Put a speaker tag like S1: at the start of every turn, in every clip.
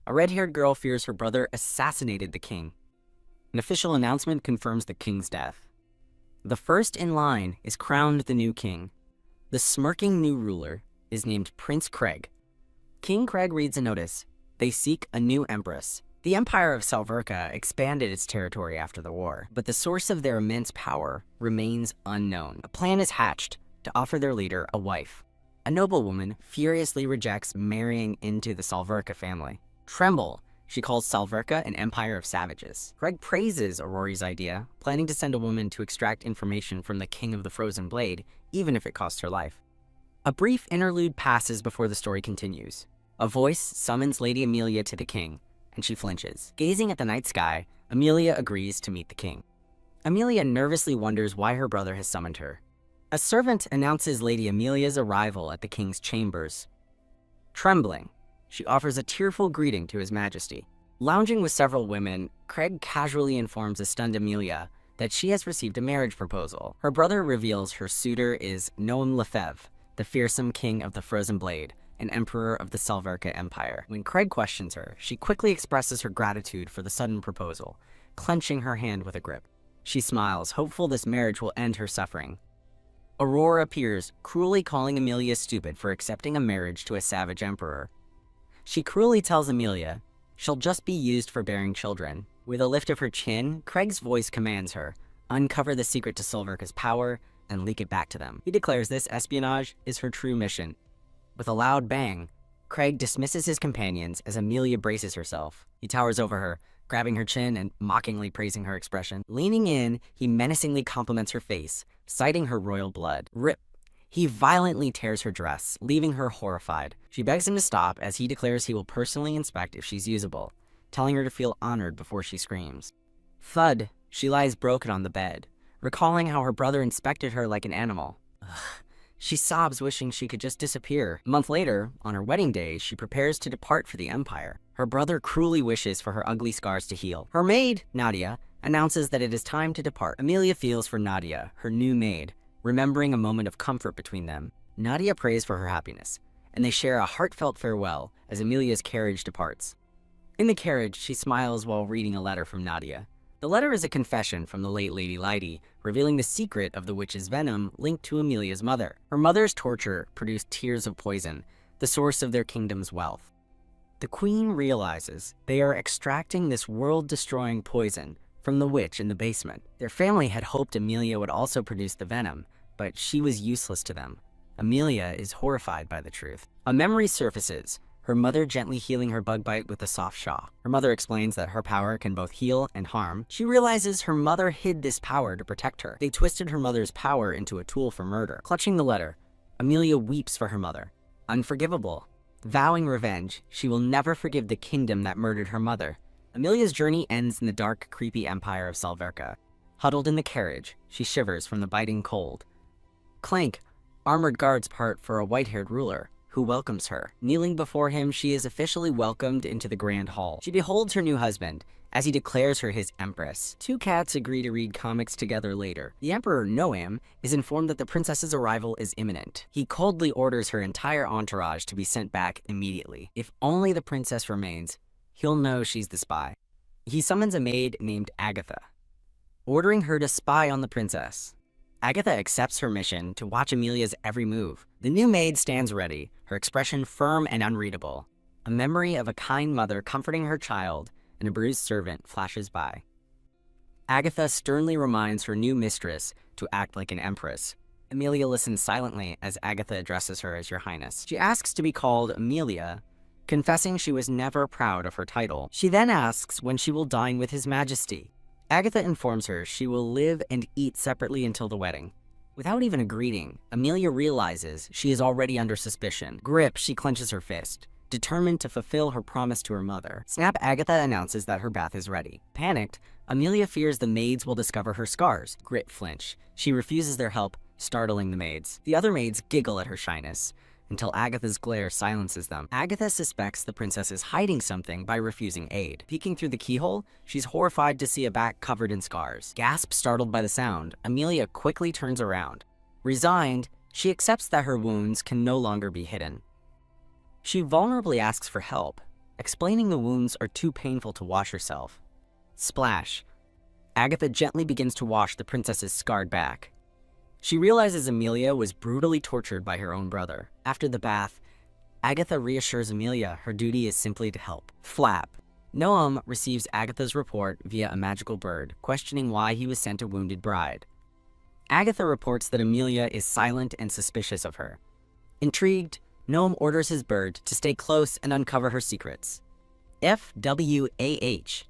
S1: A red-haired girl fears her brother assassinated the king. An official announcement confirms the king's death. The first in line is crowned the new king. The smirking new ruler is named Prince Craig. King Craig reads a notice. They seek a new empress. The Empire of Salverka expanded its territory after the war, but the source of their immense power remains unknown. A plan is hatched to offer their leader a wife. A noblewoman furiously rejects marrying into the Salverka family. Tremble, she calls Salverka an empire of savages. Craig praises Aurore's idea, planning to send a woman to extract information from the King of the Frozen Blade, even if it costs her life. A brief interlude passes before the story continues. A voice summons Lady Amelia to the king, and she flinches. Gazing at the night sky, Amelia agrees to meet the king. Amelia nervously wonders why her brother has summoned her. A servant announces Lady Amelia's arrival at the king's chambers. Trembling, she offers a tearful greeting to His Majesty. Lounging with several women, Craig casually informs a stunned Amelia that she has received a marriage proposal. Her brother reveals her suitor is Noam Lefebvre, the fearsome king of the Frozen Blade, and emperor of the Salverka Empire. When Craig questions her, she quickly expresses her gratitude for the sudden proposal, clenching her hand with a grip. She smiles, hopeful this marriage will end her suffering. Aurora appears, cruelly calling Amelia stupid for accepting a marriage to a savage emperor. She cruelly tells Amelia she'll just be used for bearing children. With a lift of her chin, Craig's voice commands her, uncover the secret to Salverka's power and leak it back to them. He declares this espionage is her true mission. With a loud bang, Craig dismisses his companions as Amelia braces herself. He towers over her, grabbing her chin and mockingly praising her expression. Leaning in, he menacingly compliments her face, citing her royal blood. Rip. He violently tears her dress, leaving her horrified. She begs him to stop as he declares he will personally inspect if she's usable, telling her to feel honored before she screams. Thud. She lies broken on the bed, recalling how her brother inspected her like an animal. Ugh. She sobs, wishing she could just disappear. A month later, on her wedding day, she prepares to depart for the Empire. Her brother cruelly wishes for her ugly scars to heal. Her maid, Nadia, announces that it is time to depart. Amelia feels for Nadia, her new maid, remembering a moment of comfort between them. Nadia prays for her happiness, and they share a heartfelt farewell as Amelia's carriage departs. In the carriage, she smiles while reading a letter from Nadia. The letter is a confession from the late Lady Lyde, revealing the secret of the witch's venom linked to Amelia's mother. Her mother's torture produced tears of poison, the source of their kingdom's wealth. The queen realizes they are extracting this world-destroying poison from the witch in the basement. Their family had hoped Amelia would also produce the venom, but she was useless to them. Amelia is horrified by the truth. A memory surfaces, her mother gently healing her bug bite with a soft shaw. Her mother explains that her power can both heal and harm. She realizes her mother hid this power to protect her. They twisted her mother's power into a tool for murder. Clutching the letter, Amelia weeps for her mother. Unforgivable. Vowing revenge, she will never forgive the kingdom that murdered her mother. Amelia's journey ends in the dark, creepy empire of Salverka. Huddled in the carriage, she shivers from the biting cold. Clank, armored guards part for a white-haired ruler, who welcomes her. Kneeling before him, she is officially welcomed into the grand hall. She beholds her new husband, as he declares her his empress. Two cats agree to read comics together later. The Emperor Noam is informed that the princess's arrival is imminent. He coldly orders her entire entourage to be sent back immediately. If only the princess remains, he'll know she's the spy. He summons a maid named Agatha, ordering her to spy on the princess. Agatha accepts her mission to watch Amelia's every move. The new maid stands ready, her expression firm and unreadable. A memory of a kind mother comforting her child and a bruised servant flashes by. Agatha sternly reminds her new mistress to act like an empress. Amelia listens silently as Agatha addresses her as Your Highness. She asks to be called Amelia, confessing she was never proud of her title. She then asks when she will dine with His Majesty. Agatha informs her she will live and eat separately until the wedding. Without even a greeting, Amelia realizes she is already under suspicion. Grip, she clenches her fist, determined to fulfill her promise to her mother. Snap, Agatha announces that her bath is ready. Panicked, Amelia fears the maids will discover her scars. Grip, flinch. She refuses their help, startling the maids. The other maids giggle at her shyness, until Agatha's glare silences them. Agatha suspects the princess is hiding something by refusing aid. Peeking through the keyhole, she's horrified to see a back covered in scars. Gasp, startled by the sound, Amelia quickly turns around. Resigned, she accepts that her wounds can no longer be hidden. She vulnerably asks for help, explaining the wounds are too painful to wash herself. Splash. Agatha gently begins to wash the princess's scarred back. She realizes Amelia was brutally tortured by her own brother. After the bath, Agatha reassures Amelia her duty is simply to help. Flap. Noam receives Agatha's report via a magical bird, questioning why he was sent a wounded bride. Agatha reports that Amelia is silent and suspicious of her. Intrigued, Noam orders his bird to stay close and uncover her secrets. FWAH.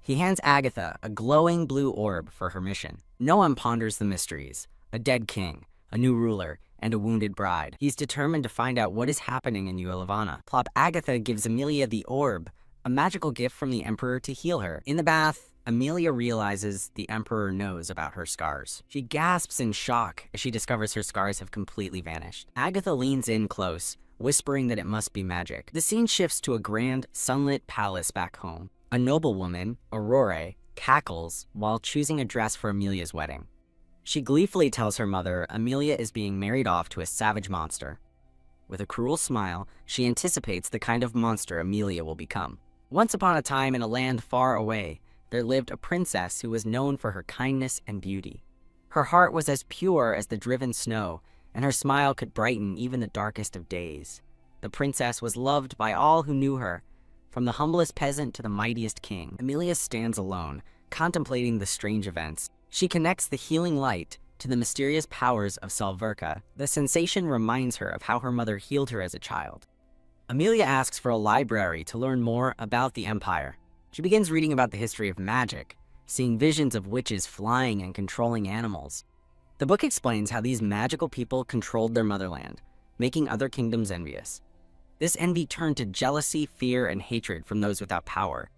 S1: He hands Agatha a glowing blue orb for her mission. Noam ponders the mysteries: a dead king, a new ruler, and a wounded bride. He's determined to find out what is happening in Ualavana. Plop. Agatha gives Amelia the orb, a magical gift from the Emperor to heal her. In the bath, Amelia realizes the Emperor knows about her scars. She gasps in shock as she discovers her scars have completely vanished. Agatha leans in close, whispering that it must be magic. The scene shifts to a grand, sunlit palace back home. A noblewoman, Aurora, cackles while choosing a dress for Amelia's wedding. She gleefully tells her mother Amelia is being married off to a savage monster. With a cruel smile, she anticipates the kind of monster Amelia will become. Once upon a time in a land far away, there lived a princess who was known for her kindness and beauty. Her heart was as pure as the driven snow, and her smile could brighten even the darkest of days. The princess was loved by all who knew her, from the humblest peasant to the mightiest king. Amelia stands alone, contemplating the strange events. She connects the healing light to the mysterious powers of Salverka. The sensation reminds her of how her mother healed her as a child. Amelia asks for a library to learn more about the Empire. She begins reading about the history of magic, seeing visions of witches flying and controlling animals. The book explains how these magical people controlled their motherland, making other kingdoms envious. This envy turned to jealousy, fear, and hatred from those without power.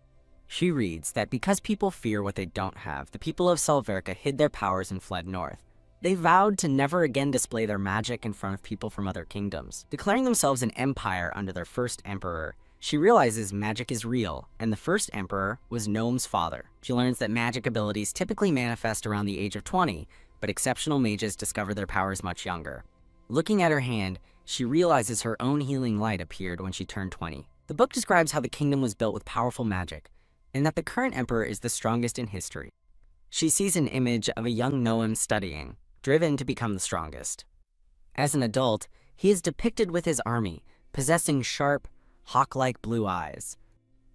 S1: She reads that because people fear what they don't have, the people of Salverka hid their powers and fled north. They vowed to never again display their magic in front of people from other kingdoms. Declaring themselves an empire under their first emperor, she realizes magic is real, and the first emperor was Noam's father. She learns that magic abilities typically manifest around the age of 20, but exceptional mages discover their powers much younger. Looking at her hand, she realizes her own healing light appeared when she turned 20. The book describes how the kingdom was built with powerful magic, and that the current emperor is the strongest in history. She sees an image of a young Noam studying, driven to become the strongest. As an adult, he is depicted with his army, possessing sharp, hawk-like blue eyes.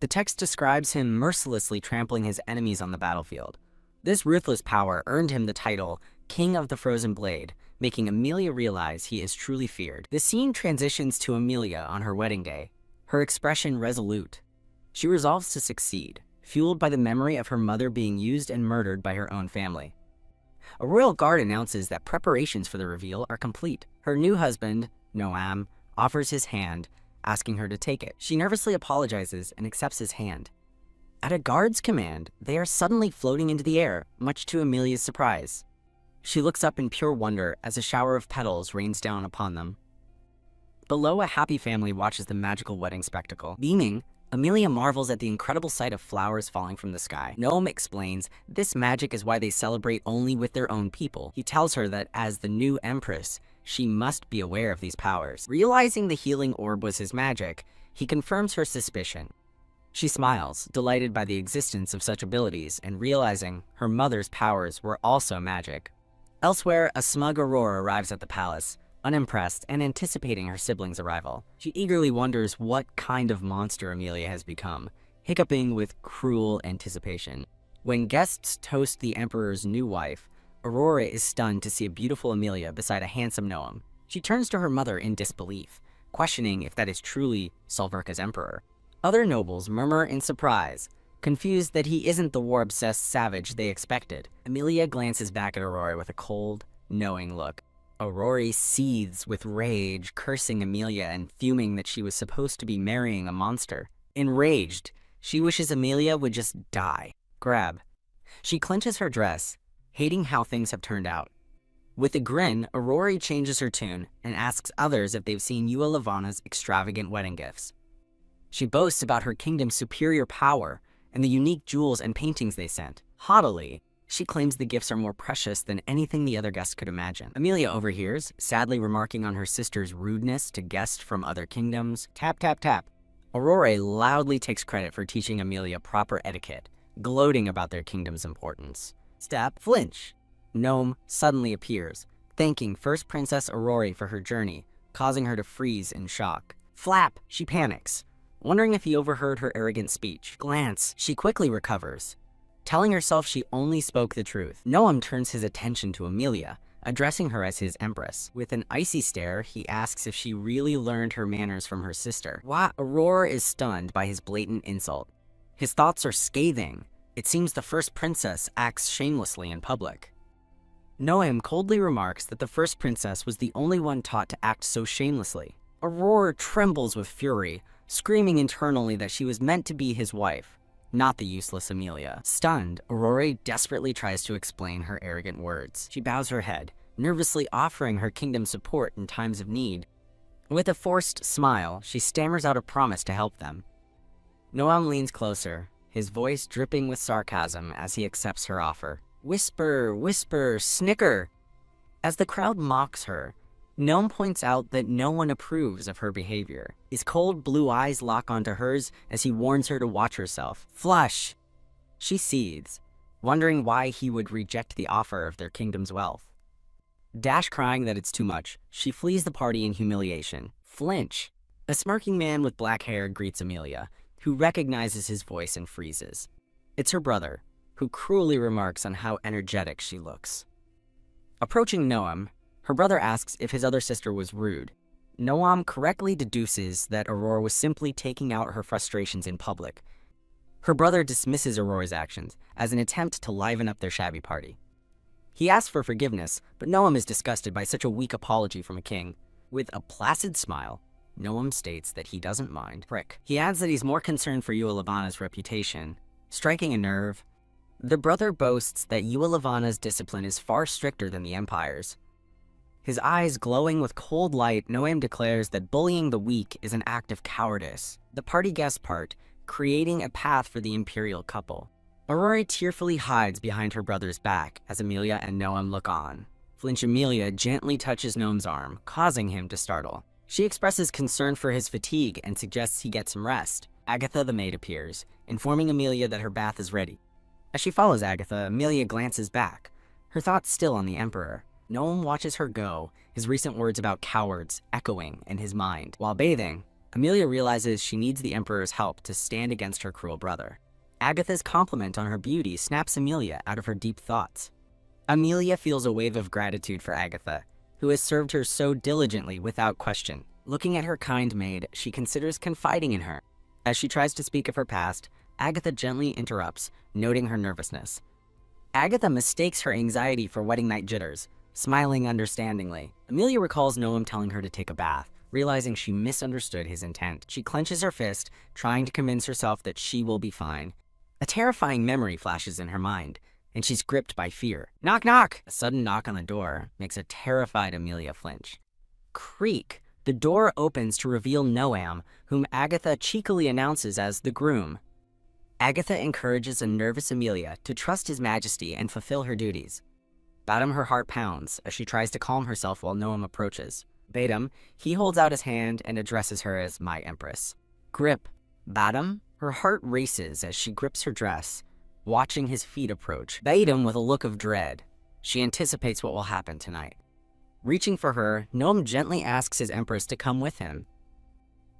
S1: The text describes him mercilessly trampling his enemies on the battlefield. This ruthless power earned him the title King of the Frozen Blade, making Amelia realize he is truly feared. The scene transitions to Amelia on her wedding day, her expression resolute. She resolves to succeed, fueled by the memory of her mother being used and murdered by her own family. A royal guard announces that preparations for the reveal are complete. Her new husband, Noam, offers his hand, asking her to take it. She nervously apologizes and accepts his hand. At a guard's command, they are suddenly floating into the air, much to Amelia's surprise. She looks up in pure wonder as a shower of petals rains down upon them. Below, a happy family watches the magical wedding spectacle. Beaming, Amelia marvels at the incredible sight of flowers falling from the sky. Noam explains this magic is why they celebrate only with their own people. He tells her that as the new empress, she must be aware of these powers. Realizing the healing orb was his magic, he confirms her suspicion. She smiles, delighted by the existence of such abilities and realizing her mother's powers were also magic. Elsewhere, a smug Aurora arrives at the palace, unimpressed and anticipating her siblings' arrival. She eagerly wonders what kind of monster Amelia has become, hiccuping with cruel anticipation. When guests toast the Emperor's new wife, Aurora is stunned to see a beautiful Amelia beside a handsome Noam. She turns to her mother in disbelief, questioning if that is truly Salverka's emperor. Other nobles murmur in surprise, confused that he isn't the war-obsessed savage they expected. Amelia glances back at Aurora with a cold, knowing look. Aurora seethes with rage, cursing Amelia and fuming that she was supposed to be marrying a monster. Enraged, she wishes Amelia would just die. Grab. She clenches her dress, hating how things have turned out. With a grin, Aurora changes her tune and asks others if they've seen Ualavana's extravagant wedding gifts. She boasts about her kingdom's superior power and the unique jewels and paintings they sent. Haughtily, she claims the gifts are more precious than anything the other guests could imagine. Amelia overhears, sadly remarking on her sister's rudeness to guests from other kingdoms. Tap, tap, tap. Aurora loudly takes credit for teaching Amelia proper etiquette, gloating about their kingdom's importance. Step, flinch. Gnome suddenly appears, thanking First Princess Aurora for her journey, causing her to freeze in shock. Flap, she panics, wondering if he overheard her arrogant speech. Glance, she quickly recovers, telling herself she only spoke the truth. Noam turns his attention to Amelia, addressing her as his empress. With an icy stare, he asks if she really learned her manners from her sister. Aurora is stunned by his blatant insult. His thoughts are scathing. It seems the first princess acts shamelessly in public. Noam coldly remarks that the first princess was the only one taught to act so shamelessly. Aurora trembles with fury, screaming internally that she was meant to be his wife, not the useless Amelia. Stunned, Aurora desperately tries to explain her arrogant words. She bows her head, nervously offering her kingdom support in times of need. With a forced smile, she stammers out a promise to help them. Noam leans closer, his voice dripping with sarcasm as he accepts her offer. Whisper, whisper, snicker. As the crowd mocks her, Noam points out that no one approves of her behavior. His cold blue eyes lock onto hers as he warns her to watch herself. Flush! She seethes, wondering why he would reject the offer of their kingdom's wealth. Dash crying that it's too much, she flees the party in humiliation. Flinch! A smirking man with black hair greets Amelia, who recognizes his voice and freezes. It's her brother, who cruelly remarks on how energetic she looks. Approaching Noam, her brother asks if his other sister was rude. Noam correctly deduces that Aurora was simply taking out her frustrations in public. Her brother dismisses Aurora's actions as an attempt to liven up their shabby party. He asks for forgiveness, but Noam is disgusted by such a weak apology from a king. With a placid smile, Noam states that he doesn't mind. Prick. He adds that he's more concerned for Yuvalivana's reputation, striking a nerve. The brother boasts that Yuvalivana's discipline is far stricter than the Empire's. His eyes glowing with cold light, Noam declares that bullying the weak is an act of cowardice. The party guests part, creating a path for the imperial couple. Aurora tearfully hides behind her brother's back as Amelia and Noam look on. Flinch Amelia gently touches Noam's arm, causing him to startle. She expresses concern for his fatigue and suggests he get some rest. Agatha the maid appears, informing Amelia that her bath is ready. As she follows Agatha, Amelia glances back, her thoughts still on the Emperor. Noam watches her go, his recent words about cowards echoing in his mind. While bathing, Amelia realizes she needs the Emperor's help to stand against her cruel brother. Agatha's compliment on her beauty snaps Amelia out of her deep thoughts. Amelia feels a wave of gratitude for Agatha, who has served her so diligently without question. Looking at her kind maid, she considers confiding in her. As she tries to speak of her past, Agatha gently interrupts, noting her nervousness. Agatha mistakes her anxiety for wedding night jitters, smiling understandingly. Amelia recalls Noam telling her to take a bath, realizing she misunderstood his intent. She clenches her fist, trying to convince herself that she will be fine. A terrifying memory flashes in her mind, and she's gripped by fear. Knock, knock! A sudden knock on the door makes a terrified Amelia flinch. Creak! The door opens to reveal Noam, whom Agatha cheekily announces as the groom. Agatha encourages a nervous Amelia to trust his majesty and fulfill her duties. Badam, her heart pounds as she tries to calm herself while Noam approaches. Badam, he holds out his hand and addresses her as my empress. Grip. Badam, her heart races as she grips her dress, watching his feet approach. Badam with a look of dread. She anticipates what will happen tonight. Reaching for her, Noam gently asks his empress to come with him.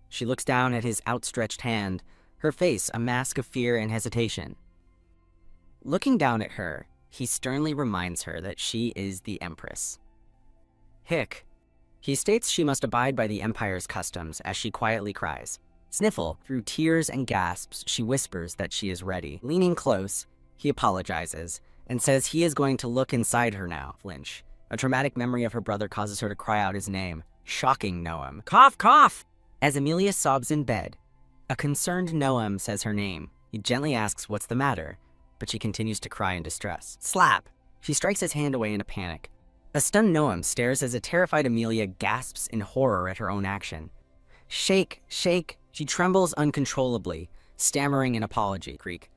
S1: She looks down at his outstretched hand, her face a mask of fear and hesitation. Looking down at her, he sternly reminds her that she is the empress. Hick. He states she must abide by the Empire's customs as she quietly cries. Sniffle. Through tears and gasps, she whispers that she is ready. Leaning close, he apologizes and says he is going to look inside her now. Flinch. A traumatic memory of her brother causes her to cry out his name, shocking Noam. Cough, cough! As Amelia sobs in bed, a concerned Noam says her name. He gently asks what's the matter, but she continues to cry in distress. Slap! She strikes his hand away in a panic. A stunned Noam stares as a terrified Amelia gasps in horror at her own action. Shake, shake! She trembles uncontrollably, stammering an apology. Creak.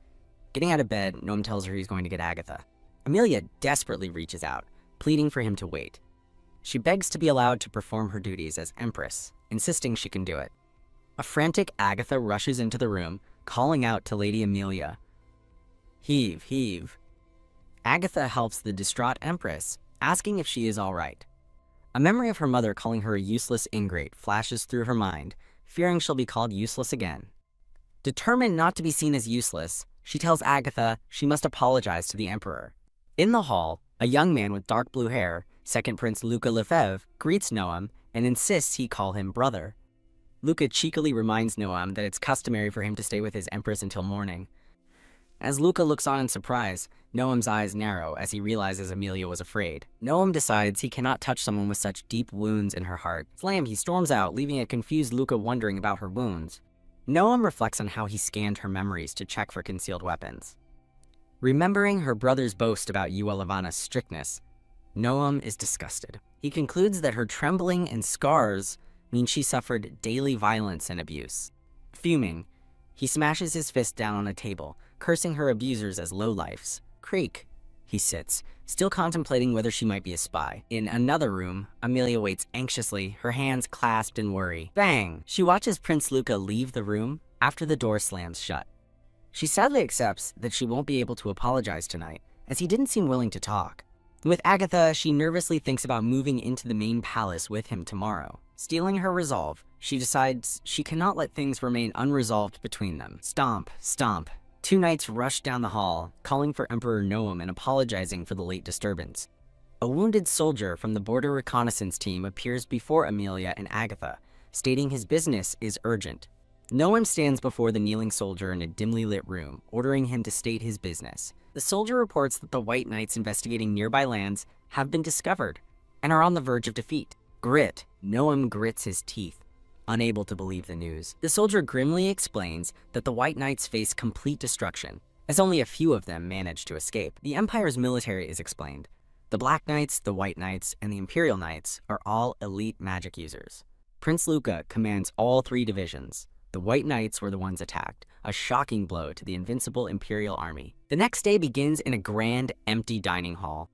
S1: Getting out of bed, Noam tells her he's going to get Agatha. Amelia desperately reaches out, pleading for him to wait. She begs to be allowed to perform her duties as empress, insisting she can do it. A frantic Agatha rushes into the room, calling out to Lady Amelia. Heave, heave. Agatha helps the distraught Empress, asking if she is all right. A memory of her mother calling her a useless ingrate flashes through her mind, fearing she'll be called useless again. Determined not to be seen as useless, she tells Agatha she must apologize to the Emperor. In the hall, a young man with dark blue hair, Second Prince Luca Lefebvre, greets Noam and insists he call him brother. Luca cheekily reminds Noam that it's customary for him to stay with his Empress until morning. As Luca looks on in surprise, Noam's eyes narrow as he realizes Amelia was afraid. Noam decides he cannot touch someone with such deep wounds in her heart. Slam, he storms out, leaving a confused Luca wondering about her wounds. Noam reflects on how he scanned her memories to check for concealed weapons. Remembering her brother's boast about Yuelivana's strictness, Noam is disgusted. He concludes that her trembling and scars mean she suffered daily violence and abuse. Fuming, he smashes his fist down on a table, cursing her abusers as lowlifes. Creak, he sits, still contemplating whether she might be a spy. In another room, Amelia waits anxiously, her hands clasped in worry. Bang! She watches Prince Luca leave the room after the door slams shut. She sadly accepts that she won't be able to apologize tonight, as he didn't seem willing to talk. With Agatha, she nervously thinks about moving into the main palace with him tomorrow. Stealing her resolve, she decides she cannot let things remain unresolved between them. Stomp, stomp. Two knights rush down the hall, calling for Emperor Noam and apologizing for the late disturbance. A wounded soldier from the border reconnaissance team appears before Amelia and Agatha, stating his business is urgent. Noam stands before the kneeling soldier in a dimly lit room, ordering him to state his business. The soldier reports that the White Knights investigating nearby lands have been discovered and are on the verge of defeat. Grit. Noam grits his teeth, unable to believe the news. The soldier grimly explains that the White Knights face complete destruction, as only a few of them manage to escape. The Empire's military is explained. The Black Knights, the White Knights, and the Imperial Knights are all elite magic users. Prince Luca commands all three divisions. The White Knights were the ones attacked, a shocking blow to the invincible Imperial army. The next day begins in a grand, empty dining hall.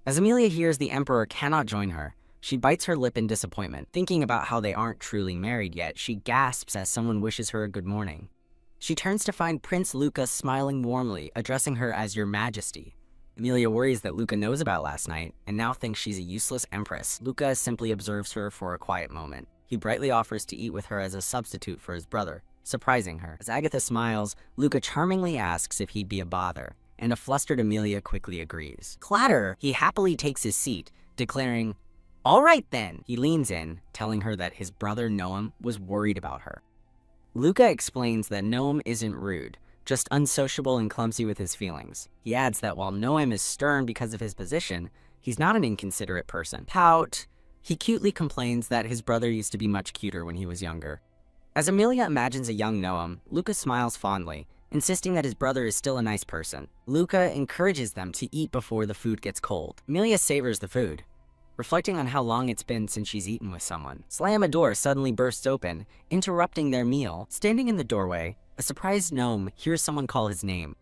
S1: As Amelia hears the Emperor cannot join her, she bites her lip in disappointment. Thinking about how they aren't truly married yet, she gasps as someone wishes her a good morning. She turns to find Prince Luca smiling warmly, addressing her as Your Majesty. Amelia worries that Luca knows about last night, and now thinks she's a useless empress. Luca simply observes her for a quiet moment. He brightly offers to eat with her as a substitute for his brother, surprising her. As Agatha smiles, Luca charmingly asks if he'd be a bother, and a flustered Amelia quickly agrees. Clatter! He happily takes his seat, declaring, "All right then!" He leans in, telling her that his brother Noam was worried about her. Luca explains that Noam isn't rude, just unsociable and clumsy with his feelings. He adds that while Noam is stern because of his position, he's not an inconsiderate person. Pout! He cutely complains that his brother used to be much cuter when he was younger. As Amelia imagines a young Noam, Luca smiles fondly, insisting that his brother is still a nice person. Luca encourages them to eat before the food gets cold. Amelia savors the food, reflecting on how long it's been since she's eaten with someone. Slam, a door suddenly bursts open, interrupting their meal. Standing in the doorway, a surprised gnome hears someone call his name.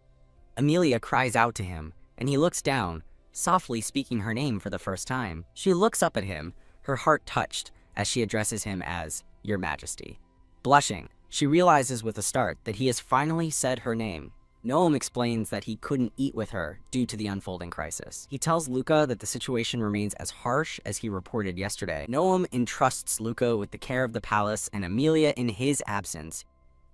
S1: Amelia cries out to him, and he looks down, softly speaking her name for the first time. She looks up at him, her heart touched, as she addresses him as Your Majesty. Blushing, she realizes with a start that he has finally said her name. Noam explains that he couldn't eat with her due to the unfolding crisis. He tells Luca that the situation remains as harsh as he reported yesterday. Noam entrusts Luca with the care of the palace and Amelia in his absence.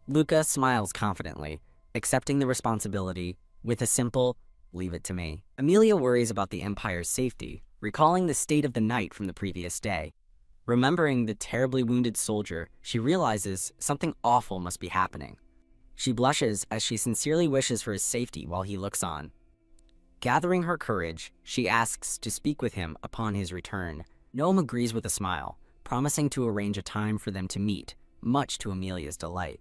S1: Luca smiles confidently, accepting the responsibility with a simple, "Leave it to me." Amelia worries about the Empire's safety, recalling the state of the night from the previous day. Remembering the terribly wounded soldier, she realizes something awful must be happening. She blushes as she sincerely wishes for his safety while he looks on. Gathering her courage, she asks to speak with him upon his return. Noam agrees with a smile, promising to arrange a time for them to meet, much to Amelia's delight.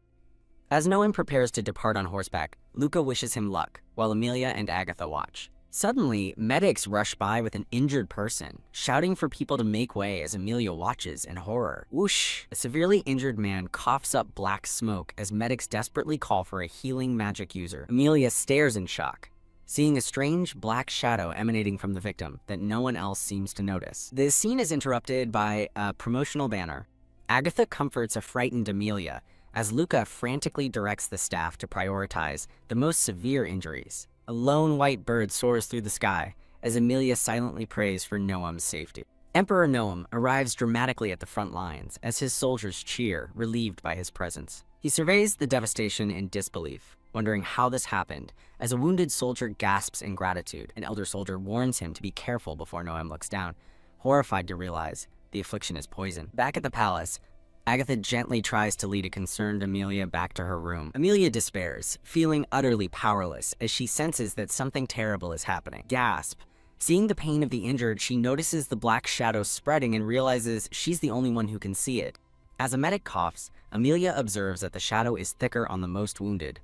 S1: As Noam prepares to depart on horseback, Luca wishes him luck, while Amelia and Agatha watch. Suddenly, medics rush by with an injured person, shouting for people to make way as Amelia watches in horror. Whoosh! A severely injured man coughs up black smoke as medics desperately call for a healing magic user. Amelia stares in shock, seeing a strange black shadow emanating from the victim that no one else seems to notice. The scene is interrupted by a promotional banner. Agatha comforts a frightened Amelia as Luca frantically directs the staff to prioritize the most severe injuries. A lone white bird soars through the sky as Emilia silently prays for Noam's safety. Emperor Noam arrives dramatically at the front lines as his soldiers cheer, relieved by his presence. He surveys the devastation in disbelief, wondering how this happened, as a wounded soldier gasps in gratitude. An elder soldier warns him to be careful before Noam looks down, horrified to realize the affliction is poison. Back at the palace, Agatha gently tries to lead a concerned Emilia back to her room. Emilia despairs, feeling utterly powerless as she senses that something terrible is happening. Gasp. Seeing the pain of the injured, she notices the black shadow spreading and realizes she's the only one who can see it. As a medic coughs, Emilia observes that the shadow is thicker on the most wounded,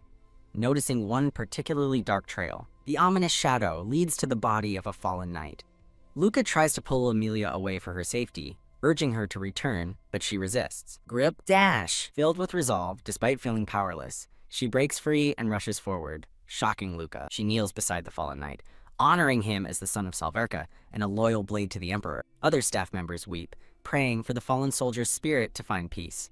S1: noticing one particularly dark trail. The ominous shadow leads to the body of a fallen knight. Luca tries to pull Emilia away for her safety, urging her to return, but she resists. Grip, dash! Filled with resolve, despite feeling powerless, she breaks free and rushes forward, shocking Luca. She kneels beside the fallen knight, honoring him as the son of Salverka and a loyal blade to the Emperor. Other staff members weep, praying for the fallen soldier's spirit to find peace.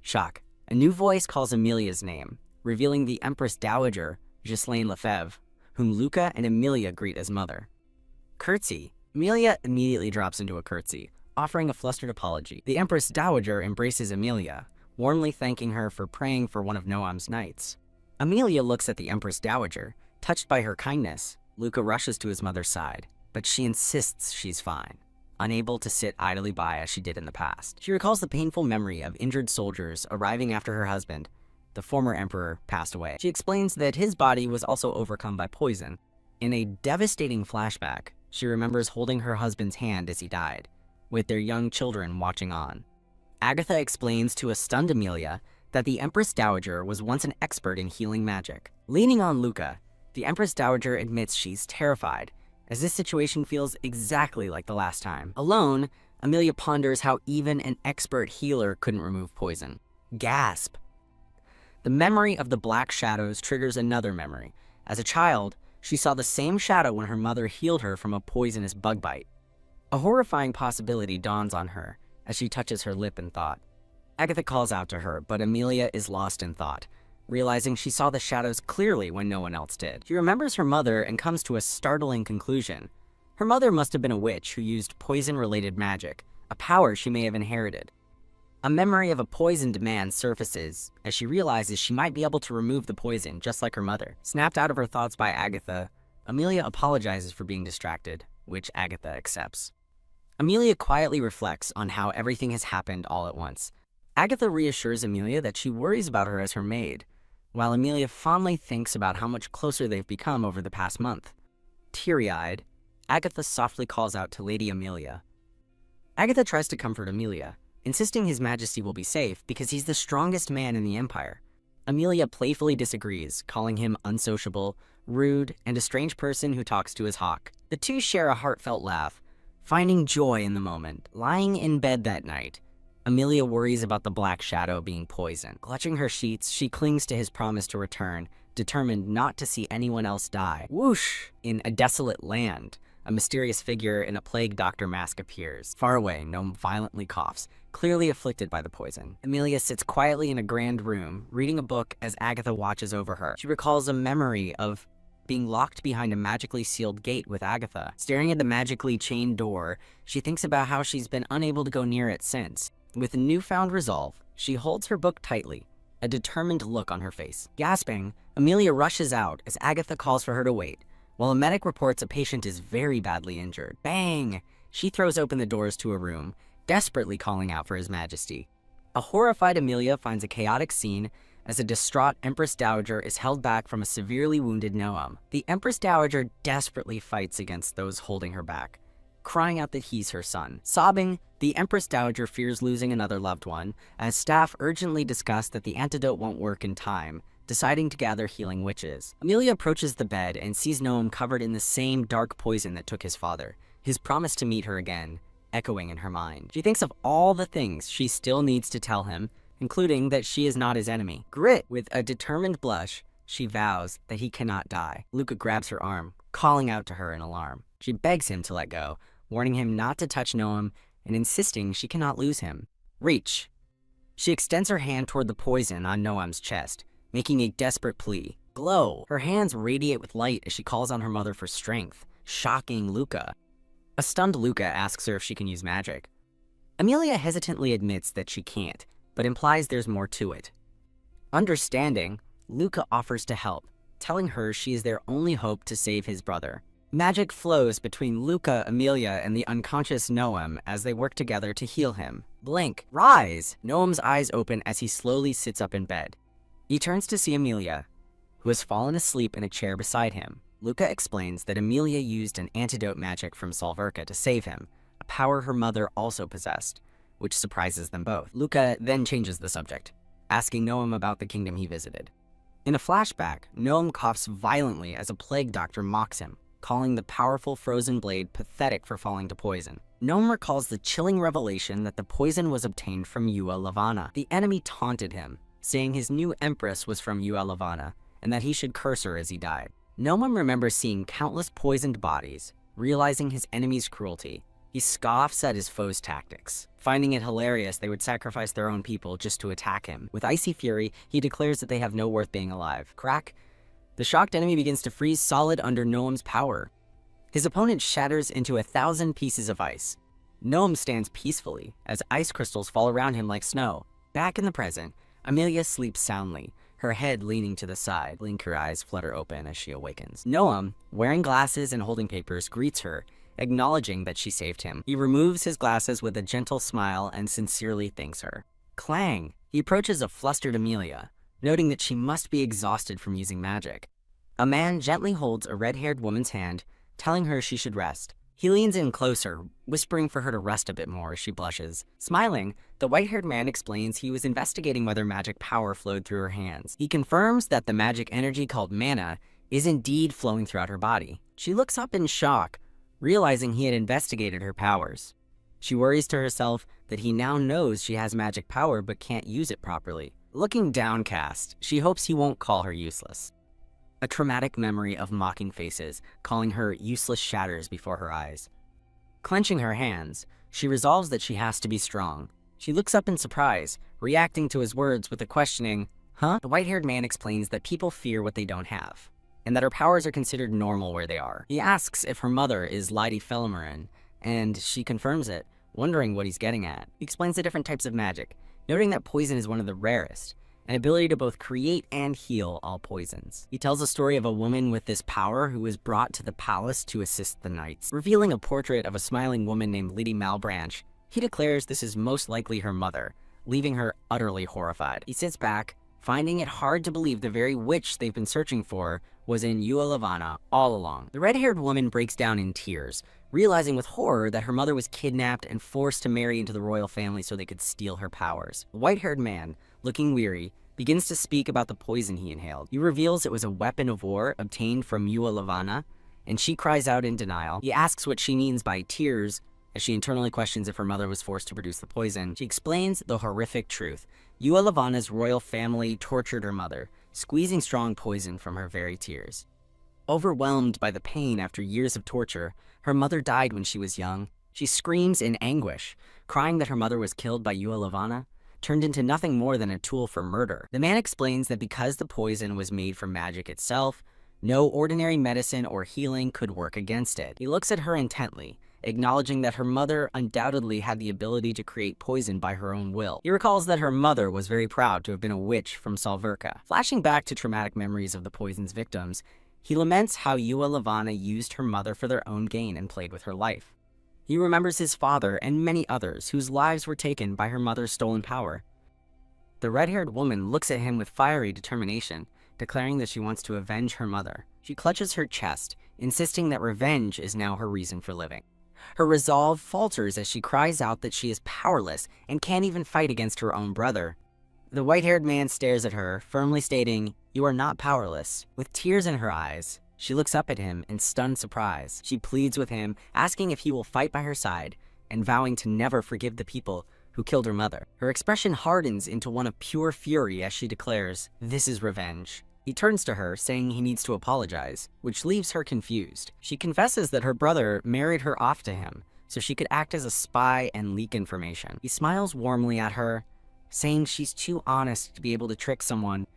S1: Shock. A new voice calls Emilia's name, revealing the Empress Dowager, Ghislaine Lefebvre, whom Luca and Emilia greet as mother. Curtsy. Emilia immediately drops into a curtsy, offering a flustered apology. The Empress Dowager embraces Emilia, warmly thanking her for praying for one of Noam's knights. Emilia looks at the Empress Dowager, touched by her kindness. Luca rushes to his mother's side, but she insists she's fine, unable to sit idly by as she did in the past. She recalls the painful memory of injured soldiers arriving after her husband, the former emperor, passed away. She explains that his body was also overcome by poison. In a devastating flashback, she remembers holding her husband's hand as he died, with their young children watching on. Agatha explains to a stunned Emilia that the Empress Dowager was once an expert in healing magic. Leaning on Luca, the Empress Dowager admits she's terrified, as this situation feels exactly like the last time. Alone, Emilia ponders how even an expert healer couldn't remove poison. Gasp! The memory of the black shadows triggers another memory. As a child, she saw the same shadow when her mother healed her from a poisonous bug bite. A horrifying possibility dawns on her as she touches her lip in thought. Agatha calls out to her, but Emilia is lost in thought, realizing she saw the shadows clearly when no one else did. She remembers her mother and comes to a startling conclusion. Her mother must have been a witch who used poison-related magic, a power she may have inherited. A memory of a poisoned man surfaces as she realizes she might be able to remove the poison just like her mother. Snapped out of her thoughts by Agatha, Emilia apologizes for being distracted, which Agatha accepts. Emilia quietly reflects on how everything has happened all at once. Agatha reassures Emilia that she worries about her as her maid, while Emilia fondly thinks about how much closer they've become over the past month. Teary-eyed, Agatha softly calls out to Lady Emilia. Agatha tries to comfort Emilia, insisting His Majesty will be safe because he's the strongest man in the Empire. Emilia playfully disagrees, calling him unsociable, rude, and a strange person who talks to his hawk. The two share a heartfelt laugh, finding joy in the moment. Lying in bed that night, Emilia worries about the black shadow being poisoned. Clutching her sheets, she clings to his promise to return, determined not to see anyone else die. Whoosh! In a desolate land, a mysterious figure in a plague doctor mask appears. Far away, Gnome violently coughs, clearly afflicted by the poison. Emilia sits quietly in a grand room, reading a book as Agatha watches over her. She recalls a memory of being locked behind a magically sealed gate with Agatha. Staring at the magically chained door, she thinks about how she's been unable to go near it since. With newfound resolve, she holds her book tightly, a determined look on her face. Gasping, Emilia rushes out as Agatha calls for her to wait, while a medic reports a patient is very badly injured. Bang! She throws open the doors to a room, desperately calling out for His Majesty. A horrified Emilia finds a chaotic scene as a distraught Empress Dowager is held back from a severely wounded Noam. The Empress Dowager desperately fights against those holding her back, crying out that he's her son. Sobbing, the Empress Dowager fears losing another loved one, as staff urgently discuss that the antidote won't work in time, deciding to gather healing witches. Emilia approaches the bed and sees Noam covered in the same dark poison that took his father, his promise to meet her again, echoing in her mind. She thinks of all the things she still needs to tell him, including that she is not his enemy. Grit! With a determined blush, she vows that he cannot die. Luca grabs her arm, calling out to her in alarm. She begs him to let go, warning him not to touch Noam and insisting she cannot lose him. Reach! She extends her hand toward the poison on Noam's chest, making a desperate plea. Glow! Her hands radiate with light as she calls on her mother for strength, shocking Luca. A stunned Luca asks her if she can use magic. Amelia hesitantly admits that she can't, but implies there's more to it. Understanding, Luca offers to help, telling her she is their only hope to save his brother. Magic flows between Luca, Amelia, and the unconscious Noam as they work together to heal him. Blink! Rise! Noam's eyes open as he slowly sits up in bed. He turns to see Amelia, who has fallen asleep in a chair beside him. Luca explains that Amelia used an antidote magic from Solverka to save him, a power her mother also possessed, which surprises them both. Luca then changes the subject, asking Noam about the kingdom he visited. In a flashback, Noam coughs violently as a plague doctor mocks him, calling the powerful frozen blade pathetic for falling to poison. Noam recalls the chilling revelation that the poison was obtained from Ua Lavana. The enemy taunted him, saying his new empress was from Ua Lavana, and that he should curse her as he died. Noam remembers seeing countless poisoned bodies, realizing his enemy's cruelty. He scoffs at his foes' tactics, finding it hilarious they would sacrifice their own people just to attack him. With icy fury, he declares that they have no worth being alive. Crack! The shocked enemy begins to freeze solid under Noam's power. His opponent shatters into 1,000 pieces of ice. Noam stands peacefully as ice crystals fall around him like snow. Back in the present, Amelia sleeps soundly, her head leaning to the side. Blink, her eyes flutter open as she awakens. Noam, wearing glasses and holding papers, greets her, acknowledging that she saved him. He removes his glasses with a gentle smile and sincerely thanks her. Clang! He approaches a flustered Amelia, noting that she must be exhausted from using magic. A man gently holds a red-haired woman's hand, telling her she should rest. He leans in closer, whispering for her to rest a bit more as she blushes. Smiling, the white-haired man explains he was investigating whether magic power flowed through her hands. He confirms that the magic energy called mana is indeed flowing throughout her body. She looks up in shock, realizing he had investigated her powers. She worries to herself that he now knows she has magic power but can't use it properly. Looking downcast, she hopes he won't call her useless. A traumatic memory of mocking faces, calling her useless shatters before her eyes. Clenching her hands, she resolves that she has to be strong. She looks up in surprise, reacting to his words with a questioning, "Huh?" The white-haired man explains that people fear what they don't have, and that her powers are considered normal where they are. He asks if her mother is Lady Felmarin, and she confirms it, wondering what he's getting at. He explains the different types of magic, noting that poison is one of the rarest, an ability to both create and heal all poisons. He tells a story of a woman with this power who was brought to the palace to assist the knights. Revealing a portrait of a smiling woman named Lady Malbranche, he declares this is most likely her mother, leaving her utterly horrified. He sits back, finding it hard to believe the very witch they've been searching for was in Ua Lavana all along. The red-haired woman breaks down in tears, realizing with horror that her mother was kidnapped and forced to marry into the royal family so they could steal her powers. The white-haired man, looking weary, begins to speak about the poison he inhaled. He reveals it was a weapon of war obtained from Ua Lavana, and she cries out in denial. He asks what she means by tears, as she internally questions if her mother was forced to produce the poison. She explains the horrific truth. Ua Lavana's royal family tortured her mother, squeezing strong poison from her very tears. Overwhelmed by the pain after years of torture, her mother died when she was young. She screams in anguish, crying that her mother was killed by Ua Lavana, turned into nothing more than a tool for murder. The man explains that because the poison was made from magic itself, no ordinary medicine or healing could work against it. He looks at her intently, acknowledging that her mother undoubtedly had the ability to create poison by her own will. He recalls that her mother was very proud to have been a witch from Solverka. Flashing back to traumatic memories of the poison's victims, he laments how Ua Lavana used her mother for their own gain and played with her life. He remembers his father and many others whose lives were taken by her mother's stolen power. The red-haired woman looks at him with fiery determination, declaring that she wants to avenge her mother. She clutches her chest, insisting that revenge is now her reason for living. Her resolve falters as she cries out that she is powerless and can't even fight against her own brother. The white-haired man stares at her, firmly stating, "You are not powerless." With tears in her eyes, she looks up at him in stunned surprise. She pleads with him, asking if he will fight by her side, and vowing to never forgive the people who killed her mother. Her expression hardens into one of pure fury as she declares, "This is revenge." He turns to her, saying he needs to apologize, which leaves her confused. She confesses that her brother married her off to him, so she could act as a spy and leak information. He smiles warmly at her, saying she's too honest to be able to trick someone.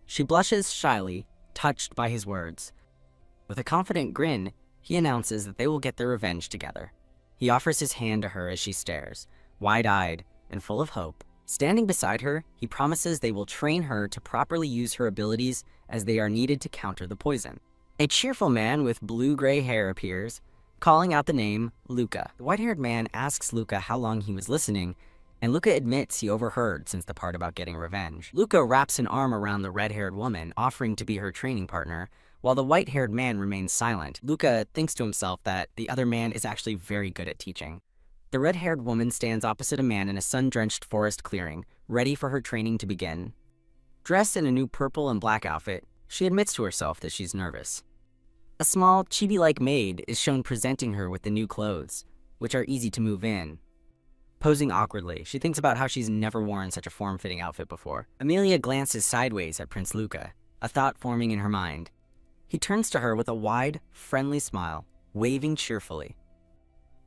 S1: She blushes shyly, touched by his words. With a confident grin, he announces that they will get their revenge together. He offers his hand to her as she stares, wide-eyed and full of hope. Standing beside her, he promises they will train her to properly use her abilities as they are needed to counter the poison. A cheerful man with blue-gray hair appears, calling out the name Luca. The white-haired man asks Luca how long he was listening, and Luca admits he overheard since the part about getting revenge. Luca wraps an arm around the red-haired woman, offering to be her training partner, while the white-haired man remains silent. Luca thinks to himself that the other man is actually very good at teaching. The red-haired woman stands opposite a man in a sun-drenched forest clearing, ready for her training to begin. Dressed in a new purple and black outfit, she admits to herself that she's nervous. A small, chibi-like maid is shown presenting her with the new clothes, which are easy to move in. Posing awkwardly, she thinks about how she's never worn such a form-fitting outfit before. Amelia glances sideways at Prince Luca, a thought forming in her mind. He turns to her with a wide, friendly smile, waving cheerfully.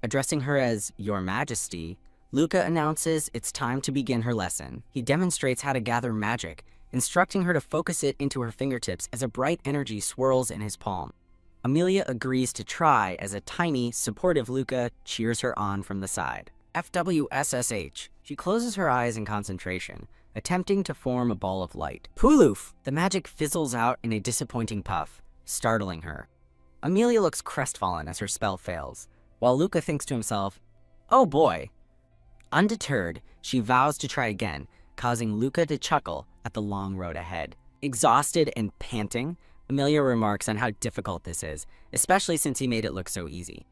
S1: Addressing her as Your Majesty, Luca announces it's time to begin her lesson. He demonstrates how to gather magic, instructing her to focus it into her fingertips as a bright energy swirls in his palm. Amelia agrees to try as a tiny, supportive Luca cheers her on from the side. FWSSH. She closes her eyes in concentration, attempting to form a ball of light. Puloof! The magic fizzles out in a disappointing puff, startling her. Amelia looks crestfallen as her spell fails, while Luca thinks to himself, oh boy. Undeterred, she vows to try again, causing Luca to chuckle at the long road ahead. Exhausted and panting, Amelia remarks on how difficult this is, especially since he made it look so easy.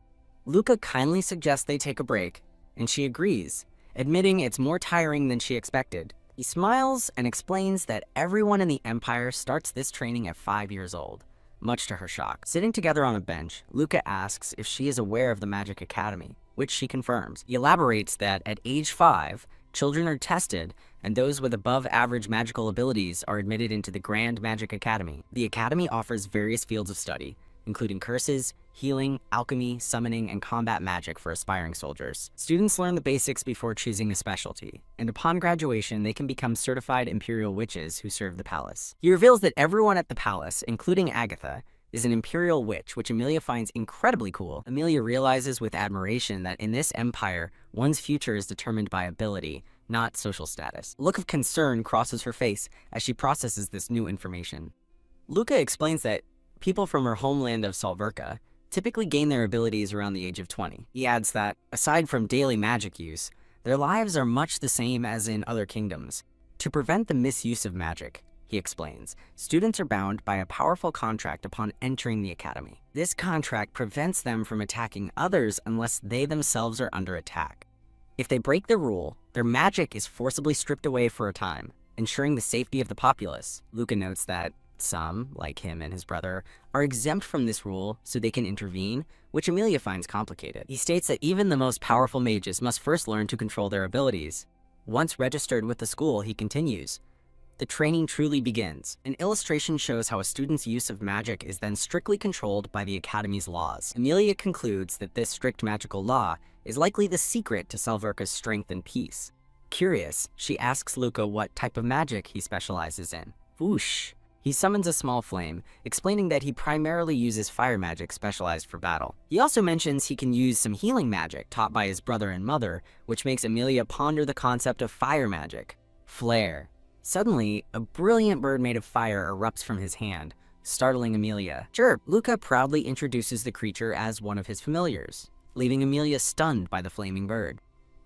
S1: Luca kindly suggests they take a break, and she agrees, admitting it's more tiring than she expected. He smiles and explains that everyone in the Empire starts this training at 5 years old, much to her shock. Sitting together on a bench, Luca asks if she is aware of the Magic Academy, which she confirms. He elaborates that at age 5, children are tested, and those with above-average magical abilities are admitted into the Grand Magic Academy. The Academy offers various fields of study, including curses, healing, alchemy, summoning, and combat magic for aspiring soldiers. Students learn the basics before choosing a specialty, and upon graduation, they can become certified imperial witches who serve the palace. He reveals that everyone at the palace, including Agatha, is an imperial witch, which Amelia finds incredibly cool. Amelia realizes with admiration that in this empire, one's future is determined by ability, not social status. A look of concern crosses her face as she processes this new information. Luca explains that people from her homeland of Salverka typically gain their abilities around the age of 20. He adds that, aside from daily magic use, their lives are much the same as in other kingdoms. To prevent the misuse of magic, he explains, students are bound by a powerful contract upon entering the academy. This contract prevents them from attacking others unless they themselves are under attack. If they break the rule, their magic is forcibly stripped away for a time, ensuring the safety of the populace. Luca notes that some, like him and his brother, are exempt from this rule so they can intervene, which Amelia finds complicated. He states that even the most powerful mages must first learn to control their abilities. Once registered with the school, he continues, the training truly begins. An illustration shows how a student's use of magic is then strictly controlled by the Academy's laws. Amelia concludes that this strict magical law is likely the secret to Salverka's strength and peace. Curious, she asks Luca what type of magic he specializes in. Whoosh! He summons a small flame, explaining that he primarily uses fire magic specialized for battle. He also mentions he can use some healing magic taught by his brother and mother, which makes Amelia ponder the concept of fire magic. Flare. Suddenly, a brilliant bird made of fire erupts from his hand, startling Amelia. Chirp! Luca proudly introduces the creature as one of his familiars, leaving Amelia stunned by the flaming bird.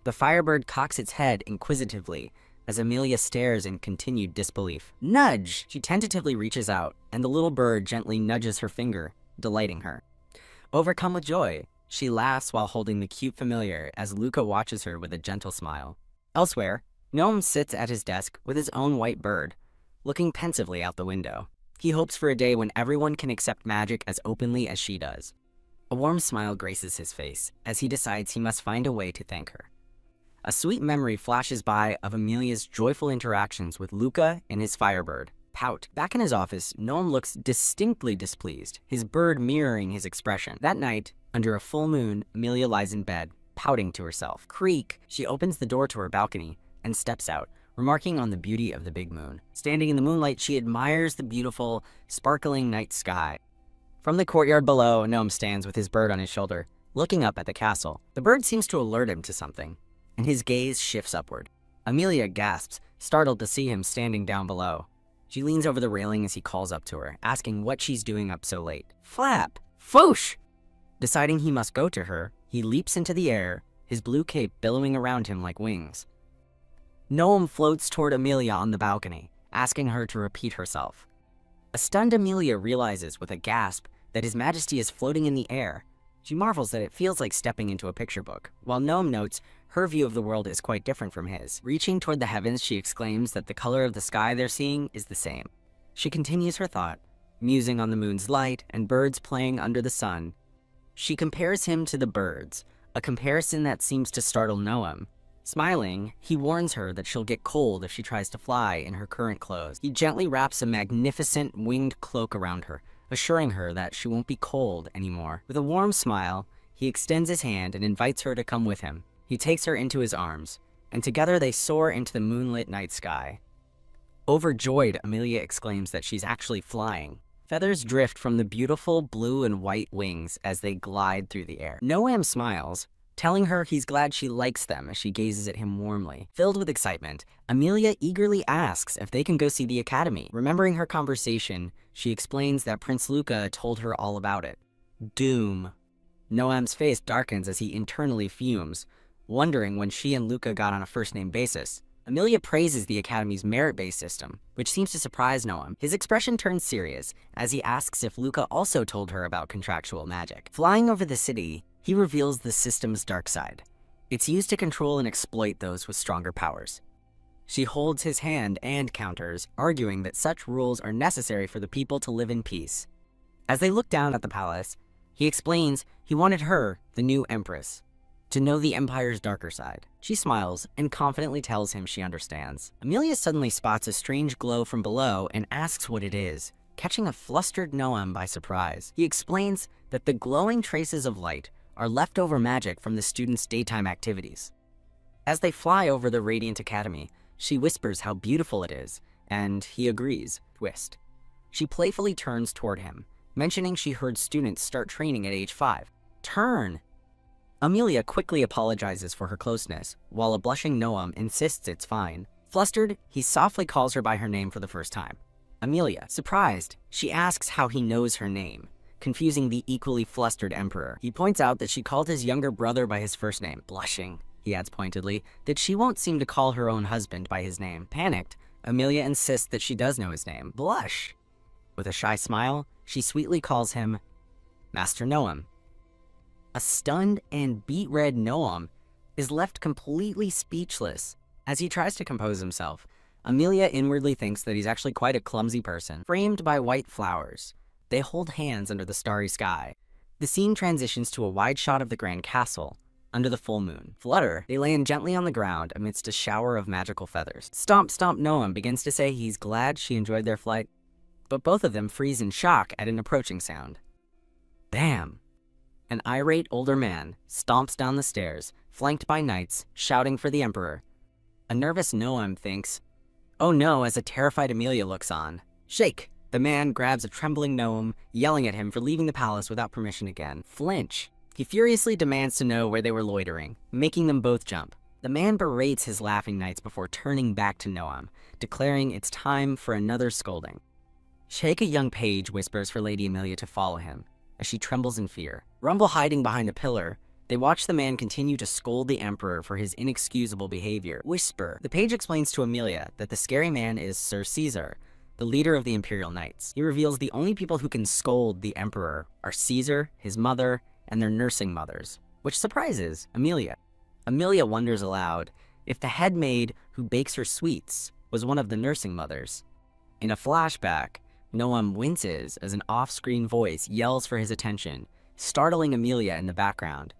S1: The firebird cocks its head inquisitively, as Amelia stares in continued disbelief. Nudge! She tentatively reaches out, and the little bird gently nudges her finger, delighting her. Overcome with joy, she laughs while holding the cute familiar as Luca watches her with a gentle smile. Elsewhere, Gnome sits at his desk with his own white bird, looking pensively out the window. He hopes for a day when everyone can accept magic as openly as she does. A warm smile graces his face as he decides he must find a way to thank her. A sweet memory flashes by of Amelia's joyful interactions with Luca and his firebird, Pout. Back in his office, Gnome looks distinctly displeased, his bird mirroring his expression. That night, under a full moon, Amelia lies in bed, pouting to herself. Creak! She opens the door to her balcony and steps out, remarking on the beauty of the big moon. Standing in the moonlight, she admires the beautiful, sparkling night sky. From the courtyard below, a gnome stands with his bird on his shoulder, looking up at the castle. The bird seems to alert him to something, and his gaze shifts upward. Amelia gasps, startled to see him standing down below. She leans over the railing as he calls up to her, asking what she's doing up so late. Flap! Foosh! Deciding he must go to her, he leaps into the air, his blue cape billowing around him like wings. Gnome floats toward Amelia on the balcony, asking her to repeat herself. A stunned Amelia realizes with a gasp that His Majesty is floating in the air. She marvels that it feels like stepping into a picture book, while Gnome notes her view of the world is quite different from his. Reaching toward the heavens, she exclaims that the color of the sky they're seeing is the same. She continues her thought, musing on the moon's light and birds playing under the sun. She compares him to the birds, a comparison that seems to startle Noam. Smiling, he warns her that she'll get cold if she tries to fly in her current clothes. He gently wraps a magnificent winged cloak around her, assuring her that she won't be cold anymore. With a warm smile, he extends his hand and invites her to come with him. He takes her into his arms, and together they soar into the moonlit night sky. Overjoyed, Amelia exclaims that she's actually flying. Feathers drift from the beautiful blue and white wings as they glide through the air. Noam smiles, telling her he's glad she likes them as she gazes at him warmly. Filled with excitement, Amelia eagerly asks if they can go see the academy. Remembering her conversation, she explains that Prince Luca told her all about it. Doom. Noam's face darkens as he internally fumes, wondering when she and Luca got on a first-name basis. Amelia praises the Academy's merit-based system, which seems to surprise Noam. His expression turns serious as he asks if Luca also told her about contractual magic. Flying over the city, he reveals the system's dark side. It's used to control and exploit those with stronger powers. She holds his hand and counters, arguing that such rules are necessary for the people to live in peace. As they look down at the palace, he explains he wanted her, the new empress, to know the Empire's darker side. She smiles and confidently tells him she understands. Amelia suddenly spots a strange glow from below and asks what it is, catching a flustered Noam by surprise. He explains that the glowing traces of light are leftover magic from the students' daytime activities. As they fly over the Radiant Academy, she whispers how beautiful it is, and he agrees. Twist. She playfully turns toward him, mentioning she heard students start training at age 5. Turn! Amelia quickly apologizes for her closeness, while a blushing Noam insists it's fine. Flustered, he softly calls her by her name for the first time. Amelia, surprised, she asks how he knows her name, confusing the equally flustered Emperor. He points out that she called his younger brother by his first name. Blushing, he adds pointedly, that she won't seem to call her own husband by his name. Panicked, Amelia insists that she does know his name. Blush! With a shy smile, she sweetly calls him Master Noam. A stunned and beet-red Noam is left completely speechless. As he tries to compose himself, Amelia inwardly thinks that he's actually quite a clumsy person. Framed by white flowers, they hold hands under the starry sky. The scene transitions to a wide shot of the grand castle, under the full moon. Flutter, they land gently on the ground amidst a shower of magical feathers. Stomp Stomp Noam begins to say he's glad she enjoyed their flight, but both of them freeze in shock at an approaching sound. Bam! An irate older man stomps down the stairs, flanked by knights, shouting for the Emperor. A nervous Noam thinks, oh no, as a terrified Amelia looks on. Shake! The man grabs a trembling Noam, yelling at him for leaving the palace without permission again. Flinch! He furiously demands to know where they were loitering, making them both jump. The man berates his laughing knights before turning back to Noam, declaring it's time for another scolding. Shake, a young page, whispers for Lady Amelia to follow him, as she trembles in fear. Rumble hiding behind a pillar, they watch the man continue to scold the Emperor for his inexcusable behavior. Whisper. The page explains to Amelia that the scary man is Sir Caesar, the leader of the Imperial Knights. He reveals the only people who can scold the Emperor are Caesar, his mother, and their nursing mothers, which surprises Amelia. Amelia wonders aloud if the head maid who bakes her sweets was one of the nursing mothers. In a flashback, Noam winces as an off-screen voice yells for his attention, startling Amelia in the background.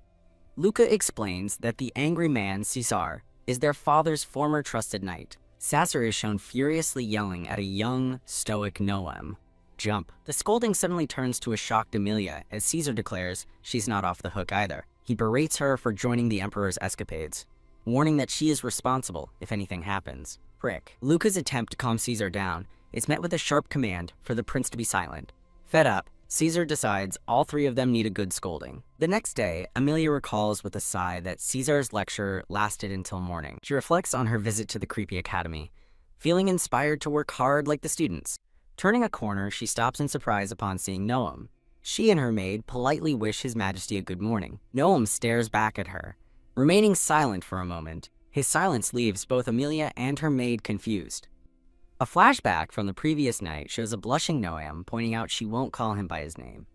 S1: Luca explains that the angry man, Caesar, is their father's former trusted knight. Sasser is shown furiously yelling at a young, stoic Noam. Jump. The scolding suddenly turns to a shocked Amelia as Caesar declares she's not off the hook either. He berates her for joining the Emperor's escapades, warning that she is responsible if anything happens. Prick. Luca's attempt to calm Caesar down is met with a sharp command for the prince to be silent. Fed up, Caesar decides all three of them need a good scolding. The next day, Amelia recalls with a sigh that Caesar's lecture lasted until morning. She reflects on her visit to the creepy academy, feeling inspired to work hard like the students. Turning a corner, she stops in surprise upon seeing Noam. She and her maid politely wish His Majesty a good morning. Noam stares back at her, remaining silent for a moment. His silence leaves both Amelia and her maid confused. A flashback from the previous night shows a blushing Noam pointing out she won't call him by his name.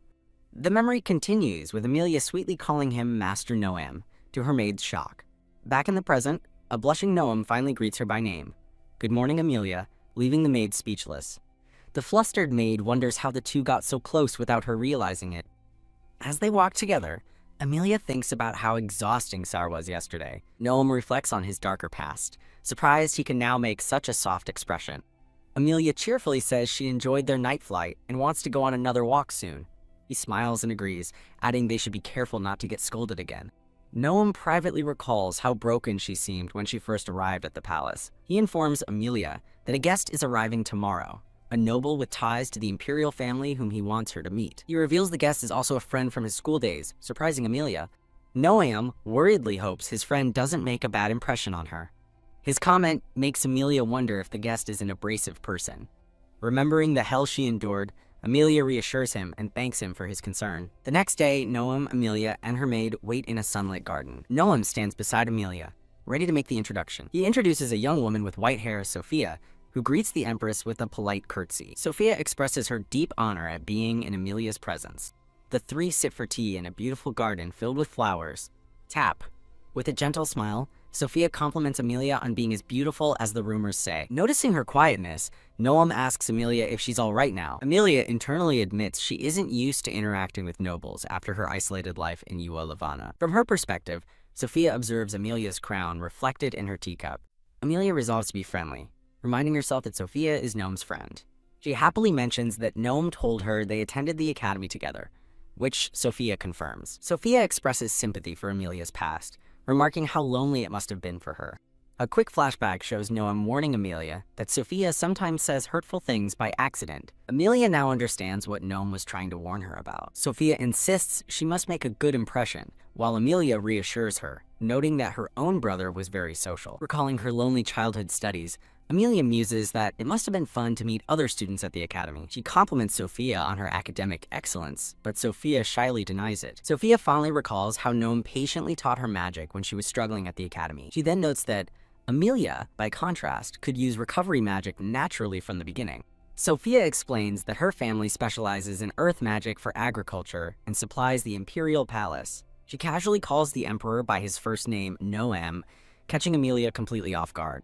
S1: The memory continues with Amelia sweetly calling him Master Noam, to her maid's shock. Back in the present, a blushing Noam finally greets her by name. Good morning, Amelia, leaving the maid speechless. The flustered maid wonders how the two got so close without her realizing it. As they walk together, Amelia thinks about how exhausting Sar was yesterday. Noam reflects on his darker past, surprised he can now make such a soft expression. Amelia cheerfully says she enjoyed their night flight and wants to go on another walk soon. He smiles and agrees, adding they should be careful not to get scolded again. Noam privately recalls how broken she seemed when she first arrived at the palace. He informs Amelia that a guest is arriving tomorrow, a noble with ties to the imperial family whom he wants her to meet. He reveals the guest is also a friend from his school days, surprising Amelia. Noam worriedly hopes his friend doesn't make a bad impression on her. His comment makes Amelia wonder if the guest is an abrasive person. Remembering the hell she endured, Amelia reassures him and thanks him for his concern. The next day, Noam, Amelia, and her maid wait in a sunlit garden. Noam stands beside Amelia, ready to make the introduction. He introduces a young woman with white hair, Sophia, who greets the Empress with a polite curtsy. Sophia expresses her deep honor at being in Amelia's presence. The three sit for tea in a beautiful garden filled with flowers. Tap. With a gentle smile, Sophia compliments Amelia on being as beautiful as the rumors say. Noticing her quietness, Noam asks Amelia if she's all right now. Amelia internally admits she isn't used to interacting with nobles after her isolated life in Lavana. From her perspective, Sophia observes Amelia's crown reflected in her teacup. Amelia resolves to be friendly, reminding herself that Sophia is Noam's friend. She happily mentions that Noam told her they attended the academy together, which Sophia confirms. Sophia expresses sympathy for Amelia's past, remarking how lonely it must have been for her. A quick flashback shows Noam warning Amelia that Sophia sometimes says hurtful things by accident. Amelia now understands what Noam was trying to warn her about. Sophia insists she must make a good impression, while Amelia reassures her, noting that her own brother was very social. Recalling her lonely childhood studies, Amelia muses that it must have been fun to meet other students at the academy. She compliments Sophia on her academic excellence, but Sophia shyly denies it. Sophia fondly recalls how Noam patiently taught her magic when she was struggling at the academy. She then notes that Amelia, by contrast, could use recovery magic naturally from the beginning. Sophia explains that her family specializes in earth magic for agriculture and supplies the imperial palace. She casually calls the emperor by his first name, Noam, catching Amelia completely off guard.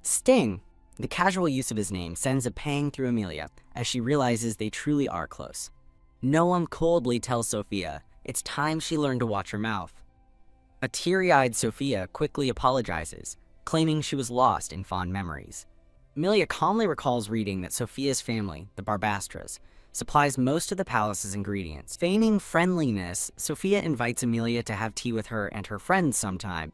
S1: Sting! The casual use of his name sends a pang through Amelia as she realizes they truly are close. Noam coldly tells Sophia it's time she learned to watch her mouth. A teary-eyed Sophia quickly apologizes, claiming she was lost in fond memories. Amelia calmly recalls reading that Sophia's family, the Barbastras, supplies most of the palace's ingredients. Feigning friendliness, Sophia invites Amelia to have tea with her and her friends sometime.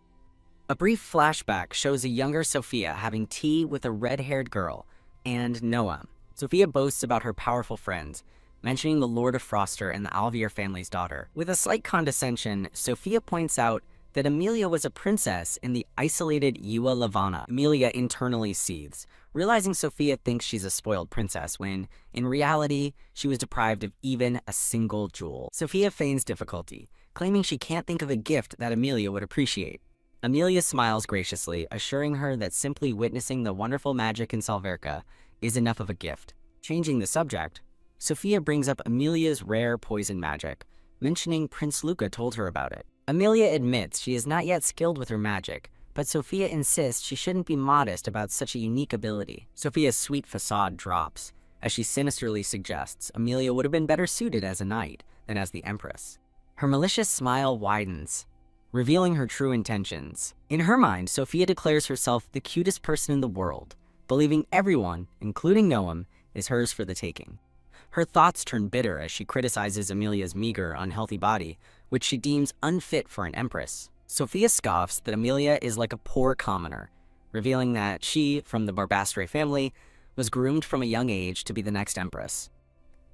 S1: A brief flashback shows a younger Sophia having tea with a red-haired girl and Noam. Sophia boasts about her powerful friends, mentioning the Lord of Froster and the Alvier family's daughter. With a slight condescension, Sophia points out that Amelia was a princess in the isolated Lavana. Amelia internally seethes, realizing Sophia thinks she's a spoiled princess when, in reality, she was deprived of even a single jewel. Sophia feigns difficulty, claiming she can't think of a gift that Amelia would appreciate. Amelia smiles graciously, assuring her that simply witnessing the wonderful magic in Salverka is enough of a gift. Changing the subject, Sophia brings up Amelia's rare poison magic, mentioning Prince Luca told her about it. Amelia admits she is not yet skilled with her magic, but Sophia insists she shouldn't be modest about such a unique ability. Sophia's sweet facade drops, as she sinisterly suggests Amelia would have been better suited as a knight than as the Empress. Her malicious smile widens, revealing her true intentions. In her mind, Sophia declares herself the cutest person in the world, believing everyone, including Noam, is hers for the taking. Her thoughts turn bitter as she criticizes Amelia's meager, unhealthy body, which she deems unfit for an empress. Sophia scoffs that Amelia is like a poor commoner, revealing that she, from the Barbastre family, was groomed from a young age to be the next empress.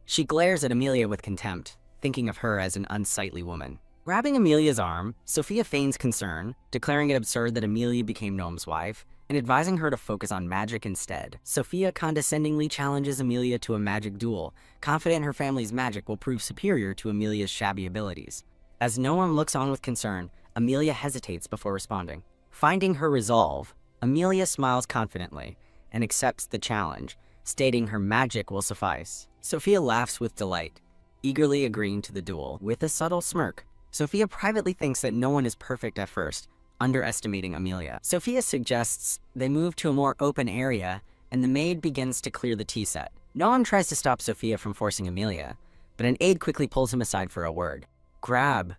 S1: She glares at Amelia with contempt, thinking of her as an unsightly woman. Grabbing Amelia's arm, Sophia feigns concern, declaring it absurd that Amelia became Noam's wife, and advising her to focus on magic instead. Sophia condescendingly challenges Amelia to a magic duel, confident her family's magic will prove superior to Amelia's shabby abilities. As Noam looks on with concern, Amelia hesitates before responding. Finding her resolve, Amelia smiles confidently and accepts the challenge, stating her magic will suffice. Sophia laughs with delight, eagerly agreeing to the duel. With a subtle smirk, Sophia privately thinks that no one is perfect at first, underestimating Amelia. Sophia suggests they move to a more open area, and the maid begins to clear the tea set. Noam tries to stop Sophia from forcing Amelia, but an aide quickly pulls him aside for a word. Grab.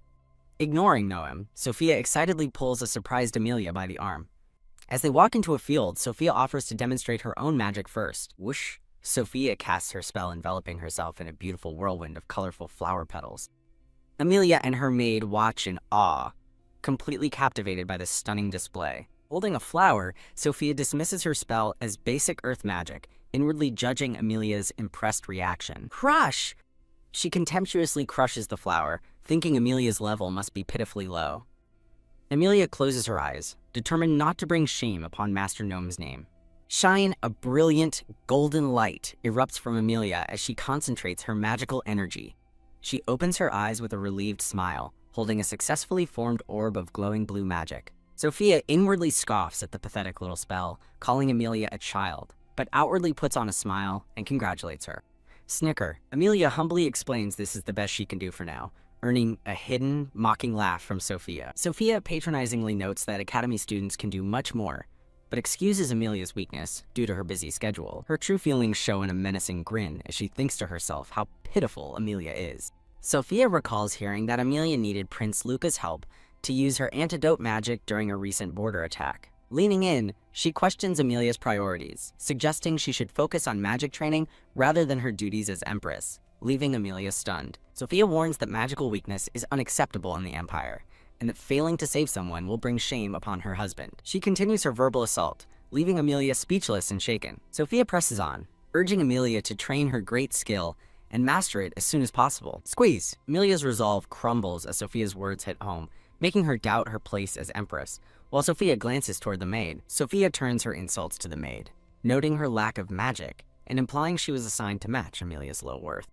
S1: Ignoring Noam, Sophia excitedly pulls a surprised Amelia by the arm. As they walk into a field, Sophia offers to demonstrate her own magic first. Whoosh! Sophia casts her spell, enveloping herself in a beautiful whirlwind of colorful flower petals. Amelia and her maid watch in awe, completely captivated by this stunning display. Holding a flower, Sophia dismisses her spell as basic earth magic, inwardly judging Amelia's impressed reaction. Crush! She contemptuously crushes the flower, thinking Amelia's level must be pitifully low. Amelia closes her eyes, determined not to bring shame upon Master Gnome's name. Shine, a brilliant, golden light erupts from Amelia as she concentrates her magical energy. She opens her eyes with a relieved smile, holding a successfully formed orb of glowing blue magic. Sophia inwardly scoffs at the pathetic little spell, calling Amelia a child, but outwardly puts on a smile and congratulates her. Snicker. Amelia humbly explains this is the best she can do for now, earning a hidden, mocking laugh from Sophia. Sophia patronizingly notes that Academy students can do much more, but excuses Amelia's weakness due to her busy schedule. Her true feelings show in a menacing grin as she thinks to herself how pitiful Amelia is. Sophia recalls hearing that Amelia needed Prince Luca's help to use her antidote magic during a recent border attack. Leaning in, she questions Amelia's priorities, suggesting she should focus on magic training rather than her duties as Empress, leaving Amelia stunned. Sophia warns that magical weakness is unacceptable in the Empire, and that failing to save someone will bring shame upon her husband. She continues her verbal assault, leaving Amelia speechless and shaken. Sophia presses on, urging Amelia to train her great skill and master it as soon as possible. Squeeze! Amelia's resolve crumbles as Sophia's words hit home, making her doubt her place as Empress. While Sophia glances toward the maid, Sophia turns her insults to the maid, noting her lack of magic and implying she was assigned to match Amelia's low worth.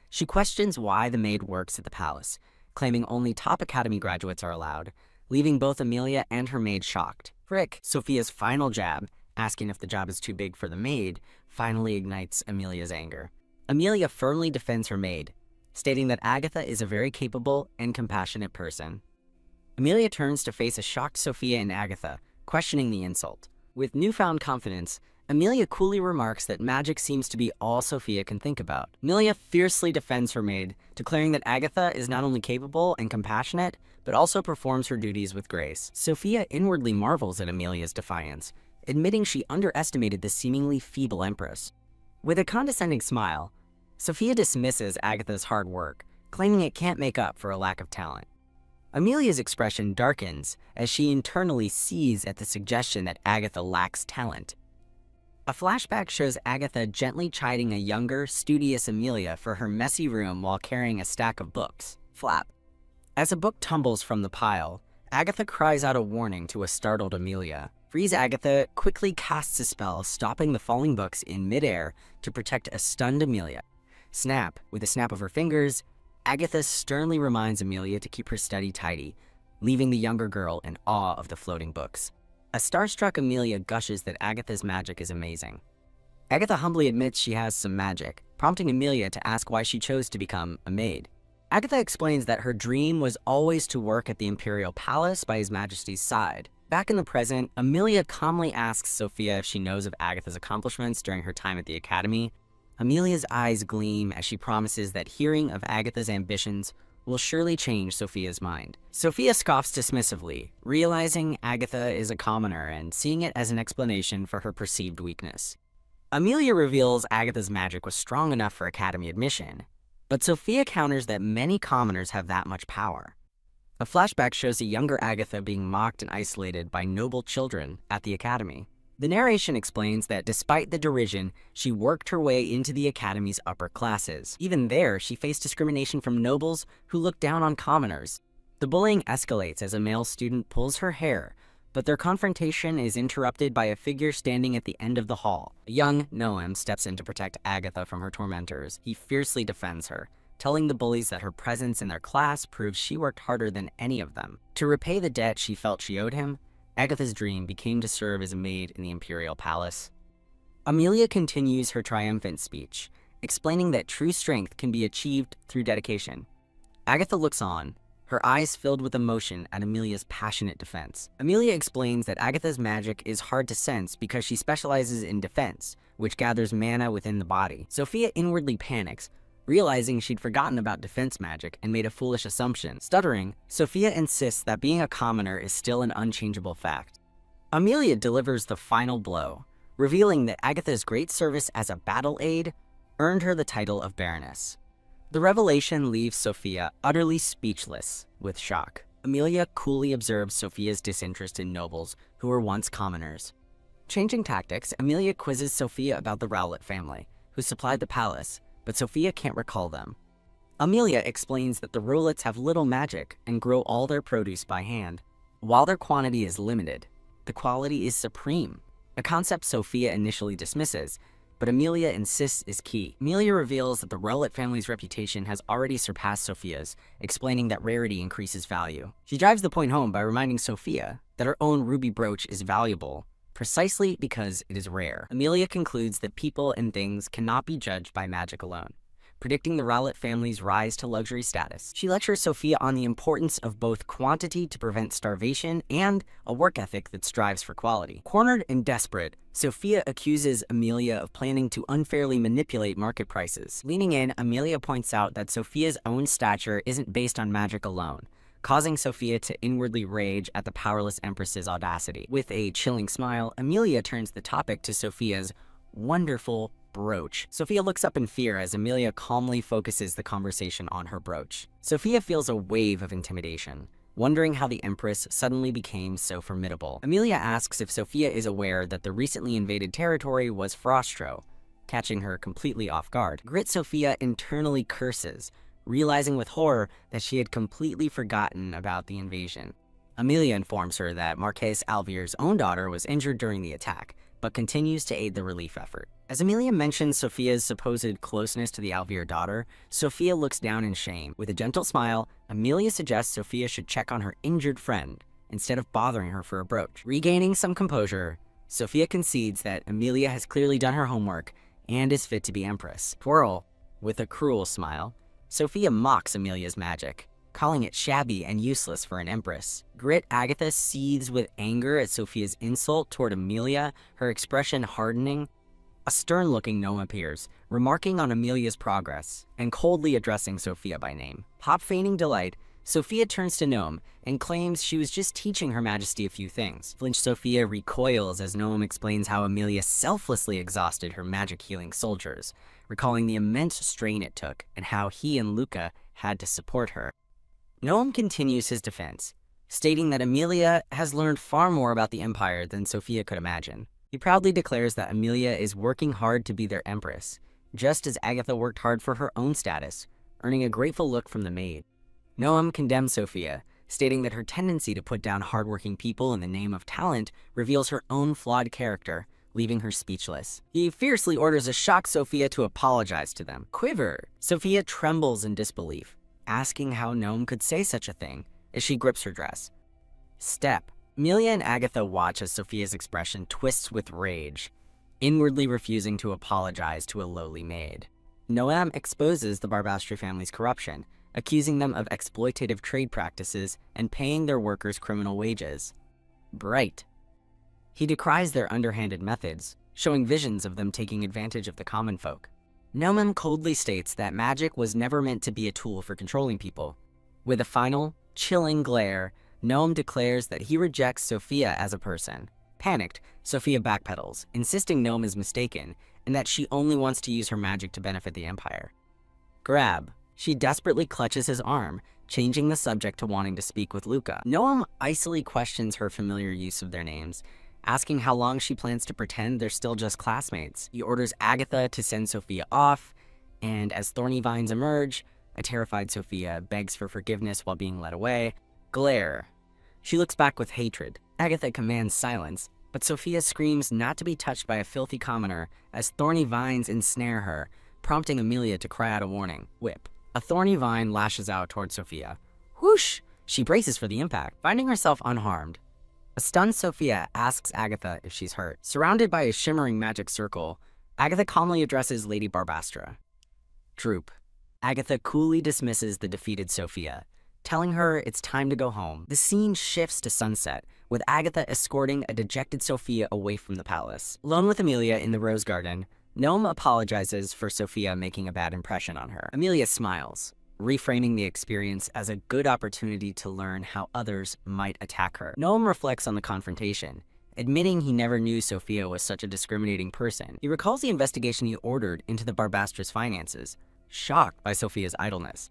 S1: She questions why the maid works at the palace, claiming only top Academy graduates are allowed, leaving both Amelia and her maid shocked. Frick! Sophia's final jab, asking if the job is too big for the maid, finally ignites Amelia's anger. Amelia firmly defends her maid, stating that Agatha is a very capable and compassionate person. Amelia turns to face a shocked Sophia and Agatha, questioning the insult. With newfound confidence, Amelia coolly remarks that magic seems to be all Sophia can think about. Amelia fiercely defends her maid, declaring that Agatha is not only capable and compassionate, but also performs her duties with grace. Sophia inwardly marvels at Amelia's defiance, admitting she underestimated the seemingly feeble Empress. With a condescending smile, Sophia dismisses Agatha's hard work, claiming it can't make up for a lack of talent. Amelia's expression darkens as she internally sees at the suggestion that Agatha lacks talent. A flashback shows Agatha gently chiding a younger, studious Amelia for her messy room while carrying a stack of books. Flap. As a book tumbles from the pile, Agatha cries out a warning to a startled Amelia. Freeze Agatha quickly casts a spell, stopping the falling books in midair to protect a stunned Amelia. Snap. With a snap of her fingers, Agatha sternly reminds Amelia to keep her study tidy, leaving the younger girl in awe of the floating books. A starstruck Amelia gushes that Agatha's magic is amazing. Agatha humbly admits she has some magic, prompting Amelia to ask why she chose to become a maid. Agatha explains that her dream was always to work at the Imperial Palace by His Majesty's side. Back in the present, Amelia calmly asks Sophia if she knows of Agatha's accomplishments during her time at the Academy. Amelia's eyes gleam as she promises that hearing of Agatha's ambitions will surely change Sophia's mind. Sophia scoffs dismissively, realizing Agatha is a commoner and seeing it as an explanation for her perceived weakness. Amelia reveals Agatha's magic was strong enough for Academy admission, but Sophia counters that many commoners have that much power. A A flashback shows a younger Agatha being mocked and isolated by noble children at the academy. The narration explains that despite the derision, she worked her way into the academy's upper classes. Even there, she faced discrimination from nobles who looked down on commoners. The bullying escalates as a male student pulls her hair, but their confrontation is interrupted by a figure standing at the end of the hall. A young Noam steps in to protect Agatha from her tormentors. He fiercely defends her, telling the bullies that her presence in their class proves she worked harder than any of them. To repay the debt she felt she owed him, Agatha's dream became to serve as a maid in the imperial palace. Amelia continues her triumphant speech, explaining that true strength can be achieved through dedication. Agatha looks on, her eyes filled with emotion at Amelia's passionate defense. Amelia explains that Agatha's magic is hard to sense because she specializes in defense, which gathers mana within the body. Sophia inwardly panics, realizing she'd forgotten about defense magic and made a foolish assumption. Stuttering, Sophia insists that being a commoner is still an unchangeable fact. Amelia delivers the final blow, revealing that Agatha's great service as a battle aide earned her the title of Baroness. The revelation leaves Sophia utterly speechless with shock. Amelia coolly observes Sophia's disinterest in nobles who were once commoners. Changing tactics, Amelia quizzes Sophia about the Rowlett family, who supplied the palace, but Sophia can't recall them. Amelia explains that the Rowletts have little magic and grow all their produce by hand. While their quantity is limited, the quality is supreme, a concept Sophia initially dismisses, but Amelia insists is key. Amelia reveals that the Rowlett family's reputation has already surpassed Sophia's, explaining that rarity increases value. She drives the point home by reminding Sophia that her own ruby brooch is valuable, precisely because it is rare. Amelia concludes that people and things cannot be judged by magic alone, predicting the Rowlett family's rise to luxury status. She lectures Sophia on the importance of both quantity to prevent starvation and a work ethic that strives for quality. Cornered and desperate, Sophia accuses Amelia of planning to unfairly manipulate market prices. Leaning in, Amelia points out that Sophia's own stature isn't based on magic alone, causing Sophia to inwardly rage at the powerless Empress's audacity. With a chilling smile, Amelia turns the topic to Sophia's wonderful brooch. Sophia looks up in fear as Amelia calmly focuses the conversation on her brooch. Sophia feels a wave of intimidation, wondering how the Empress suddenly became so formidable. Amelia asks if Sophia is aware that the recently invaded territory was Frostro, catching her completely off guard. Grit Sophia internally curses, realizing with horror that she had completely forgotten about the invasion. Amelia informs her that Marquess Alvir's own daughter was injured during the attack, but continues to aid the relief effort. As Amelia mentions Sophia's supposed closeness to the Alvir daughter, Sophia looks down in shame. With a gentle smile, Amelia suggests Sophia should check on her injured friend instead of bothering her for a brooch. Regaining some composure, Sophia concedes that Amelia has clearly done her homework and is fit to be Empress. Twirl, with a cruel smile, Sophia mocks Amelia's magic, calling it shabby and useless for an Empress. Grit Agatha seethes with anger at Sophia's insult toward Amelia, her expression hardening. A stern-looking gnome appears, remarking on Amelia's progress and coldly addressing Sophia by name. Pop feigning delight, Sophia turns to Gnome and claims she was just teaching Her Majesty a few things. Flinched Sophia recoils as Gnome explains how Amelia selflessly exhausted her magic-healing soldiers, recalling the immense strain it took and how he and Luca had to support her. Gnome continues his defense, stating that Amelia has learned far more about the Empire than Sophia could imagine. He proudly declares that Amelia is working hard to be their Empress, just as Agatha worked hard for her own status, earning a grateful look from the maid. Noam condemns Sophia, stating that her tendency to put down hardworking people in the name of talent reveals her own flawed character, leaving her speechless. He fiercely orders a shocked Sophia to apologize to them. Quiver! Sophia trembles in disbelief, asking how Gnome could say such a thing as she grips her dress. Step. Amelia and Agatha watch as Sophia's expression twists with rage, inwardly refusing to apologize to a lowly maid. Noam exposes the Barbastri family's corruption, accusing them of exploitative trade practices and paying their workers criminal wages. Bright. He decries their underhanded methods, showing visions of them taking advantage of the common folk. Noam coldly states that magic was never meant to be a tool for controlling people. With a final, chilling glare, Noam declares that he rejects Sophia as a person. Panicked, Sophia backpedals, insisting Noam is mistaken and that she only wants to use her magic to benefit the Empire. Grab. She desperately clutches his arm, changing the subject to wanting to speak with Luca. Noam icily questions her familiar use of their names, asking how long she plans to pretend they're still just classmates. He orders Agatha to send Sophia off, and as thorny vines emerge, a terrified Sophia begs for forgiveness while being led away. Glare. She looks back with hatred. Agatha commands silence, but Sophia screams not to be touched by a filthy commoner as thorny vines ensnare her, prompting Amelia to cry out a warning. Whip. A thorny vine lashes out toward Sophia. Whoosh! She braces for the impact, finding herself unharmed. A stunned Sophia asks Agatha if she's hurt. Surrounded by a shimmering magic circle, Agatha calmly addresses Lady Barbastra. Droop. Agatha coolly dismisses the defeated Sophia, telling her it's time to go home. The scene shifts to sunset, with Agatha escorting a dejected Sophia away from the palace. Alone with Amelia in the rose garden, Noam apologizes for Sophia making a bad impression on her. Amelia smiles, reframing the experience as a good opportunity to learn how others might attack her. Noam reflects on the confrontation, admitting he never knew Sophia was such a discriminating person. He recalls the investigation he ordered into the Barbastra's finances, shocked by Sophia's idleness.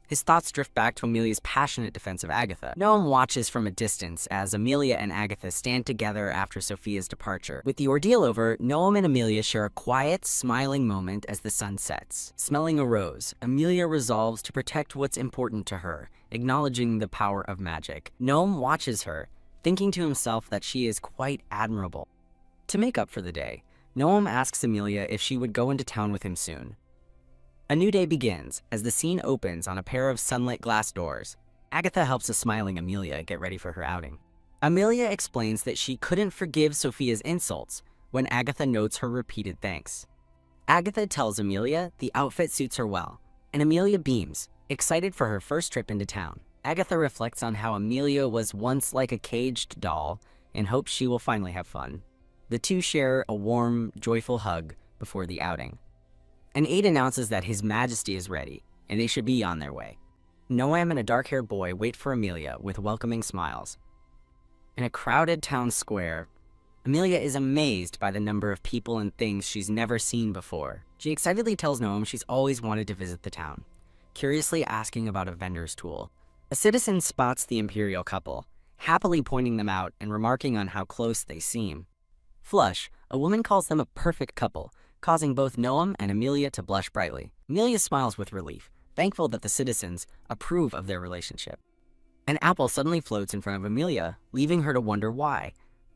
S1: His thoughts drift back to Amelia's passionate defense of Agatha. Noam watches from a distance as Amelia and Agatha stand together after Sophia's departure. With the ordeal over, Noam and Amelia share a quiet, smiling moment as the sun sets. Smelling a rose, Amelia resolves to protect what's important to her, acknowledging the power of magic. Noam watches her, thinking to himself that she is quite admirable. To make up for the day, Noam asks Amelia if she would go into town with him soon. A new day begins as the scene opens on a pair of sunlit glass doors. Agatha helps a smiling Amelia get ready for her outing. Amelia explains that she couldn't forgive Sophia's insults when Agatha notes her repeated thanks. Agatha tells Amelia the outfit suits her well, and Amelia beams, excited for her first trip into town. Agatha reflects on how Amelia was once like a caged doll and hopes she will finally have fun. The two share a warm, joyful hug before the outing. An aide announces that His Majesty is ready, and they should be on their way. Noam and a dark-haired boy wait for Amelia with welcoming smiles. In a crowded town square, Amelia is amazed by the number of people and things she's never seen before. She excitedly tells Noam she's always wanted to visit the town, curiously asking about a vendor's tool. A citizen spots the imperial couple, happily pointing them out and remarking on how close they seem. Flush, a woman calls them a perfect couple, causing both Noam and Amelia to blush brightly. Amelia smiles with relief, thankful that the citizens approve of their relationship. An apple suddenly floats in front of Amelia, leaving her to wonder why.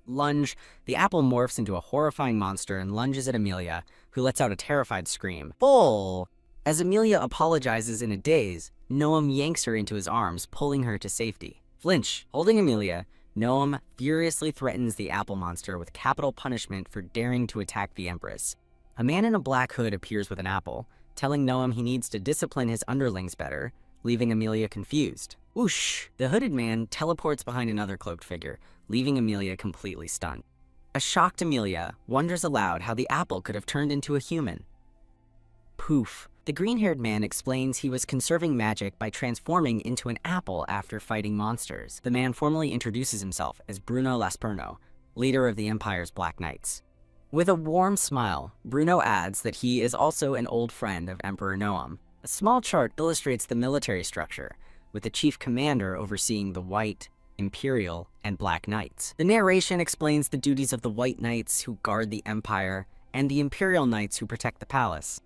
S1: Lunge, the apple morphs into a horrifying monster and lunges at Amelia, who lets out a terrified scream. Bull! As Amelia apologizes in a daze, Noam yanks her into his arms, pulling her to safety. Flinch, holding Amelia, Noam furiously threatens the apple monster with capital punishment for daring to attack the Empress. A man in a black hood appears with an apple, telling Noam he needs to discipline his underlings better, leaving Amelia confused. Whoosh! The hooded man teleports behind another cloaked figure, leaving Amelia completely stunned. A shocked Amelia wonders aloud how the apple could have turned into a human. Poof! The green-haired man explains he was conserving magic by transforming into an apple after fighting monsters. The man formally introduces himself as Bruno Lasperno, leader of the Empire's Black Knights. With a warm smile, Bruno adds that he is also an old friend of Emperor Noam. A small chart illustrates the military structure, with the chief commander overseeing the White, Imperial, and Black Knights. The narration explains the duties of the White Knights who guard the Empire, and the Imperial Knights who protect the palace.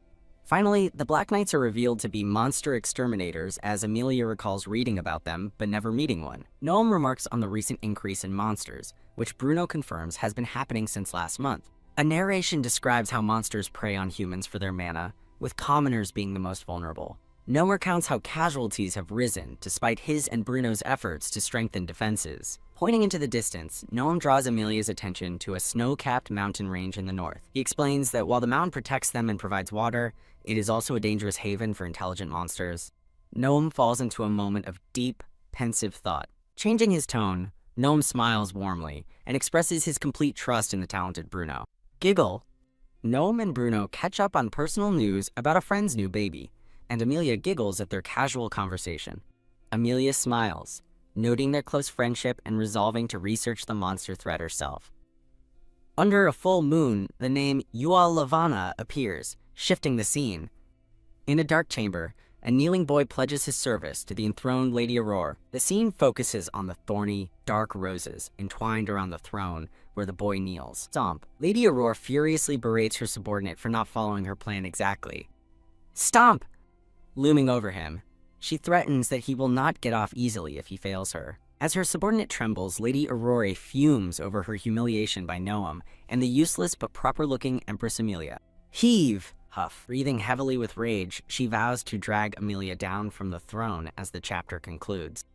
S1: Finally, the Black Knights are revealed to be monster exterminators, as Amelia recalls reading about them, but never meeting one. Noam remarks on the recent increase in monsters, which Bruno confirms has been happening since last month. A narration describes how monsters prey on humans for their mana, with commoners being the most vulnerable. Noam recounts how casualties have risen, despite his and Bruno's efforts to strengthen defenses. Pointing into the distance, Noam draws Amelia's attention to a snow-capped mountain range in the north. He explains that while the mountain protects them and provides water, it is also a dangerous haven for intelligent monsters. Noam falls into a moment of deep, pensive thought. Changing his tone, Noam smiles warmly and expresses his complete trust in the talented Bruno. Giggle. Noam and Bruno catch up on personal news about a friend's new baby, and Amelia giggles at their casual conversation. Amelia smiles, noting their close friendship and resolving to research the monster threat herself. Under a full moon, the name Ualavana appears, shifting the scene. In a dark chamber, A kneeling boy pledges his service to the enthroned Lady Aurora. The scene focuses on the thorny, dark roses entwined around the throne where the boy kneels. Stomp. Lady Aurora furiously berates her subordinate for not following her plan exactly. Stomp! Looming over him, she threatens that he will not get off easily if he fails her. As her subordinate trembles, Lady Aurora fumes over her humiliation by Noam and the useless but proper-looking Empress Amelia. Heave! Huff. Breathing heavily with rage, she vows to drag Amelia down from the throne as the chapter concludes.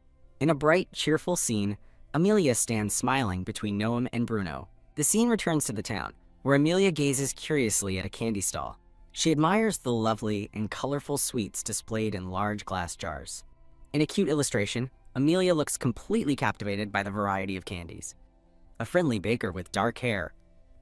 S1: In a bright, cheerful scene, Amelia stands smiling between Noam and Bruno. The scene returns to the town, where Amelia gazes curiously at a candy stall. She admires the lovely and colorful sweets displayed in large glass jars. In a cute illustration, Amelia looks completely captivated by the variety of candies. A friendly baker with dark hair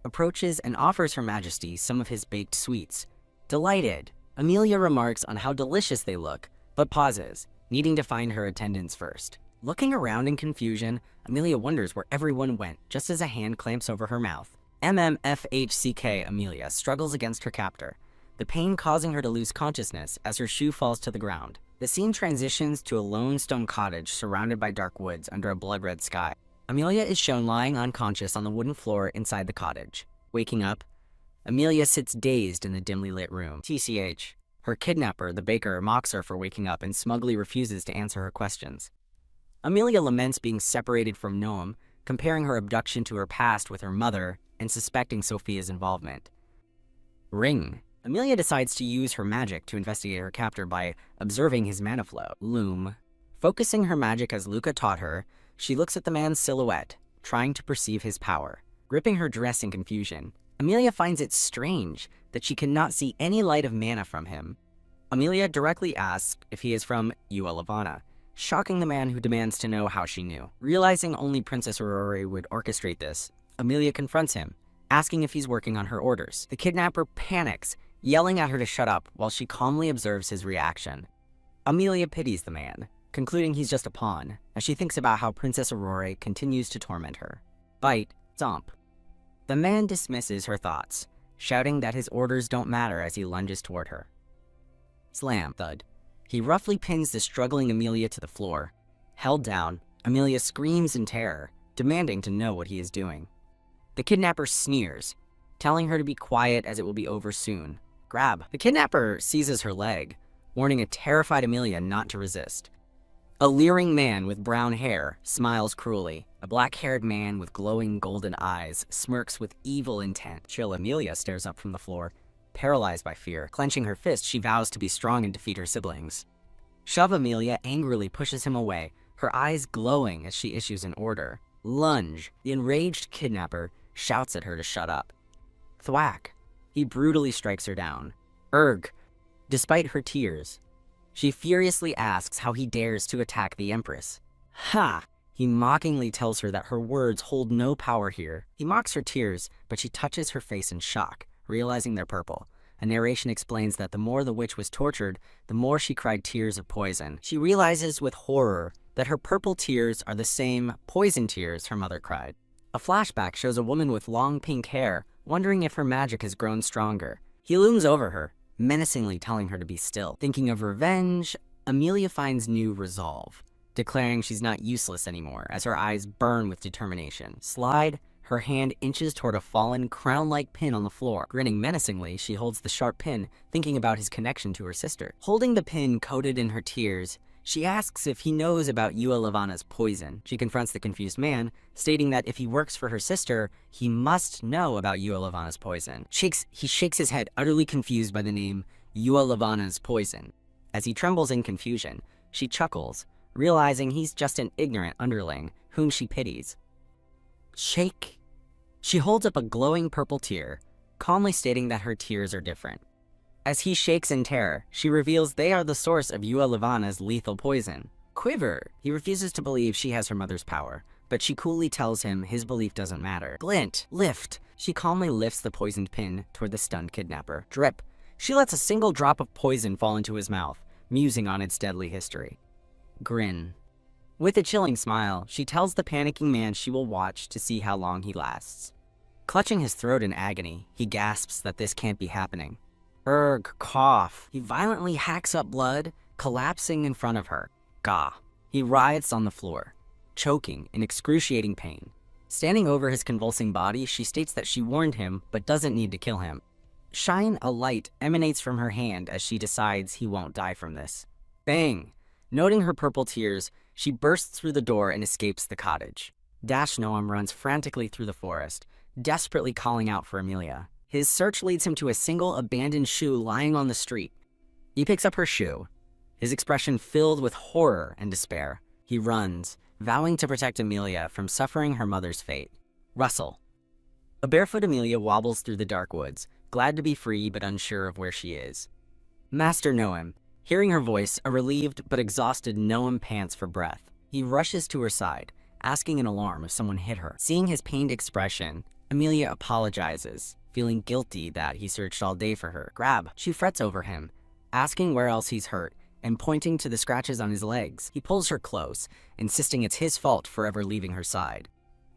S1: approaches and offers Her Majesty some of his baked sweets. Delighted, Amelia remarks on how delicious they look, but pauses, needing to find her attendants first. Looking around in confusion, Amelia wonders where everyone went, just as a hand clamps over her mouth. MMFHCK Amelia struggles against her captor, the pain causing her to lose consciousness as her shoe falls to the ground. The scene transitions to a lone stone cottage surrounded by dark woods under a blood-red sky. Amelia is shown lying unconscious on the wooden floor inside the cottage. Waking up, Amelia sits dazed in the dimly lit room. TCH. Her kidnapper, the baker, mocks her for waking up and smugly refuses to answer her questions. Amelia laments being separated from Noam, comparing her abduction to her past with her mother and suspecting Sophia's involvement. Ring. Amelia decides to use her magic to investigate her captor by observing his mana flow. Loom. Focusing her magic as Luca taught her, she looks at the man's silhouette, trying to perceive his power. Gripping her dress in confusion, Amelia finds it strange that she cannot see any light of mana from him. Amelia directly asks if he is from Ualavana, shocking the man who demands to know how she knew. Realizing only Princess Aurora would orchestrate this, Amelia confronts him, asking if he's working on her orders. The kidnapper panics, yelling at her to shut up while she calmly observes his reaction. Amelia pities the man, concluding he's just a pawn, as she thinks about how Princess Aurora continues to torment her. Bite, stomp. The man dismisses her thoughts, shouting that his orders don't matter as he lunges toward her. Slam, thud. He roughly pins the struggling Amelia to the floor. Held down, Amelia screams in terror, demanding to know what he is doing. The kidnapper sneers, telling her to be quiet as it will be over soon. Grab. The kidnapper seizes her leg, warning a terrified Amelia not to resist. A leering man with brown hair smiles cruelly. A black-haired man with glowing golden eyes smirks with evil intent. Chill Amelia stares up from the floor, paralyzed by fear. Clenching her fist, she vows to be strong and defeat her siblings. Shove Amelia angrily pushes him away, her eyes glowing as she issues an order. Lunge. The enraged kidnapper shouts at her to shut up. Thwack. He brutally strikes her down. Erg. Despite her tears, she furiously asks how he dares to attack the Empress. Ha! He mockingly tells her that her words hold no power here. He mocks her tears, but she touches her face in shock, realizing they're purple. A narration explains that the more the witch was tortured, the more she cried tears of poison. She realizes with horror that her purple tears are the same poison tears her mother cried. A flashback shows a woman with long pink hair, wondering if her magic has grown stronger. He looms over her, menacingly telling her to be still. Thinking of revenge, Amelia finds new resolve, declaring she's not useless anymore as her eyes burn with determination. Slide, her hand inches toward a fallen, crown-like pin on the floor. Grinning menacingly, she holds the sharp pin, thinking about his connection to her sister. Holding the pin coated in her tears, she asks if he knows about Ualavana's poison. She confronts the confused man, stating that if he works for her sister, he must know about Ualavana's poison. He shakes his head, utterly confused by the name Ualavana's poison. As he trembles in confusion, she chuckles, realizing he's just an ignorant underling whom she pities. Shake. She holds up a glowing purple tear, calmly stating that her tears are different. As he shakes in terror, she reveals they are the source of Ualavana's lethal poison. Quiver. He refuses to believe she has her mother's power, but she coolly tells him his belief doesn't matter. Glint. Lift. She calmly lifts the poisoned pin toward the stunned kidnapper. Drip. She lets a single drop of poison fall into his mouth, musing on its deadly history. Grin. With a chilling smile, she tells the panicking man she will watch to see how long he lasts. Clutching his throat in agony, he gasps that this can't be happening. Erg, cough. He violently hacks up blood, collapsing in front of her. Gah! He writhes on the floor, choking in excruciating pain. Standing over his convulsing body, she states that she warned him but doesn't need to kill him. Shine a light emanates from her hand as she decides he won't die from this. Bang! Noting her purple tears, she bursts through the door and escapes the cottage. Noam runs frantically through the forest, desperately calling out for Amelia. His search leads him to a single abandoned shoe lying on the street. He picks up her shoe, his expression filled with horror and despair. He runs, vowing to protect Amelia from suffering her mother's fate. Rustle. A barefoot Amelia wobbles through the dark woods, glad to be free but unsure of where she is. Master Noam. Hearing her voice, a relieved but exhausted Noam pants for breath. He rushes to her side, asking in alarm if someone hit her. Seeing his pained expression, Amelia apologizes, feeling guilty that he searched all day for her. Grab. She frets over him, asking where else he's hurt, and pointing to the scratches on his legs. He pulls her close, insisting it's his fault for ever leaving her side.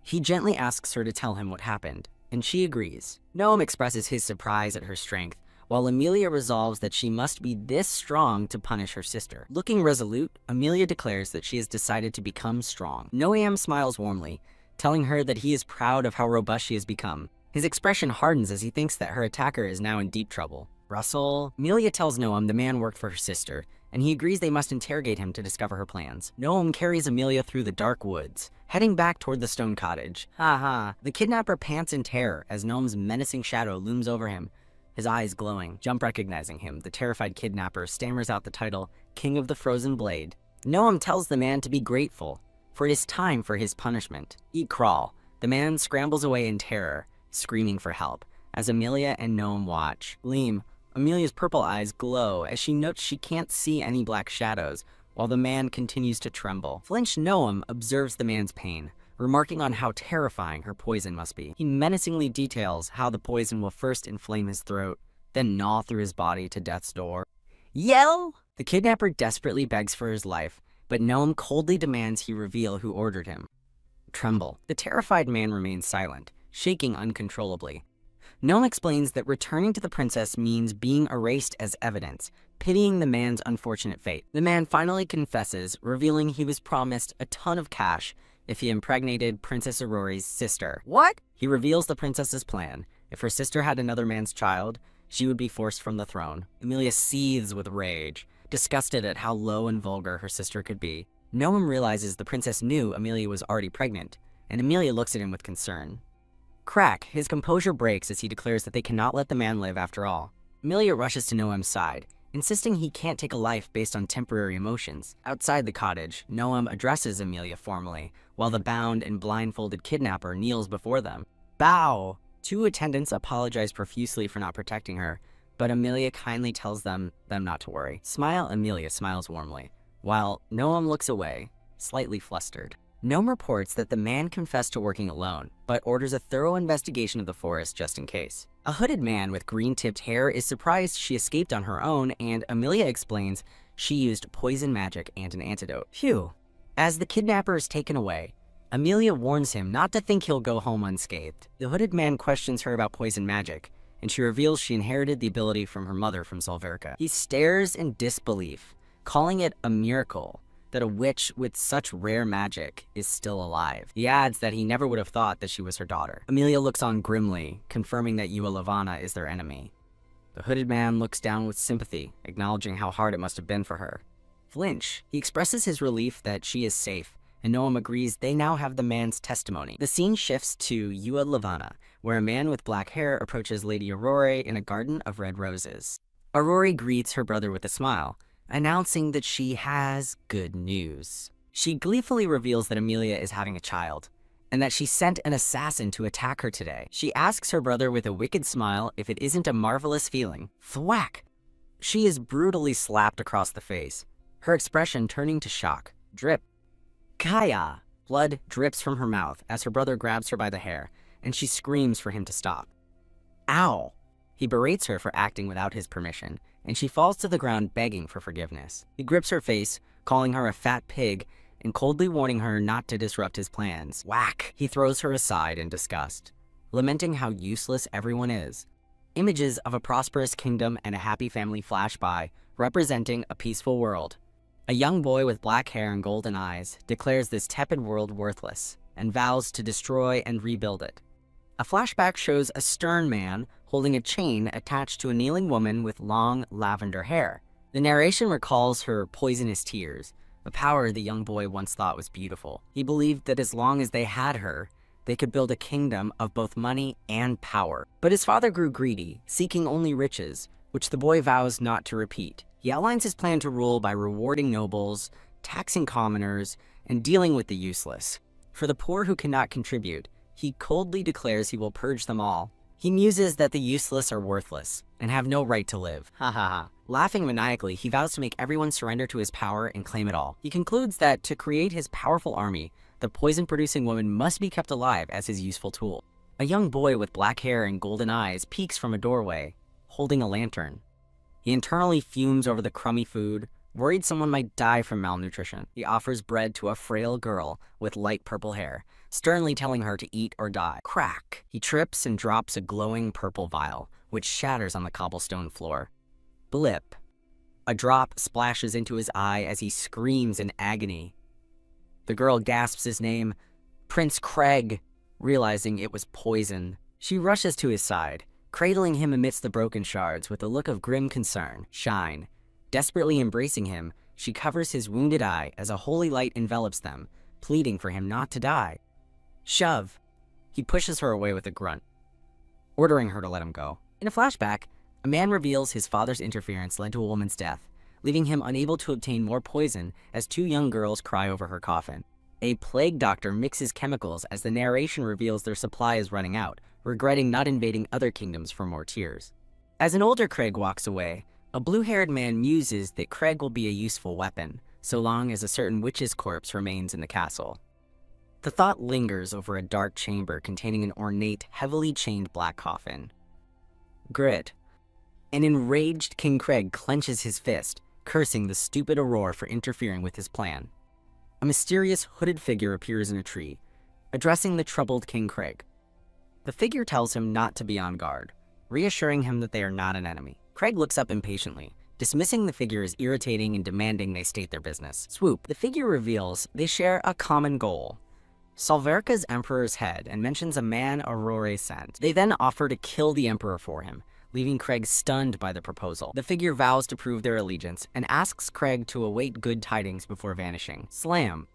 S1: He gently asks her to tell him what happened, and she agrees. Noam expresses his surprise at her strength, while Amelia resolves that she must be this strong to punish her sister. Looking resolute, Amelia declares that she has decided to become strong. Noam smiles warmly, telling her that he is proud of how robust she has become. His expression hardens as he thinks that her attacker is now in deep trouble. Russell. Amelia tells Noam the man worked for her sister, and he agrees they must interrogate him to discover her plans. Noam carries Amelia through the dark woods, heading back toward the stone cottage. Ha. The kidnapper pants in terror as Noam's menacing shadow looms over him, his eyes glowing. Jump recognizing him, the terrified kidnapper stammers out the title, King of the Frozen Blade. Noam tells the man to be grateful, for it is time for his punishment. Eat crawl. The man scrambles away in terror, screaming for help, as Amelia and Noam watch. Gleam. Amelia's purple eyes glow as she notes she can't see any black shadows, while the man continues to tremble. Flinched Noam observes the man's pain, remarking on how terrifying her poison must be. He menacingly details how the poison will first inflame his throat, then gnaw through his body to death's door. Yell! The kidnapper desperately begs for his life, but Noam coldly demands he reveal who ordered him. Tremble. The terrified man remains silent, shaking uncontrollably. Noam explains that returning to the princess means being erased as evidence, pitying the man's unfortunate fate. The man finally confesses, revealing he was promised a ton of cash if he impregnated Princess Aurore's sister. What? He reveals the princess's plan. If her sister had another man's child, she would be forced from the throne. Amelia seethes with rage, disgusted at how low and vulgar her sister could be. Noam realizes the princess knew Amelia was already pregnant, and Amelia looks at him with concern. Crack, his composure breaks as he declares that they cannot let the man live after all. Amelia rushes to Noam's side, insisting he can't take a life based on temporary emotions. Outside the cottage, Noam addresses Amelia formally, while the bound and blindfolded kidnapper kneels before them. Bow! Two attendants apologize profusely for not protecting her, but Amelia kindly tells them not to worry. Smile. Amelia smiles warmly, while Noam looks away, slightly flustered. Noam reports that the man confessed to working alone, but orders a thorough investigation of the forest just in case. A hooded man with green-tipped hair is surprised she escaped on her own, and Amelia explains she used poison magic and an antidote. Phew. As the kidnapper is taken away, Amelia warns him not to think he'll go home unscathed. The hooded man questions her about poison magic, and she reveals she inherited the ability from her mother from Solverka. He stares in disbelief, calling it a miracle that a witch with such rare magic is still alive. He adds that he never would have thought that she was her daughter. Amelia looks on grimly, confirming that Levana is their enemy. The hooded man looks down with sympathy, acknowledging how hard it must have been for her. Flinch. He expresses his relief that she is safe, and Noam agrees they now have the man's testimony. The scene shifts to Levana, where a man with black hair approaches Lady Aurore in a garden of red roses. Aurore greets her brother with a smile, announcing that she has good news. She gleefully reveals that Amelia is having a child, and that she sent an assassin to attack her today. She asks her brother with a wicked smile if it isn't a marvelous feeling. Thwack! She is brutally slapped across the face, her expression turning to shock. Drip. Kaya! Blood drips from her mouth as her brother grabs her by the hair, and she screams for him to stop. Ow! He berates her for acting without his permission, and she falls to the ground begging for forgiveness. He grips her face, calling her a fat pig, and coldly warning her not to disrupt his plans. Whack! He throws her aside in disgust, lamenting how useless everyone is. Images of a prosperous kingdom and a happy family flash by, representing a peaceful world. A young boy with black hair and golden eyes declares this tepid world worthless and vows to destroy and rebuild it. A flashback shows a stern man holding a chain attached to a kneeling woman with long lavender hair. The narration recalls her poisonous tears, a power the young boy once thought was beautiful. He believed that as long as they had her, they could build a kingdom of both money and power. But his father grew greedy, seeking only riches, which the boy vows not to repeat. He outlines his plan to rule by rewarding nobles, taxing commoners, and dealing with the useless. For the poor who cannot contribute, he coldly declares he will purge them all. He muses that the useless are worthless and have no right to live. Ha ha ha. Laughing maniacally, he vows to make everyone surrender to his power and claim it all. He concludes that to create his powerful army, the poison-producing woman must be kept alive as his useful tool. A young boy with black hair and golden eyes peeks from a doorway, holding a lantern. He internally fumes over the crummy food, worried someone might die from malnutrition. He offers bread to a frail girl with light purple hair, sternly telling her to eat or die. Crack! He trips and drops a glowing purple vial, which shatters on the cobblestone floor. Blip! A drop splashes into his eye as he screams in agony. The girl gasps his name, Prince Craig, realizing it was poison. She rushes to his side, cradling him amidst the broken shards with a look of grim concern. Shine. Desperately embracing him, she covers his wounded eye as a holy light envelops them, pleading for him not to die. Shove! He pushes her away with a grunt, ordering her to let him go. In a flashback, a man reveals his father's interference led to a woman's death, leaving him unable to obtain more poison as two young girls cry over her coffin. A plague doctor mixes chemicals as the narration reveals their supply is running out, regretting not invading other kingdoms for more tears. As an older Craig walks away, a blue-haired man muses that Craig will be a useful weapon, so long as a certain witch's corpse remains in the castle. The thought lingers over a dark chamber containing an ornate, heavily chained black coffin. Grit. An enraged King Craig clenches his fist, cursing the stupid Aurora for interfering with his plan. A mysterious hooded figure appears in a tree, addressing the troubled King Craig. The figure tells him not to be on guard, reassuring him that they are not an enemy. Craig looks up impatiently, dismissing the figure as irritating and demanding they state their business. Swoop. The figure reveals they share a common goal: Solverka's emperor's head, and mentions a man Aurora sent. They then offer to kill the emperor for him, leaving Craig stunned by the proposal. The figure vows to prove their allegiance and asks Craig to await good tidings before vanishing. Slam.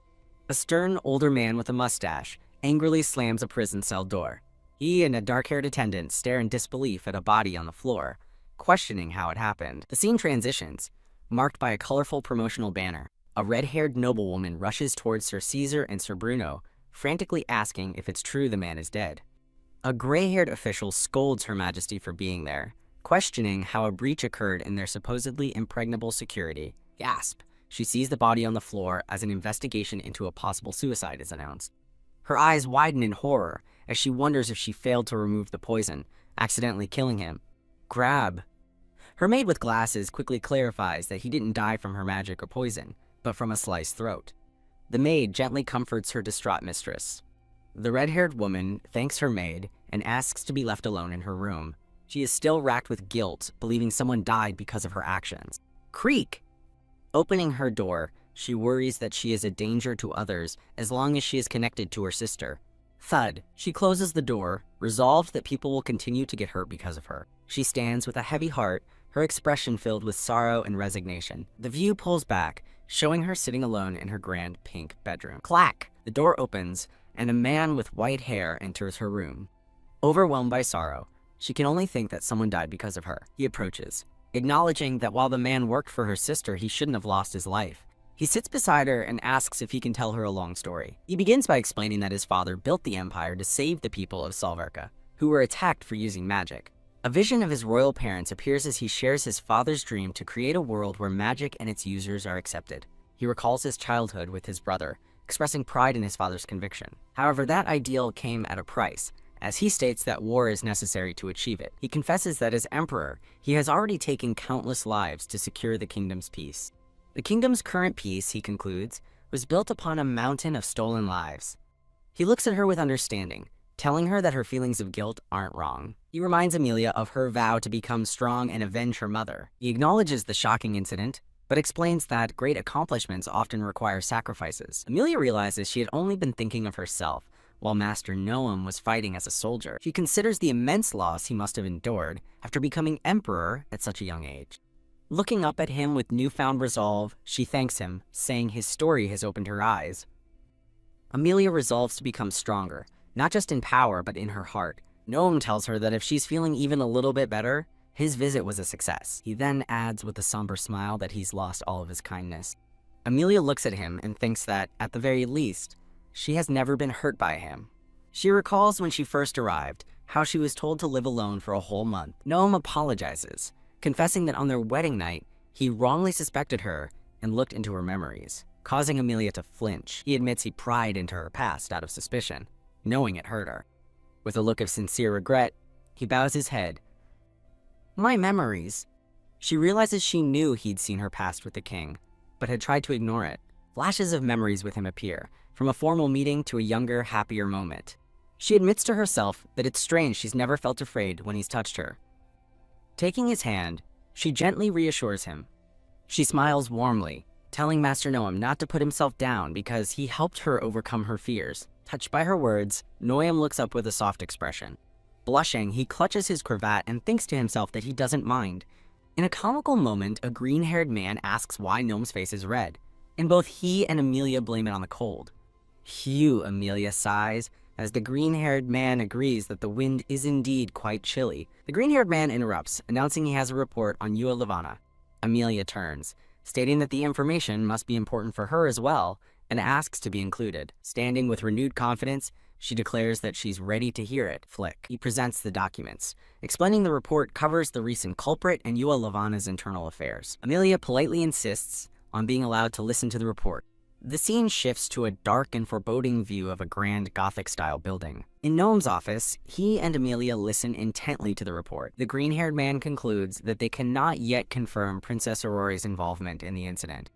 S1: A stern older man with a mustache angrily slams a prison cell door. He and a dark-haired attendant stare in disbelief at a body on the floor, questioning how it happened. The scene transitions, marked by a colorful promotional banner. A red-haired noblewoman rushes towards Sir Caesar and Sir Bruno, frantically asking if it's true the man is dead. A gray-haired official scolds Her Majesty for being there, questioning how a breach occurred in their supposedly impregnable security. Gasp! She sees the body on the floor as an investigation into a possible suicide is announced. Her eyes widen in horror as she wonders if she failed to remove the poison, accidentally killing him. Grab! Her maid with glasses quickly clarifies that he didn't die from her magic or poison, but from a sliced throat. The maid gently comforts her distraught mistress. The red-haired woman thanks her maid and asks to be left alone in her room. She is still racked with guilt, believing someone died because of her actions. Creak! Opening her door, she worries that she is a danger to others as long as she is connected to her sister. Thud! She closes the door, resolved that people will continue to get hurt because of her. She stands with a heavy heart, her expression filled with sorrow and resignation. The view pulls back, showing her sitting alone in her grand pink bedroom. Clack! The door opens, and a man with white hair enters her room. Overwhelmed by sorrow, she can only think that someone died because of her. He approaches, acknowledging that while the man worked for her sister, he shouldn't have lost his life. He sits beside her and asks if he can tell her a long story. He begins by explaining that his father built the empire to save the people of Solverka, who were attacked for using magic. A vision of his royal parents appears as he shares his father's dream to create a world where magic and its users are accepted. He recalls his childhood with his brother, expressing pride in his father's conviction. However, that ideal came at a price, as he states that war is necessary to achieve it. He confesses that as emperor, he has already taken countless lives to secure the kingdom's peace. The kingdom's current peace, he concludes, was built upon a mountain of stolen lives. He looks at her with understanding, telling her that her feelings of guilt aren't wrong. He reminds Amelia of her vow to become strong and avenge her mother. He acknowledges the shocking incident, but explains that great accomplishments often require sacrifices. Amelia realizes she had only been thinking of herself, while Master Noam was fighting as a soldier. She considers the immense loss he must have endured after becoming emperor at such a young age. Looking up at him with newfound resolve, she thanks him, saying his story has opened her eyes. Amelia resolves to become stronger, not just in power, but in her heart. Noam tells her that if she's feeling even a little bit better, his visit was a success. He then adds with a somber smile that he's lost all of his kindness. Amelia looks at him and thinks that, at the very least, she has never been hurt by him. She recalls when she first arrived, how she was told to live alone for a whole month. Noam apologizes, confessing that on their wedding night, he wrongly suspected her and looked into her memories, causing Amelia to flinch. He admits he pried into her past out of suspicion, knowing it hurt her. With a look of sincere regret, he bows his head. My memories. She realizes she knew he'd seen her past with the king, but had tried to ignore it. Flashes of memories with him appear, from a formal meeting to a younger, happier moment. She admits to herself that it's strange she's never felt afraid when he's touched her. Taking his hand, she gently reassures him. She smiles warmly, telling Master Noam not to put himself down because he helped her overcome her fears. Touched by her words, Noam looks up with a soft expression. Blushing, he clutches his cravat and thinks to himself that he doesn't mind. In a comical moment, a green-haired man asks why Noam's face is red, and both he and Amelia blame it on the cold. Phew, Amelia sighs, as the green-haired man agrees that the wind is indeed quite chilly. The green-haired man interrupts, announcing he has a report on Ua Levana. Amelia turns, stating that the information must be important for her as well, and asks to be included. Standing with renewed confidence, she declares that she's ready to hear it. Flick. He presents the documents, explaining the report covers the recent culprit and Ua Levana's internal affairs. Amelia politely insists on being allowed to listen to the report. The scene shifts to a dark and foreboding view of a grand Gothic-style building. In Noam's office, he and Amelia listen intently to the report. The green-haired man concludes that they cannot yet confirm Princess Aurore's involvement in the incident.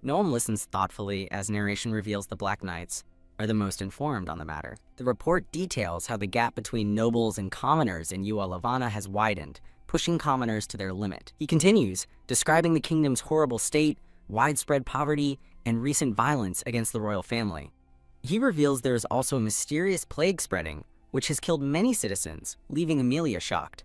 S1: Noam listens thoughtfully as narration reveals the Black Knights are the most informed on the matter. The report details how the gap between nobles and commoners in Ua Levana has widened, pushing commoners to their limit. He continues, describing the kingdom's horrible state, widespread poverty, and recent violence against the royal family. He reveals there is also a mysterious plague spreading, which has killed many citizens, leaving Amelia shocked.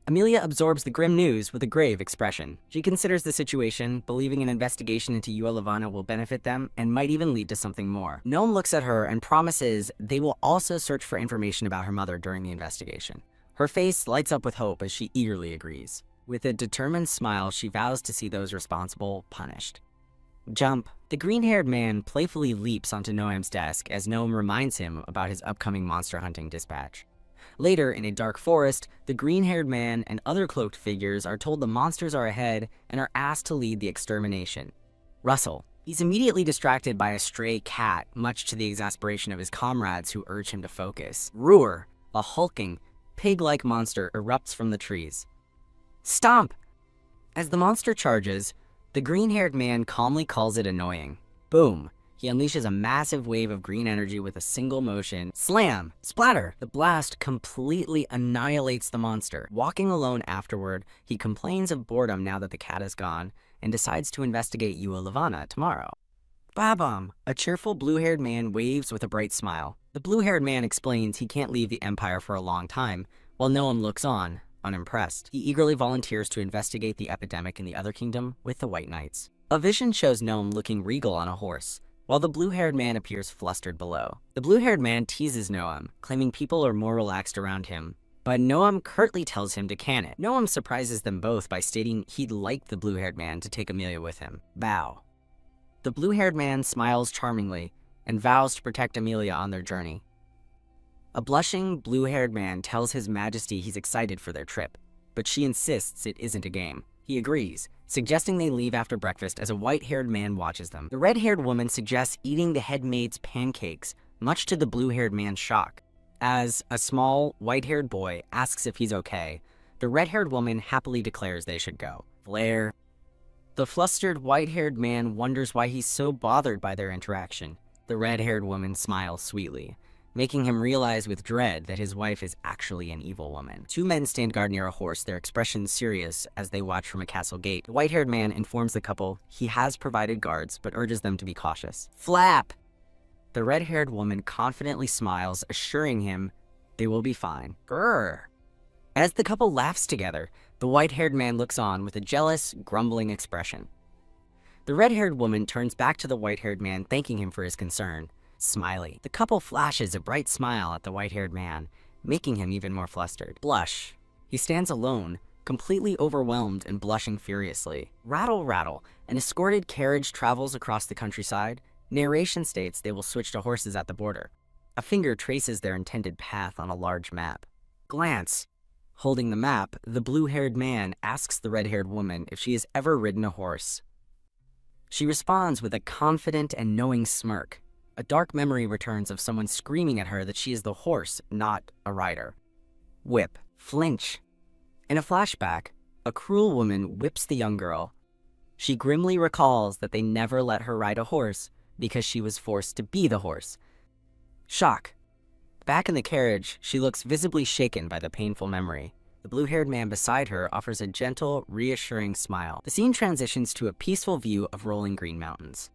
S1: Amelia absorbs the grim news with a grave expression. She considers the situation, believing an investigation into Ua Levana will benefit them and might even lead to something more. Noam looks at her and promises they will also search for information about her mother during the investigation. Her face lights up with hope as she eagerly agrees. With a determined smile, she vows to see those responsible punished. Jump. The green-haired man playfully leaps onto Noam's desk as Noam reminds him about his upcoming monster hunting dispatch. Later, in a dark forest, the green-haired man and other cloaked figures are told the monsters are ahead and are asked to lead the extermination. Russell. He's immediately distracted by a stray cat, much to the exasperation of his comrades who urge him to focus. Roar. A hulking, pig-like monster erupts from the trees. Stomp! As the monster charges, the green-haired man calmly calls it annoying. Boom! He unleashes a massive wave of green energy with a single motion. Slam! Splatter! The blast completely annihilates the monster. Walking alone afterward, he complains of boredom now that the cat is gone, and decides to investigate Ua Levana tomorrow. Babam! A cheerful blue-haired man waves with a bright smile. The blue-haired man explains he can't leave the Empire for a long time, while Noam looks on, unimpressed. He eagerly volunteers to investigate the epidemic in the other kingdom with the White Knights. A vision shows Noam looking regal on a horse, while the blue-haired man appears flustered below. The blue-haired man teases Noam, claiming people are more relaxed around him, but Noam curtly tells him to can it. Noam surprises them both by stating he'd like the blue-haired man to take Amelia with him. Bow. The blue-haired man smiles charmingly and vows to protect Amelia on their journey. A blushing, blue-haired man tells His Majesty he's excited for their trip, but she insists it isn't a game. He agrees, suggesting they leave after breakfast as a white-haired man watches them. The red-haired woman suggests eating the head maid's pancakes, much to the blue-haired man's shock. As a small, white-haired boy asks if he's okay, the red-haired woman happily declares they should go. Flare. The flustered, white-haired man wonders why he's so bothered by their interaction. The red-haired woman smiles sweetly. making him realize with dread that his wife is actually an evil woman. Two men stand guard near a horse, their expressions serious as they watch from a castle gate. The white-haired man informs the couple he has provided guards, but urges them to be cautious. Flap! The red-haired woman confidently smiles, assuring him they will be fine. Grrr! As the couple laughs together, the white-haired man looks on with a jealous, grumbling expression. The red-haired woman turns back to the white-haired man, thanking him for his concern. Smiley. The couple flashes a bright smile at the white-haired man, making him even more flustered. Blush. He stands alone, completely overwhelmed and blushing furiously. Rattle, rattle. An escorted carriage travels across the countryside. Narration states they will switch to horses at the border. A finger traces their intended path on a large map. Glance. Holding the map, the blue-haired man asks the red-haired woman if she has ever ridden a horse. She responds with a confident and knowing smirk. A dark memory returns of someone screaming at her that she is the horse, not a rider. Whip. Flinch. In a flashback, a cruel woman whips the young girl. She grimly recalls that they never let her ride a horse because she was forced to be the horse. Shock. Back in the carriage, she looks visibly shaken by the painful memory. The blue-haired man beside her offers a gentle, reassuring smile. The scene transitions to a peaceful view of rolling green mountains.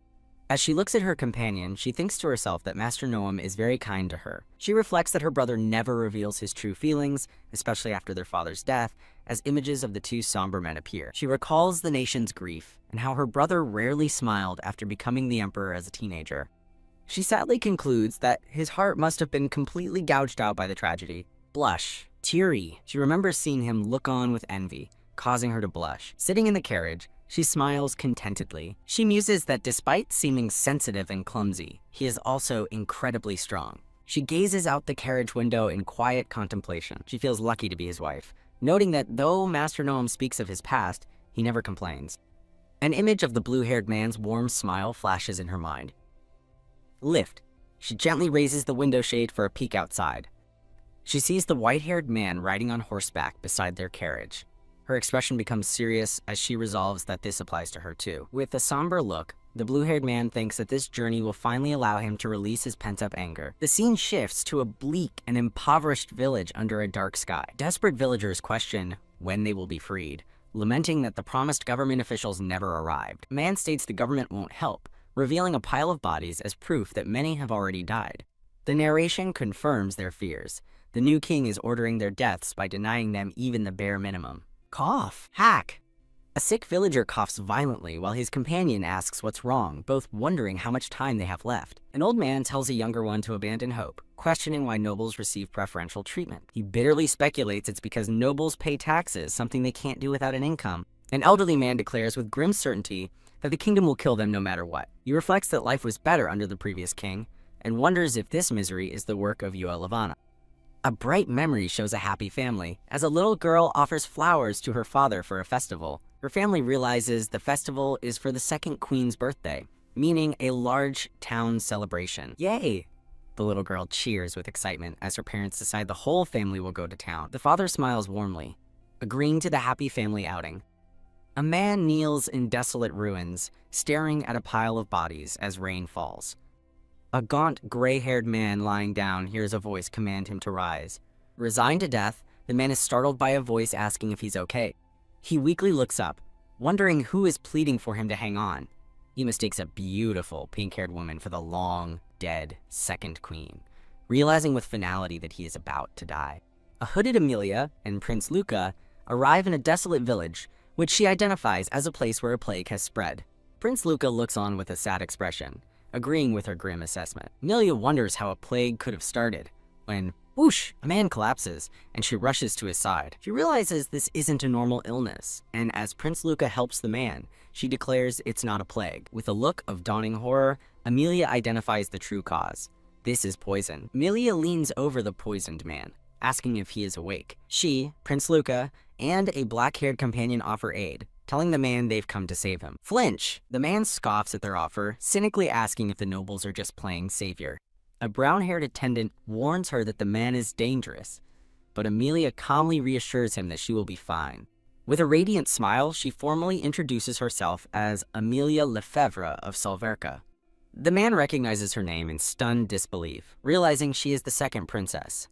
S1: As she looks at her companion, she thinks to herself that Master Noam is very kind to her. She reflects that her brother never reveals his true feelings, especially after their father's death, as images of the two somber men appear. She recalls the nation's grief and how her brother rarely smiled after becoming the emperor as a teenager. She sadly concludes that his heart must have been completely gouged out by the tragedy. Blush. Teary. She remembers seeing him look on with envy, causing her to blush. Sitting in the carriage, she smiles contentedly. She muses that despite seeming sensitive and clumsy, he is also incredibly strong. She gazes out the carriage window in quiet contemplation. She feels lucky to be his wife, noting that though Master Noam speaks of his past, he never complains. An image of the blue-haired man's warm smile flashes in her mind. Lift. She gently raises the window shade for a peek outside. She sees the white-haired man riding on horseback beside their carriage. Her expression becomes serious as she resolves that this applies to her too. With a somber look, the blue-haired man thinks that this journey will finally allow him to release his pent-up anger. The scene shifts to a bleak and impoverished village under a dark sky. Desperate villagers question when they will be freed, lamenting that the promised government officials never arrived. A man states the government won't help, revealing a pile of bodies as proof that many have already died. The narration confirms their fears. The new king is ordering their deaths by denying them even the bare minimum. Cough. Hack. A sick villager coughs violently while his companion asks what's wrong, both wondering how much time they have left. An old man tells a younger one to abandon hope, questioning why nobles receive preferential treatment. He bitterly speculates it's because nobles pay taxes, something they can't do without an income. An elderly man declares with grim certainty that the kingdom will kill them no matter what. He reflects that life was better under the previous king, and wonders if this misery is the work of Ualavana. A bright memory shows a happy family, as a little girl offers flowers to her father for a festival. Her family realizes the festival is for the second queen's birthday, meaning a large town celebration. Yay! The little girl cheers with excitement as her parents decide the whole family will go to town. The father smiles warmly, agreeing to the happy family outing. A man kneels in desolate ruins, staring at a pile of bodies as rain falls. A gaunt, gray-haired man lying down hears a voice command him to rise. Resigned to death, the man is startled by a voice asking if he's okay. He weakly looks up, wondering who is pleading for him to hang on. He mistakes a beautiful, pink-haired woman for the long, dead second queen, realizing with finality that he is about to die. A hooded Amelia and Prince Luca arrive in a desolate village, which she identifies as a place where a plague has spread. Prince Luca looks on with a sad expression, agreeing with her grim assessment. Amelia wonders how a plague could have started, when, whoosh, a man collapses, and she rushes to his side. She realizes this isn't a normal illness, and as Prince Luca helps the man, she declares it's not a plague. With a look of dawning horror, Amelia identifies the true cause. This is poison. Amelia leans over the poisoned man, asking if he is awake. She, Prince Luca, and a black-haired companion offer aid, telling the man they've come to save him. Flinch! The man scoffs at their offer, cynically asking if the nobles are just playing savior. A brown-haired attendant warns her that the man is dangerous, but Amelia calmly reassures him that she will be fine. With a radiant smile, she formally introduces herself as Amelia Lefebvre of Solverca. The man recognizes her name in stunned disbelief, realizing she is the second princess.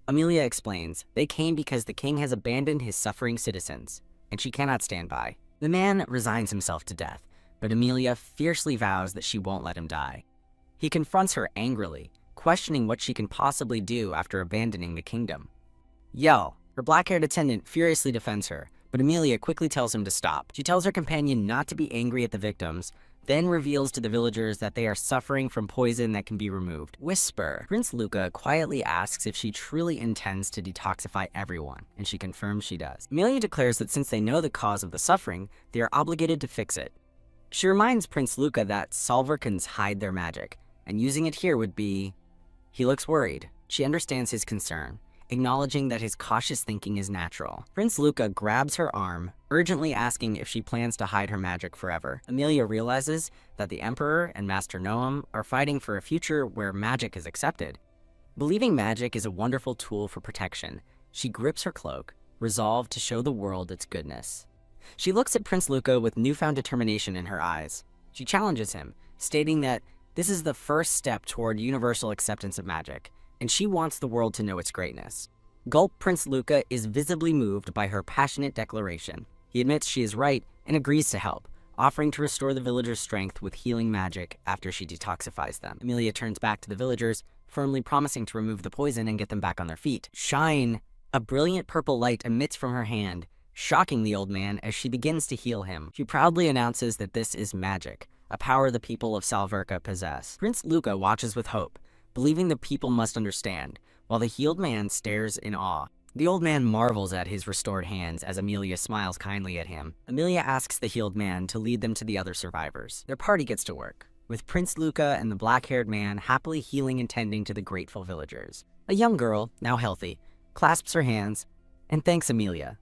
S1: Amelia explains they came because the king has abandoned his suffering citizens, and she cannot stand by. The man resigns himself to death, but Amelia fiercely vows that she won't let him die. He confronts her angrily, questioning what she can possibly do after abandoning the kingdom. Yell, her black-haired attendant furiously defends her, but Amelia quickly tells him to stop. She tells her companion not to be angry at the victims, then reveals to the villagers that they are suffering from poison that can be removed. Whisper. Prince Luca quietly asks if she truly intends to detoxify everyone, and she confirms she does. Amelia declares that since they know the cause of the suffering, they are obligated to fix it. She reminds Prince Luca that Salverkans hide their magic, and using it here would be... He looks worried. She understands his concern, acknowledging that his cautious thinking is natural. Prince Luca grabs her arm, urgently asking if she plans to hide her magic forever. Amelia realizes that the Emperor and Master Noam are fighting for a future where magic is accepted. Believing magic is a wonderful tool for protection, she grips her cloak, resolved to show the world its goodness. She looks at Prince Luca with newfound determination in her eyes. She challenges him, stating that this is the first step toward universal acceptance of magic, and she wants the world to know its greatness. Gulp Prince Luca is visibly moved by her passionate declaration. He admits she is right and agrees to help, offering to restore the villagers' strength with healing magic after she detoxifies them. Amelia turns back to the villagers, firmly promising to remove the poison and get them back on their feet. Shine! A brilliant purple light emits from her hand, shocking the old man as she begins to heal him. She proudly announces that this is magic, a power the people of Salverka possess. Prince Luca watches with hope, believing the people must understand, while the healed man stares in awe. The old man marvels at his restored hands as Amelia smiles kindly at him. Amelia asks the healed man to lead them to the other survivors. Their party gets to work, with Prince Luca and the black-haired man happily healing and tending to the grateful villagers. A young girl, now healthy, clasps her hands and thanks Amelia.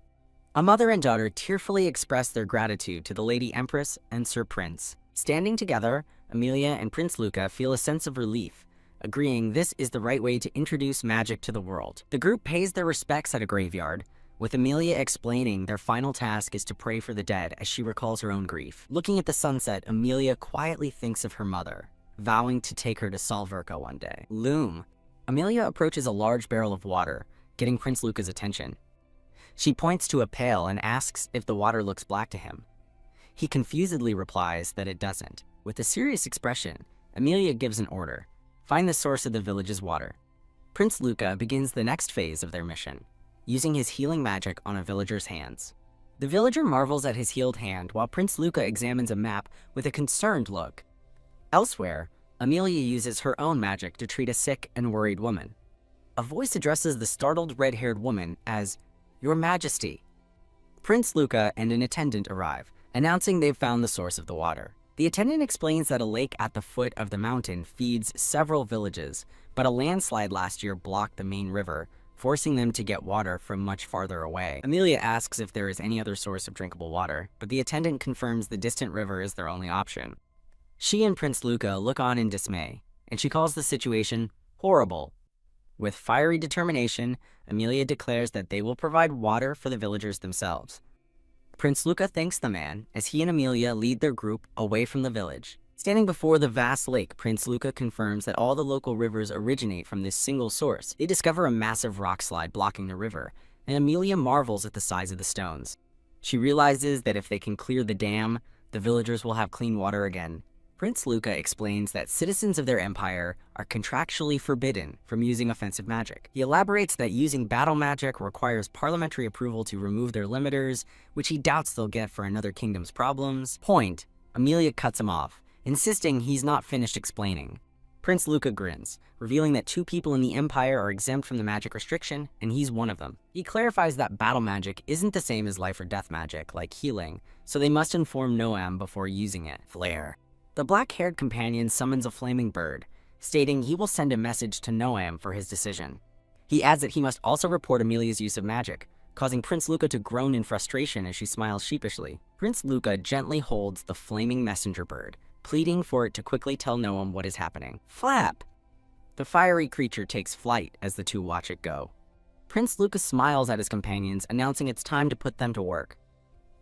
S1: A mother and daughter tearfully express their gratitude to the Lady Empress and Sir Prince. Standing together, Amelia and Prince Luca feel a sense of relief, agreeing this is the right way to introduce magic to the world. The group pays their respects at a graveyard, with Amelia explaining their final task is to pray for the dead as she recalls her own grief. Looking at the sunset, Amelia quietly thinks of her mother, vowing to take her to Salverka one day. Loom. Amelia approaches a large barrel of water, getting Prince Luca's attention. She points to a pail and asks if the water looks black to him. He confusedly replies that it doesn't. With a serious expression, Amelia gives an order. Find the source of the village's water. Prince Luca begins the next phase of their mission, using his healing magic on a villager's hands. The villager marvels at his healed hand while Prince Luca examines a map with a concerned look. Elsewhere, Amelia uses her own magic to treat a sick and worried woman. A voice addresses the startled red-haired woman as, "Your Majesty." Prince Luca and an attendant arrive, announcing they've found the source of the water. The attendant explains that a lake at the foot of the mountain feeds several villages, but a landslide last year blocked the main river, forcing them to get water from much farther away. Amelia asks if there is any other source of drinkable water, but the attendant confirms the distant river is their only option. She and Prince Luca look on in dismay, and she calls the situation horrible. With fiery determination, Amelia declares that they will provide water for the villagers themselves. Prince Luca thanks the man as he and Amelia lead their group away from the village. Standing before the vast lake, Prince Luca confirms that all the local rivers originate from this single source. They discover a massive rock slide blocking the river, and Amelia marvels at the size of the stones. She realizes that if they can clear the dam, the villagers will have clean water again. Prince Luca explains that citizens of their empire are contractually forbidden from using offensive magic. He elaborates that using battle magic requires parliamentary approval to remove their limiters, which he doubts they'll get for another kingdom's problems. Amelia cuts him off, insisting he's not finished explaining. Prince Luca grins, revealing that 2 people in the empire are exempt from the magic restriction, and he's one of them. He clarifies that battle magic isn't the same as life or death magic, like healing, so they must inform Noam before using it. Flare. The black-haired companion summons a flaming bird, stating he will send a message to Noam for his decision. He adds that he must also report Amelia's use of magic, causing Prince Luca to groan in frustration as she smiles sheepishly. Prince Luca gently holds the flaming messenger bird, pleading for it to quickly tell Noam what is happening. Flap! The fiery creature takes flight as the 2 watch it go. Prince Luca smiles at his companions, announcing it's time to put them to work.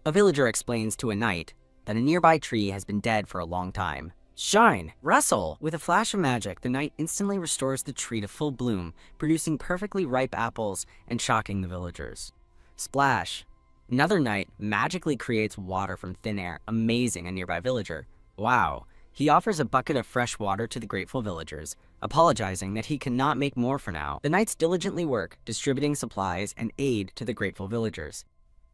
S1: A villager explains to a knight that a nearby tree has been dead for a long time, Shine! Rustle! With a flash of magic, the knight instantly restores the tree to full bloom, producing perfectly ripe apples and shocking the villagers. Splash! Another knight magically creates water from thin air, amazing a nearby villager. Wow! He offers a bucket of fresh water to the grateful villagers, apologizing that he cannot make more for now. The knights diligently work, distributing supplies and aid to the grateful villagers.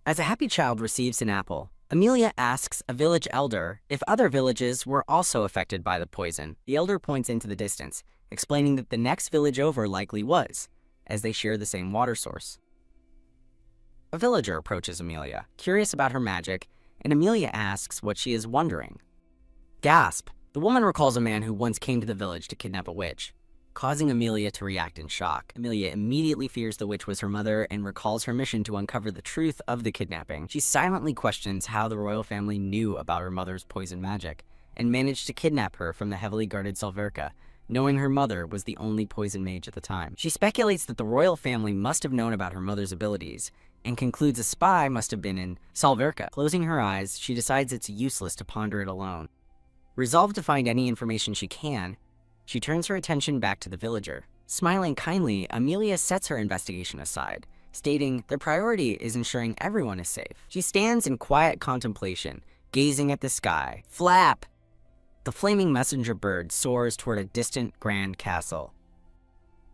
S1: As a happy child receives an apple, Amelia asks a village elder if other villages were also affected by the poison. The elder points into the distance, explaining that the next village over likely was, as they share the same water source. A villager approaches Amelia, curious about her magic, and Amelia asks what she is wondering. Gasp! The woman recalls a man who once came to the village to kidnap a witch, causing Amelia to react in shock. Amelia immediately fears the witch was her mother and recalls her mission to uncover the truth of the kidnapping. She silently questions how the royal family knew about her mother's poison magic and managed to kidnap her from the heavily guarded Salverka, knowing her mother was the only poison mage at the time. She speculates that the royal family must have known about her mother's abilities and concludes a spy must have been in Salverka. Closing her eyes, she decides it's useless to ponder it alone. Resolved to find any information she can, she turns her attention back to the villager. Smiling kindly, Amelia sets her investigation aside, stating their priority is ensuring everyone is safe. She stands in quiet contemplation, gazing at the sky. Flap! The flaming messenger bird soars toward a distant grand castle.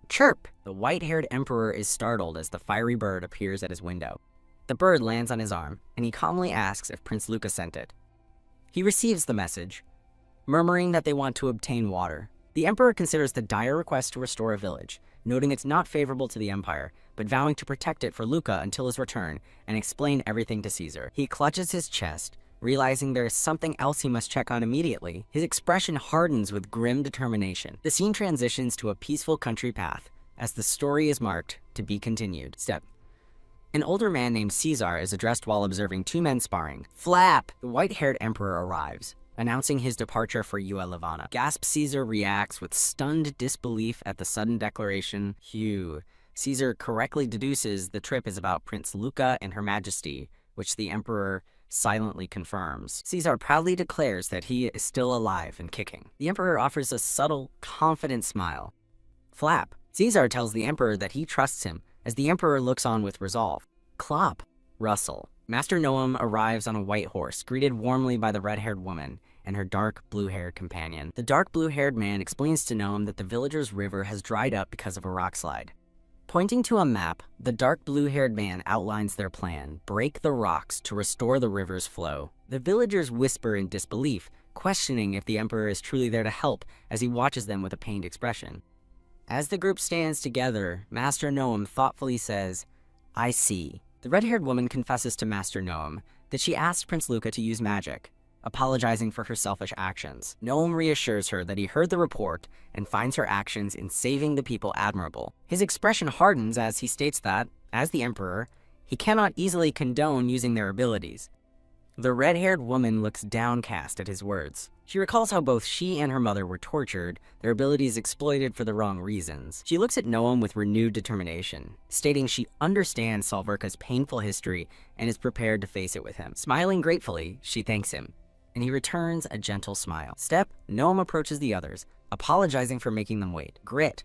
S1: Chirp! The white-haired emperor is startled as the fiery bird appears at his window. The bird lands on his arm, and he calmly asks if Prince Luca sent it. He receives the message, murmuring that they want to obtain water. The emperor considers the dire request to restore a village, noting it's not favorable to the empire, but vowing to protect it for Luca until his return and explain everything to Caesar. He clutches his chest, realizing there is something else he must check on immediately. His expression hardens with grim determination. The scene transitions to a peaceful country path, as the story is marked to be continued. Step. An older man named Caesar is addressed while observing two men sparring. Flap! The white-haired emperor arrives, announcing his departure for Ua Levana. Gasp! Caesar reacts with stunned disbelief at the sudden declaration. Phew. Caesar correctly deduces the trip is about Prince Luca and Her Majesty, which the emperor silently confirms. Caesar proudly declares that he is still alive and kicking. The emperor offers a subtle, confident smile. Flap! Caesar tells the emperor that he trusts him, as the emperor looks on with resolve. Clop! Rustle. Master Noam arrives on a white horse, greeted warmly by the red-haired woman and her dark blue-haired companion. The dark blue-haired man explains to Noam that the villager's river has dried up because of a rock slide. Pointing to a map, the dark blue-haired man outlines their plan: break the rocks to restore the river's flow. The villagers whisper in disbelief, questioning if the emperor is truly there to help as he watches them with a pained expression. As the group stands together, Master Noam thoughtfully says, "I see." The red-haired woman confesses to Master Noam that she asked Prince Luca to use magic, apologizing for her selfish actions. Noam reassures her that he heard the report and finds her actions in saving the people admirable. His expression hardens as he states that, as the emperor, he cannot easily condone using their abilities. The red-haired woman looks downcast at his words. She recalls how both she and her mother were tortured, their abilities exploited for the wrong reasons. She looks at Noam with renewed determination, stating she understands Salverka's painful history and is prepared to face it with him. Smiling gratefully, she thanks him, and he returns a gentle smile. Step, Noam approaches the others, apologizing for making them wait. Grit.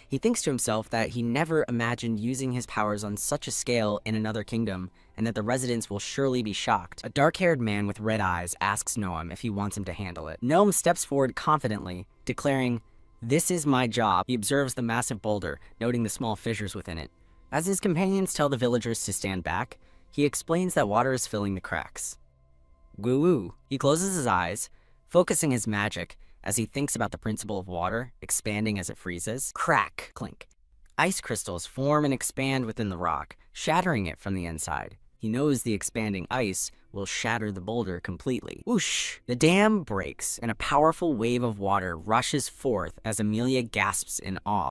S1: He thinks to himself that he never imagined using his powers on such a scale in another kingdom, and that the residents will surely be shocked. A dark-haired man with red eyes asks Noam if he wants him to handle it. Noam steps forward confidently, declaring, "This is my job." He observes the massive boulder, noting the small fissures within it. As his companions tell the villagers to stand back, he explains that water is filling the cracks. Woo-woo. He closes his eyes, focusing his magic as he thinks about the principle of water, expanding as it freezes. Crack! Clink. Ice crystals form and expand within the rock, shattering it from the inside. He knows the expanding ice will shatter the boulder completely. Whoosh! The dam breaks, and a powerful wave of water rushes forth as Amelia gasps in awe.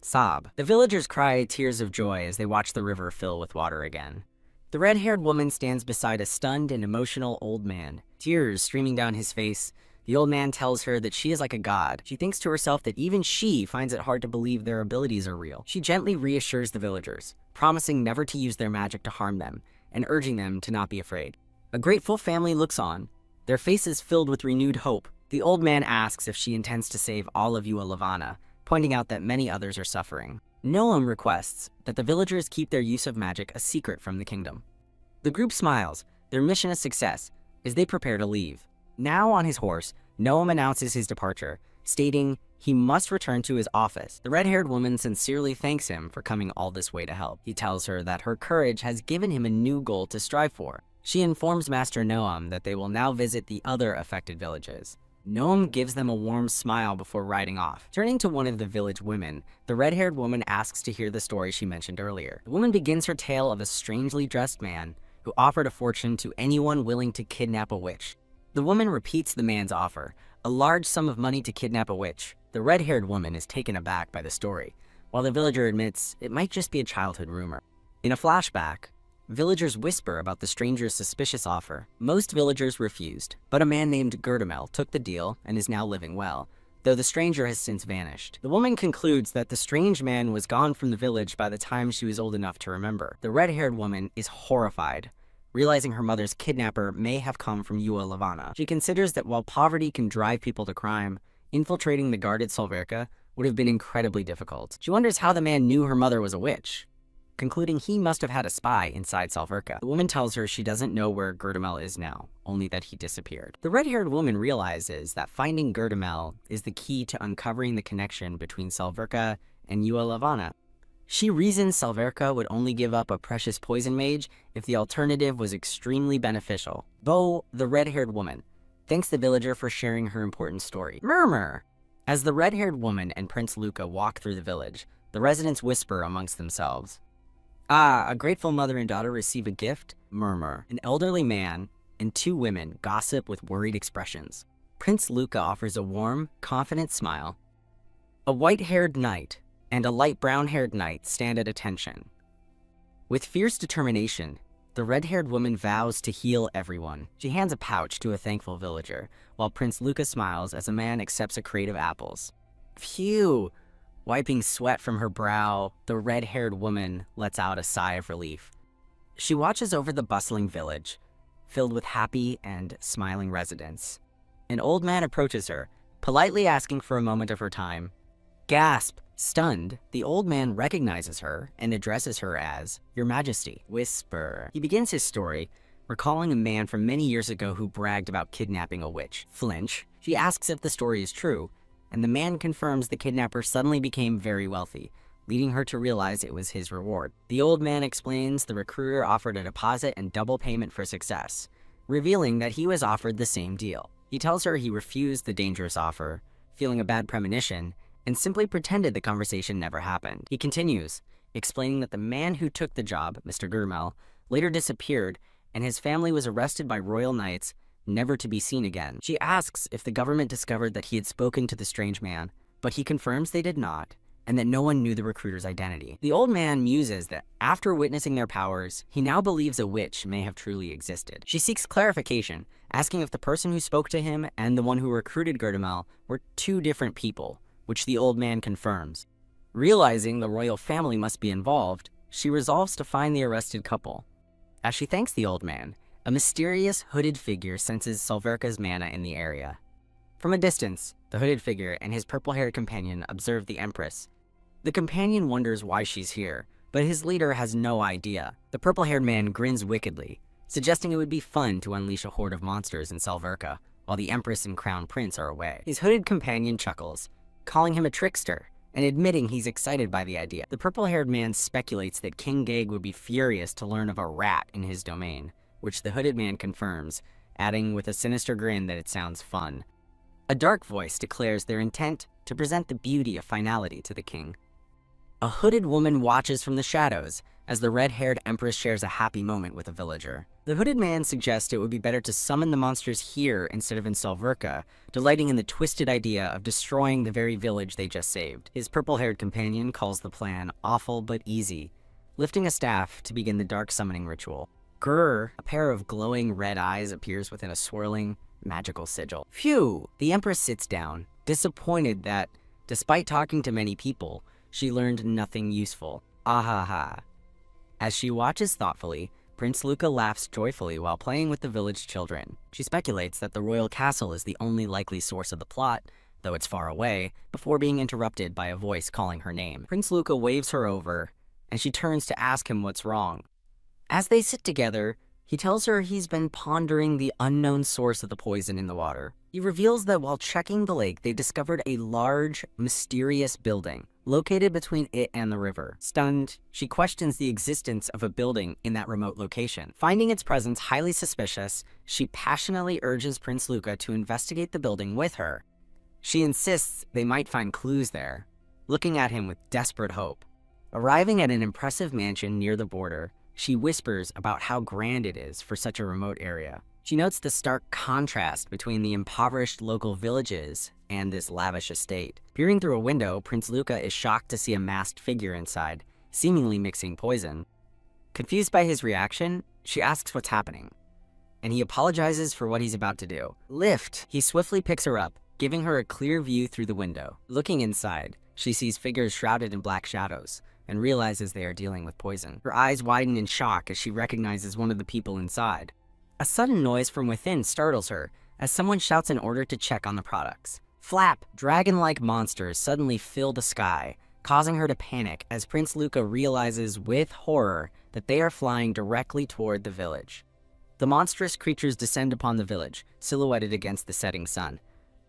S1: Sob. The villagers cry tears of joy as they watch the river fill with water again. The red-haired woman stands beside a stunned and emotional old man, tears streaming down his face. The old man tells her that she is like a god. She thinks to herself that even she finds it hard to believe their abilities are real. She gently reassures the villagers, promising never to use their magic to harm them, and urging them to not be afraid. A grateful family looks on, their faces filled with renewed hope, The old man asks if she intends to save all of Ualavana, pointing out that many others are suffering. Noam requests that the villagers keep their use of magic a secret from the kingdom. The group smiles, their mission a success, as they prepare to leave. Now on his horse, Noam announces his departure, stating he must return to his office. The red-haired woman sincerely thanks him for coming all this way to help. He tells her that her courage has given him a new goal to strive for. She informs Master Noam that they will now visit the other affected villages. Noam gives them a warm smile before riding off. Turning to one of the village women, the red-haired woman asks to hear the story she mentioned earlier. The woman begins her tale of a strangely dressed man who offered a fortune to anyone willing to kidnap a witch. The woman repeats the man's offer, a large sum of money to kidnap a witch. The red-haired woman is taken aback by the story, while the villager admits it might just be a childhood rumor. In a flashback, villagers whisper about the stranger's suspicious offer. Most villagers refused, but a man named Gerdamel took the deal and is now living well, though the stranger has since vanished. The woman concludes that the strange man was gone from the village by the time she was old enough to remember. The red-haired woman is horrified, realizing her mother's kidnapper may have come from Ualavana. She considers that while poverty can drive people to crime, infiltrating the guarded Solverka would have been incredibly difficult. She wonders how the man knew her mother was a witch, concluding he must have had a spy inside Solverka. The woman tells her she doesn't know where Gerdamel is now, only that he disappeared. The red-haired woman realizes that finding Gerdamel is the key to uncovering the connection between Solverka and Ualavana. She reasons Solverka would only give up a precious poison mage if the alternative was extremely beneficial. Bo, the red-haired woman, thanks the villager for sharing her important story. Murmur! As the red-haired woman and Prince Luca walk through the village, the residents whisper amongst themselves. Ah, a grateful mother and daughter receive a gift? Murmur. An elderly man and two women gossip with worried expressions. Prince Luca offers a warm, confident smile. A white-haired knight and a light brown-haired knight stand at attention. With fierce determination, the red-haired woman vows to heal everyone. She hands a pouch to a thankful villager, while Prince Luca smiles as a man accepts a crate of apples. Phew! Wiping sweat from her brow, the red-haired woman lets out a sigh of relief. She watches over the bustling village, filled with happy and smiling residents. An old man approaches her, politely asking for a moment of her time. Gasp! Stunned, the old man recognizes her and addresses her as Your Majesty. Whisper. He begins his story, recalling a man from many years ago who bragged about kidnapping a witch. Flinch. She asks if the story is true, and the man confirms the kidnapper suddenly became very wealthy, leading her to realize it was his reward. The old man explains the recruiter offered a deposit and double payment for success, revealing that he was offered the same deal. He tells her he refused the dangerous offer, feeling a bad premonition, and simply pretended the conversation never happened. He continues, explaining that the man who took the job, Mr. Gurmel, later disappeared, and his family was arrested by royal knights, never to be seen again. She asks if the government discovered that he had spoken to the strange man, but he confirms they did not, and that no one knew the recruiter's identity. The old man muses that after witnessing their powers, he now believes a witch may have truly existed. She seeks clarification, asking if the person who spoke to him and the one who recruited Gerdamel were two different people, which the old man confirms. Realizing the royal family must be involved, she resolves to find the arrested couple. As she thanks the old man, a mysterious hooded figure senses Solverka's mana in the area. From a distance, the hooded figure and his purple-haired companion observe the Empress. The companion wonders why she's here, but his leader has no idea. The purple-haired man grins wickedly, suggesting it would be fun to unleash a horde of monsters in Solverka, while the Empress and Crown Prince are away. His hooded companion chuckles, calling him a trickster, and admitting he's excited by the idea. The purple-haired man speculates that King Geg would be furious to learn of a rat in his domain, which the hooded man confirms, adding with a sinister grin that it sounds fun. A dark voice declares their intent to present the beauty of finality to the king. A hooded woman watches from the shadows as the red-haired Empress shares a happy moment with a villager. The hooded man suggests it would be better to summon the monsters here instead of in Solverka, delighting in the twisted idea of destroying the very village they just saved. His purple-haired companion calls the plan awful but easy, lifting a staff to begin the dark summoning ritual. Grr, a pair of glowing red eyes appears within a swirling, magical sigil. Phew! The Empress sits down, disappointed that, despite talking to many people, she learned nothing useful. Ahaha. As she watches thoughtfully, Prince Luca laughs joyfully while playing with the village children. She speculates that the royal castle is the only likely source of the plot, though it's far away, before being interrupted by a voice calling her name. Prince Luca waves her over, and she turns to ask him what's wrong. As they sit together, he tells her he's been pondering the unknown source of the poison in the water. He reveals that while checking the lake, they discovered a large, mysterious building located between it and the river. Stunned, she questions the existence of a building in that remote location. Finding its presence highly suspicious, she passionately urges Prince Luca to investigate the building with her. She insists they might find clues there, looking at him with desperate hope. Arriving at an impressive mansion near the border, she whispers about how grand it is for such a remote area. She notes the stark contrast between the impoverished local villages and this lavish estate. Peering through a window, Prince Luca is shocked to see a masked figure inside, seemingly mixing poison. Confused by his reaction, she asks what's happening, and he apologizes for what he's about to do. Lift! He swiftly picks her up, giving her a clear view through the window. Looking inside, she sees figures shrouded in black shadows, and realizes they are dealing with poison. Her eyes widen in shock as she recognizes one of the people inside. A sudden noise from within startles her as someone shouts an order to check on the products. Flap! Dragon-like monsters suddenly fill the sky, causing her to panic as Prince Luca realizes with horror that they are flying directly toward the village. The monstrous creatures descend upon the village, silhouetted against the setting sun.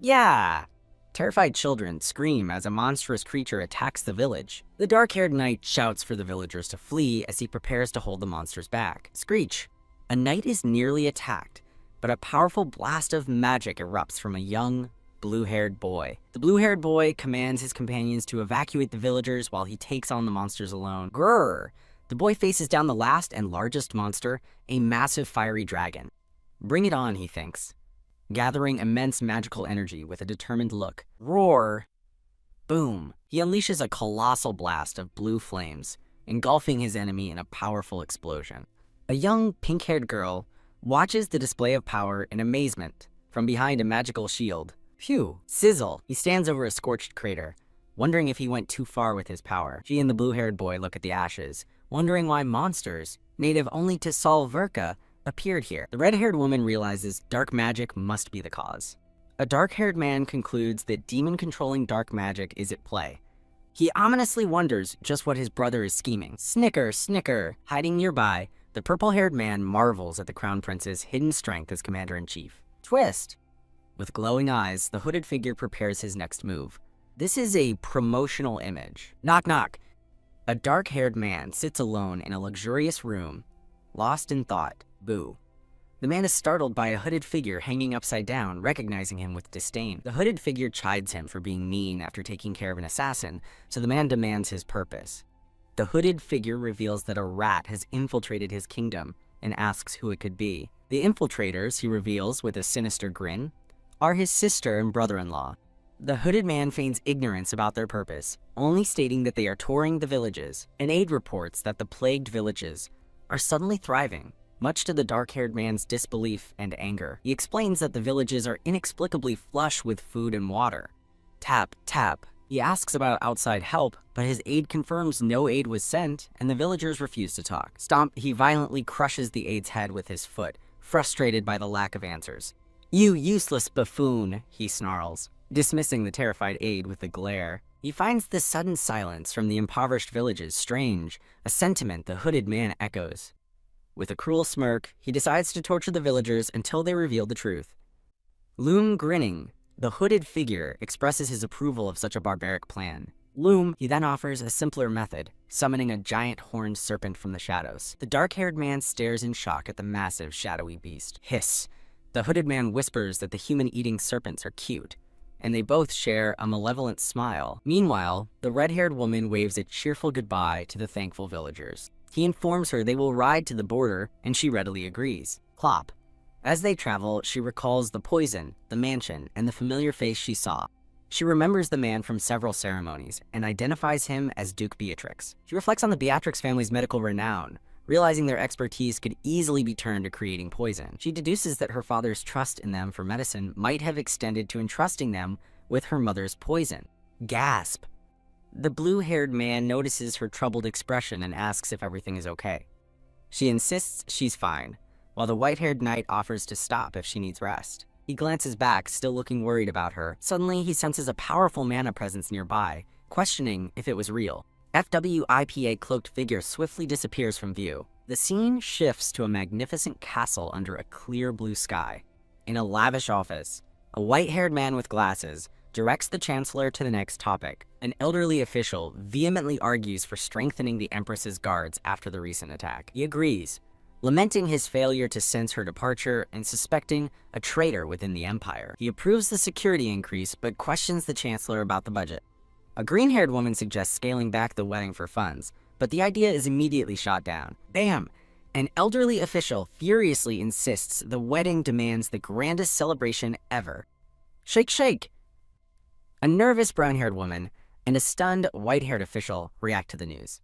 S1: Yeah! Terrified children scream as a monstrous creature attacks the village. The dark-haired knight shouts for the villagers to flee as he prepares to hold the monsters back. Screech! A knight is nearly attacked, but a powerful blast of magic erupts from a young, blue-haired boy. The blue-haired boy commands his companions to evacuate the villagers while he takes on the monsters alone. Grrr! The boy faces down the last and largest monster, a massive fiery dragon. Bring it on, he thinks, gathering immense magical energy with a determined look. Roar! Boom! He unleashes a colossal blast of blue flames, engulfing his enemy in a powerful explosion. A young, pink-haired girl watches the display of power in amazement from behind a magical shield. Phew! Sizzle! He stands over a scorched crater, wondering if he went too far with his power. She and the blue-haired boy look at the ashes, wondering why monsters, native only to Solverka, appeared here. The red-haired woman realizes dark magic must be the cause. A dark-haired man concludes that demon-controlling dark magic is at play. He ominously wonders just what his brother is scheming. Snicker, snicker! Hiding nearby, the purple-haired man marvels at the Crown Prince's hidden strength as Commander-in-Chief. Twist! With glowing eyes, the hooded figure prepares his next move. This is a promotional image. Knock, knock! A dark-haired man sits alone in a luxurious room, lost in thought. Boo. The man is startled by a hooded figure hanging upside down, recognizing him with disdain. The hooded figure chides him for being mean after taking care of an assassin, so the man demands his purpose. The hooded figure reveals that a rat has infiltrated his kingdom and asks who it could be. The infiltrators, he reveals with a sinister grin, are his sister and brother-in-law. The hooded man feigns ignorance about their purpose, only stating that they are touring the villages. An aide reports that the plagued villages are suddenly thriving, much to the dark-haired man's disbelief and anger. He explains that the villages are inexplicably flush with food and water. Tap, tap. He asks about outside help, but his aide confirms no aid was sent, and the villagers refuse to talk. Stomp, he violently crushes the aide's head with his foot, frustrated by the lack of answers. You useless buffoon, he snarls, dismissing the terrified aide with a glare. He finds the sudden silence from the impoverished villages strange, a sentiment the hooded man echoes. With a cruel smirk, he decides to torture the villagers until they reveal the truth. Loom grinning, the hooded figure expresses his approval of such a barbaric plan. Loom, he then offers a simpler method, summoning a giant horned serpent from the shadows. The dark-haired man stares in shock at the massive, shadowy beast. Hiss. The hooded man whispers that the human-eating serpents are cute, and they both share a malevolent smile. Meanwhile, the red-haired woman waves a cheerful goodbye to the thankful villagers. He informs her they will ride to the border, and she readily agrees. Clop. As they travel, she recalls the poison, the mansion, and the familiar face she saw. She remembers the man from several ceremonies and identifies him as Duke Beatrix. She reflects on the Beatrix family's medical renown, realizing their expertise could easily be turned to creating poison. She deduces that her father's trust in them for medicine might have extended to entrusting them with her mother's poison. Gasp. The blue-haired man notices her troubled expression and asks if everything is okay. She insists she's fine, while the white-haired knight offers to stop if she needs rest. He glances back, still looking worried about her. Suddenly, he senses a powerful mana presence nearby, questioning if it was real. FWIPA cloaked figure swiftly disappears from view. The scene shifts to a magnificent castle under a clear blue sky. In a lavish office, a white-haired man with glasses directs the chancellor to the next topic. An elderly official vehemently argues for strengthening the Empress's guards after the recent attack. He agrees, lamenting his failure to sense her departure and suspecting a traitor within the empire. He approves the security increase, but questions the chancellor about the budget. A green-haired woman suggests scaling back the wedding for funds, but the idea is immediately shot down. Bam! An elderly official furiously insists the wedding demands the grandest celebration ever. Shake, shake! A nervous brown-haired woman and a stunned white-haired official react to the news.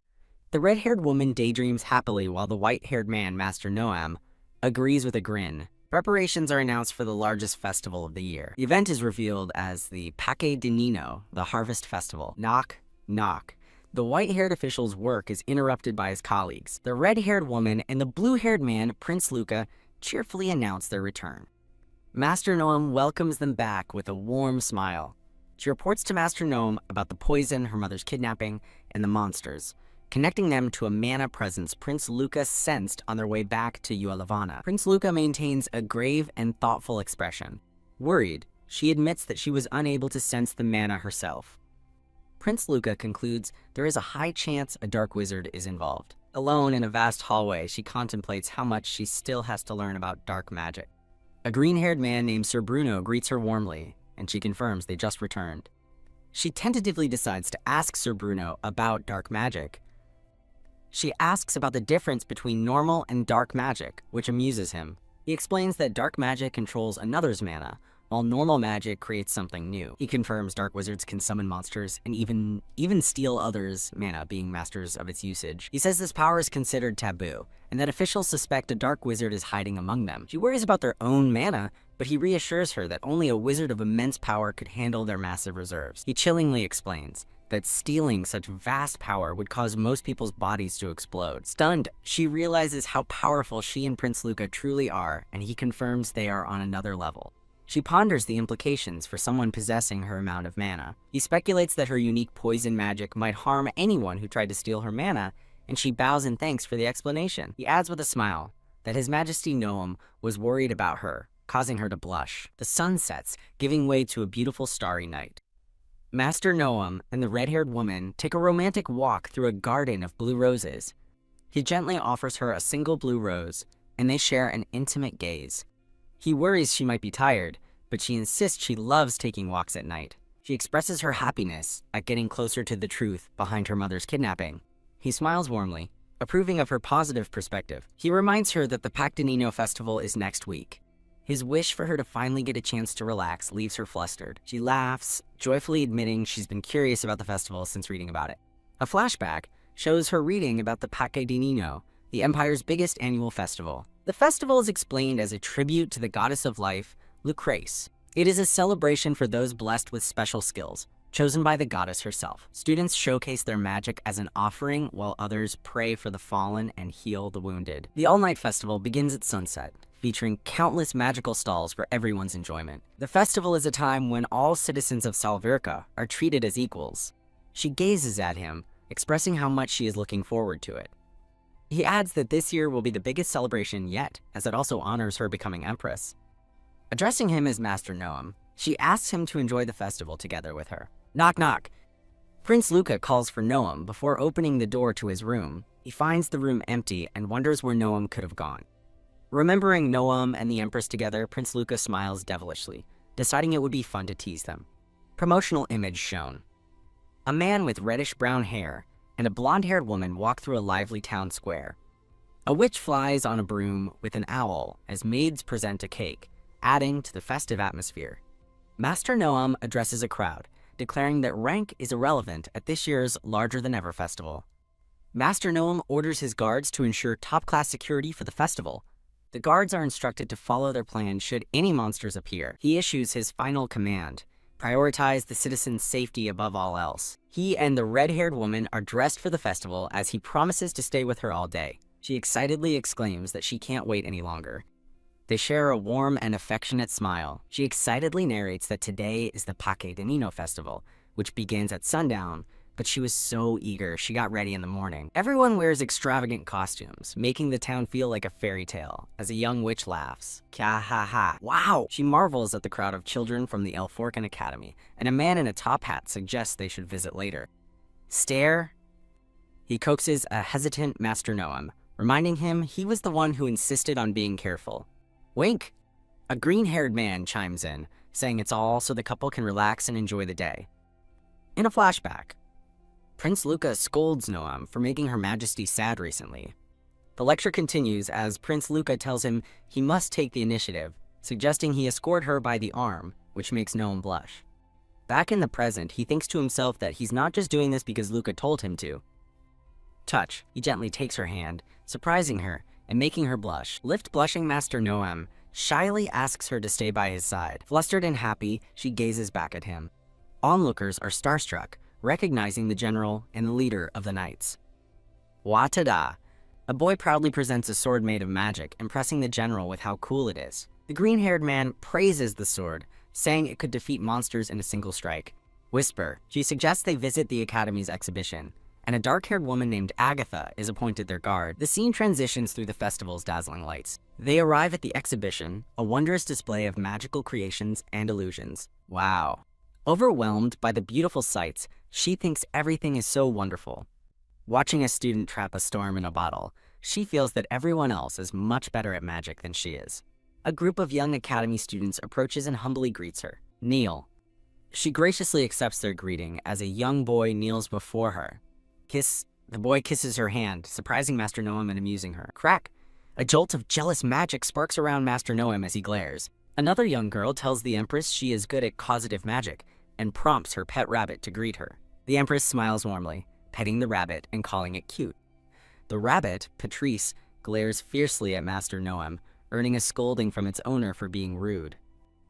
S1: The red-haired woman daydreams happily while the white-haired man, Master Noam, agrees with a grin. Preparations are announced for the largest festival of the year. The event is revealed as the Pake de Nino, the Harvest Festival. Knock, knock. The white-haired official's work is interrupted by his colleagues. The red-haired woman and the blue-haired man, Prince Luca, cheerfully announce their return. Master Noam welcomes them back with a warm smile. She reports to Master Noam about the poison, her mother's kidnapping, and the monsters, connecting them to a mana presence Prince Luca sensed on their way back to Ualavana. Prince Luca maintains a grave and thoughtful expression. Worried, she admits that she was unable to sense the mana herself. Prince Luca concludes there is a high chance a dark wizard is involved. Alone in a vast hallway, she contemplates how much she still has to learn about dark magic. A green-haired man named Sir Bruno greets her warmly, and she confirms they just returned. She tentatively decides to ask Sir Bruno about dark magic. She asks about the difference between normal and dark magic, which amuses him. He explains that dark magic controls another's mana, while normal magic creates something new. He confirms dark wizards can summon monsters and even steal others' mana, being masters of its usage. He says this power is considered taboo, and that officials suspect a dark wizard is hiding among them. She worries about their own mana, but he reassures her that only a wizard of immense power could handle their massive reserves. He chillingly explains that stealing such vast power would cause most people's bodies to explode. Stunned, she realizes how powerful she and Prince Luca truly are, and he confirms they are on another level. She ponders the implications for someone possessing her amount of mana. He speculates that her unique poison magic might harm anyone who tried to steal her mana, and she bows in thanks for the explanation. He adds with a smile that His Majesty Noam was worried about her, causing her to blush. The sun sets, giving way to a beautiful starry night. Master Noam and the red-haired woman take a romantic walk through a garden of blue roses. He gently offers her a single blue rose, and they share an intimate gaze. He worries she might be tired, but she insists she loves taking walks at night. She expresses her happiness at getting closer to the truth behind her mother's kidnapping. He smiles warmly, approving of her positive perspective. He reminds her that the Pactanino festival is next week. His wish for her to finally get a chance to relax leaves her flustered. She laughs, joyfully admitting she's been curious about the festival since reading about it. A flashback shows her reading about the Pake di Nino, the Empire's biggest annual festival. The festival is explained as a tribute to the goddess of life, Lucrece. It is a celebration for those blessed with special skills, chosen by the goddess herself. Students showcase their magic as an offering, while others pray for the fallen and heal the wounded. The all-night festival begins at sunset, featuring countless magical stalls for everyone's enjoyment. The festival is a time when all citizens of Salvirka are treated as equals. She gazes at him, expressing how much she is looking forward to it. He adds that this year will be the biggest celebration yet, as it also honors her becoming empress. Addressing him as Master Noam, she asks him to enjoy the festival together with her. Knock, knock. Prince Luca calls for Noam before opening the door to his room. He finds the room empty and wonders where Noam could have gone. Remembering Noam and the Empress together, Prince Luca smiles devilishly, deciding it would be fun to tease them. Promotional image shown. A man with reddish-brown hair and a blonde-haired woman walk through a lively town square. A witch flies on a broom with an owl as maids present a cake, adding to the festive atmosphere. Master Noam addresses a crowd, declaring that rank is irrelevant at this year's larger-than-ever festival. Master Noam orders his guards to ensure top-class security for the festival. The guards are instructed to follow their plan should any monsters appear. He issues his final command: prioritize the citizens' safety above all else. He and the red-haired woman are dressed for the festival as he promises to stay with her all day. She excitedly exclaims that she can't wait any longer. They share a warm and affectionate smile. She excitedly narrates that today is the Pake de Nino festival, which begins at sundown, but she was so eager she got ready in the morning. Everyone wears extravagant costumes, making the town feel like a fairy tale, as a young witch laughs. Kya ha ha. Wow! She marvels at the crowd of children from the Elforkan Academy, and a man in a top hat suggests they should visit later. Stare? He coaxes a hesitant Master Noam, reminding him he was the one who insisted on being careful. Wink! A green-haired man chimes in, saying it's all so the couple can relax and enjoy the day. In a flashback, Prince Luca scolds Noam for making Her Majesty sad recently. The lecture continues as Prince Luca tells him he must take the initiative, suggesting he escort her by the arm, which makes Noam blush. Back in the present, he thinks to himself that he's not just doing this because Luca told him to. Touch. He gently takes her hand, surprising her and making her blush. Lift blushing Master Noam shyly asks her to stay by his side. Flustered and happy, she gazes back at him. Onlookers are starstruck, recognizing the general and the leader of the knights. Wa-ta-da! A boy proudly presents a sword made of magic, impressing the general with how cool it is. The green-haired man praises the sword, saying it could defeat monsters in a single strike. Whisper. She suggests they visit the Academy's exhibition, and a dark-haired woman named Agatha is appointed their guard. The scene transitions through the festival's dazzling lights. They arrive at the exhibition, a wondrous display of magical creations and illusions. Wow. Overwhelmed by the beautiful sights, she thinks everything is so wonderful. Watching a student trap a storm in a bottle, she feels that everyone else is much better at magic than she is. A group of young Academy students approaches and humbly greets her. Kneel. She graciously accepts their greeting as a young boy kneels before her. Kiss. The boy kisses her hand, surprising Master Noam and amusing her. Crack. A jolt of jealous magic sparks around Master Noam as he glares. Another young girl tells the Empress she is good at causative magic and prompts her pet rabbit to greet her. The Empress smiles warmly, petting the rabbit and calling it cute. The rabbit, Patrice, glares fiercely at Master Noam, earning a scolding from its owner for being rude.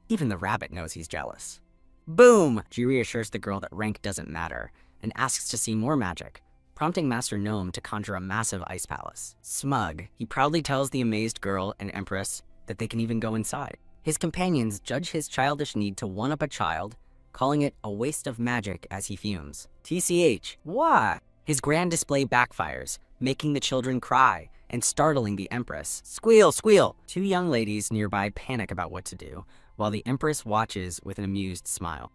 S1: Even the rabbit knows he's jealous. Boom! She reassures the girl that rank doesn't matter and asks to see more magic, prompting Master Gnome to conjure a massive ice palace. Smug, he proudly tells the amazed girl and Empress that they can even go inside. His companions judge his childish need to one-up a child, calling it a waste of magic as he fumes. TCH, why? His grand display backfires, making the children cry and startling the Empress. Squeal, squeal! Two young ladies nearby panic about what to do, while the Empress watches with an amused smile.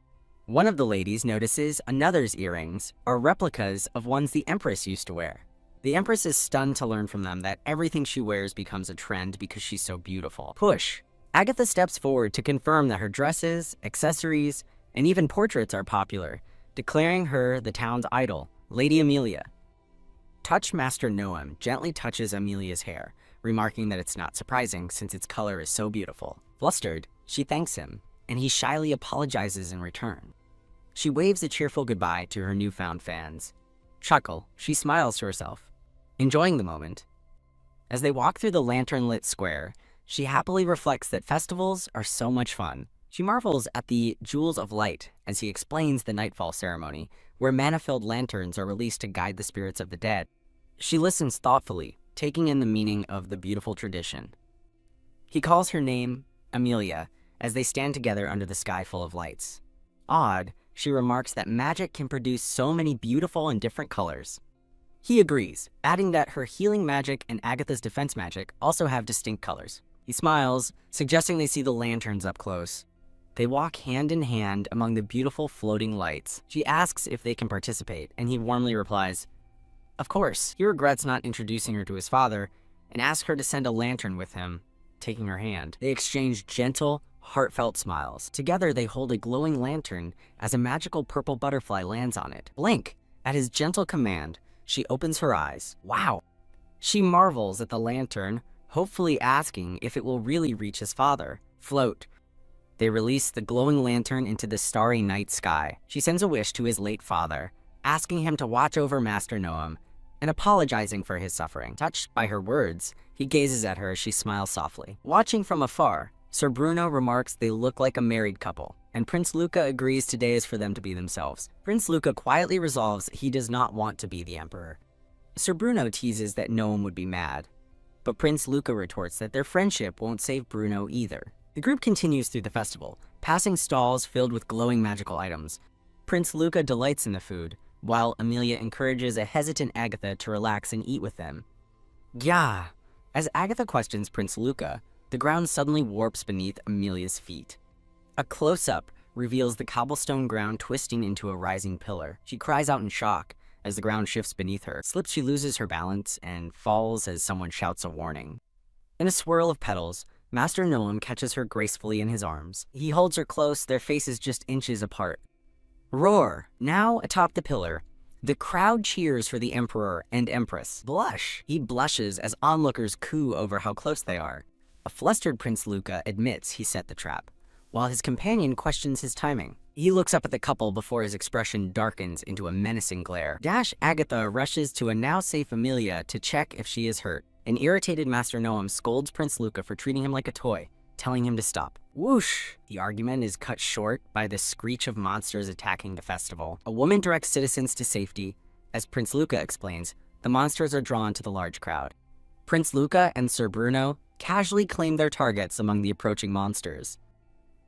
S1: One of the ladies notices another's earrings are replicas of ones the Empress used to wear. The Empress is stunned to learn from them that everything she wears becomes a trend because she's so beautiful. Push! Agatha steps forward to confirm that her dresses, accessories, and even portraits are popular, declaring her the town's idol, Lady Amelia. Touch Master Noam gently touches Amelia's hair, remarking that it's not surprising since its color is so beautiful. Flustered, she thanks him, and he shyly apologizes in return. She waves a cheerful goodbye to her newfound fans. Chuckle, she smiles to herself, enjoying the moment. As they walk through the lantern-lit square, she happily reflects that festivals are so much fun. She marvels at the Jewels of Light as he explains the Nightfall ceremony, where mana-filled lanterns are released to guide the spirits of the dead. She listens thoughtfully, taking in the meaning of the beautiful tradition. He calls her name Amelia as they stand together under the sky full of lights. Odd, she remarks that magic can produce so many beautiful and different colors. He agrees, adding that her healing magic and Agatha's defense magic also have distinct colors. He smiles, suggesting they see the lanterns up close. They walk hand in hand among the beautiful floating lights. She asks if they can participate, and he warmly replies, "Of course." He regrets not introducing her to his father and asks her to send a lantern with him, taking her hand. They exchange gentle, heartfelt smiles. Together, they hold a glowing lantern as a magical purple butterfly lands on it. Blink! At his gentle command, she opens her eyes. Wow! She marvels at the lantern, hopefully asking if it will really reach his father. Float. They release the glowing lantern into the starry night sky. She sends a wish to his late father, asking him to watch over Master Noam and apologizing for his suffering. Touched by her words, he gazes at her as she smiles softly. Watching from afar, Sir Bruno remarks they look like a married couple, and Prince Luca agrees today is for them to be themselves. Prince Luca quietly resolves he does not want to be the emperor. Sir Bruno teases that no one would be mad, but Prince Luca retorts that their friendship won't save Bruno either. The group continues through the festival, passing stalls filled with glowing magical items. Prince Luca delights in the food, while Amelia encourages a hesitant Agatha to relax and eat with them. Gah! As Agatha questions Prince Luca, the ground suddenly warps beneath Amelia's feet. A close-up reveals the cobblestone ground twisting into a rising pillar. She cries out in shock as the ground shifts beneath her. Slips, she loses her balance and falls as someone shouts a warning. In a swirl of petals, Master Noam catches her gracefully in his arms. He holds her close, their faces just inches apart. Roar! Now atop the pillar, the crowd cheers for the Emperor and Empress. Blush! He blushes as onlookers coo over how close they are. A flustered Prince Luca admits he set the trap, while his companion questions his timing. He looks up at the couple before his expression darkens into a menacing glare. Agatha rushes to a now safe Amelia to check if she is hurt. An irritated Master Noam scolds Prince Luca for treating him like a toy, telling him to stop. Whoosh! The argument is cut short by the screech of monsters attacking the festival. A woman directs citizens to safety. As Prince Luca explains, the monsters are drawn to the large crowd. Prince Luca and Sir Bruno casually claim their targets among the approaching monsters.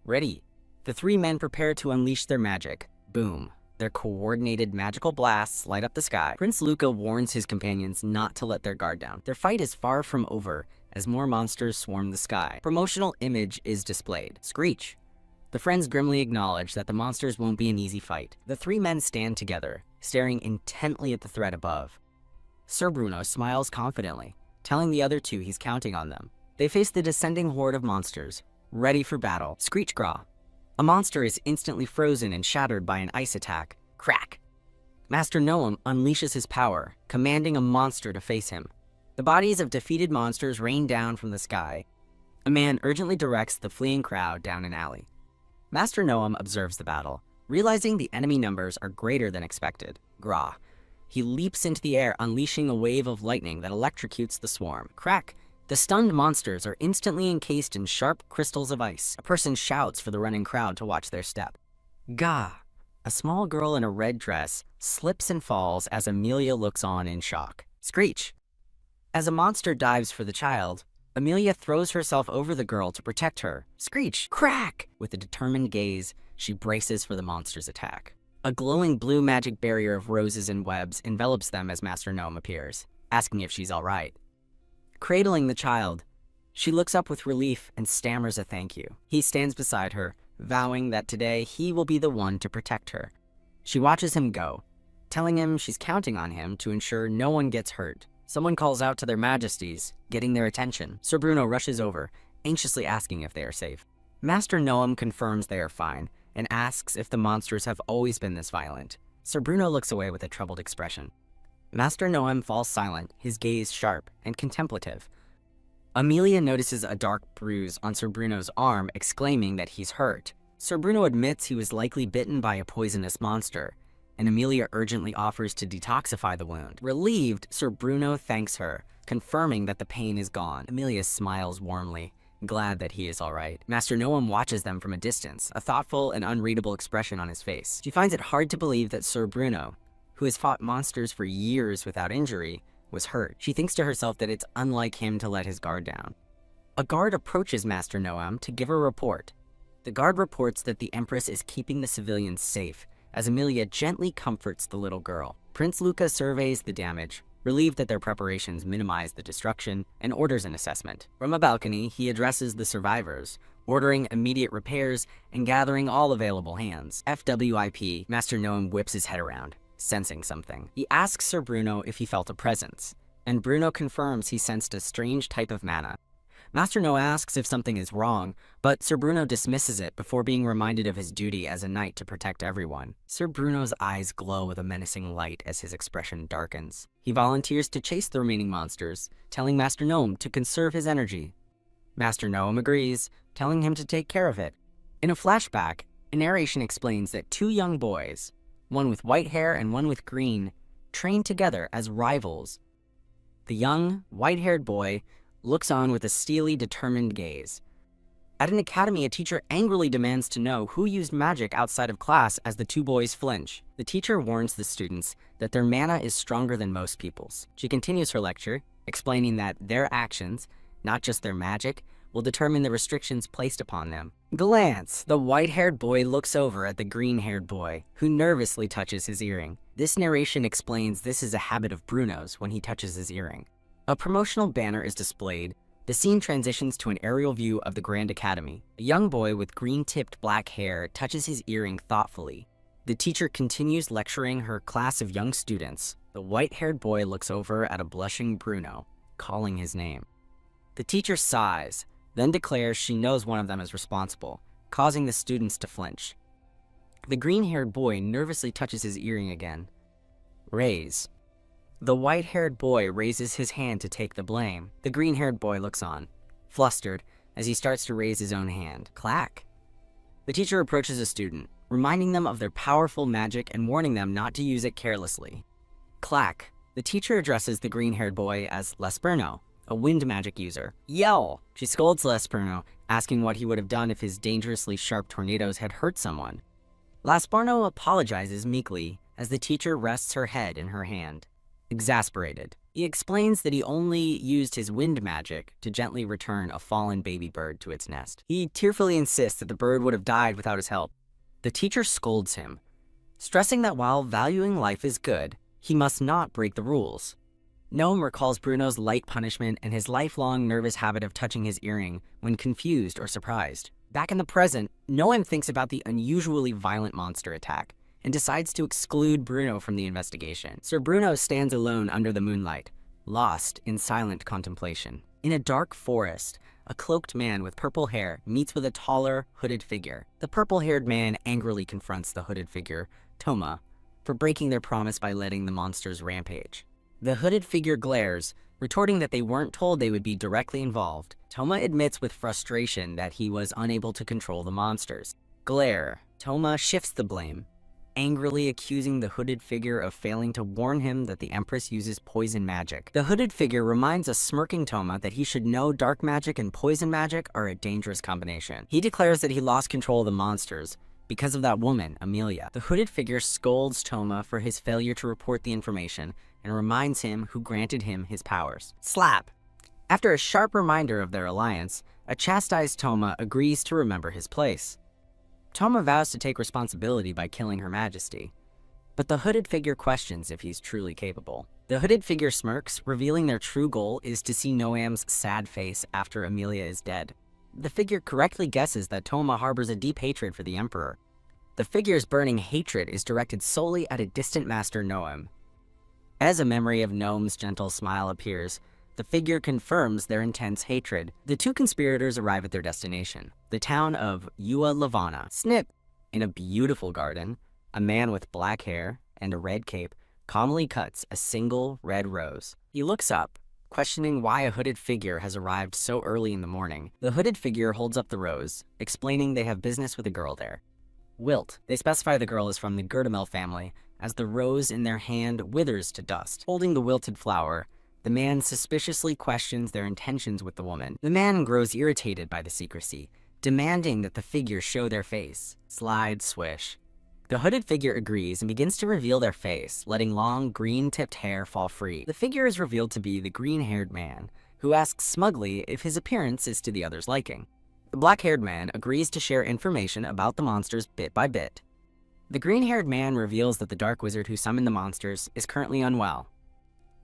S1: Ready, the three men prepare to unleash their magic. Boom. Their coordinated magical blasts light up the sky. Prince Luca warns his companions not to let their guard down. Their fight is far from over as more monsters swarm the sky. Promotional image is displayed. Screech. The friends grimly acknowledge that the monsters won't be an easy fight. The three men stand together, staring intently at the threat above. Sir Bruno smiles confidently, telling the other two he's counting on them. They face the descending horde of monsters, ready for battle. Screech Graw. A monster is instantly frozen and shattered by an ice attack. Crack! Master Noam unleashes his power, commanding a monster to face him. The bodies of defeated monsters rain down from the sky. A man urgently directs the fleeing crowd down an alley. Master Noam observes the battle, realizing the enemy numbers are greater than expected. Graw. He leaps into the air, unleashing a wave of lightning that electrocutes the swarm. Crack! The stunned monsters are instantly encased in sharp crystals of ice. A person shouts for the running crowd to watch their step. Gah! A small girl in a red dress slips and falls as Amelia looks on in shock. Screech! As a monster dives for the child, Amelia throws herself over the girl to protect her. Screech! Crack! With a determined gaze, she braces for the monster's attack. A glowing blue magic barrier of roses and webs envelops them as Master Noam appears, asking if she's all right. Cradling the child, she looks up with relief and stammers a thank you. He stands beside her, vowing that today he will be the one to protect her. She watches him go, telling him she's counting on him to ensure no one gets hurt. Someone calls out to their majesties, getting their attention. Sir Bruno rushes over, anxiously asking if they are safe. Master Noam confirms they are fine and asks if the monsters have always been this violent. Sir Bruno looks away with a troubled expression. Master Noam falls silent, his gaze sharp and contemplative. Amelia notices a dark bruise on Sir Bruno's arm, exclaiming that he's hurt. Sir Bruno admits he was likely bitten by a poisonous monster, and Amelia urgently offers to detoxify the wound. Relieved, Sir Bruno thanks her, confirming that the pain is gone. Amelia smiles warmly, glad that he is all right. Master Noam watches them from a distance, a thoughtful and unreadable expression on his face. She finds it hard to believe that Sir Bruno, who has fought monsters for years without injury, was hurt. She thinks to herself that it's unlike him to let his guard down. A guard approaches Master Noam to give a report. The guard reports that the Empress is keeping the civilians safe, as Amelia gently comforts the little girl. Prince Luca surveys the damage, relieved that their preparations minimize the destruction, and orders an assessment. From a balcony, he addresses the survivors, ordering immediate repairs and gathering all available hands. FWIP, Master Noam whips his head around, sensing something. He asks Sir Bruno if he felt a presence, and Bruno confirms he sensed a strange type of mana. Master Noam asks if something is wrong, but Sir Bruno dismisses it before being reminded of his duty as a knight to protect everyone. Sir Bruno's eyes glow with a menacing light as his expression darkens. He volunteers to chase the remaining monsters, telling Master Noam to conserve his energy. Master Noam agrees, telling him to take care of it. In a flashback, a narration explains that two young boys, one with white hair and one with green, trained together as rivals. The young, white-haired boy looks on with a steely, determined gaze. At an academy, a teacher angrily demands to know who used magic outside of class as the two boys flinch. The teacher warns the students that their mana is stronger than most people's. She continues her lecture, explaining that their actions, not just their magic, will determine the restrictions placed upon them. Glance! The white-haired boy looks over at the green-haired boy, who nervously touches his earring. This narration explains this is a habit of Bruno's when he touches his earring. A promotional banner is displayed. The scene transitions to an aerial view of the Grand Academy. A young boy with green-tipped black hair touches his earring thoughtfully. The teacher continues lecturing her class of young students. The white-haired boy looks over at a blushing Bruno, calling his name. The teacher sighs, then declares she knows one of them is responsible, causing the students to flinch. The green-haired boy nervously touches his earring again. Raise. The white-haired boy raises his hand to take the blame. The green-haired boy looks on, flustered, as he starts to raise his own hand. Clack. The teacher approaches a student, reminding them of their powerful magic and warning them not to use it carelessly. Clack. The teacher addresses the green-haired boy as Lesperno, a wind magic user. Yell! She scolds Lesperno, asking what he would have done if his dangerously sharp tornadoes had hurt someone. Lesperno apologizes meekly as the teacher rests her head in her hand. Exasperated, he explains that he only used his wind magic to gently return a fallen baby bird to its nest. He tearfully insists that the bird would have died without his help. The teacher scolds him, stressing that while valuing life is good, he must not break the rules. Noam recalls Bruno's light punishment and his lifelong nervous habit of touching his earring when confused or surprised. Back in the present, Noam thinks about the unusually violent monster attack and decides to exclude Bruno from the investigation. Sir Bruno stands alone under the moonlight, lost in silent contemplation. In a dark forest, a cloaked man with purple hair meets with a taller, hooded figure. The purple-haired man angrily confronts the hooded figure, Toma, for breaking their promise by letting the monsters rampage. The hooded figure glares, retorting that they weren't told they would be directly involved. Toma admits with frustration that he was unable to control the monsters. Glare. Toma shifts the blame, angrily accusing the hooded figure of failing to warn him that the Empress uses poison magic. The hooded figure reminds a smirking Toma that he should know dark magic and poison magic are a dangerous combination. He declares that he lost control of the monsters because of that woman, Amelia. The hooded figure scolds Toma for his failure to report the information and reminds him who granted him his powers. Slap! After a sharp reminder of their alliance, a chastised Toma agrees to remember his place. Toma vows to take responsibility by killing Her Majesty, but the hooded figure questions if he's truly capable. The hooded figure smirks, revealing their true goal is to see Noam's sad face after Amelia is dead. The figure correctly guesses that Toma harbors a deep hatred for the Emperor. The figure's burning hatred is directed solely at a distant master, Noam. As a memory of Noam's gentle smile appears, the figure confirms their intense hatred. The two conspirators arrive at their destination, the town of Ua Lavana. Snip! In a beautiful garden, a man with black hair and a red cape calmly cuts a single red rose. He looks up, questioning why a hooded figure has arrived so early in the morning. The hooded figure holds up the rose, explaining they have business with a girl there. Wilt. They specify the girl is from the Gerdemel family, as the rose in their hand withers to dust. Holding the wilted flower, the man suspiciously questions their intentions with the woman. The man grows irritated by the secrecy, demanding that the figure show their face. Slide swish. The hooded figure agrees and begins to reveal their face, letting long, green-tipped hair fall free. The figure is revealed to be the green-haired man, who asks smugly if his appearance is to the other's liking. The black-haired man agrees to share information about the monsters bit by bit. The green-haired man reveals that the dark wizard who summoned the monsters is currently unwell.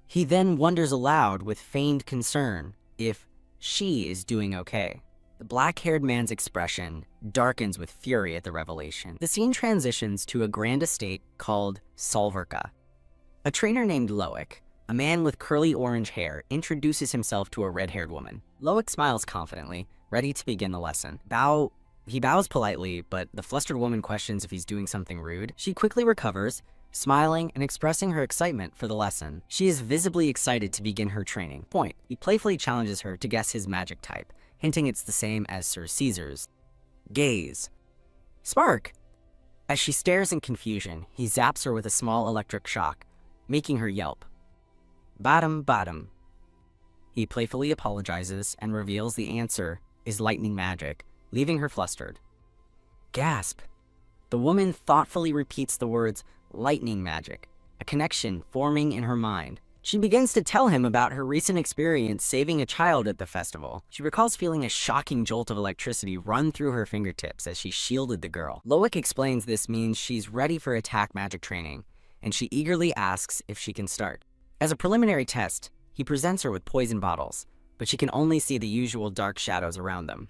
S1: He then wonders aloud with feigned concern if she is doing okay. The black-haired man's expression darkens with fury at the revelation. The scene transitions to a grand estate called Solverka. A trainer named Loic, a man with curly orange hair, introduces himself to a red-haired woman. Loic smiles confidently, ready to begin the lesson. He bows politely, but the flustered woman questions if he's doing something rude. She quickly recovers, smiling and expressing her excitement for the lesson. She is visibly excited to begin her training. He playfully challenges her to guess his magic type, hinting it's the same as Sir Caesar's. Gaze. Spark! As she stares in confusion, he zaps her with a small electric shock, making her yelp. Bottom. He playfully apologizes and reveals the answer is lightning magic, leaving her flustered. Gasp! The woman thoughtfully repeats the words, lightning magic, a connection forming in her mind. She begins to tell him about her recent experience saving a child at the festival. She recalls feeling a shocking jolt of electricity run through her fingertips as she shielded the girl. Loic explains this means she's ready for attack magic training, and she eagerly asks if she can start. As a preliminary test, he presents her with poison bottles, but she can only see the usual dark shadows around them.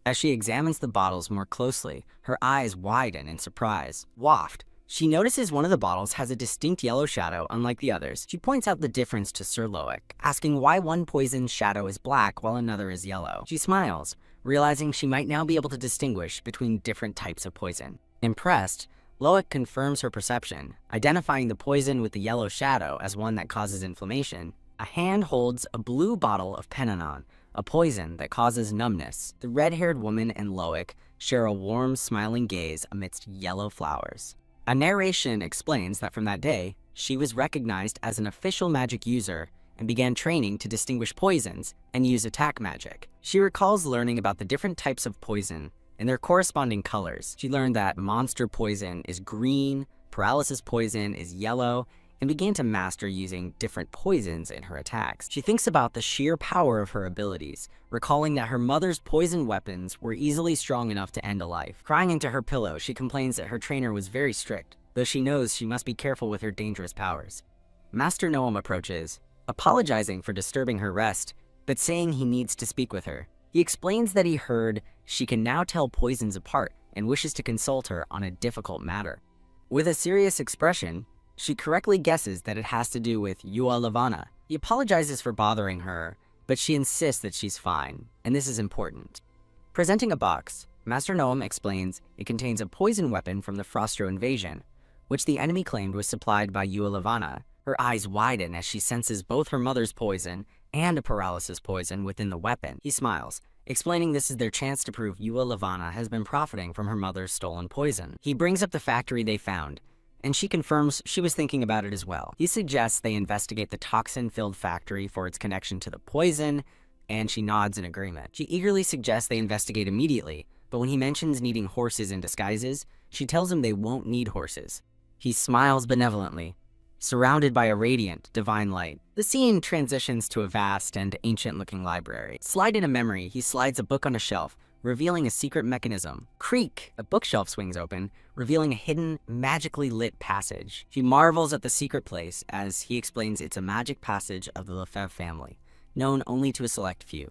S1: As she examines the bottles more closely, her eyes widen in surprise. Waft! She notices one of the bottles has a distinct yellow shadow unlike the others. She points out the difference to Sir Loic, asking why one poison's shadow is black while another is yellow. She smiles, realizing she might now be able to distinguish between different types of poison. Impressed, Loic confirms her perception, identifying the poison with the yellow shadow as one that causes inflammation. A hand holds a blue bottle of Penanon, a poison that causes numbness. The red-haired woman and Loic share a warm, smiling gaze amidst yellow flowers. A narration explains that from that day, she was recognized as an official magic user and began training to distinguish poisons and use attack magic. She recalls learning about the different types of poison and their corresponding colors. She learned that monster poison is green, paralysis poison is yellow, and began to master using different poisons in her attacks. She thinks about the sheer power of her abilities, recalling that her mother's poison weapons were easily strong enough to end a life. Crying into her pillow, she complains that her trainer was very strict, though she knows she must be careful with her dangerous powers. Master Noam approaches, apologizing for disturbing her rest, but saying he needs to speak with her. He explains that he heard she can now tell poisons apart and wishes to consult her on a difficult matter. With a serious expression, she correctly guesses that it has to do with Yua Lavana. He apologizes for bothering her, but she insists that she's fine, and this is important. Presenting a box, Master Noam explains it contains a poison weapon from the Frostro invasion, which the enemy claimed was supplied by Yua Lavana. Her eyes widen as she senses both her mother's poison and a paralysis poison within the weapon. He smiles, explaining this is their chance to prove Yua Lavana has been profiting from her mother's stolen poison. He brings up the factory they found, and she confirms she was thinking about it as well. He suggests they investigate the toxin-filled factory for its connection to the poison, and she nods in agreement. She eagerly suggests they investigate immediately, but when he mentions needing horses and disguises, she tells him they won't need horses. He smiles benevolently, surrounded by a radiant, divine light. The scene transitions to a vast and ancient-looking library. Slide in a memory, he slides a book on a shelf, revealing a secret mechanism. Creak! A bookshelf swings open, revealing a hidden, magically lit passage. She marvels at the secret place as he explains it's a magic passage of the Lefebvre family, known only to a select few.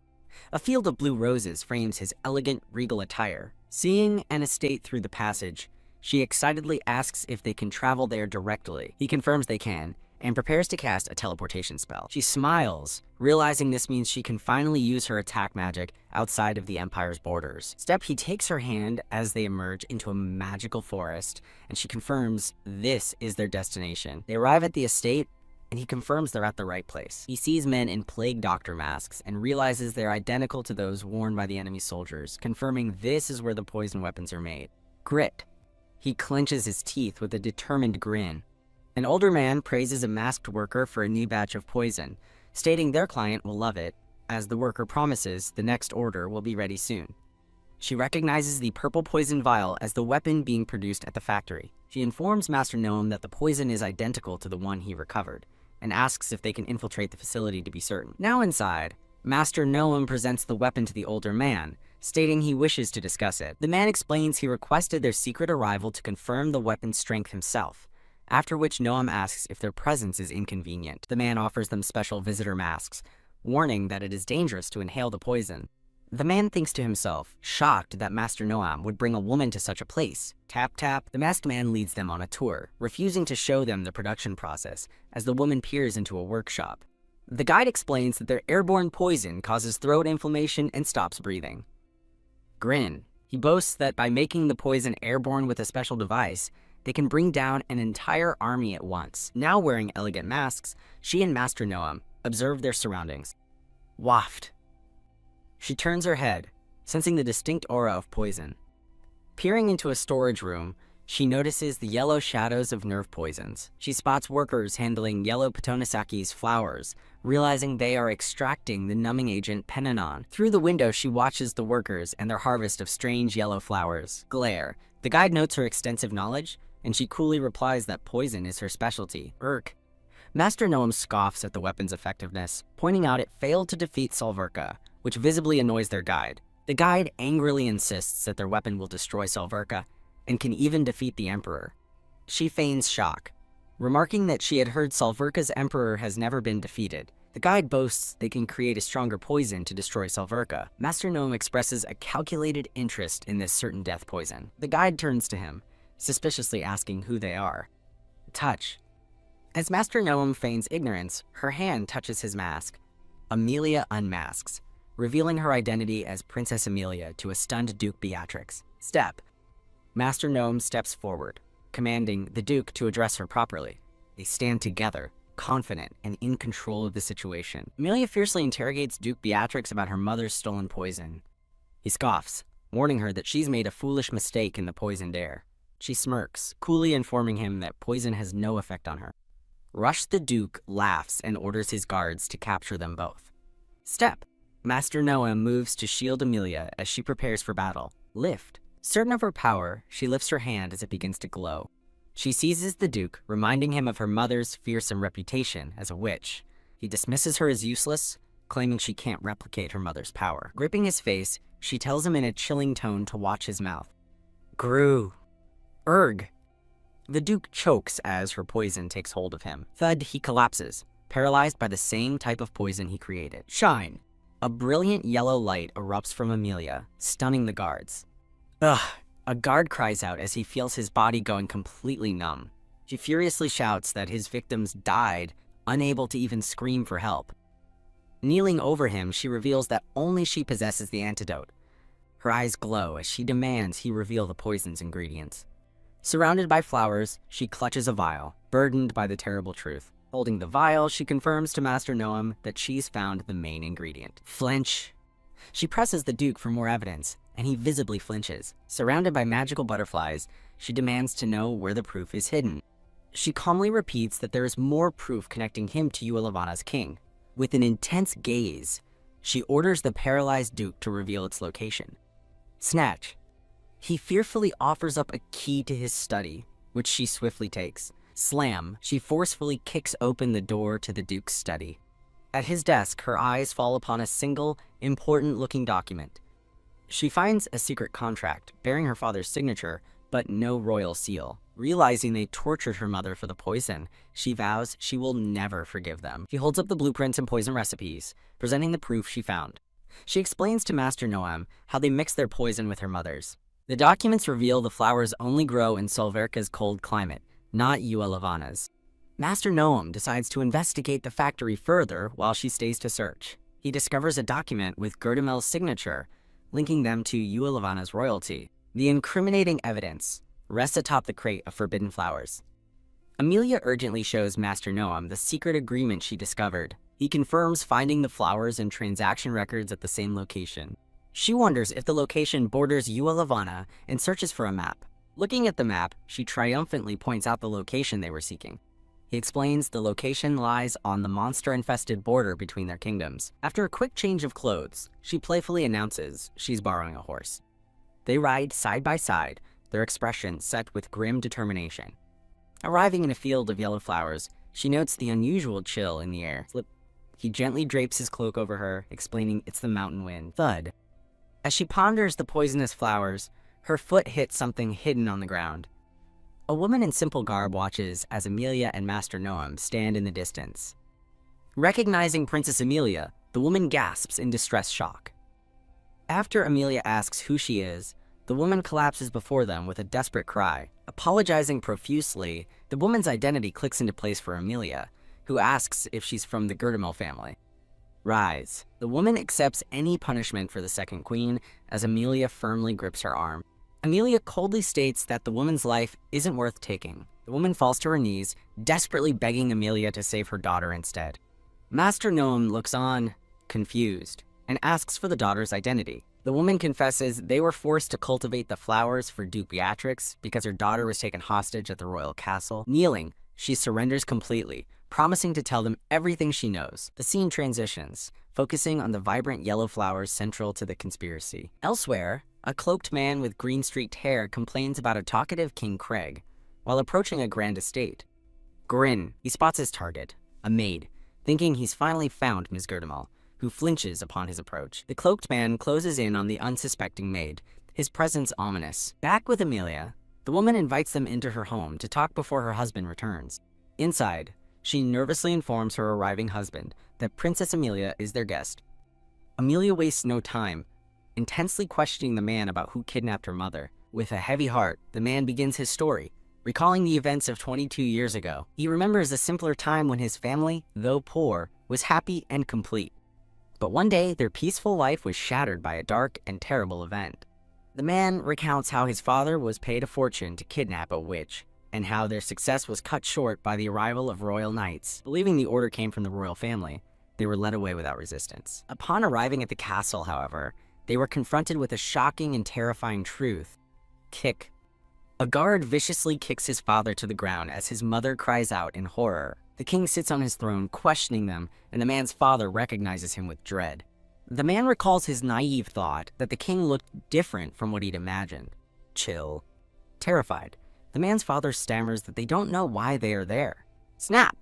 S1: A field of blue roses frames his elegant, regal attire. Seeing an estate through the passage, she excitedly asks if they can travel there directly. He confirms they can, and prepares to cast a teleportation spell. She smiles, realizing this means she can finally use her attack magic outside of the Empire's borders. He takes her hand as they emerge into a magical forest, and she confirms this is their destination. They arrive at the estate, and he confirms they're at the right place. He sees men in plague doctor masks and realizes they're identical to those worn by the enemy soldiers, confirming this is where the poison weapons are made. Grit. He clenches his teeth with a determined grin. An older man praises a masked worker for a new batch of poison, stating their client will love it, as the worker promises the next order will be ready soon. She recognizes the purple poison vial as the weapon being produced at the factory. She informs Master Noam that the poison is identical to the one he recovered, and asks if they can infiltrate the facility to be certain. Now inside, Master Noam presents the weapon to the older man, stating he wishes to discuss it. The man explains he requested their secret arrival to confirm the weapon's strength himself, after which Noam asks if their presence is inconvenient. The man offers them special visitor masks, warning that it is dangerous to inhale the poison. The man thinks to himself, shocked that Master Noam would bring a woman to such a place. Tap tap, the masked man leads them on a tour, refusing to show them the production process as the woman peers into a workshop. The guide explains that their airborne poison causes throat inflammation and stops breathing. Grin. He boasts that by making the poison airborne with a special device, they can bring down an entire army at once. Now wearing elegant masks, she and Master Noam observe their surroundings. Waft. She turns her head, sensing the distinct aura of poison. Peering into a storage room, She notices the yellow shadows of nerve poisons. She spots workers handling yellow Potonasaki's flowers, realizing they are extracting the numbing agent penanon. Through the window, she watches the workers and their harvest of strange yellow flowers. Glare. The guide notes her extensive knowledge, and she coolly replies that poison is her specialty. Irk. Master Noam scoffs at the weapon's effectiveness, pointing out it failed to defeat Salverka, which visibly annoys their guide. The guide angrily insists that their weapon will destroy Salverka, and can even defeat the Emperor. She feigns shock, remarking that she had heard Salverka's Emperor has never been defeated. The guide boasts they can create a stronger poison to destroy Salverka. Master Noam expresses a calculated interest in this certain death poison. The guide turns to him, suspiciously asking who they are. Touch. As Master Noam feigns ignorance, her hand touches his mask. Amelia unmasks, revealing her identity as Princess Amelia to a stunned Duke Beatrix. Step. Master Noam steps forward, commanding the Duke to address her properly. They stand together, confident and in control of the situation. Amelia fiercely interrogates Duke Beatrix about her mother's stolen poison. He scoffs, warning her that she's made a foolish mistake in the poisoned air. She smirks, coolly informing him that poison has no effect on her. Rush the Duke laughs and orders his guards to capture them both. Step. Master Noam moves to shield Amelia as she prepares for battle. Lift. Certain of her power, she lifts her hand as it begins to glow. She seizes the Duke, reminding him of her mother's fearsome reputation as a witch. He dismisses her as useless, claiming she can't replicate her mother's power. Gripping his face, she tells him in a chilling tone to watch his mouth. Gru. Erg. The Duke chokes as her poison takes hold of him. Thud, he collapses, paralyzed by the same type of poison he created. Shine. A brilliant yellow light erupts from Amelia, stunning the guards. Ugh! A guard cries out as he feels his body going completely numb. She furiously shouts that his victims died, unable to even scream for help. Kneeling over him, she reveals that only she possesses the antidote. Her eyes glow as she demands he reveal the poison's ingredients. Surrounded by flowers, she clutches a vial, burdened by the terrible truth. Holding the vial, she confirms to Master Noam that she's found the main ingredient. Flinch. She presses the Duke for more evidence, and he visibly flinches. Surrounded by magical butterflies, she demands to know where the proof is hidden. She calmly repeats that there is more proof connecting him to Ualavana's king. With an intense gaze, she orders the paralyzed Duke to reveal its location. Snatch. He fearfully offers up a key to his study, which she swiftly takes. Slam. She forcefully kicks open the door to the Duke's study. At his desk, her eyes fall upon a single, important-looking document. She finds a secret contract bearing her father's signature, but no royal seal. Realizing they tortured her mother for the poison, she vows she will never forgive them. She holds up the blueprints and poison recipes, presenting the proof she found. She explains to Master Noam how they mixed their poison with her mother's. The documents reveal the flowers only grow in Salverka's cold climate, not Ualavana's. Master Noam decides to investigate the factory further while she stays to search. He discovers a document with Gerdamel's signature, linking them to Ualavana's royalty. The incriminating evidence rests atop the crate of forbidden flowers. Amelia urgently shows Master Noam the secret agreement she discovered. He confirms finding the flowers and transaction records at the same location. She wonders if the location borders Ualavana and searches for a map. Looking at the map, she triumphantly points out the location they were seeking. He explains the location lies on the monster-infested border between their kingdoms. After a quick change of clothes, she playfully announces she's borrowing a horse. They ride side by side, their expressions set with grim determination. Arriving in a field of yellow flowers, she notes the unusual chill in the air. He gently drapes his cloak over her, explaining it's the mountain wind. Thud. As she ponders the poisonous flowers, her foot hits something hidden on the ground. A woman in simple garb watches as Amelia and Master Noam stand in the distance. Recognizing Princess Amelia, the woman gasps in distressed shock. After Amelia asks who she is, the woman collapses before them with a desperate cry. Apologizing profusely, the woman's identity clicks into place for Amelia, who asks if she's from the Gerdemel family. Rise. The woman accepts any punishment for the second queen as Amelia firmly grips her arm. Amelia coldly states that the woman's life isn't worth taking. The woman falls to her knees, desperately begging Amelia to save her daughter instead. Master Noam looks on, confused, and asks for the daughter's identity. The woman confesses they were forced to cultivate the flowers for Duke Beatrix because her daughter was taken hostage at the royal castle. Kneeling, she surrenders completely, promising to tell them everything she knows. The scene transitions, focusing on the vibrant yellow flowers central to the conspiracy. Elsewhere, a cloaked man with green-streaked hair complains about a talkative King Craig while approaching a grand estate. Grin, he spots his target, a maid, thinking he's finally found Ms. Gerdemal, who flinches upon his approach. The cloaked man closes in on the unsuspecting maid, his presence ominous. Back with Amelia, the woman invites them into her home to talk before her husband returns. Inside, she nervously informs her arriving husband that Princess Amelia is their guest. Amelia wastes no time, intensely questioning the man about who kidnapped her mother. With a heavy heart, the man begins his story, recalling the events of 22 years ago. He remembers a simpler time when his family, though poor, was happy and complete. But one day, their peaceful life was shattered by a dark and terrible event. The man recounts how his father was paid a fortune to kidnap a witch, and how their success was cut short by the arrival of royal knights. Believing the order came from the royal family, they were led away without resistance. Upon arriving at the castle, however, they were confronted with a shocking and terrifying truth. Kick. A guard viciously kicks his father to the ground as his mother cries out in horror. The king sits on his throne, questioning them, and the man's father recognizes him with dread. The man recalls his naive thought that the king looked different from what he'd imagined. Chill. Terrified, the man's father stammers that they don't know why they are there. Snap!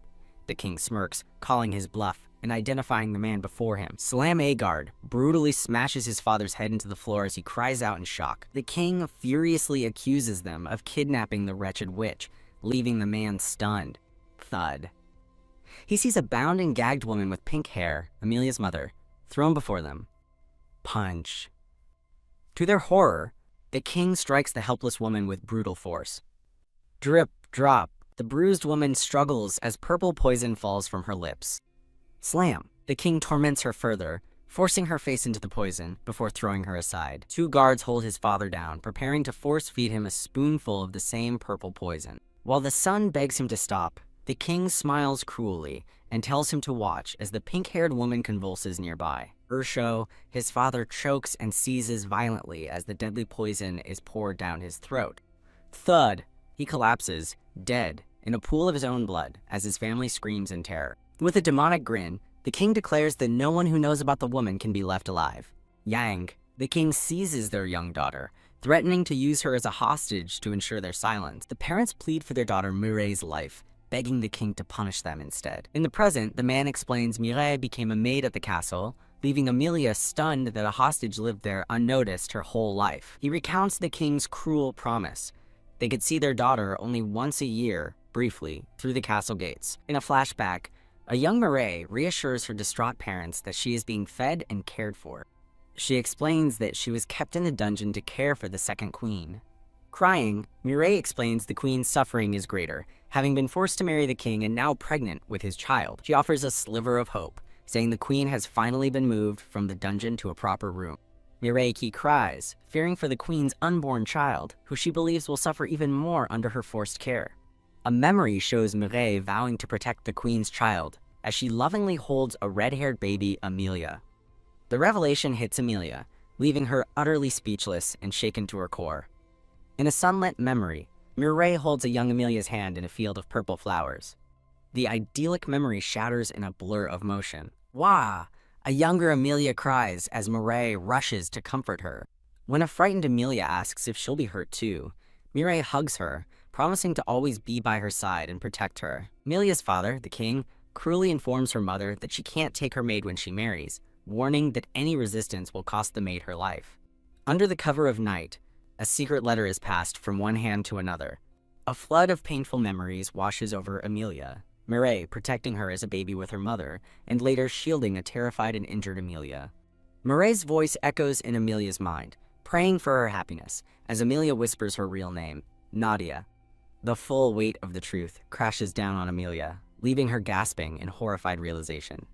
S1: The king smirks, calling his bluff and identifying the man before him. Slam A guard brutally smashes his father's head into the floor as he cries out in shock. The king furiously accuses them of kidnapping the wretched witch, leaving the man stunned. Thud. He sees a bound and gagged woman with pink hair, Amelia's mother, thrown before them. Punch. To their horror, the king strikes the helpless woman with brutal force. Drip, drop. The bruised woman struggles as purple poison falls from her lips. Slam. The king torments her further, forcing her face into the poison before throwing her aside. Two guards hold his father down, preparing to force-feed him a spoonful of the same purple poison. While the son begs him to stop, the king smiles cruelly and tells him to watch as the pink-haired woman convulses nearby. Ursho, his father, chokes and seizes violently as the deadly poison is poured down his throat. Thud. He collapses, dead, in a pool of his own blood as his family screams in terror. With a demonic grin, the king declares that no one who knows about the woman can be left alive. Yang. The king seizes their young daughter, threatening to use her as a hostage to ensure their silence. The parents plead for their daughter Mireille's life, begging the king to punish them instead. In the present, the man explains Mireille became a maid at the castle, leaving Amelia stunned that a hostage lived there unnoticed her whole life. He recounts the king's cruel promise. They could see their daughter only once a year, briefly, through the castle gates. In a flashback, a young Mireille reassures her distraught parents that she is being fed and cared for. She explains that she was kept in the dungeon to care for the second queen. Crying, Mireille explains the queen's suffering is greater, having been forced to marry the king and now pregnant with his child. She offers a sliver of hope, saying the queen has finally been moved from the dungeon to a proper room. Mireille cries, fearing for the queen's unborn child, who she believes will suffer even more under her forced care. A memory shows Mireille vowing to protect the queen's child, as she lovingly holds a red-haired baby, Amelia. The revelation hits Amelia, leaving her utterly speechless and shaken to her core. In a sunlit memory, Mireille holds a young Amelia's hand in a field of purple flowers. The idyllic memory shatters in a blur of motion. Wah! A younger Amelia cries as Mireille rushes to comfort her. When a frightened Amelia asks if she'll be hurt too, Mireille hugs her, promising to always be by her side and protect her. Amelia's father, the king, cruelly informs her mother that she can't take her maid when she marries, warning that any resistance will cost the maid her life. Under the cover of night, a secret letter is passed from one hand to another. A flood of painful memories washes over Amelia, Mireille protecting her as a baby with her mother, and later shielding a terrified and injured Amelia. Mireille's voice echoes in Amelia's mind, praying for her happiness, as Amelia whispers her real name, Nadia. The full weight of the truth crashes down on Amelia, leaving her gasping in horrified realization.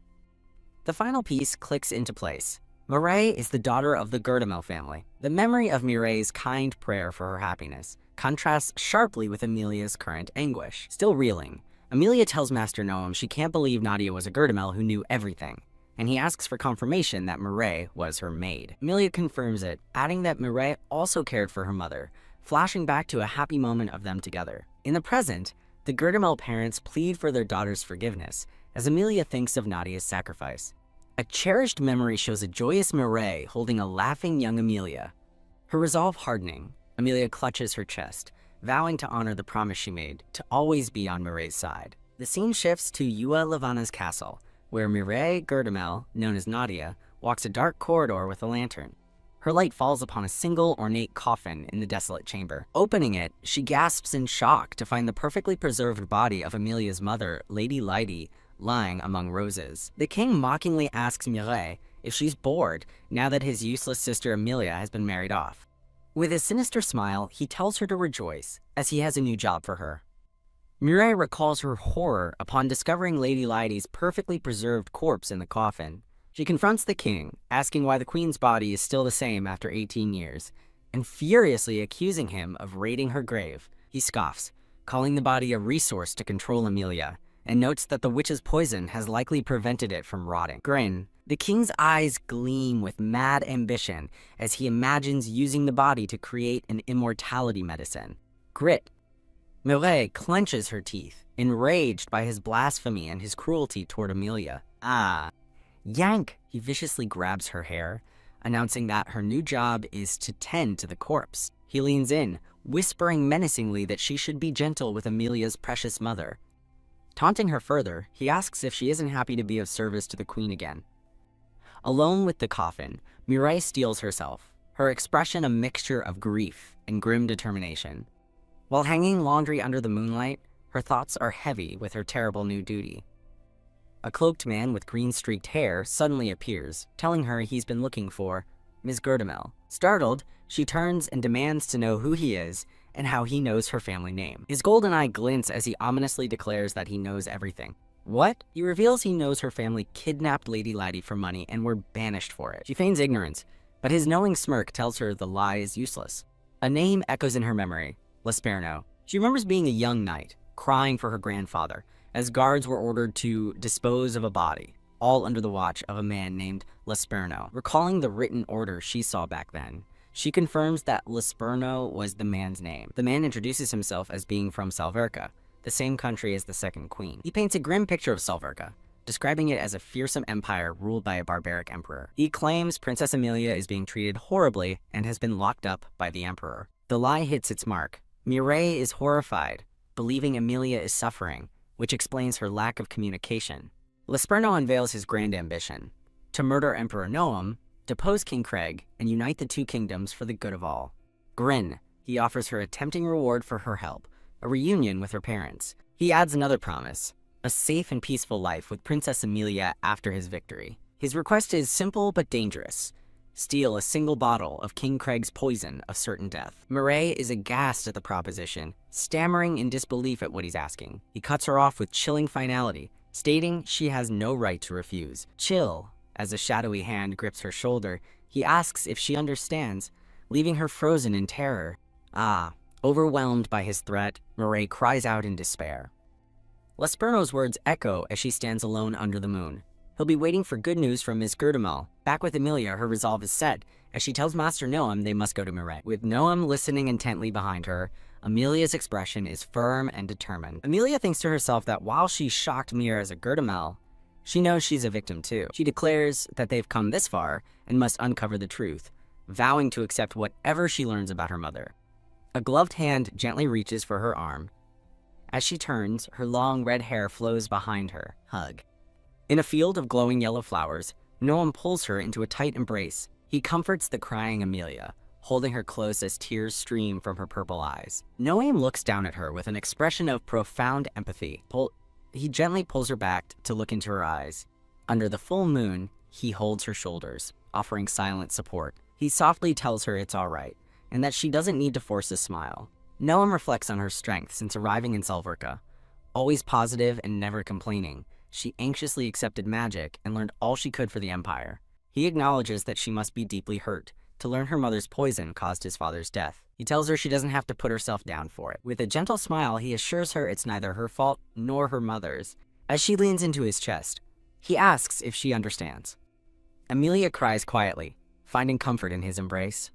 S1: The final piece clicks into place. Mireille is the daughter of the Gerdemal family. The memory of Mireille's kind prayer for her happiness contrasts sharply with Amelia's current anguish. Still reeling, Amelia tells Master Noam she can't believe Nadia was a Gerdemal who knew everything. and he asks for confirmation that Mireille was her maid. Emilia confirms it, adding that Mireille also cared for her mother, flashing back to a happy moment of them together. In the present, the Gerdemel parents plead for their daughter's forgiveness, as Emilia thinks of Nadia's sacrifice. A cherished memory shows a joyous Mireille holding a laughing young Emilia. Her resolve hardening, Emilia clutches her chest, vowing to honor the promise she made to always be on Mireille's side. The scene shifts to Yua Levana's castle, where Mireille Gerdemel, known as Nadia, walks a dark corridor with a lantern. Her light falls upon a single ornate coffin in the desolate chamber. Opening it, she gasps in shock to find the perfectly preserved body of Emilia's mother, Lady Lydie, lying among roses. The king mockingly asks Mireille if she's bored now that his useless sister Emilia has been married off. With a sinister smile, he tells her to rejoice, as he has a new job for her. Mireille recalls her horror upon discovering Lady Lydie's perfectly preserved corpse in the coffin. She confronts the king, asking why the queen's body is still the same after 18 years, and furiously accusing him of raiding her grave. He scoffs, calling the body a resource to control Emilia, and notes that the witch's poison has likely prevented it from rotting. Grin. The king's eyes gleam with mad ambition as he imagines using the body to create an immortality medicine. Grit. Mireille clenches her teeth, enraged by his blasphemy and his cruelty toward Emilia. Yank! He viciously grabs her hair, announcing that her new job is to tend to the corpse. He leans in, whispering menacingly that she should be gentle with Emilia's precious mother. Taunting her further, he asks if she isn't happy to be of service to the queen again. Alone with the coffin, Mireille steels herself, her expression a mixture of grief and grim determination. While hanging laundry under the moonlight, her thoughts are heavy with her terrible new duty. A cloaked man with green-streaked hair suddenly appears, telling her he's been looking for Ms. Gerdemel. Startled, she turns and demands to know who he is and how he knows her family name. His golden eye glints as he ominously declares that he knows everything. What? He reveals he knows her family kidnapped Lady Lydie for money and were banished for it. She feigns ignorance, but his knowing smirk tells her the lie is useless. A name echoes in her memory, Lesperno. She remembers being a young knight, crying for her grandfather, as guards were ordered to dispose of a body, all under the watch of a man named Lesperno. Recalling the written order she saw back then, she confirms that Lesperno was the man's name. The man introduces himself as being from Salverka, the same country as the second queen. He paints a grim picture of Salverka, describing it as a fearsome empire ruled by a barbaric emperor. He claims Princess Emilia is being treated horribly and has been locked up by the emperor. The lie hits its mark. Mireille is horrified, believing Emilia is suffering, which explains her lack of communication. Lesperno unveils his grand ambition: to murder Emperor Noam, depose King Craig, and unite the two kingdoms for the good of all. Grin. He offers her a tempting reward for her help, a reunion with her parents. He adds another promise: a safe and peaceful life with Princess Emilia after his victory. His request is simple but dangerous: steal a single bottle of King Craig's poison of certain death. Mireille is aghast at the proposition, stammering in disbelief at what he's asking. He cuts her off with chilling finality, stating she has no right to refuse. Chill. As a shadowy hand grips her shoulder, he asks if she understands, leaving her frozen in terror. Overwhelmed by his threat, Mireille cries out in despair. Lesperno's words echo as she stands alone under the moon. He'll be waiting for good news from Miss Gerdemel. Back with Emilia, her resolve is set, as she tells Master Noam they must go to Mireille. With Noam listening intently behind her, Emilia's expression is firm and determined. Emilia thinks to herself that while she shocked Mir as a Gerdemel, she knows she's a victim too. She declares that they've come this far and must uncover the truth, vowing to accept whatever she learns about her mother. A gloved hand gently reaches for her arm. As she turns, her long red hair flows behind her. Hug. In a field of glowing yellow flowers, Noam pulls her into a tight embrace. He comforts the crying Emilia, holding her close as tears stream from her purple eyes. Noam looks down at her with an expression of profound empathy. He gently pulls her back to look into her eyes. Under the full moon, he holds her shoulders, offering silent support. He softly tells her it's all right, and that she doesn't need to force a smile. Noam reflects on her strength since arriving in Salverka. Always positive and never complaining, she anxiously accepted magic and learned all she could for the Empire. He acknowledges that she must be deeply hurt to learn her mother's poison caused his father's death. He tells her she doesn't have to put herself down for it. With a gentle smile, he assures her it's neither her fault nor her mother's. As she leans into his chest, He asks if she understands. Amelia cries quietly, finding comfort in his embrace.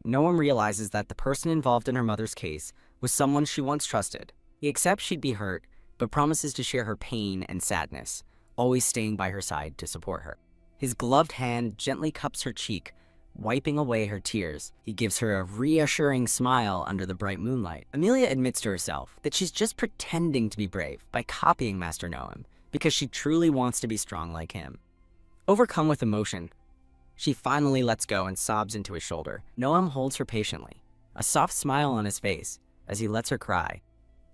S1: Noam realizes that the person involved in her mother's case was someone she once trusted. He accepts she'd be hurt, but promises to share her pain and sadness, always staying by her side to support her. His gloved hand gently cups her cheek, wiping away her tears. He gives her a reassuring smile under the bright moonlight. Amelia admits to herself that she's just pretending to be brave by copying Master Noam, because she truly wants to be strong like him. Overcome with emotion, she finally lets go and sobs into his shoulder. Noam holds her patiently, a soft smile on his face as he lets her cry.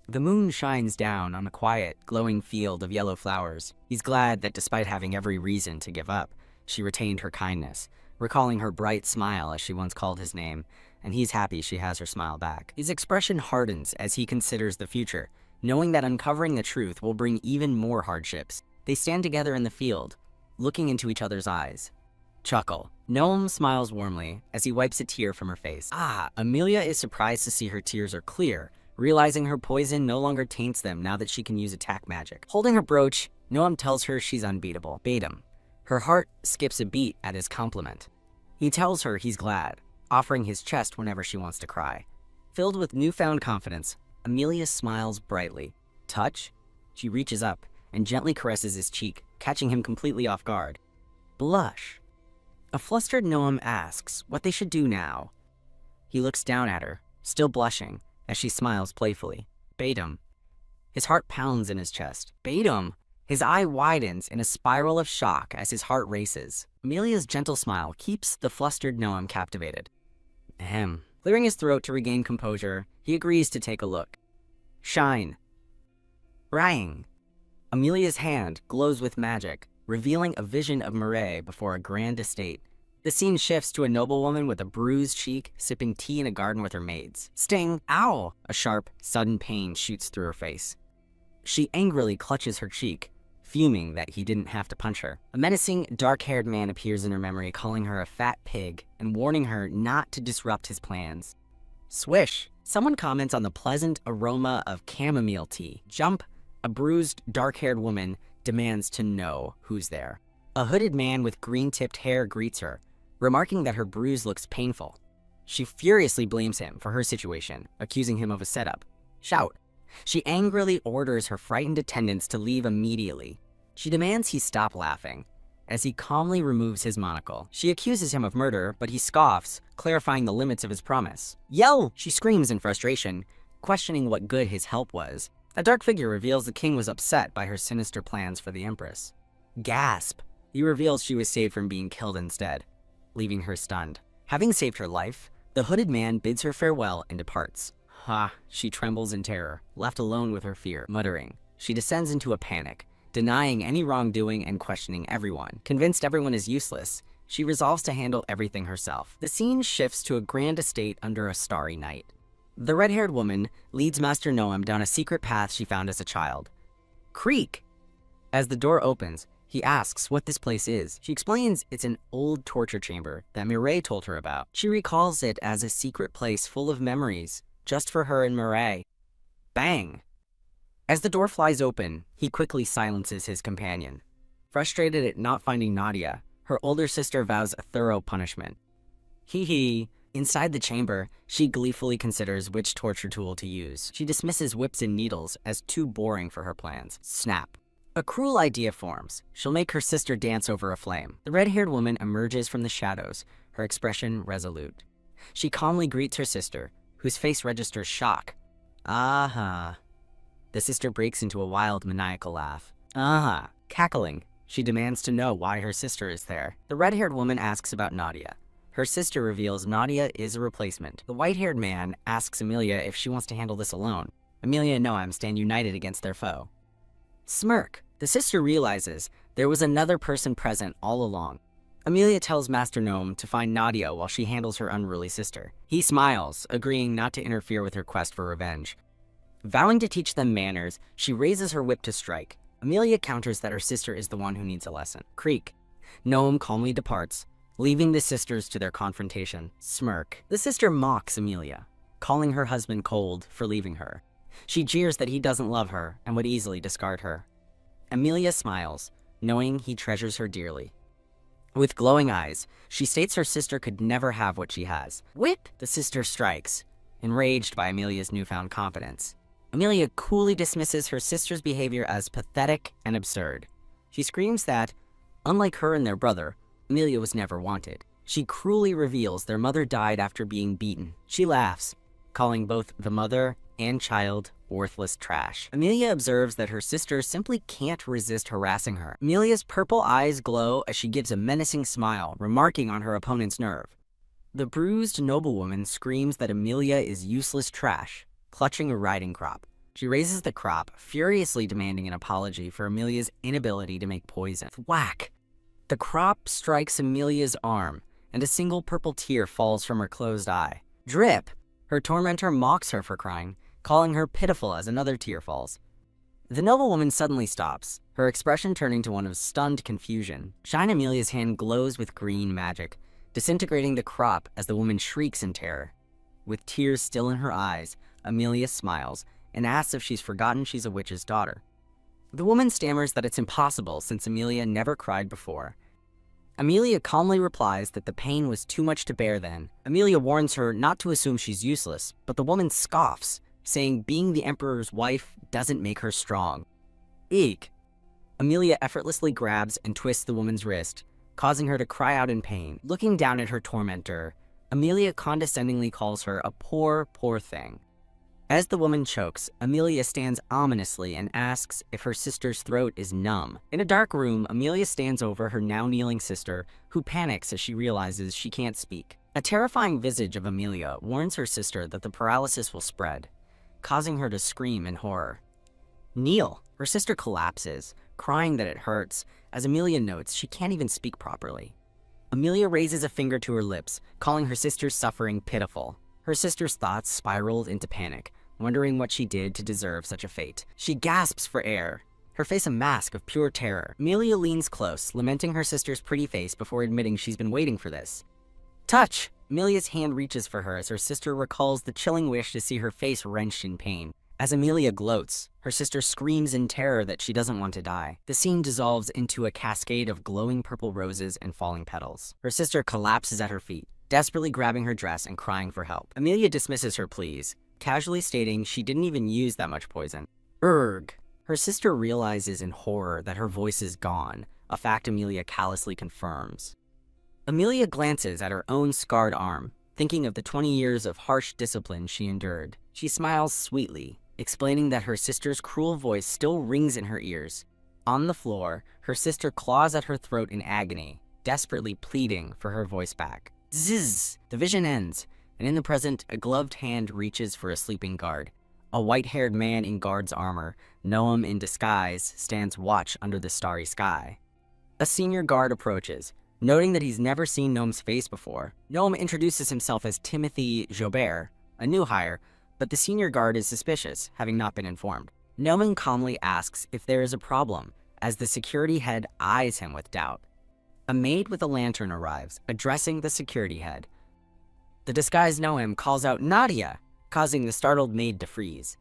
S1: The moon shines down on a quiet, glowing field of yellow flowers. He's glad that despite having every reason to give up, she retained her kindness, recalling her bright smile as she once called his name, and he's happy she has her smile back. His expression hardens as he considers the future, knowing that uncovering the truth will bring even more hardships. They stand together in the field, looking into each other's eyes. Chuckle. Noam smiles warmly as he wipes a tear from her face. Amelia is surprised to see her tears are clear, realizing her poison no longer taints them now that she can use attack magic. Holding her brooch, Noam tells her she's unbeatable. Betum. Her heart skips a beat at his compliment. He tells her he's glad, offering his chest whenever she wants to cry. Filled with newfound confidence, Amelia smiles brightly. Touch? She reaches up and gently caresses his cheek, catching him completely off guard. Blush. A flustered Noam asks what they should do now. He looks down at her, still blushing, as she smiles playfully. Betum. His heart pounds in his chest. Betum. His eye widens in a spiral of shock as his heart races. Amelia's gentle smile keeps the flustered Noam captivated. Ahem. Clearing his throat to regain composure, he agrees to take a look. Shine. Rang. Amelia's hand glows with magic, revealing a vision of Mirae before a grand estate. The scene shifts to a noblewoman with a bruised cheek, sipping tea in a garden with her maids. Sting! Ow! A sharp, sudden pain shoots through her face. She angrily clutches her cheek, fuming that he didn't have to punch her. A menacing, dark-haired man appears in her memory, calling her a fat pig and warning her not to disrupt his plans. Swish! Someone comments on the pleasant aroma of chamomile tea. Jump! A bruised, dark-haired woman demands to know who's there. A hooded man with green-tipped hair greets her, remarking that her bruise looks painful. She furiously blames him for her situation, accusing him of a setup. Shout! She angrily orders her frightened attendants to leave immediately. She demands he stop laughing, as he calmly removes his monocle. She accuses him of murder, but he scoffs, clarifying the limits of his promise. Yell! She screams in frustration, questioning what good his help was. A dark figure reveals the king was upset by her sinister plans for the empress. Gasp! He reveals she was saved from being killed instead, leaving her stunned. Having saved her life, the hooded man bids her farewell and departs. She trembles in terror, left alone with her fear. Muttering, she descends into a panic, denying any wrongdoing and questioning everyone. Convinced everyone is useless, she resolves to handle everything herself. The scene shifts to a grand estate under a starry night. The red-haired woman leads Master Noam down a secret path she found as a child. Creak! As the door opens, he asks what this place is. She explains it's an old torture chamber that Mirae told her about. She recalls it as a secret place full of memories, just for her and Mirae. Bang! As the door flies open, he quickly silences his companion. Frustrated at not finding Nadia, her older sister vows a thorough punishment. Hee. Inside the chamber, she gleefully considers which torture tool to use. She dismisses whips and needles as too boring for her plans. Snap. A cruel idea forms. She'll make her sister dance over a flame. The red-haired woman emerges from the shadows, her expression resolute. She calmly greets her sister, whose face registers shock. The sister breaks into a wild, maniacal laugh. Cackling. She demands to know why her sister is there. The red-haired woman asks about Nadia. Her sister reveals Nadia is a replacement. The white-haired man asks Amelia if she wants to handle this alone. Amelia and Noam stand united against their foe. Smirk. The sister realizes there was another person present all along. Amelia tells Master Noam to find Nadia while she handles her unruly sister. He smiles, agreeing not to interfere with her quest for revenge. Vowing to teach them manners, she raises her whip to strike. Amelia counters that her sister is the one who needs a lesson. Creak. Noam calmly departs, leaving the sisters to their confrontation. Smirk. The sister mocks Amelia, calling her husband cold for leaving her. She jeers that he doesn't love her and would easily discard her. Amelia smiles, knowing he treasures her dearly. With glowing eyes, she states her sister could never have what she has. Whip! The sister strikes, enraged by Amelia's newfound confidence. Amelia coolly dismisses her sister's behavior as pathetic and absurd. She screams that, unlike her and their brother, Amelia was never wanted. She cruelly reveals their mother died after being beaten. She laughs, calling both the mother and child worthless trash. Amelia observes that her sister simply can't resist harassing her. Amelia's purple eyes glow as she gives a menacing smile, remarking on her opponent's nerve. The bruised noblewoman screams that Amelia is useless trash, clutching a riding crop. She raises the crop, furiously demanding an apology for Amelia's inability to make poison. Whack! The crop strikes Amelia's arm, and a single purple tear falls from her closed eye. Drip! Her tormentor mocks her for crying, calling her pitiful as another tear falls. The noblewoman suddenly stops, her expression turning to one of stunned confusion. Shine Amelia's hand glows with green magic, disintegrating the crop as the woman shrieks in terror. With tears still in her eyes, Amelia smiles and asks if she's forgotten she's a witch's daughter. The woman stammers that it's impossible since Amelia never cried before. Amelia calmly replies that the pain was too much to bear then. Amelia warns her not to assume she's useless, but the woman scoffs, saying being the emperor's wife doesn't make her strong. Eek! Amelia effortlessly grabs and twists the woman's wrist, causing her to cry out in pain. Looking down at her tormentor, Amelia condescendingly calls her a poor, poor thing. As the woman chokes, Amelia stands ominously and asks if her sister's throat is numb. In a dark room, Amelia stands over her now kneeling sister, who panics as she realizes she can't speak. A terrifying visage of Amelia warns her sister that the paralysis will spread, causing her to scream in horror. Kneel! Her sister collapses, crying that it hurts, as Amelia notes she can't even speak properly. Amelia raises a finger to her lips, calling her sister's suffering pitiful. Her sister's thoughts spiraled into panic, wondering what she did to deserve such a fate. She gasps for air, her face a mask of pure terror. Amelia leans close, lamenting her sister's pretty face before admitting she's been waiting for this. Touch! Amelia's hand reaches for her as her sister recalls the chilling wish to see her face wrenched in pain. As Amelia gloats, her sister screams in terror that she doesn't want to die. The scene dissolves into a cascade of glowing purple roses and falling petals. Her sister collapses at her feet, desperately grabbing her dress and crying for help. Amelia dismisses her pleas, casually stating she didn't even use that much poison. Urgh! Her sister realizes in horror that her voice is gone, a fact Amelia callously confirms. Amelia glances at her own scarred arm, thinking of the 20 years of harsh discipline she endured. She smiles sweetly, explaining that her sister's cruel voice still rings in her ears. On the floor, her sister claws at her throat in agony, desperately pleading for her voice back. Zzz! The vision ends, and in the present, a gloved hand reaches for a sleeping guard. A white-haired man in guard's armor, Noam in disguise, stands watch under the starry sky. A senior guard approaches, noting that he's never seen Noam's face before. Noam introduces himself as Timothy Jobert, a new hire, but the senior guard is suspicious, having not been informed. Noam calmly asks if there is a problem, as the security head eyes him with doubt. A maid with a lantern arrives, addressing the security head. The disguised Noam calls out Nadia, causing the startled maid to freeze.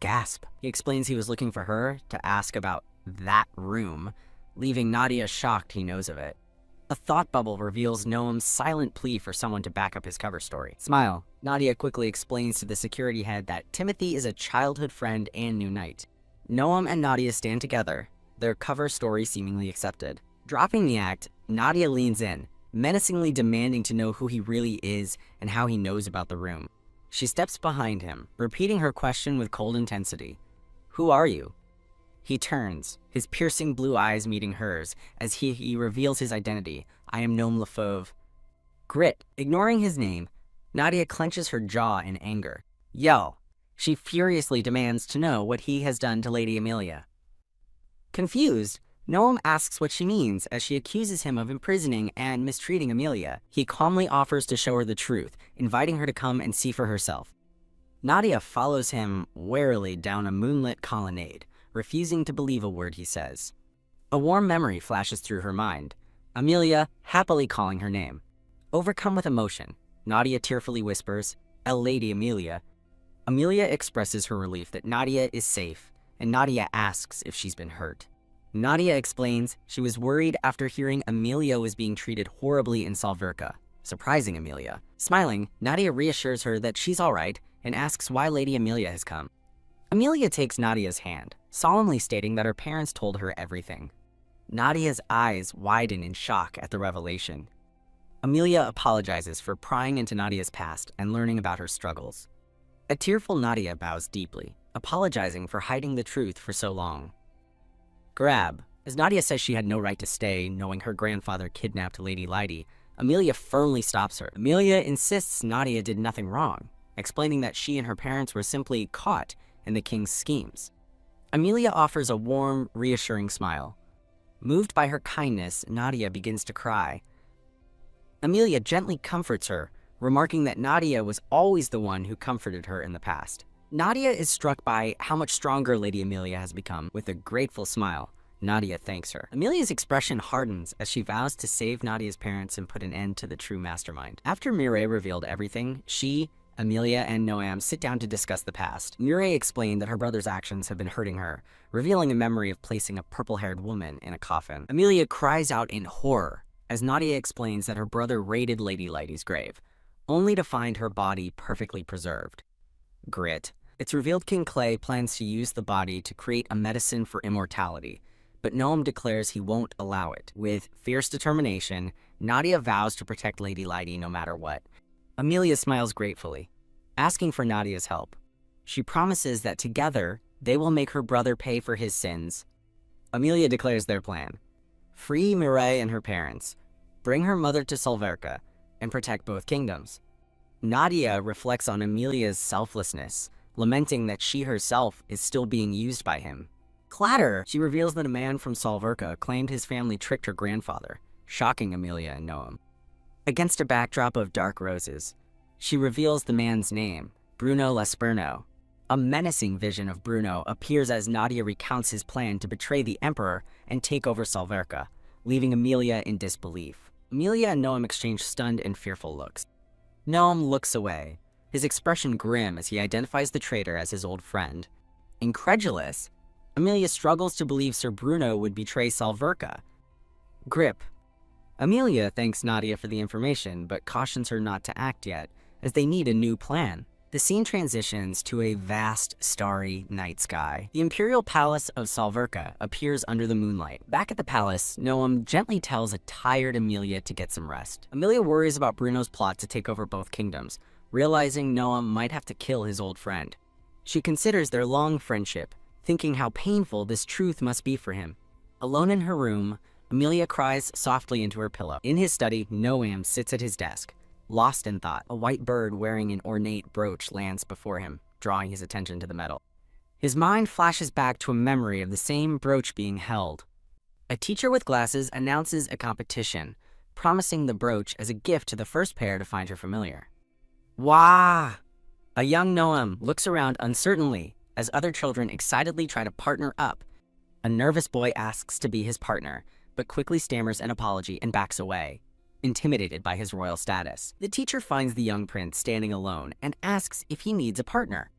S1: Gasp! He explains he was looking for her to ask about that room, leaving Nadia shocked he knows of it. A thought bubble reveals Noam's silent plea for someone to back up his cover story. Smile. Nadia quickly explains to the security head that Timothy is a childhood friend and new knight. Noam and Nadia stand together, their cover story seemingly accepted. Dropping the act, Nadia leans in, menacingly demanding to know who he really is and how he knows about the room. She steps behind him, repeating her question with cold intensity. Who are you? He turns, his piercing blue eyes meeting hers, as he reveals his identity. I am Noam Lefauve. Grit. Ignoring his name, Nadia clenches her jaw in anger. Yell. She furiously demands to know what he has done to Lady Amelia. Confused, Noam asks what she means as she accuses him of imprisoning and mistreating Amelia. He calmly offers to show her the truth, inviting her to come and see for herself. Nadia follows him warily down a moonlit colonnade, refusing to believe a word he says. A warm memory flashes through her mind, Amelia happily calling her name. Overcome with emotion, Nadia tearfully whispers, Lady Amelia. Amelia expresses her relief that Nadia is safe, and Nadia asks if she's been hurt. Nadia explains she was worried after hearing Amelia was being treated horribly in Salverka, surprising Amelia. Smiling, Nadia reassures her that she's all right and asks why Lady Amelia has come. Amelia takes Nadia's hand, solemnly stating that her parents told her everything. Nadia's eyes widen in shock at the revelation. Amelia apologizes for prying into Nadia's past and learning about her struggles. A tearful Nadia bows deeply, apologizing for hiding the truth for so long. Grab. As Nadia says she had no right to stay, knowing her grandfather kidnapped Lady Lydie, Amelia firmly stops her. Amelia insists Nadia did nothing wrong, explaining that she and her parents were simply caught in the king's schemes. Amelia offers a warm, reassuring smile. Moved by her kindness, Nadia begins to cry. Amelia gently comforts her, remarking that Nadia was always the one who comforted her in the past. Nadia is struck by how much stronger Lady Amelia has become. With a grateful smile, Nadia thanks her. Amelia's expression hardens as she vows to save Nadia's parents and put an end to the true mastermind. After Mireille revealed everything, she, Amelia, and Noam sit down to discuss the past. Mireille explained that her brother's actions have been hurting her, revealing a memory of placing a purple-haired woman in a coffin. Amelia cries out in horror as Nadia explains that her brother raided Lady Lydie's grave, only to find her body perfectly preserved. Grit. It's revealed King Clay plans to use the body to create a medicine for immortality, but Noam declares he won't allow it. With fierce determination, Nadia vows to protect Lady Lydie no matter what. Amelia smiles gratefully, asking for Nadia's help. She promises that together, they will make her brother pay for his sins. Amelia declares their plan. Free Mireille and her parents, bring her mother to Salverka, and protect both kingdoms. Nadia reflects on Amelia's selflessness, lamenting that she herself is still being used by him. Clatter! She reveals that a man from Salverka claimed his family tricked her grandfather, shocking Amelia and Noam. Against a backdrop of dark roses, she reveals the man's name, Bruno Lasperno. A menacing vision of Bruno appears as Nadia recounts his plan to betray the Emperor and take over Salverka, leaving Amelia in disbelief. Amelia and Noam exchange stunned and fearful looks. Noam looks away, his expression grim as he identifies the traitor as his old friend. Incredulous, Amelia struggles to believe Sir Bruno would betray Salverka. Grip. Amelia thanks Nadia for the information, but cautions her not to act yet, as they need a new plan. The scene transitions to a vast, starry night sky. The Imperial Palace of Salverka appears under the moonlight. Back at the palace, Noam gently tells a tired Amelia to get some rest. Amelia worries about Bruno's plot to take over both kingdoms, realizing Noam might have to kill his old friend. She considers their long friendship, thinking how painful this truth must be for him. Alone in her room, Amelia cries softly into her pillow. In his study, Noam sits at his desk, lost in thought. A white bird wearing an ornate brooch lands before him, drawing his attention to the metal. His mind flashes back to a memory of the same brooch being held. A teacher with glasses announces a competition, promising the brooch as a gift to the first pair to find her familiar. Wah! A young Noam looks around uncertainly as other children excitedly try to partner up. A nervous boy asks to be his partner, but quickly stammers an apology and backs away, intimidated by his royal status. The teacher finds the young prince standing alone and asks if he needs a partner.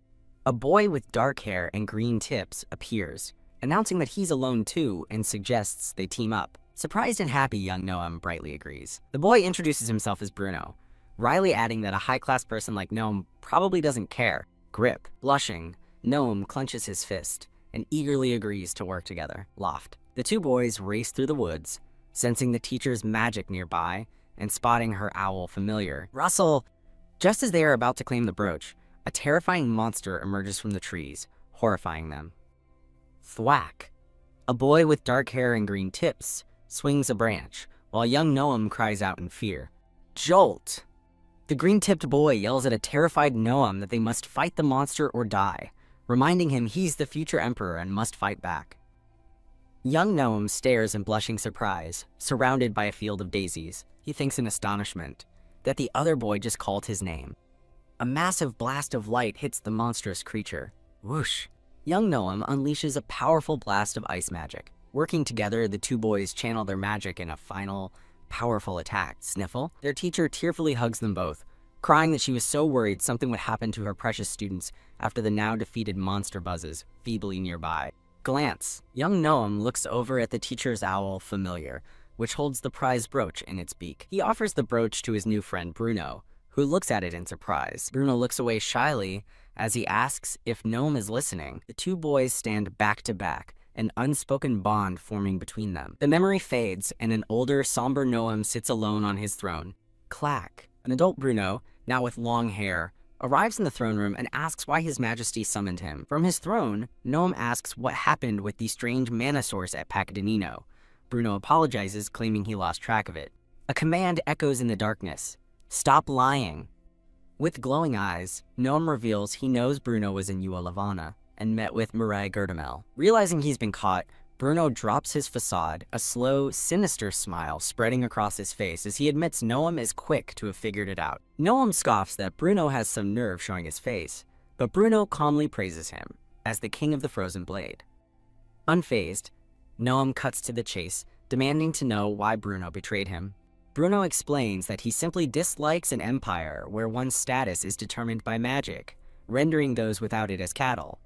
S1: A boy with dark hair and green tips appears, announcing that he's alone too and suggests they team up. Surprised and happy, young Noam brightly agrees. The boy introduces himself as Bruno, wryly adding that a high-class person like Noam probably doesn't care. Grip. Blushing, Noam clenches his fist and eagerly agrees to work together. Loft. The two boys race through the woods, sensing the teacher's magic nearby and spotting her owl familiar. Russell! Just as they are about to claim the brooch, a terrifying monster emerges from the trees, horrifying them. Thwack! A boy with dark hair and green tips swings a branch, while young Noam cries out in fear. Jolt! The green-tipped boy yells at a terrified Noam that they must fight the monster or die, reminding him he's the future emperor and must fight back. Young Noam stares in blushing surprise, surrounded by a field of daisies. He thinks in astonishment that the other boy just called his name. A massive blast of light hits the monstrous creature. Whoosh! Young Noam unleashes a powerful blast of ice magic. Working together, the two boys channel their magic in a final, powerful attack. Sniffle? Their teacher tearfully hugs them both, crying that she was so worried something would happen to her precious students after the now defeated monster buzzes feebly nearby. Glance. Young Noam looks over at the teacher's owl familiar, which holds the prize brooch in its beak. He offers the brooch to his new friend Bruno, who looks at it in surprise. Bruno looks away shyly as he asks if Noam is listening. The two boys stand back to back, an unspoken bond forming between them. The memory fades, and an older, somber Noam sits alone on his throne. Clack. An adult Bruno, now with long hair, arrives in the throne room and asks why His Majesty summoned him. From his throne, Noam asks what happened with the strange mana source at Pacadinino. Bruno apologizes, claiming he lost track of it. A command echoes in the darkness. Stop lying. With glowing eyes, Noam reveals he knows Bruno was in Lavana and met with Mireille Gerdemel. Realizing he's been caught, Bruno drops his facade, a slow, sinister smile spreading across his face as he admits Noam is quick to have figured it out. Noam scoffs that Bruno has some nerve showing his face, but Bruno calmly praises him as the king of the frozen blade. Unfazed, Noam cuts to the chase, demanding to know why Bruno betrayed him. Bruno explains that he simply dislikes an empire where one's status is determined by magic, rendering those without it as cattle.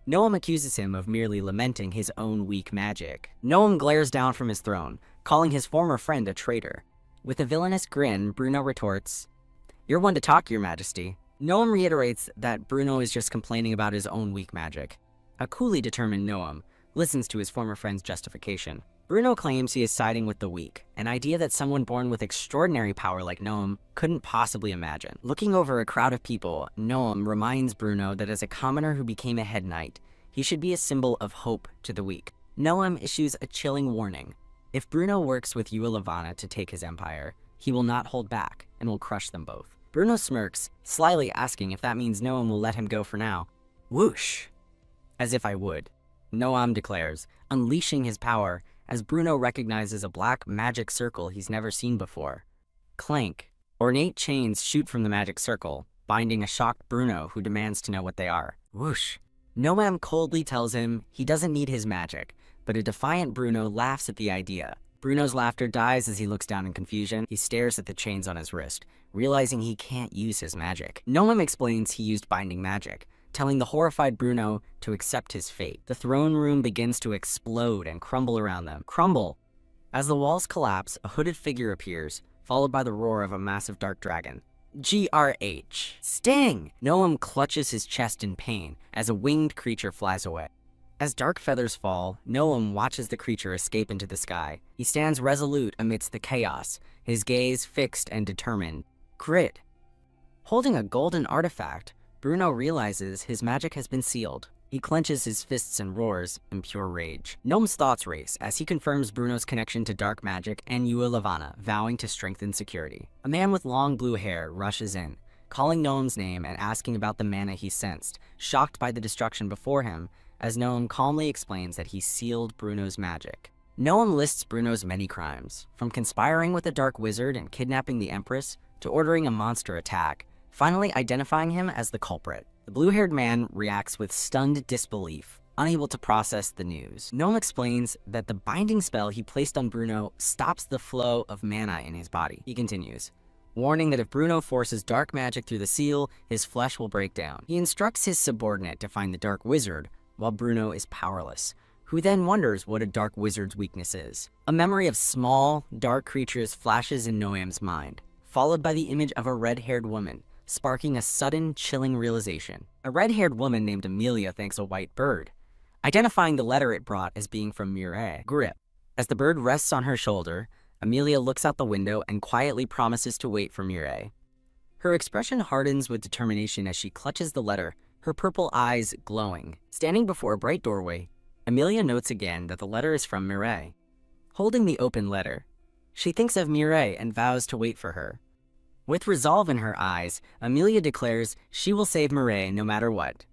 S1: Noam accuses him of merely lamenting his own weak magic. Noam glares down from his throne, calling his former friend a traitor. With a villainous grin, Bruno retorts, "You're one to talk, Your Majesty." Noam reiterates that Bruno is just complaining about his own weak magic. A coolly determined Noam listens to his former friend's justification. Bruno claims he is siding with the weak, an idea that someone born with extraordinary power like Noam couldn't possibly imagine. Looking over a crowd of people, Noam reminds Bruno that as a commoner who became a head knight, he should be a symbol of hope to the weak. Noam issues a chilling warning. If Bruno works with Lavana to take his empire, he will not hold back and will crush them both. Bruno smirks, slyly asking if that means Noam will let him go for now. Whoosh! As if I would. Noam declares, unleashing his power as Bruno recognizes a black magic circle he's never seen before. Clank. Ornate chains shoot from the magic circle, binding a shocked Bruno who demands to know what they are. Whoosh. Noam coldly tells him he doesn't need his magic, but a defiant Bruno laughs at the idea. Bruno's laughter dies as he looks down in confusion. He stares at the chains on his wrist, realizing he can't use his magic. Noam explains he used binding magic, telling the horrified Bruno to accept his fate. The throne room begins to explode and crumble around them. Crumble! As the walls collapse, a hooded figure appears, followed by the roar of a massive dark dragon. GRH. Sting! Noam clutches his chest in pain as a winged creature flies away. As dark feathers fall, Noam watches the creature escape into the sky. He stands resolute amidst the chaos, his gaze fixed and determined. Grit. Holding a golden artifact, Bruno realizes his magic has been sealed. He clenches his fists and roars in pure rage. Noam's thoughts race as he confirms Bruno's connection to dark magic and Lavana, vowing to strengthen security. A man with long blue hair rushes in, calling Noam's name and asking about the mana he sensed, shocked by the destruction before him, as Noam calmly explains that he sealed Bruno's magic. Noam lists Bruno's many crimes, from conspiring with a dark wizard and kidnapping the Empress to ordering a monster attack, finally identifying him as the culprit. The blue-haired man reacts with stunned disbelief, unable to process the news. Noam explains that the binding spell he placed on Bruno stops the flow of mana in his body. He continues, warning that if Bruno forces dark magic through the seal, his flesh will break down. He instructs his subordinate to find the dark wizard, while Bruno is powerless, who then wonders what a dark wizard's weakness is. A memory of small, dark creatures flashes in Noam's mind, followed by the image of a red-haired woman, sparking a sudden, chilling realization. A red-haired woman named Amelia thanks a white bird, identifying the letter it brought as being from Mireille. Grip. As the bird rests on her shoulder, Amelia looks out the window and quietly promises to wait for Mireille. Her expression hardens with determination as she clutches the letter, her purple eyes glowing. Standing before a bright doorway, Amelia notes again that the letter is from Mireille. Holding the open letter, she thinks of Mireille and vows to wait for her. With resolve in her eyes, Amelia declares she will save Mireille no matter what.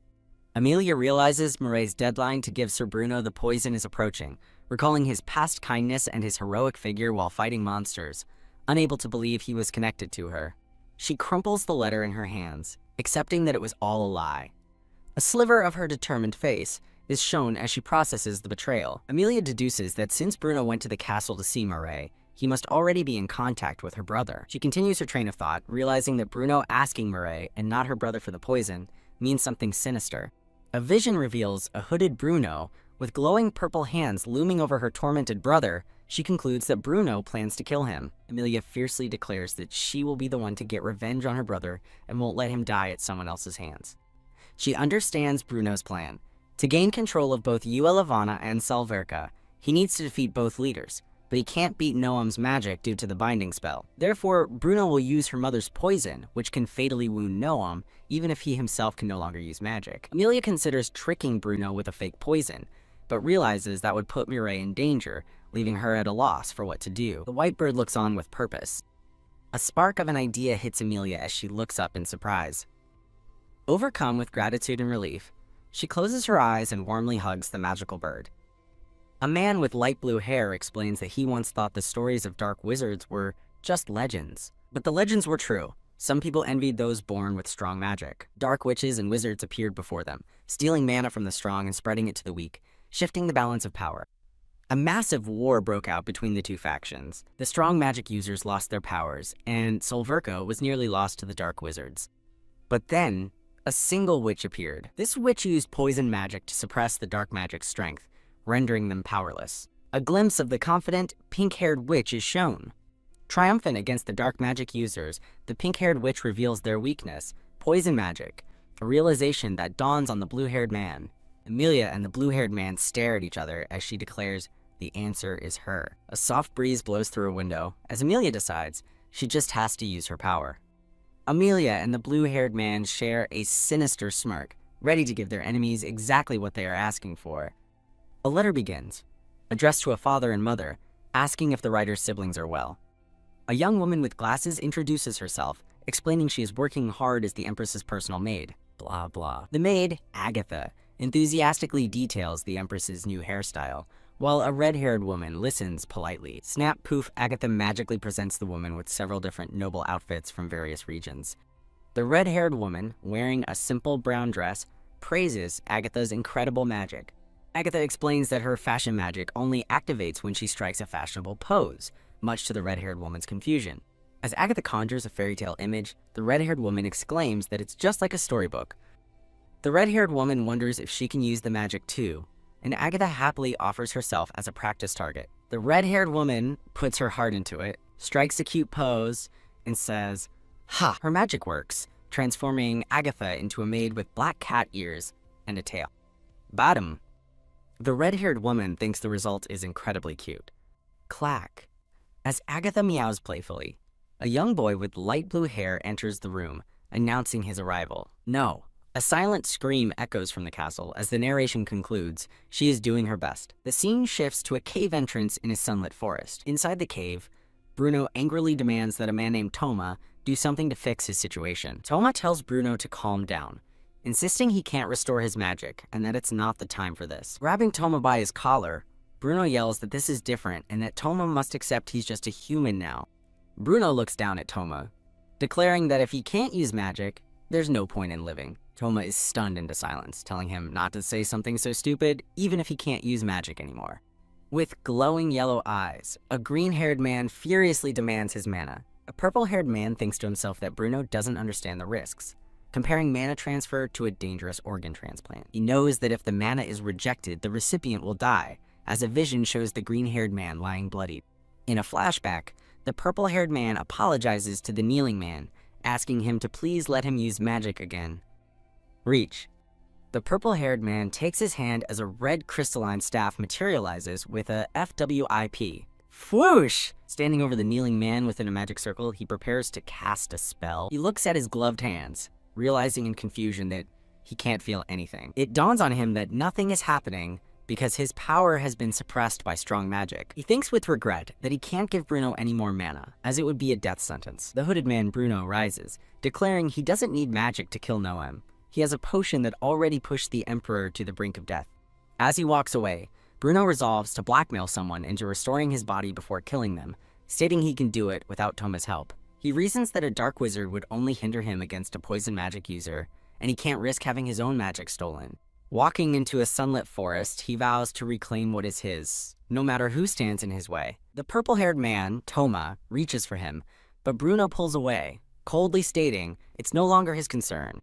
S1: Amelia realizes Mireille's deadline to give Sir Bruno the poison is approaching, recalling his past kindness and his heroic figure while fighting monsters, unable to believe he was connected to her. She crumples the letter in her hands, accepting that it was all a lie. A sliver of her determined face is shown as she processes the betrayal. Amelia deduces that since Bruno went to the castle to see Mireille, he must already be in contact with her brother. She continues her train of thought, realizing that Bruno asking Mireille and not her brother for the poison means something sinister. A vision reveals a hooded Bruno With glowing purple hands looming over her tormented brother, she concludes that Bruno plans to kill him. Emilia fiercely declares that she will be the one to get revenge on her brother and won't let him die at someone else's hands. She understands Bruno's plan. To gain control of both Uellavana and Salverka, he needs to defeat both leaders, but he can't beat Noam's magic due to the binding spell. Therefore, Bruno will use her mother's poison, which can fatally wound Noam, even if he himself can no longer use magic. Emilia considers tricking Bruno with a fake poison, but realizes that would put Mireille in danger, leaving her at a loss for what to do. The white bird looks on with purpose. A spark of an idea hits Emilia as she looks up in surprise. Overcome with gratitude and relief, she closes her eyes and warmly hugs the magical bird. A man with light blue hair explains that he once thought the stories of dark wizards were just legends. But the legends were true. Some people envied those born with strong magic. Dark witches and wizards appeared before them, stealing mana from the strong and spreading it to the weak, shifting the balance of power. A massive war broke out between the two factions. The strong magic users lost their powers, and Solverka was nearly lost to the dark wizards. But then, a single witch appeared. This witch used poison magic to suppress the dark magic's strength, rendering them powerless. A glimpse of the confident, pink-haired witch is shown. Triumphant against the dark magic users, the pink-haired witch reveals their weakness, poison magic, a realization that dawns on the blue-haired man. Emilia and the blue-haired man stare at each other as she declares the answer is her. A soft breeze blows through a window as Emilia decides she just has to use her power. Emilia and the blue-haired man share a sinister smirk, ready to give their enemies exactly what they are asking for. A letter begins, addressed to a father and mother, asking if the writer's siblings are well. A young woman with glasses introduces herself, explaining she is working hard as the Empress's personal maid. Blah, blah. The maid, Agatha, enthusiastically details the Empress's new hairstyle, while a red-haired woman listens politely. Snap poof, Agatha magically presents the woman with several different noble outfits from various regions. The red-haired woman, wearing a simple brown dress, praises Agatha's incredible magic. Agatha explains that her fashion magic only activates when she strikes a fashionable pose, much to the red-haired woman's confusion. As Agatha conjures a fairy tale image, the red-haired woman exclaims that it's just like a storybook. The red-haired woman wonders if she can use the magic too, and Agatha happily offers herself as a practice target. The red-haired woman puts her heart into it, strikes a cute pose, and says, "Ha!" Her magic works, transforming Agatha into a maid with black cat ears and a tail. Bottom. The red-haired woman thinks the result is incredibly cute. Clack. As Agatha meows playfully, a young boy with light blue hair enters the room, announcing his arrival. No. A silent scream echoes from the castle as the narration concludes. She is doing her best. The scene shifts to a cave entrance in a sunlit forest. Inside the cave, Bruno angrily demands that a man named Toma do something to fix his situation. Toma tells Bruno to calm down, insisting he can't restore his magic and that it's not the time for this. Grabbing Toma by his collar, Bruno yells that this is different and that Toma must accept he's just a human now. Bruno looks down at Toma, declaring that if he can't use magic, there's no point in living. Toma is stunned into silence, telling him not to say something so stupid, even if he can't use magic anymore. With glowing yellow eyes, a green-haired man furiously demands his mana. A purple-haired man thinks to himself that Bruno doesn't understand the risks, comparing mana transfer to a dangerous organ transplant. He knows that if the mana is rejected, the recipient will die, as a vision shows the green-haired man lying bloodied. In a flashback, the purple-haired man apologizes to the kneeling man, asking him to please let him use magic again. Reach. The purple-haired man takes his hand as a red crystalline staff materializes with a FWIP. Whoosh! Standing over the kneeling man within a magic circle, he prepares to cast a spell. He looks at his gloved hands, realizing in confusion that he can't feel anything. It dawns on him that nothing is happening because his power has been suppressed by strong magic. He thinks with regret that he can't give Bruno any more mana, as it would be a death sentence. The hooded man Bruno rises, declaring he doesn't need magic to kill Noam. He has a potion that already pushed the Emperor to the brink of death. As he walks away, Bruno resolves to blackmail someone into restoring his body before killing them, stating he can do it without Toma's help. He reasons that a dark wizard would only hinder him against a poison magic user, and he can't risk having his own magic stolen. Walking into a sunlit forest, he vows to reclaim what is his, no matter who stands in his way. The purple-haired man, Toma, reaches for him, but Bruno pulls away, coldly stating it's no longer his concern.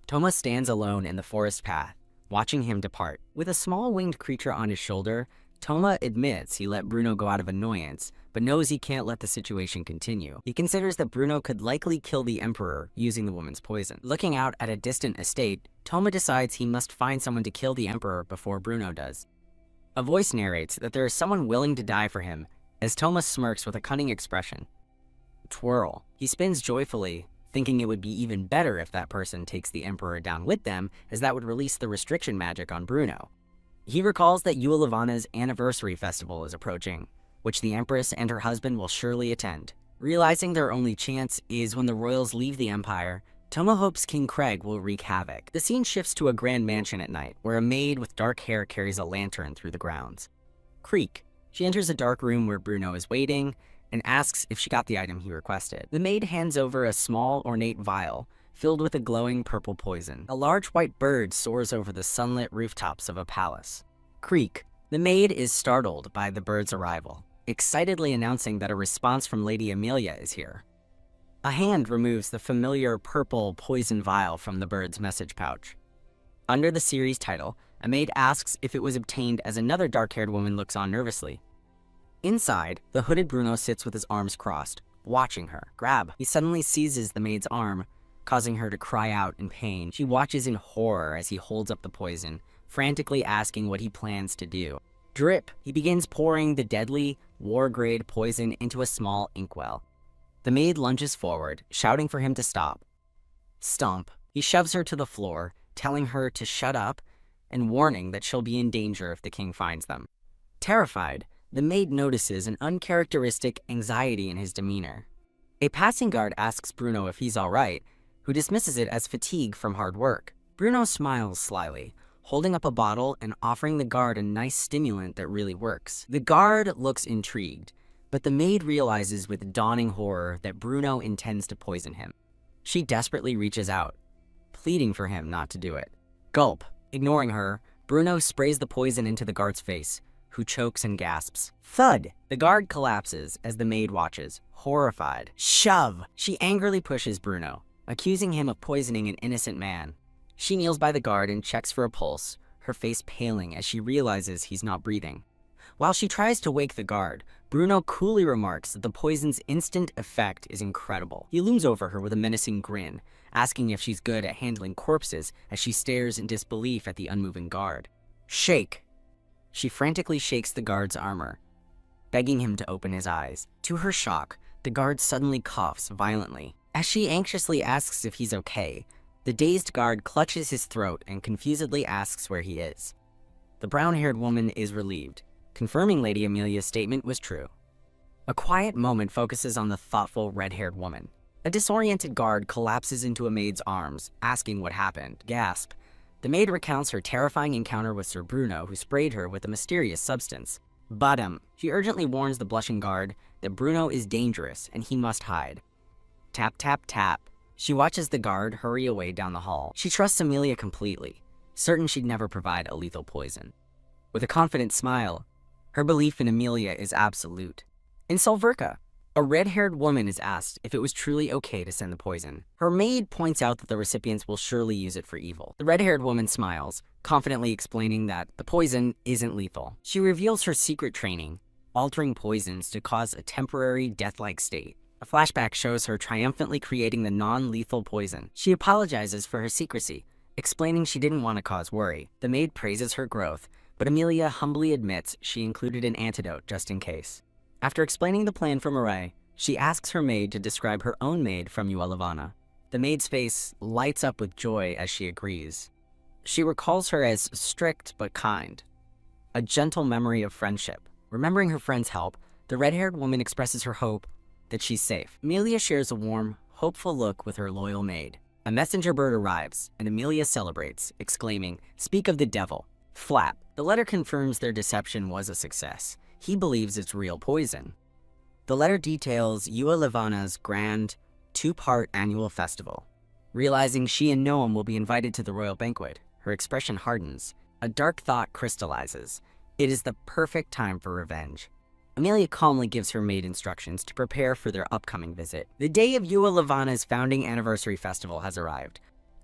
S1: Toma stands alone in the forest path, watching him depart. With a small winged creature on his shoulder, Toma admits he let Bruno go out of annoyance, but knows he can't let the situation continue. He considers that Bruno could likely kill the Emperor using the woman's poison. Looking out at a distant estate, Toma decides he must find someone to kill the Emperor before Bruno does. A voice narrates that there is someone willing to die for him, as Toma smirks with a cunning expression. Twirl. He spins joyfully, thinking it would be even better if that person takes the Emperor down with them, as that would release the restriction magic on Bruno. He recalls that Yuvalivana's anniversary festival is approaching, which the Empress and her husband will surely attend. Realizing their only chance is when the royals leave the Empire, Toma hopes King Craig will wreak havoc. The scene shifts to a grand mansion at night, where a maid with dark hair carries a lantern through the grounds. Creak. She enters a dark room where Bruno is waiting, and asks if she got the item he requested. The maid hands over a small, ornate vial, filled with a glowing purple poison. A large white bird soars over the sunlit rooftops of a palace. Creak. The maid is startled by the bird's arrival, excitedly announcing that a response from Lady Amelia is here. A hand removes the familiar purple poison vial from the bird's message pouch. Under the series title, a maid asks if it was obtained as another dark-haired woman looks on nervously. Inside, the hooded Bruno sits with his arms crossed, watching her. Grab. He suddenly seizes the maid's arm, causing her to cry out in pain. She watches in horror as he holds up the poison, frantically asking what he plans to do. Drip. He begins pouring the deadly, war-grade poison into a small inkwell. The maid lunges forward, shouting for him to stop. Stomp. He shoves her to the floor, telling her to shut up, and warning that she'll be in danger if the king finds them. Terrified, the maid notices an uncharacteristic anxiety in his demeanor. A passing guard asks Bruno if he's all right, who dismisses it as fatigue from hard work. Bruno smiles slyly, holding up a bottle and offering the guard a nice stimulant that really works. The guard looks intrigued, but the maid realizes with dawning horror that Bruno intends to poison him. She desperately reaches out, pleading for him not to do it. Gulp. Ignoring her, Bruno sprays the poison into the guard's face, who chokes and gasps. Thud! The guard collapses as the maid watches, horrified. Shove! She angrily pushes Bruno, accusing him of poisoning an innocent man. She kneels by the guard and checks for a pulse, her face paling as she realizes he's not breathing. While she tries to wake the guard, Bruno coolly remarks that the poison's instant effect is incredible. He looms over her with a menacing grin, asking if she's good at handling corpses as she stares in disbelief at the unmoving guard. Shake! She frantically shakes the guard's armor, begging him to open his eyes. To her shock, the guard suddenly coughs violently. As she anxiously asks if he's okay, the dazed guard clutches his throat and confusedly asks where he is. The brown-haired woman is relieved, confirming Lady Amelia's statement was true. A quiet moment focuses on the thoughtful red-haired woman. A disoriented guard collapses into a maid's arms, asking what happened. Gasp. The maid recounts her terrifying encounter with Sir Bruno, who sprayed her with a mysterious substance. Bottom. She urgently warns the blushing guard that Bruno is dangerous and he must hide. Tap, tap, tap. She watches the guard hurry away down the hall. She trusts Amelia completely, certain she'd never provide a lethal poison. With a confident smile, her belief in Amelia is absolute. In Solverka, a red-haired woman is asked if it was truly okay to send the poison. Her maid points out that the recipients will surely use it for evil. The red-haired woman smiles, confidently explaining that the poison isn't lethal. She reveals her secret training, altering poisons to cause a temporary death-like state. A flashback shows her triumphantly creating the non-lethal poison. She apologizes for her secrecy, explaining she didn't want to cause worry. The maid praises her growth, but Amelia humbly admits she included an antidote just in case. After explaining the plan for Mireille, she asks her maid to describe her own maid from Yuvalivana. The maid's face lights up with joy as she agrees. She recalls her as strict but kind, a gentle memory of friendship. Remembering her friend's help, the red-haired woman expresses her hope that she's safe. Amelia shares a warm, hopeful look with her loyal maid. A messenger bird arrives, and Amelia celebrates, exclaiming, "Speak of the devil." Flap. The letter confirms their deception was a success. He believes it's real poison. The letter details Yuvalivana's grand, two-part annual festival. Realizing she and Noam will be invited to the royal banquet, her expression hardens. A dark thought crystallizes. It is the perfect time for revenge. Amelia calmly gives her maid instructions to prepare for their upcoming visit. The day of Yuvalivana's founding anniversary festival has arrived.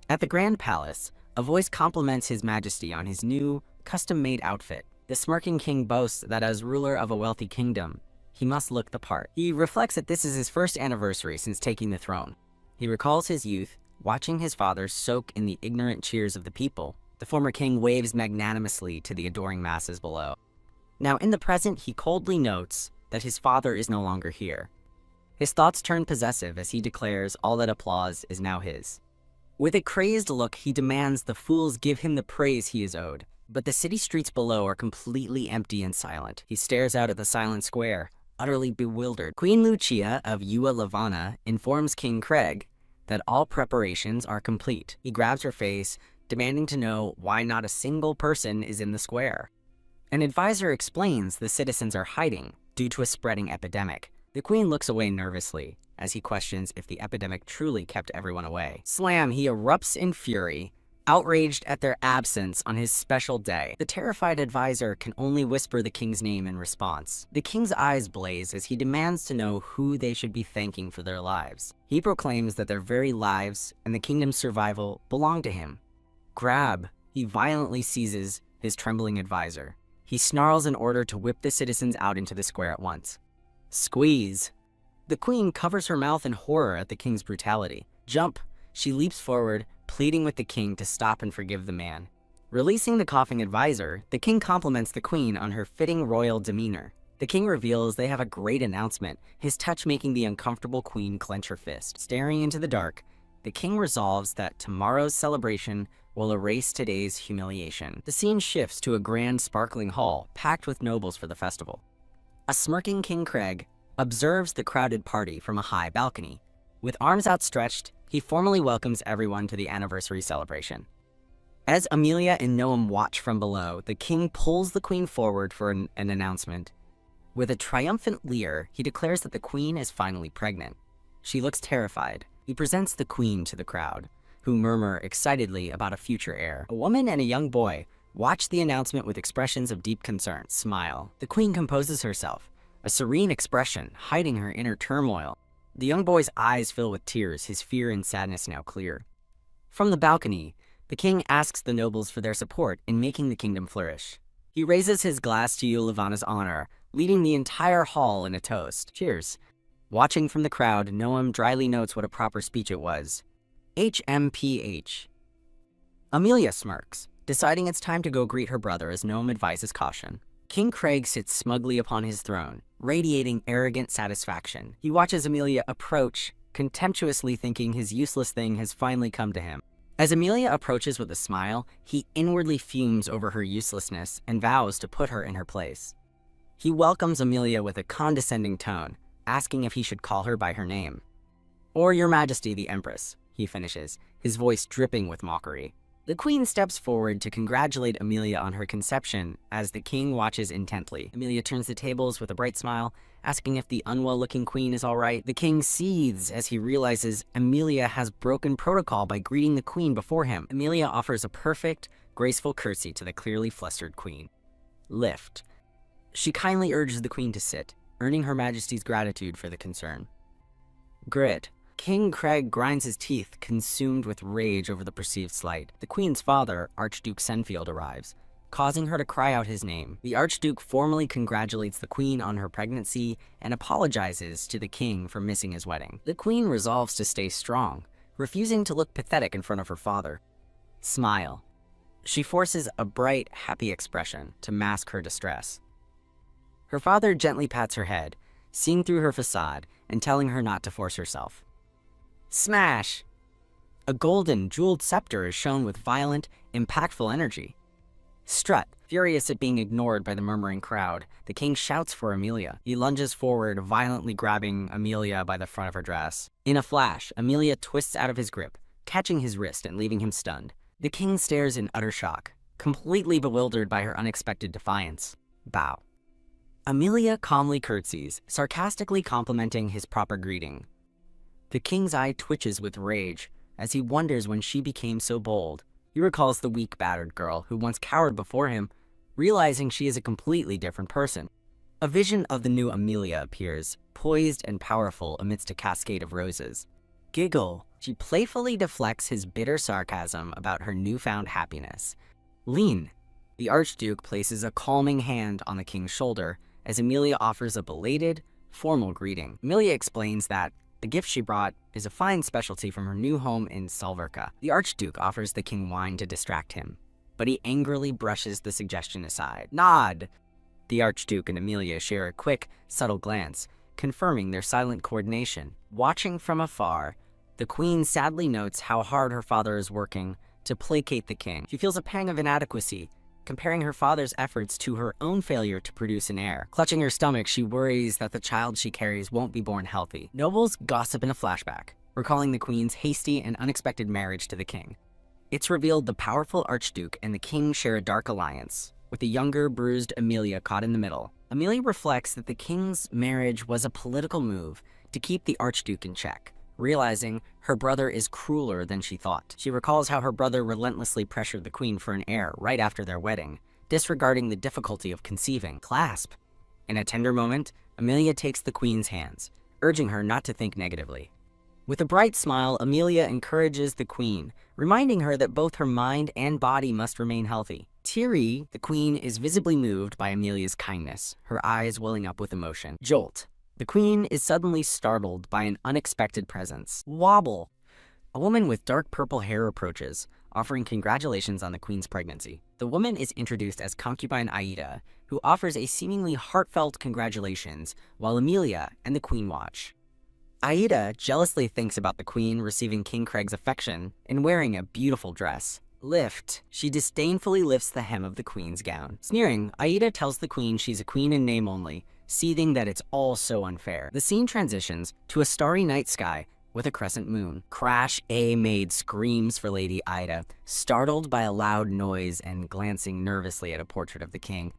S1: At the Grand Palace, A voice compliments His Majesty on his new, custom-made outfit. The smirking king boasts that as ruler of a wealthy kingdom, he must look the part. He reflects that this is his first anniversary since taking the throne. He recalls his youth, watching his father soak in the ignorant cheers of the people. The former king waves magnanimously to the adoring masses below. Now in the present, he coldly notes that his father is no longer here. His thoughts turn possessive as he declares all that applause is now his. With a crazed look, he demands the fools give him the praise he is owed. But the city streets below are completely empty and silent. He stares out at the silent square, utterly bewildered. Queen Lucia of Ua Lavana informs King Craig that all preparations are complete. He grabs her face, demanding to know why not a single person is in the square. An advisor explains the citizens are hiding due to a spreading epidemic. The queen looks away nervously as he questions if the epidemic truly kept everyone away. Slam, he erupts in fury, outraged at their absence on his special day. The terrified advisor can only whisper the king's name in response. The king's eyes blaze as he demands to know who they should be thanking for their lives. He proclaims that their very lives and the kingdom's survival belong to him. Grab, he violently seizes his trembling advisor. He snarls an order to whip the citizens out into the square at once. Squeeze. The queen covers her mouth in horror at the king's brutality. Jump, she leaps forward, pleading with the king to stop and forgive the man. Releasing the coughing advisor, the king compliments the queen on her fitting royal demeanor. The king reveals they have a great announcement, his touch making the uncomfortable queen clench her fist. Staring into the dark, the king resolves that tomorrow's celebration will erase today's humiliation. The scene shifts to a grand, sparkling hall, packed with nobles for the festival. A smirking King Craig observes the crowded party from a high balcony. With arms outstretched, he formally welcomes everyone to the anniversary celebration. As Amelia and Noam watch from below, the king pulls the queen forward for an announcement. With a triumphant leer, he declares that the queen is finally pregnant. She looks terrified. He presents the queen to the crowd, who murmur excitedly about a future heir. A woman and a young boy watch the announcement with expressions of deep concern. Smile. The queen composes herself, a serene expression hiding her inner turmoil. The young boy's eyes fill with tears, his fear and sadness now clear. From the balcony, the king asks the nobles for their support in making the kingdom flourish. He raises his glass to Yulavana's honor, leading the entire hall in a toast. Cheers. Watching from the crowd, Noam dryly notes what a proper speech it was. HMPH. Amelia smirks, deciding it's time to go greet her brother as Noam advises caution. King Craig sits smugly upon his throne, radiating arrogant satisfaction. He watches Amelia approach, contemptuously thinking his useless thing has finally come to him. As Amelia approaches with a smile, he inwardly fumes over her uselessness and vows to put her in her place. He welcomes Amelia with a condescending tone, asking if he should call her by her name. "Or Your Majesty the Empress," he finishes, his voice dripping with mockery. The queen steps forward to congratulate Amelia on her conception as the king watches intently. Amelia turns the tables with a bright smile, asking if the unwell-looking queen is all right. The king seethes as he realizes Amelia has broken protocol by greeting the queen before him. Amelia offers a perfect, graceful curtsy to the clearly flustered queen. Lift. She kindly urges the queen to sit, earning Her Majesty's gratitude for the concern. Grit. King Craig grinds his teeth, consumed with rage over the perceived slight. The queen's father, Archduke Senfield, arrives, causing her to cry out his name. The Archduke formally congratulates the queen on her pregnancy and apologizes to the king for missing his wedding. The queen resolves to stay strong, refusing to look pathetic in front of her father. Smile. She forces a bright, happy expression to mask her distress. Her father gently pats her head, seeing through her facade and telling her not to force herself. Smash! A golden, jeweled scepter is shown with violent, impactful energy. Strut. Furious at being ignored by the murmuring crowd, the king shouts for Amelia. He lunges forward, violently grabbing Amelia by the front of her dress. In a flash, Amelia twists out of his grip, catching his wrist and leaving him stunned. The king stares in utter shock, completely bewildered by her unexpected defiance. Bow. Amelia calmly curtsies, sarcastically complimenting his proper greeting. The king's eye twitches with rage as he wonders when she became so bold. He recalls the weak, battered girl who once cowered before him, realizing she is a completely different person. A vision of the new Amelia appears, poised and powerful amidst a cascade of roses. Giggle. She playfully deflects his bitter sarcasm about her newfound happiness. Lean. The Archduke places a calming hand on the king's shoulder as Emilia offers a belated, formal greeting. Emilia explains that the gift she brought is a fine specialty from her new home in Salverka. The Archduke offers the king wine to distract him, but he angrily brushes the suggestion aside. Nod! The Archduke and Emilia share a quick, subtle glance, confirming their silent coordination. Watching from afar, the queen sadly notes how hard her father is working to placate the king. She feels a pang of inadequacy, comparing her father's efforts to her own failure to produce an heir. Clutching her stomach, she worries that the child she carries won't be born healthy. Nobles gossip in a flashback, recalling the queen's hasty and unexpected marriage to the king. It's revealed the powerful Archduke and the king share a dark alliance, with the younger, bruised Emilia caught in the middle. Emilia reflects that the king's marriage was a political move to keep the Archduke in check, realizing her brother is crueler than she thought. She recalls how her brother relentlessly pressured the queen for an heir right after their wedding, disregarding the difficulty of conceiving. Clasp. In a tender moment, Emilia takes the queen's hands, urging her not to think negatively. With a bright smile, Emilia encourages the queen, reminding her that both her mind and body must remain healthy. Teary, the queen is visibly moved by Emilia's kindness, her eyes welling up with emotion. Jolt. The queen is suddenly startled by an unexpected presence. Wobble. A woman with dark purple hair approaches, offering congratulations on the queen's pregnancy. The woman is introduced as concubine Aida, who offers a seemingly heartfelt congratulations while Emilia and the queen watch. Aida jealously thinks about the queen receiving King Craig's affection and wearing a beautiful dress. Lift. She disdainfully lifts the hem of the queen's gown. Sneering, Aida tells the queen she's a queen in name only, seething that it's all so unfair. The scene transitions to a starry night sky with a crescent moon. Crash, a maid screams for Lady Ida, startled by a loud noise and glancing nervously at a portrait of the king.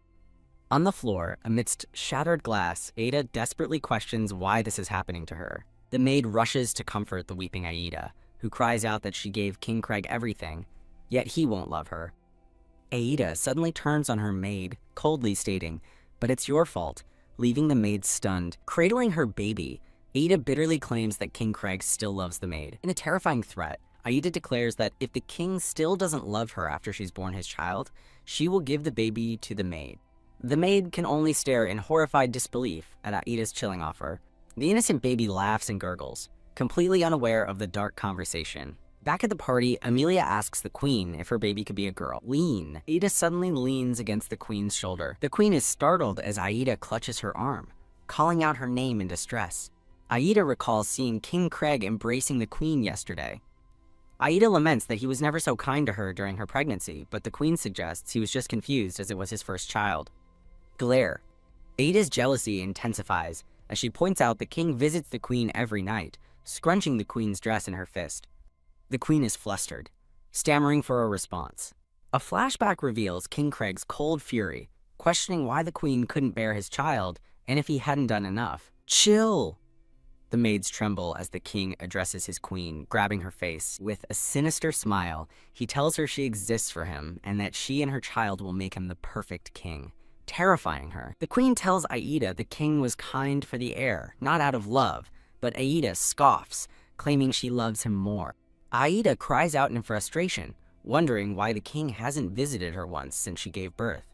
S1: On the floor, amidst shattered glass, Ada desperately questions why this is happening to her. The maid rushes to comfort the weeping Aida, who cries out that she gave King Craig everything, yet he won't love her. Aida suddenly turns on her maid, coldly stating, "But it's your fault," leaving the maid stunned. Cradling her baby, Aida bitterly claims that King Craig still loves the maid. In a terrifying threat, Aida declares that if the king still doesn't love her after she's born his child, she will give the baby to the maid. The maid can only stare in horrified disbelief at Aida's chilling offer. The innocent baby laughs and gurgles, completely unaware of the dark conversation. Back at the party, Emilia asks the queen if her baby could be a girl. Lean. Aida suddenly leans against the queen's shoulder. The queen is startled as Aida clutches her arm, calling out her name in distress. Aida recalls seeing King Craig embracing the queen yesterday. Aida laments that he was never so kind to her during her pregnancy, but the queen suggests he was just confused as it was his first child. Glare. Aida's jealousy intensifies as she points out the king visits the queen every night, scrunching the queen's dress in her fist. The queen is flustered, stammering for a response. A flashback reveals King Craig's cold fury, questioning why the queen couldn't bear his child and if he hadn't done enough. Chill! The maids tremble as the king addresses his queen, grabbing her face. With a sinister smile, he tells her she exists for him and that she and her child will make him the perfect king, terrifying her. The queen tells Aida the king was kind for the heir, not out of love, but Aida scoffs, claiming she loves him more. Aida cries out in frustration, wondering why the king hasn't visited her once since she gave birth.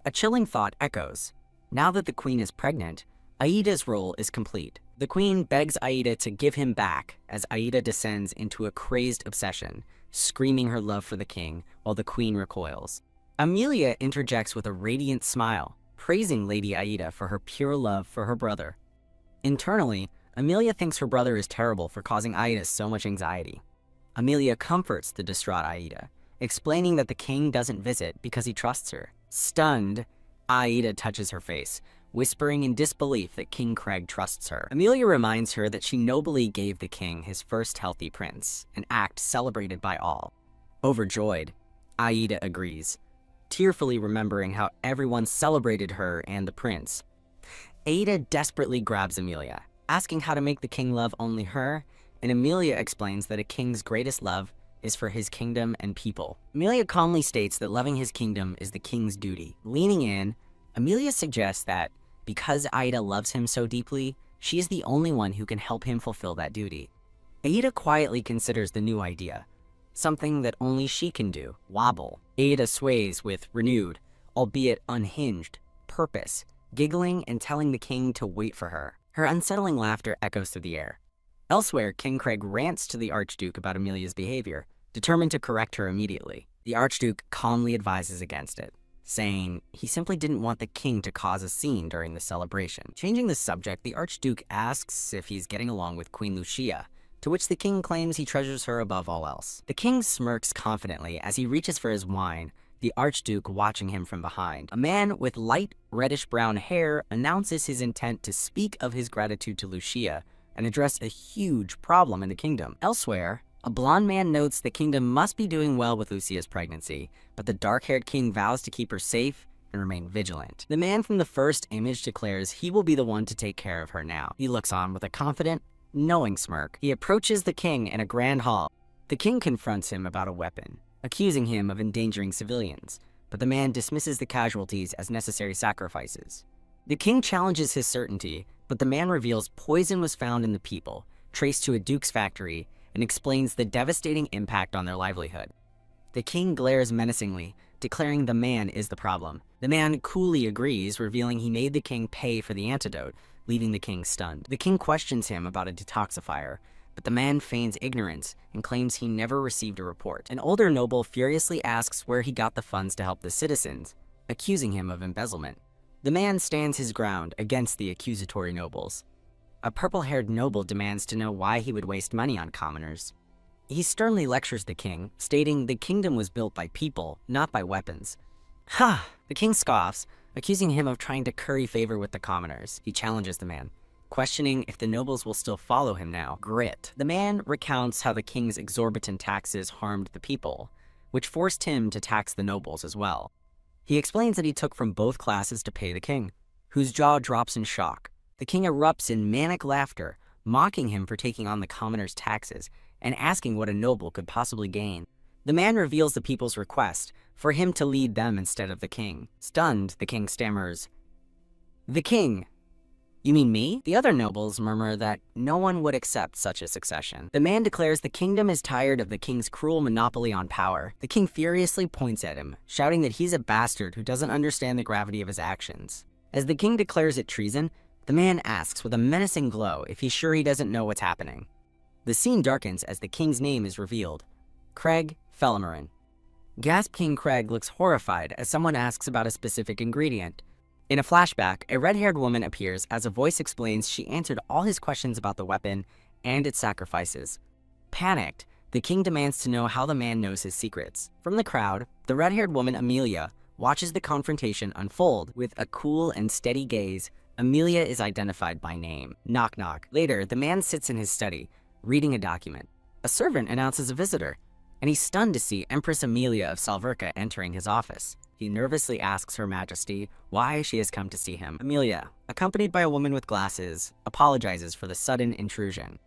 S1: A chilling thought echoes. Now that the queen is pregnant, Aida's role is complete. The queen begs Aida to give him back as Aida descends into a crazed obsession, screaming her love for the king while the queen recoils. Emilia interjects with a radiant smile, praising Lady Aida for her pure love for her brother. Internally, Emilia thinks her brother is terrible for causing Aida so much anxiety. Emilia comforts the distraught Aida, explaining that the king doesn't visit because he trusts her. Stunned, Aida touches her face, whispering in disbelief that King Craig trusts her. Emilia reminds her that she nobly gave the king his first healthy prince, an act celebrated by all. Overjoyed, Aida agrees, tearfully remembering how everyone celebrated her and the prince. Aida desperately grabs Emilia, asking how to make the king love only her, and Emilia explains that a king's greatest love is for his kingdom and people. Emilia calmly states that loving his kingdom is the king's duty. Leaning in, Emilia suggests that because Aida loves him so deeply, she is the only one who can help him fulfill that duty. Ada quietly considers the new idea, something that only she can do, wobble. Ada sways with renewed, albeit unhinged, purpose, giggling and telling the king to wait for her. Her unsettling laughter echoes through the air. Elsewhere, King Craig rants to the Archduke about Amelia's behavior, determined to correct her immediately. The Archduke calmly advises against it, saying he simply didn't want the king to cause a scene during the celebration. Changing the subject, the Archduke asks if he's getting along with Queen Lucia, to which the king claims he treasures her above all else. The king smirks confidently as he reaches for his wine, the Archduke watching him from behind. A man with light reddish-brown hair announces his intent to speak of his gratitude to Lucia and address a huge problem in the kingdom. Elsewhere, a blonde man notes the kingdom must be doing well with Lucia's pregnancy, but the dark-haired king vows to keep her safe and remain vigilant. The man from the first image declares he will be the one to take care of her now. He looks on with a confident, knowing smirk. He approaches the king in a grand hall. The king confronts him about a weapon, accusing him of endangering civilians, but the man dismisses the casualties as necessary sacrifices. The king challenges his certainty, but the man reveals poison was found in the people, traced to a duke's factory, and explains the devastating impact on their livelihood. The king glares menacingly, declaring the man is the problem. The man coolly agrees, revealing he made the king pay for the antidote, leaving the king stunned. The king questions him about a detoxifier, but the man feigns ignorance and claims he never received a report. An older noble furiously asks where he got the funds to help the citizens, accusing him of embezzlement. The man stands his ground against the accusatory nobles. A purple-haired noble demands to know why he would waste money on commoners. He sternly lectures the king, stating the kingdom was built by people, not by weapons. Ha! The king scoffs, accusing him of trying to curry favor with the commoners. He challenges the man, questioning if the nobles will still follow him now. Grit. The man recounts how the king's exorbitant taxes harmed the people, which forced him to tax the nobles as well. He explains that he took from both classes to pay the king, whose jaw drops in shock. The king erupts in manic laughter, mocking him for taking on the commoners' taxes and asking what a noble could possibly gain. The man reveals the people's request for him to lead them instead of the king. Stunned, the king stammers, "The king? You mean me?" The other nobles murmur that no one would accept such a succession. The man declares the kingdom is tired of the king's cruel monopoly on power. The king furiously points at him, shouting that he's a bastard who doesn't understand the gravity of his actions. As the king declares it treason, the man asks with a menacing glow if he's sure he doesn't know what's happening. The scene darkens as the king's name is revealed. Craig Felmarin. Gasp King Craig looks horrified as someone asks about a specific ingredient. In a flashback, a red-haired woman appears as a voice explains she answered all his questions about the weapon and its sacrifices. Panicked, the king demands to know how the man knows his secrets. From the crowd, the red-haired woman Amelia watches the confrontation unfold. With a cool and steady gaze, Amelia is identified by name. Knock knock. Later, the man sits in his study, reading a document. A servant announces a visitor, and he's stunned to see Empress Amelia of Salverka entering his office. He nervously asks Her Majesty why she has come to see him. Amelia, accompanied by a woman with glasses, apologizes for the sudden intrusion.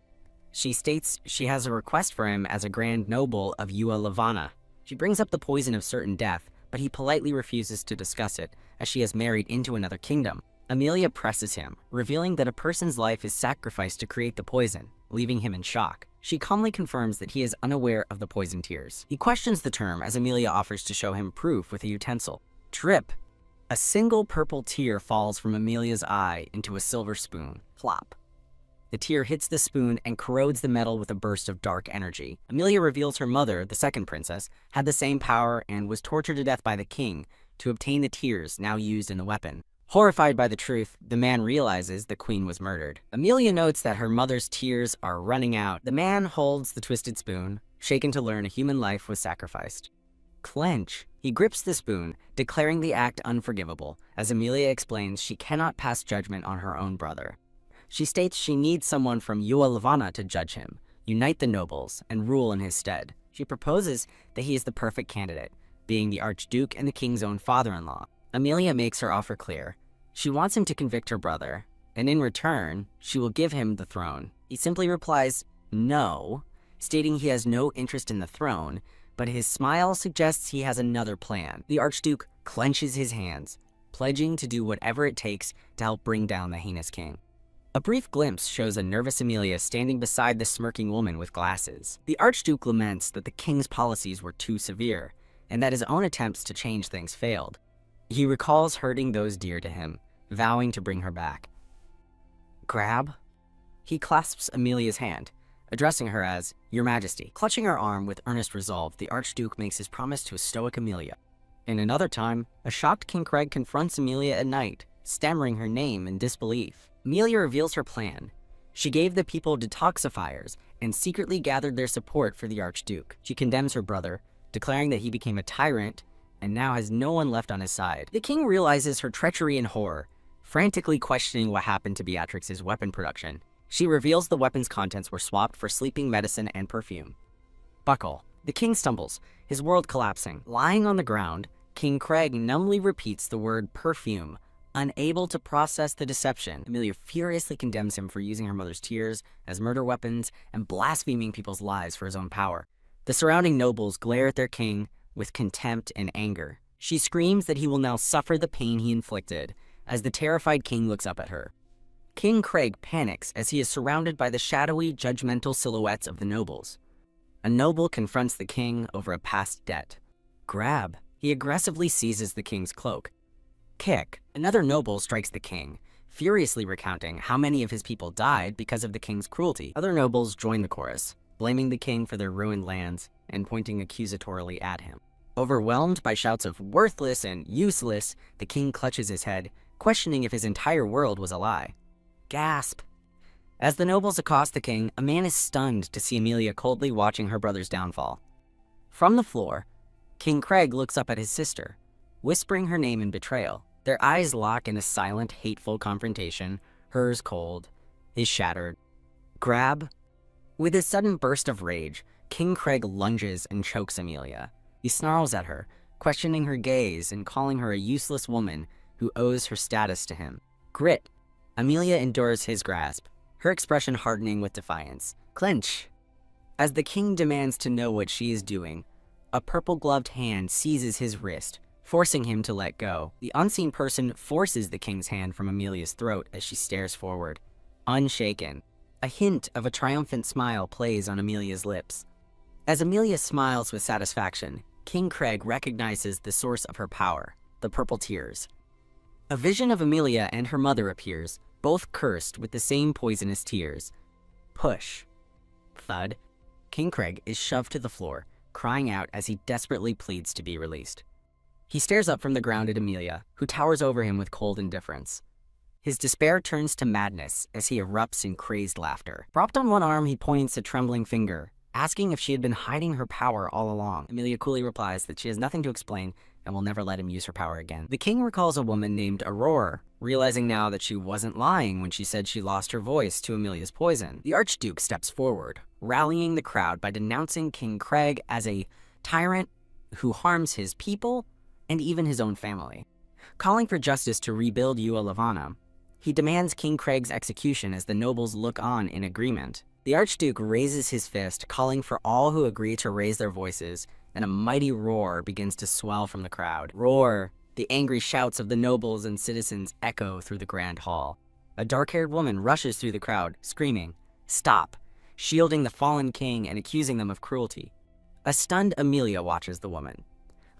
S1: She states she has a request for him as a grand noble of Ua-Lavana. She brings up the poison of certain death, but he politely refuses to discuss it, as she has married into another kingdom. Amelia presses him, revealing that a person's life is sacrificed to create the poison, leaving him in shock. She calmly confirms that he is unaware of the poison tears. He questions the term as Amelia offers to show him proof with a utensil. Drip. A single purple tear falls from Amelia's eye into a silver spoon. Plop. The tear hits the spoon and corrodes the metal with a burst of dark energy. Amelia reveals her mother, the second princess, had the same power and was tortured to death by the king to obtain the tears now used in the weapon. Horrified by the truth, the man realizes the queen was murdered. Amelia notes that her mother's tears are running out. The man holds the twisted spoon, shaken to learn a human life was sacrificed. Clench. He grips the spoon, declaring the act unforgivable, as Amelia explains she cannot pass judgment on her own brother. She states she needs someone from Ua-Lavana to judge him, unite the nobles, and rule in his stead. She proposes that he is the perfect candidate, being the Archduke and the king's own father-in-law. Amelia makes her offer clear. She wants him to convict her brother, and in return, she will give him the throne. He simply replies, no, stating he has no interest in the throne, but his smile suggests he has another plan. The Archduke clenches his hands, pledging to do whatever it takes to help bring down the heinous king. A brief glimpse shows a nervous Amelia standing beside the smirking woman with glasses. The Archduke laments that the king's policies were too severe, and that his own attempts to change things failed. He recalls hurting those dear to him, vowing to bring her back. Grab? He clasps Amelia's hand, addressing her as Your Majesty. Clutching her arm with earnest resolve, the Archduke makes his promise to a stoic Amelia. In another time, a shocked King Craig confronts Amelia at night, stammering her name in disbelief. Amelia reveals her plan. She gave the people detoxifiers and secretly gathered their support for the Archduke. She condemns her brother, declaring that he became a tyrant and now has no one left on his side. The king realizes her treachery and horror, frantically questioning what happened to Beatrix's weapon production. She reveals the weapon's contents were swapped for sleeping medicine and perfume. Buckle. The king stumbles, his world collapsing. Lying on the ground, King Craig numbly repeats the word perfume, unable to process the deception. Amelia furiously condemns him for using her mother's tears as murder weapons and blaspheming people's lives for his own power. The surrounding nobles glare at their king with contempt and anger. She screams that he will now suffer the pain he inflicted as the terrified king looks up at her. King Craig panics as he is surrounded by the shadowy, judgmental silhouettes of the nobles. A noble confronts the king over a past debt. Grab. He aggressively seizes the king's cloak. Kick. Another noble strikes the king, furiously recounting how many of his people died because of the king's cruelty. Other nobles join the chorus, blaming the king for their ruined lands and pointing accusatorily at him. Overwhelmed by shouts of worthless and useless, the king clutches his head, questioning if his entire world was a lie. Gasp. As the nobles accost the king, a man is stunned to see Amelia coldly watching her brother's downfall. From the floor, King Craig looks up at his sister, whispering her name in betrayal. Their eyes lock in a silent, hateful confrontation, hers cold, his shattered. Grab. With a sudden burst of rage, King Craig lunges and chokes Amelia. He snarls at her, questioning her gaze and calling her a useless woman who owes her status to him. Grit. Amelia endures his grasp, her expression hardening with defiance. Clench. As the king demands to know what she is doing, a purple-gloved hand seizes his wrist, forcing him to let go. The unseen person forces the king's hand from Amelia's throat as she stares forward, unshaken. A hint of a triumphant smile plays on Amelia's lips. As Amelia smiles with satisfaction, King Craig recognizes the source of her power, the purple tears. A vision of Amelia and her mother appears, both cursed with the same poisonous tears. Push. Thud. King Craig is shoved to the floor, crying out as he desperately pleads to be released. He stares up from the ground at Amelia, who towers over him with cold indifference. His despair turns to madness as he erupts in crazed laughter. Propped on one arm, he points a trembling finger, asking if she had been hiding her power all along. Amelia coolly replies that she has nothing to explain and will never let him use her power again. The king recalls a woman named Aurora, realizing now that she wasn't lying when she said she lost her voice to Amelia's poison. The Archduke steps forward, rallying the crowd by denouncing King Craig as a tyrant who harms his people and even his own family. Calling for justice to rebuild Ua Lavana, he demands King Craig's execution as the nobles look on in agreement. The Archduke raises his fist, calling for all who agree to raise their voices, and a mighty roar begins to swell from the crowd. Roar! The angry shouts of the nobles and citizens echo through the grand hall. A dark-haired woman rushes through the crowd, screaming, "Stop!" shielding the fallen king and accusing them of cruelty. A stunned Amelia watches the woman,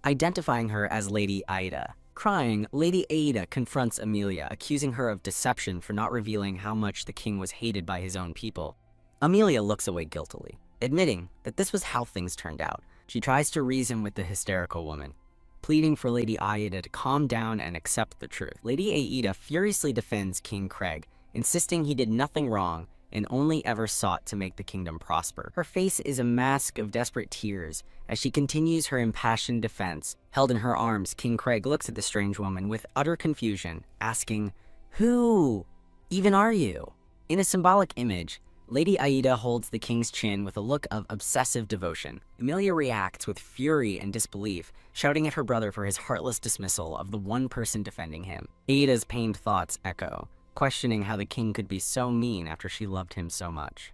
S1: identifying her as Lady Aida. Crying, Lady Aida confronts Amelia, accusing her of deception for not revealing how much the king was hated by his own people. Amelia looks away guiltily, admitting that this was how things turned out. She tries to reason with the hysterical woman, pleading for Lady Aida to calm down and accept the truth. Lady Aida furiously defends King Craig, insisting he did nothing wrong and only ever sought to make the kingdom prosper. Her face is a mask of desperate tears as she continues her impassioned defense. Held in her arms, King Craig looks at the strange woman with utter confusion, asking, "Who even are you?" In a symbolic image, Lady Aida holds the king's chin with a look of obsessive devotion. Amelia reacts with fury and disbelief, shouting at her brother for his heartless dismissal of the one person defending him. Aida's pained thoughts echo, questioning how the king could be so mean after she loved him so much.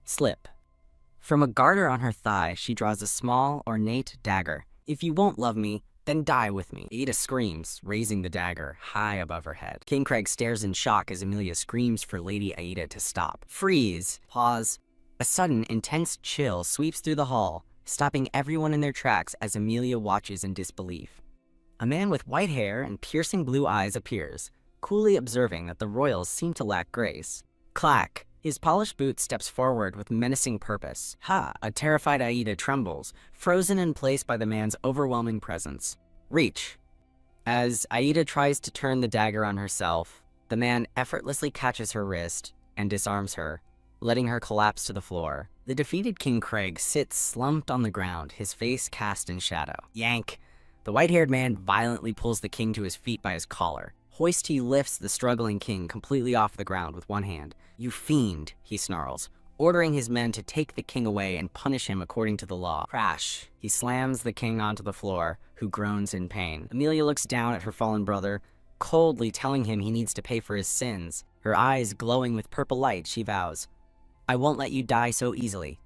S1: Slip. From a garter on her thigh, she draws a small, ornate dagger. "If you won't love me, Then die with me. Aida screams, raising the dagger high above her head. King Craig stares in shock as Amelia screams for Lady Aida to stop. Freeze. Pause. A sudden, intense chill sweeps through the hall, stopping everyone in their tracks as Amelia watches in disbelief. A man with white hair and piercing blue eyes appears, coolly observing that the royals seem to lack grace. Clack! His polished boot steps forward with menacing purpose. Ha! A terrified Aida trembles, frozen in place by the man's overwhelming presence. Reach! As Aida tries to turn the dagger on herself, the man effortlessly catches her wrist and disarms her, letting her collapse to the floor. The defeated King Craig sits slumped on the ground, his face cast in shadow. Yank! The white-haired man violently pulls the king to his feet by his collar. Hoist he lifts the struggling king completely off the ground with one hand. "You fiend," he snarls, ordering his men to take the king away and punish him according to the law. Crash! He slams the king onto the floor, who groans in pain. Amelia looks down at her fallen brother, coldly telling him he needs to pay for his sins. Her eyes glowing with purple light, she vows, "I won't let you die so easily."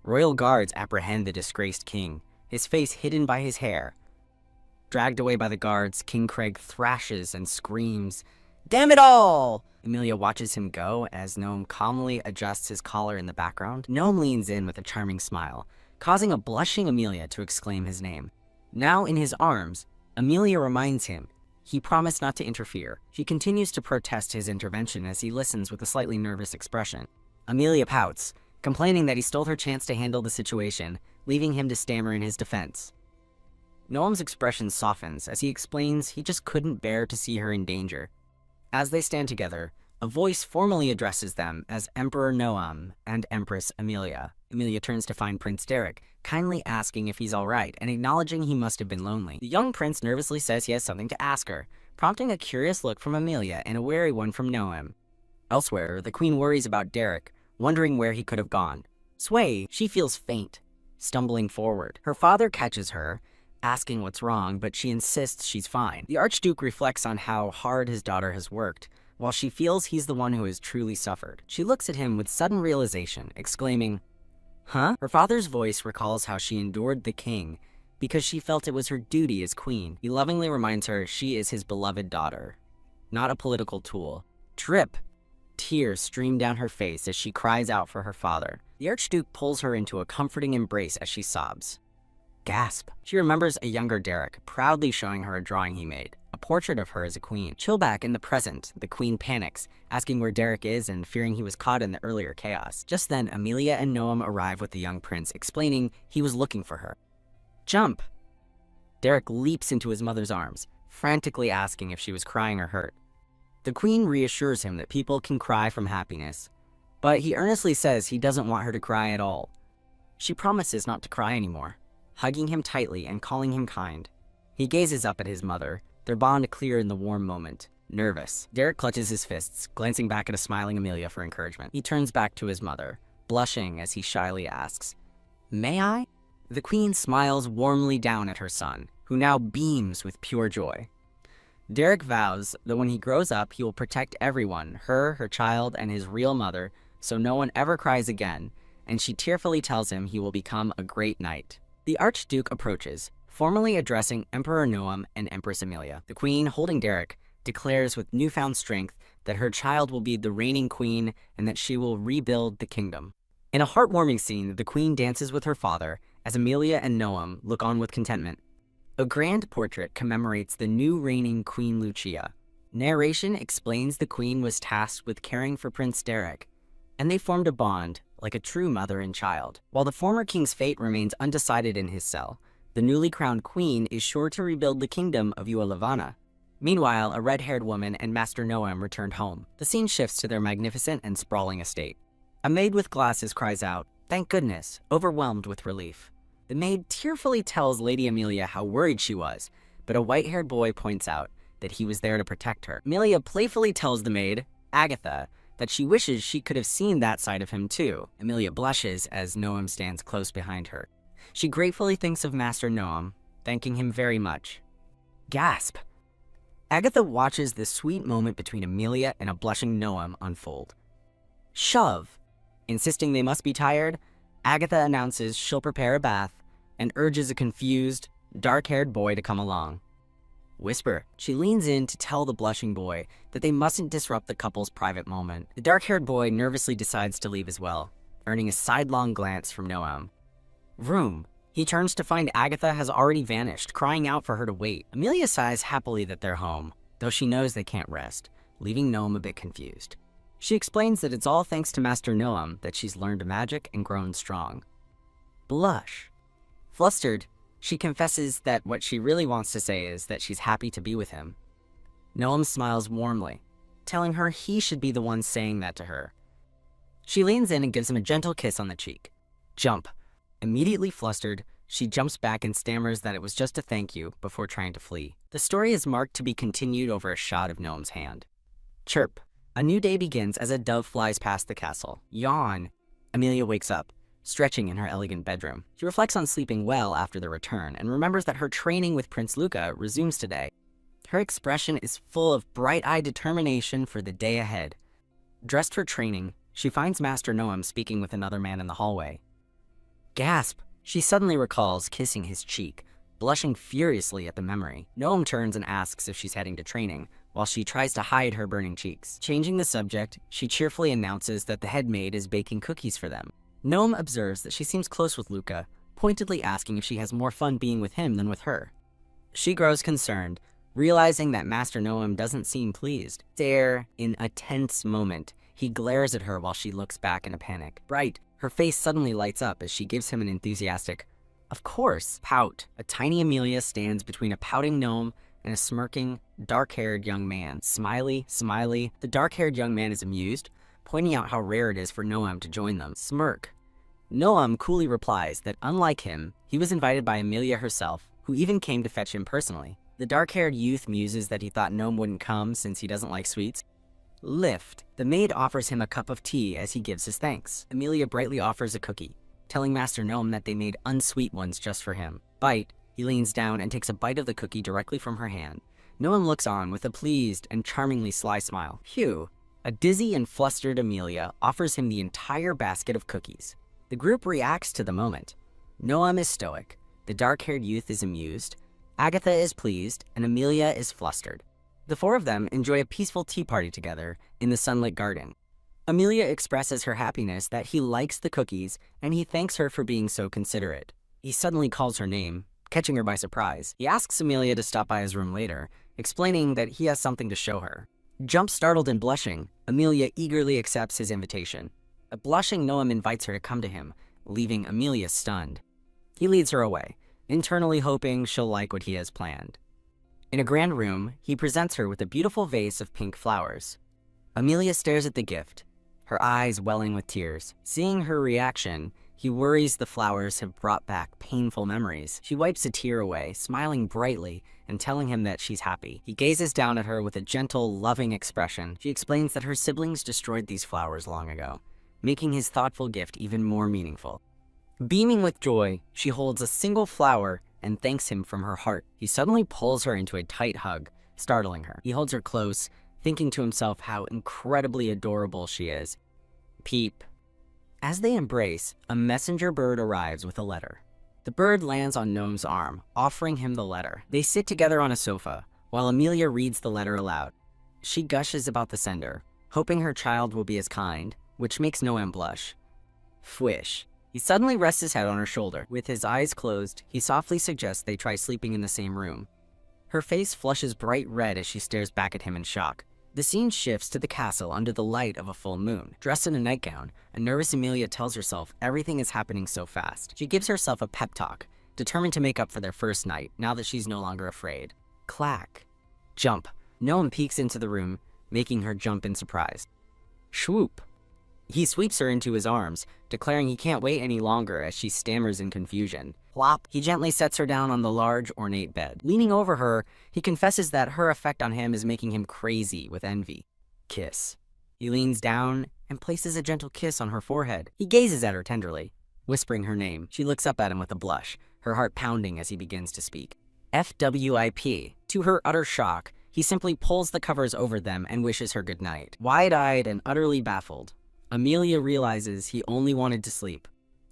S1: Royal guards apprehend the disgraced king, his face hidden by his hair. Dragged away by the guards, King Craig thrashes and screams, "Damn it all!" Amelia watches him go as Noam calmly adjusts his collar in the background. Noam leans in with a charming smile, causing a blushing Amelia to exclaim his name. Now in his arms, Amelia reminds him he promised not to interfere. She continues to protest his intervention as he listens with a slightly nervous expression. Amelia pouts, complaining that he stole her chance to handle the situation, leaving him to stammer in his defense. Noam's expression softens as he explains he just couldn't bear to see her in danger. As they stand together, a voice formally addresses them as Emperor Noam and Empress Amelia. Amelia turns to find Prince Derek, kindly asking if he's all right and acknowledging he must have been lonely. The young prince nervously says he has something to ask her, prompting a curious look from Amelia and a wary one from Noam. Elsewhere, the queen worries about Derek, wondering where he could have gone. Sway, she feels faint, stumbling forward. Her father catches her, asking what's wrong, but she insists she's fine. The Archduke reflects on how hard his daughter has worked, while she feels he's the one who has truly suffered. She looks at him with sudden realization, exclaiming, "Huh?" Her father's voice recalls how she endured the king because she felt it was her duty as queen. He lovingly reminds her she is his beloved daughter, not a political tool. Trip! Tears stream down her face as she cries out for her father. The Archduke pulls her into a comforting embrace as she sobs. Gasp. She remembers a younger Derek, proudly showing her a drawing he made, a portrait of her as a queen. Chill back in the present, the queen panics, asking where Derek is and fearing he was caught in the earlier chaos. Just then, Amelia and Noam arrive with the young prince, explaining he was looking for her. Jump! Derek leaps into his mother's arms, frantically asking if she was crying or hurt. The queen reassures him that people can cry from happiness, but he earnestly says he doesn't want her to cry at all. She promises not to cry anymore, hugging him tightly and calling him kind. He gazes up at his mother, their bond clear in the warm moment. Nervous, Derek clutches his fists, glancing back at a smiling Amelia for encouragement. He turns back to his mother, blushing as he shyly asks, "May I?" The queen smiles warmly down at her son, who now beams with pure joy. Derek vows that when he grows up, he will protect everyone, her child, and his real mother, so no one ever cries again, and she tearfully tells him he will become a great knight. The Archduke approaches, formally addressing Emperor Noam and Empress Amelia. The queen, holding Derek, declares with newfound strength that her child will be the reigning queen and that she will rebuild the kingdom. In a heartwarming scene, the queen dances with her father as Amelia and Noam look on with contentment. A grand portrait commemorates the new reigning Queen Lucia. Narration explains the queen was tasked with caring for Prince Derek, and they formed a bond like a true mother and child. While the former king's fate remains undecided in his cell, the newly crowned queen is sure to rebuild the kingdom of Ualavana. Meanwhile, a red-haired woman and Master Noam returned home. The scene shifts to their magnificent and sprawling estate. A maid with glasses cries out, "Thank goodness," overwhelmed with relief. The maid tearfully tells Lady Amelia how worried she was, but a white-haired boy points out that he was there to protect her. Amelia playfully tells the maid, Agatha, that she wishes she could have seen that side of him too. Amelia blushes as Noam stands close behind her. She gratefully thinks of Master Noam, thanking him very much. Gasp! Agatha watches this sweet moment between Amelia and a blushing Noam unfold. Shove! Insisting they must be tired, Agatha announces she'll prepare a bath and urges a confused, dark-haired boy to come along. Whisper. She leans in to tell the blushing boy that they mustn't disrupt the couple's private moment. The dark-haired boy nervously decides to leave as well, earning a sidelong glance from Noam. Room. He turns to find Agatha has already vanished, crying out for her to wait. Amelia sighs happily that they're home, though she knows they can't rest, leaving Noam a bit confused. She explains that it's all thanks to Master Noam that she's learned magic and grown strong. Blush. Flustered, she confesses that what she really wants to say is that she's happy to be with him. Noam smiles warmly, telling her he should be the one saying that to her. She leans in and gives him a gentle kiss on the cheek. Jump. Immediately flustered, she jumps back and stammers that it was just a thank you before trying to flee. The story is marked to be continued over a shot of Noam's hand. Chirp. A new day begins as a dove flies past the castle. Yawn. Amelia wakes up, stretching in her elegant bedroom. She reflects on sleeping well after the return and remembers that her training with Prince Luca resumes today. Her expression is full of bright-eyed determination for the day ahead. Dressed for training, she finds Master Noam speaking with another man in the hallway. Gasp! She suddenly recalls kissing his cheek, blushing furiously at the memory. Noam turns and asks if she's heading to training, while she tries to hide her burning cheeks. Changing the subject, she cheerfully announces that the head maid is baking cookies for them. Noam observes that she seems close with Luca, pointedly asking if she has more fun being with him than with her. She grows concerned, realizing that Master Noam doesn't seem pleased. There, in a tense moment, he glares at her while she looks back in a panic. Bright, her face suddenly lights up as she gives him an enthusiastic, "Of course," pout. A tiny Amelia stands between a pouting gnome and a smirking, dark-haired young man. Smiley, smiley. The dark-haired young man is amused, pointing out how rare it is for Noam to join them. Smirk. Noam coolly replies that unlike him, he was invited by Amelia herself, who even came to fetch him personally. The dark-haired youth muses that he thought Noam wouldn't come since he doesn't like sweets. Lift. The maid offers him a cup of tea as he gives his thanks. Amelia brightly offers a cookie, telling Master Noam that they made unsweet ones just for him. Bite. He leans down and takes a bite of the cookie directly from her hand. Noam looks on with a pleased and charmingly sly smile. Phew. A dizzy and flustered Amelia offers him the entire basket of cookies. The group reacts to the moment. Noam is stoic, the dark-haired youth is amused, Agatha is pleased, and Amelia is flustered. The four of them enjoy a peaceful tea party together in the sunlit garden. Amelia expresses her happiness that he likes the cookies, and he thanks her for being so considerate. He suddenly calls her name, catching her by surprise. He asks Amelia to stop by his room later, explaining that he has something to show her. Jump startled and blushing, Amelia eagerly accepts his invitation. A blushing Noam invites her to come to him, leaving Amelia stunned. He leads her away, internally hoping she'll like what he has planned. In a grand room, he presents her with a beautiful vase of pink flowers. Amelia stares at the gift, her eyes welling with tears. Seeing her reaction, he worries the flowers have brought back painful memories. She wipes a tear away, smiling brightly and telling him that she's happy. He gazes down at her with a gentle, loving expression. She explains that her siblings destroyed these flowers long ago, making his thoughtful gift even more meaningful. Beaming with joy, she holds a single flower and thanks him from her heart. He suddenly pulls her into a tight hug, startling her. He holds her close, thinking to himself how incredibly adorable she is. Peep. As they embrace, a messenger bird arrives with a letter. The bird lands on Noam's arm, offering him the letter. They sit together on a sofa, while Amelia reads the letter aloud. She gushes about the sender, hoping her child will be as kind, which makes Noam blush. Fwish. He suddenly rests his head on her shoulder. With his eyes closed, he softly suggests they try sleeping in the same room. Her face flushes bright red as she stares back at him in shock. The scene shifts to the castle under the light of a full moon. Dressed in a nightgown, a nervous Amelia tells herself everything is happening so fast. She gives herself a pep talk, determined to make up for their first night now that she's no longer afraid. Clack. Jump. Noam peeks into the room, making her jump in surprise. Swoop. He sweeps her into his arms, declaring he can't wait any longer as she stammers in confusion. Plop. He gently sets her down on the large, ornate bed. Leaning over her, he confesses that her effect on him is making him crazy with envy. Kiss. He leans down and places a gentle kiss on her forehead. He gazes at her tenderly, whispering her name. She looks up at him with a blush, her heart pounding as he begins to speak. FWIP. To her utter shock, he simply pulls the covers over them and wishes her good night. Wide-eyed and utterly baffled, Amelia realizes he only wanted to sleep.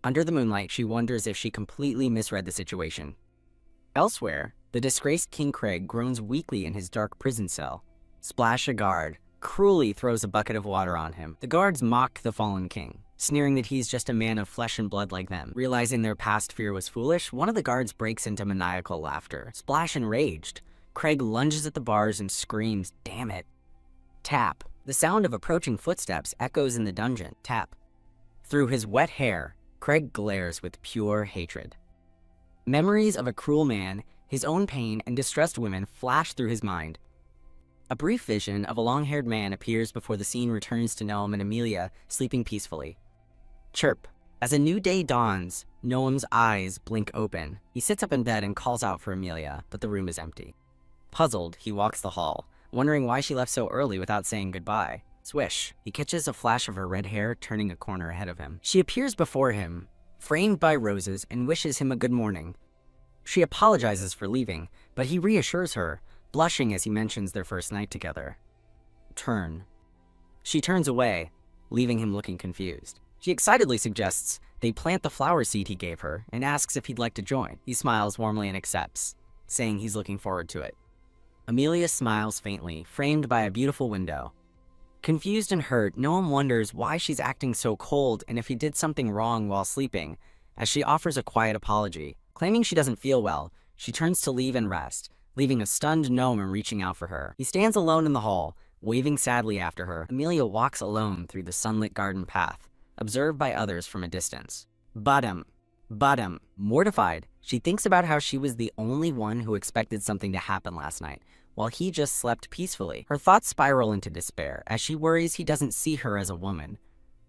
S1: Under the moonlight, she wonders if she completely misread the situation. Elsewhere, the disgraced King Craig groans weakly in his dark prison cell. Splash, a guard, cruelly throws a bucket of water on him. The guards mock the fallen king, sneering that he's just a man of flesh and blood like them. Realizing their past fear was foolish, one of the guards breaks into maniacal laughter. Splash, enraged, Craig lunges at the bars and screams, "Damn it." Tap. The sound of approaching footsteps echoes in the dungeon. Tap. Through his wet hair, Craig glares with pure hatred. Memories of a cruel man, his own pain, and distressed women flash through his mind. A brief vision of a long-haired man appears before the scene returns to Noam and Amelia sleeping peacefully. Chirp. As a new day dawns, Noam's eyes blink open. He sits up in bed and calls out for Amelia, but the room is empty. Puzzled, he walks the hall, wondering why she left so early without saying goodbye. Swish. He catches a flash of her red hair turning a corner ahead of him. She appears before him, framed by roses, and wishes him a good morning. She apologizes for leaving, but he reassures her, blushing as he mentions their first night together. Turn. She turns away, leaving him looking confused. She excitedly suggests they plant the flower seed he gave her and asks if he'd like to join. He smiles warmly and accepts, saying he's looking forward to it. Amelia smiles faintly, framed by a beautiful window. Confused and hurt, Noam wonders why she's acting so cold and if he did something wrong while sleeping, as she offers a quiet apology. Claiming she doesn't feel well, she turns to leave and rest, leaving a stunned Noam reaching out for her. He stands alone in the hall, waving sadly after her. Amelia walks alone through the sunlit garden path, observed by others from a distance. Bottom. Mortified, she thinks about how she was the only one who expected something to happen last night, while he just slept peacefully. Her thoughts spiral into despair as she worries he doesn't see her as a woman,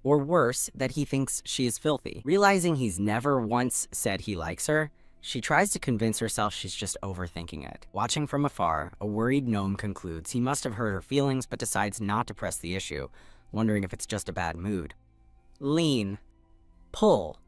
S1: or worse, that he thinks she is filthy. Realizing he's never once said he likes her, she tries to convince herself she's just overthinking it. Watching from afar, a worried Noam concludes he must have hurt her feelings but decides not to press the issue, wondering if it's just a bad mood. Lean. Pull.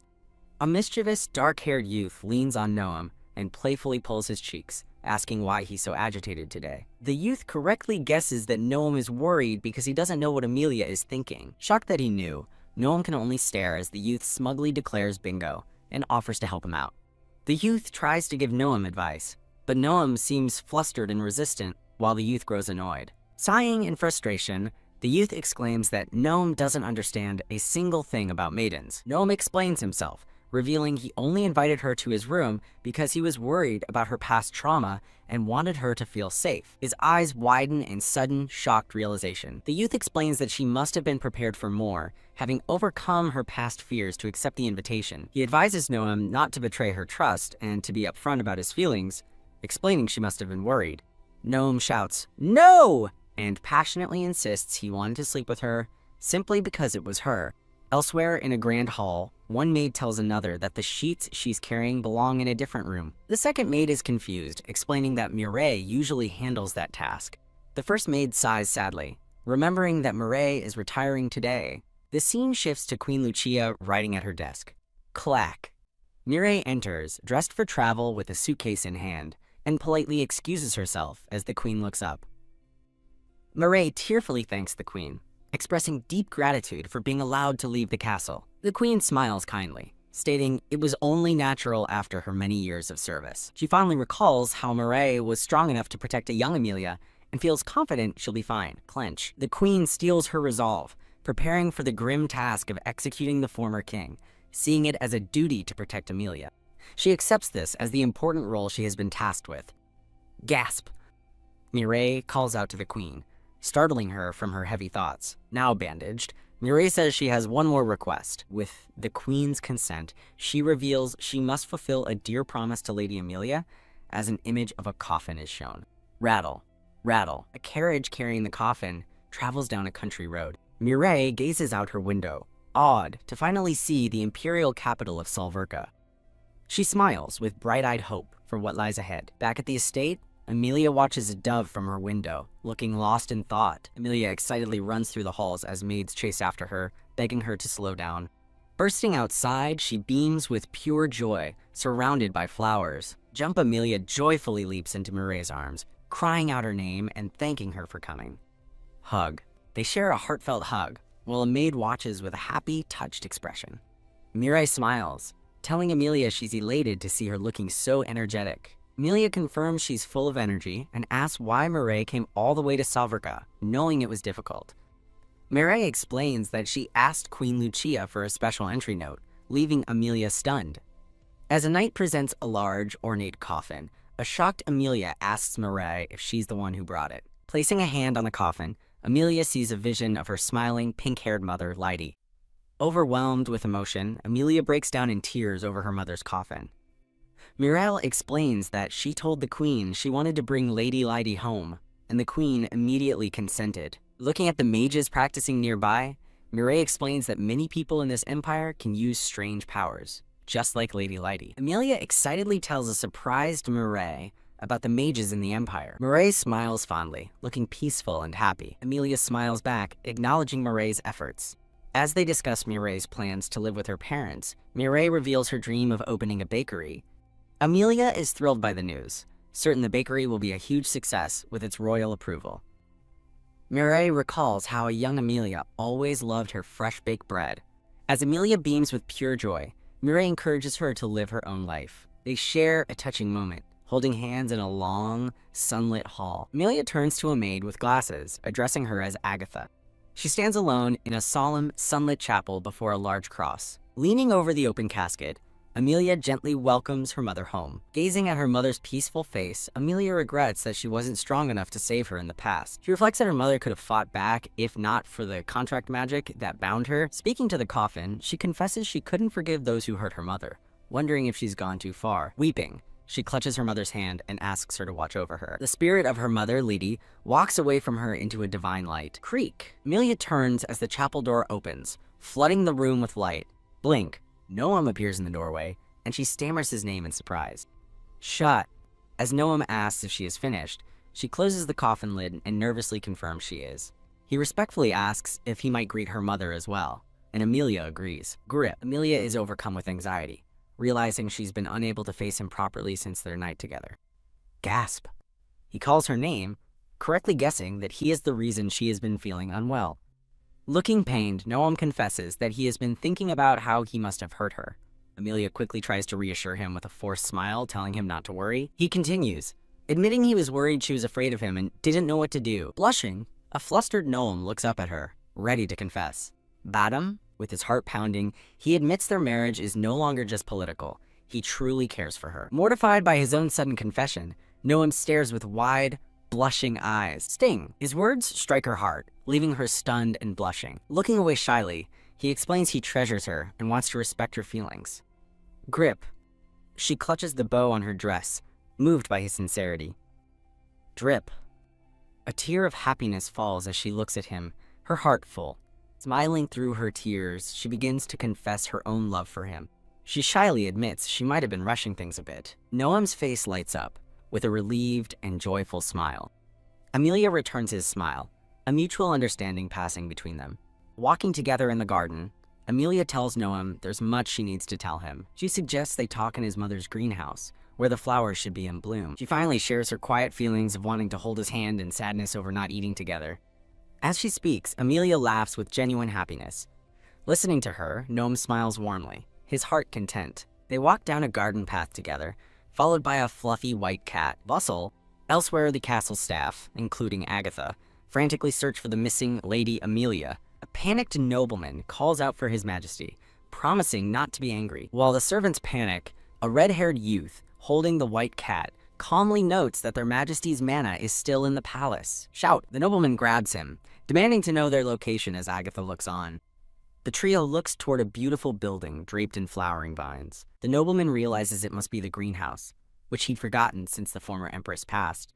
S1: A mischievous, dark-haired youth leans on Noam and playfully pulls his cheeks, asking why he's so agitated today. The youth correctly guesses that Noam is worried because he doesn't know what Amelia is thinking. Shocked that he knew, Noam can only stare as the youth smugly declares bingo and offers to help him out. The youth tries to give Noam advice, but Noam seems flustered and resistant while the youth grows annoyed. Sighing in frustration, the youth exclaims that Noam doesn't understand a single thing about maidens. Noam explains himself, revealing he only invited her to his room because he was worried about her past trauma and wanted her to feel safe. His eyes widen in sudden, shocked realization. The youth explains that she must have been prepared for more, having overcome her past fears to accept the invitation. He advises Noam not to betray her trust and to be upfront about his feelings, explaining she must have been worried. Noam shouts, "No!" and passionately insists he wanted to sleep with her simply because it was her. Elsewhere in a grand hall, one maid tells another that the sheets she's carrying belong in a different room. The second maid is confused, explaining that Mireille usually handles that task. The first maid sighs sadly, remembering that Mireille is retiring today. The scene shifts to Queen Lucia writing at her desk. Clack. Mireille enters, dressed for travel with a suitcase in hand, and politely excuses herself as the queen looks up. Mireille tearfully thanks the queen, expressing deep gratitude for being allowed to leave the castle. The queen smiles kindly, stating it was only natural after her many years of service. She fondly recalls how Mireille was strong enough to protect a young Amelia and feels confident she'll be fine. Clench. The queen steels her resolve, preparing for the grim task of executing the former king, seeing it as a duty to protect Amelia. She accepts this as the important role she has been tasked with. Gasp. Mireille calls out to the queen, startling her from her heavy thoughts. Now bandaged, Mireille says she has one more request. With the queen's consent, she reveals she must fulfill a dear promise to Lady Amelia as an image of a coffin is shown. Rattle. Rattle. A carriage carrying the coffin travels down a country road. Mireille gazes out her window, awed to finally see the imperial capital of Solverka. She smiles with bright-eyed hope for what lies ahead. Back at the estate, Amelia watches a dove from her window, looking lost in thought. Amelia excitedly runs through the halls as maids chase after her, begging her to slow down. Bursting outside, she beams with pure joy, surrounded by flowers. Jump Amelia joyfully leaps into Mireille's arms, crying out her name and thanking her for coming. Hug. They share a heartfelt hug, while a maid watches with a happy, touched expression. Mireille smiles, telling Amelia she's elated to see her looking so energetic. Amelia confirms she's full of energy and asks why Mireille came all the way to Salverka, knowing it was difficult. Mireille explains that she asked Queen Lucia for a special entry note, leaving Amelia stunned. As a knight presents a large, ornate coffin, a shocked Amelia asks Mireille if she's the one who brought it. Placing a hand on the coffin, Amelia sees a vision of her smiling, pink-haired mother, Lydie. Overwhelmed with emotion, Amelia breaks down in tears over her mother's coffin. Mireille explains that she told the queen she wanted to bring Lady Lydie home, and the queen immediately consented. Looking at the mages practicing nearby, Mireille explains that many people in this empire can use strange powers, just like Lady Lydie. Amelia excitedly tells a surprised Mireille about the mages in the empire. Mireille smiles fondly, looking peaceful and happy. Amelia smiles back, acknowledging Mireille's efforts. As they discuss Mireille's plans to live with her parents, Mireille reveals her dream of opening a bakery. Amelia is thrilled by the news, certain the bakery will be a huge success with its royal approval. Mireille recalls how a young Amelia always loved her fresh-baked bread. As Amelia beams with pure joy, Mireille encourages her to live her own life. They share a touching moment, holding hands in a long, sunlit hall. Amelia turns to a maid with glasses, addressing her as Agatha. She stands alone in a solemn, sunlit chapel before a large cross. Leaning over the open casket, Amelia gently welcomes her mother home. Gazing at her mother's peaceful face, Amelia regrets that she wasn't strong enough to save her in the past. She reflects that her mother could have fought back if not for the contract magic that bound her. Speaking to the coffin, she confesses she couldn't forgive those who hurt her mother, wondering if she's gone too far. Weeping, she clutches her mother's hand and asks her to watch over her. The spirit of her mother, Lydie, walks away from her into a divine light. Creak! Amelia turns as the chapel door opens, flooding the room with light. Blink. Noam appears in the doorway, and she stammers his name in surprise. Shut. As Noam asks if she is finished, she closes the coffin lid and nervously confirms she is. He respectfully asks if he might greet her mother as well, and Amelia agrees. Grip. Amelia is overcome with anxiety, realizing she's been unable to face him properly since their night together. Gasp. He calls her name, correctly guessing that he is the reason she has been feeling unwell. Looking pained, Noam confesses that he has been thinking about how he must have hurt her. Amelia quickly tries to reassure him with a forced smile, telling him not to worry. He continues, admitting he was worried she was afraid of him and didn't know what to do. Blushing, a flustered Noam looks up at her, ready to confess. Badam, with his heart pounding, he admits their marriage is no longer just political. He truly cares for her. Mortified by his own sudden confession, Noam stares with wide, blushing eyes. Sting. His words strike her heart, leaving her stunned and blushing. Looking away shyly, he explains he treasures her and wants to respect her feelings. Grip. She clutches the bow on her dress, moved by his sincerity. Drip. A tear of happiness falls as she looks at him, her heart full. Smiling through her tears, she begins to confess her own love for him. She shyly admits she might have been rushing things a bit. Noam's face lights up, with a relieved and joyful smile. Amelia returns his smile, a mutual understanding passing between them. Walking together in the garden, Amelia tells Noam there's much she needs to tell him. She suggests they talk in his mother's greenhouse, where the flowers should be in bloom. She finally shares her quiet feelings of wanting to hold his hand and sadness over not eating together. As she speaks, Amelia laughs with genuine happiness. Listening to her, Noam smiles warmly, his heart content. They walk down a garden path together, followed by a fluffy white cat. Bustle. Elsewhere, the castle staff, including Agatha, frantically search for the missing Lady Amelia. A panicked nobleman calls out for His Majesty, promising not to be angry. While the servants panic, a red-haired youth, holding the white cat, calmly notes that their Majesty's manna is still in the palace. Shout! The nobleman grabs him, demanding to know their location as Agatha looks on. The trio looks toward a beautiful building draped in flowering vines. The nobleman realizes it must be the greenhouse, which he'd forgotten since the former empress passed.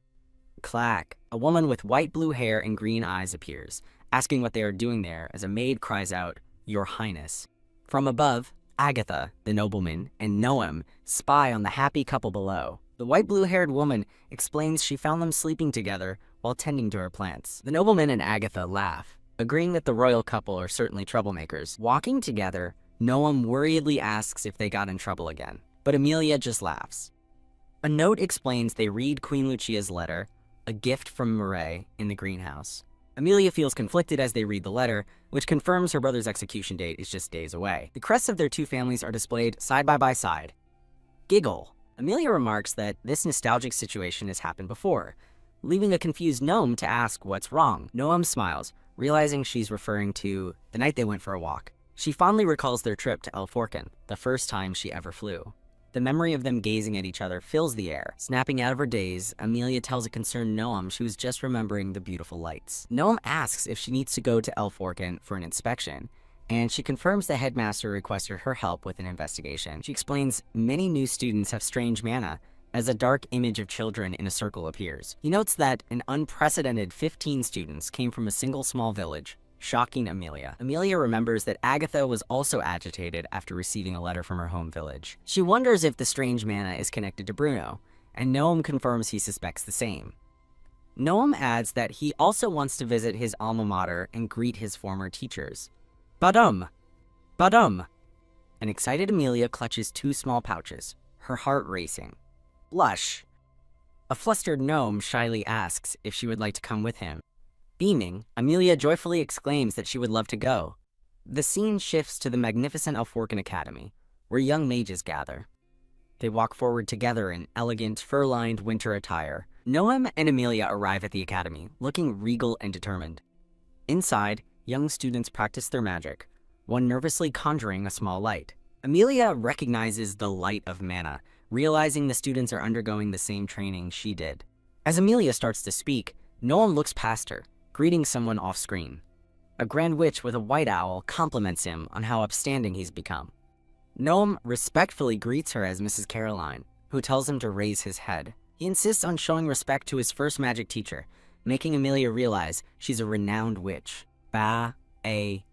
S1: Clack! A woman with white blue hair and green eyes appears, asking what they are doing there as a maid cries out, "Your Highness." From above, Agatha, the nobleman, and Noam spy on the happy couple below. The white blue-haired woman explains she found them sleeping together while tending to her plants. The nobleman and Agatha laugh, agreeing that the royal couple are certainly troublemakers. Walking together, Noam worriedly asks if they got in trouble again, but Amelia just laughs. A note explains they read Queen Lucia's letter, a gift from Mireille, in the greenhouse. Amelia feels conflicted as they read the letter, which confirms her brother's execution date is just days away. The crests of their two families are displayed side by side. Giggle. Amelia remarks that this nostalgic situation has happened before, leaving a confused Gnome to ask what's wrong. Noam smiles, realizing she's referring to the night they went for a walk. She fondly recalls their trip to awaken, the first time she ever flew. The memory of them gazing at each other fills the air. Snapping out of her daze, Amelia tells a concerned Noam she was just remembering the beautiful lights. Noam asks if she needs to go to awaken for an inspection, and she confirms the headmaster requested her help with an investigation. She explains many new students have strange mana, as a dark image of children in a circle appears. He notes that an unprecedented 15 students came from a single small village, shocking Amelia. Amelia remembers that Agatha was also agitated after receiving a letter from her home village. She wonders if the strange mana is connected to Bruno, and Noam confirms he suspects the same. Noam adds that he also wants to visit his alma mater and greet his former teachers. Badum! Badum! An excited Amelia clutches two small pouches, her heart racing. Blush. A flustered Gnome shyly asks if she would like to come with him. Beaming, Amelia joyfully exclaims that she would love to go. The scene shifts to the magnificent Awaken Academy, where young mages gather. They walk forward together in elegant, fur-lined winter attire. Noam and Amelia arrive at the academy, looking regal and determined. Inside, young students practice their magic, one nervously conjuring a small light. Amelia recognizes the light of mana, realizing the students are undergoing the same training she did. As Amelia starts to speak, Noam looks past her, greeting someone off-screen. A grand witch with a white owl compliments him on how upstanding he's become. Noam respectfully greets her as Mrs. Caroline, who tells him to raise his head. He insists on showing respect to his first magic teacher, making Amelia realize she's a renowned witch. Ba-A-A-M.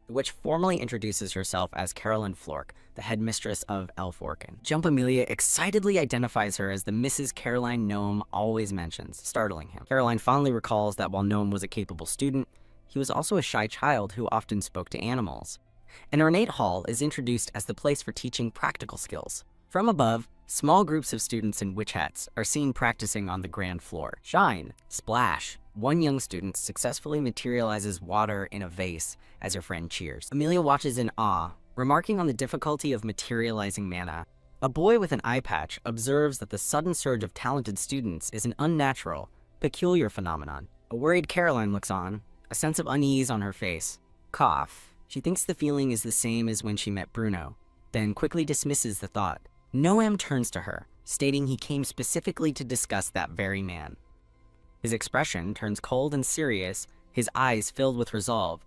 S1: The witch formally introduces herself as Caroline Flork, the headmistress of Awaken. Jump Amelia excitedly identifies her as the Mrs. Caroline Noam always mentions, startling him. Caroline fondly recalls that while Noam was a capable student, he was also a shy child who often spoke to animals. An ornate hall is introduced as the place for teaching practical skills. From above, small groups of students in witch hats are seen practicing on the grand floor. Shine, splash. One young student successfully materializes water in a vase as her friend cheers. Amelia watches in awe, remarking on the difficulty of materializing mana. A boy with an eye patch observes that the sudden surge of talented students is an unnatural, peculiar phenomenon. A worried Caroline looks on, a sense of unease on her face. Cough. She thinks the feeling is the same as when she met Bruno, then quickly dismisses the thought. Noam turns to her, stating he came specifically to discuss that very man. His expression turns cold and serious, his eyes filled with resolve.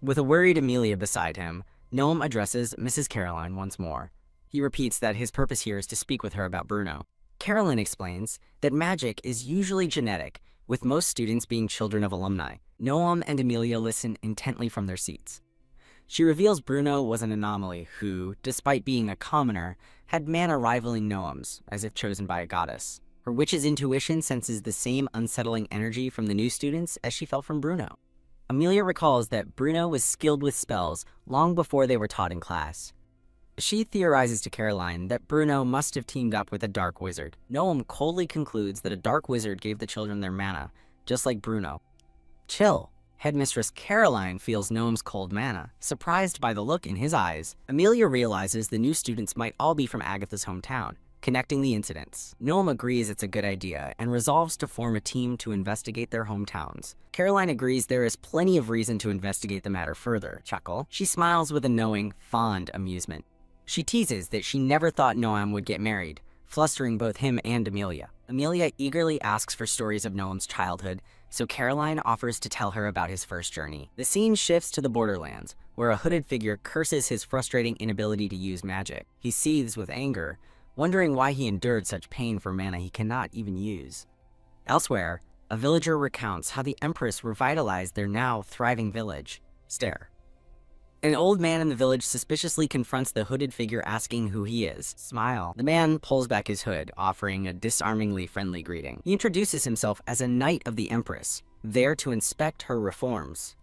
S1: With a worried Amelia beside him, Noam addresses Mrs. Caroline once more. He repeats that his purpose here is to speak with her about Bruno. Caroline explains that magic is usually genetic, with most students being children of alumni. Noam and Amelia listen intently from their seats. She reveals Bruno was an anomaly who, despite being a commoner, had mana rivaling Noam's, as if chosen by a goddess. Her witch's intuition senses the same unsettling energy from the new students as she felt from Bruno. Amelia recalls that Bruno was skilled with spells long before they were taught in class. She theorizes to Caroline that Bruno must have teamed up with a dark wizard. Noam coldly concludes that a dark wizard gave the children their mana, just like Bruno. Chill. Headmistress Caroline feels Noam's cold mana, surprised by the look in his eyes. Amelia realizes the new students might all be from Agatha's hometown, connecting the incidents. Noam agrees it's a good idea and resolves to form a team to investigate their hometowns. Caroline agrees there is plenty of reason to investigate the matter further. Chuckle. She smiles with a knowing, fond amusement. She teases that she never thought Noam would get married, flustering both him and Amelia. Amelia eagerly asks for stories of Noam's childhood, so Caroline offers to tell her about his first journey. The scene shifts to the borderlands, where a hooded figure curses his frustrating inability to use magic. He seethes with anger, wondering why he endured such pain for mana he cannot even use. Elsewhere, a villager recounts how the Empress revitalized their now thriving village. Stare. An old man in the village suspiciously confronts the hooded figure asking who he is. Smile. The man pulls back his hood, offering a disarmingly friendly greeting. He introduces himself as a knight of the Empress, there to inspect her reforms.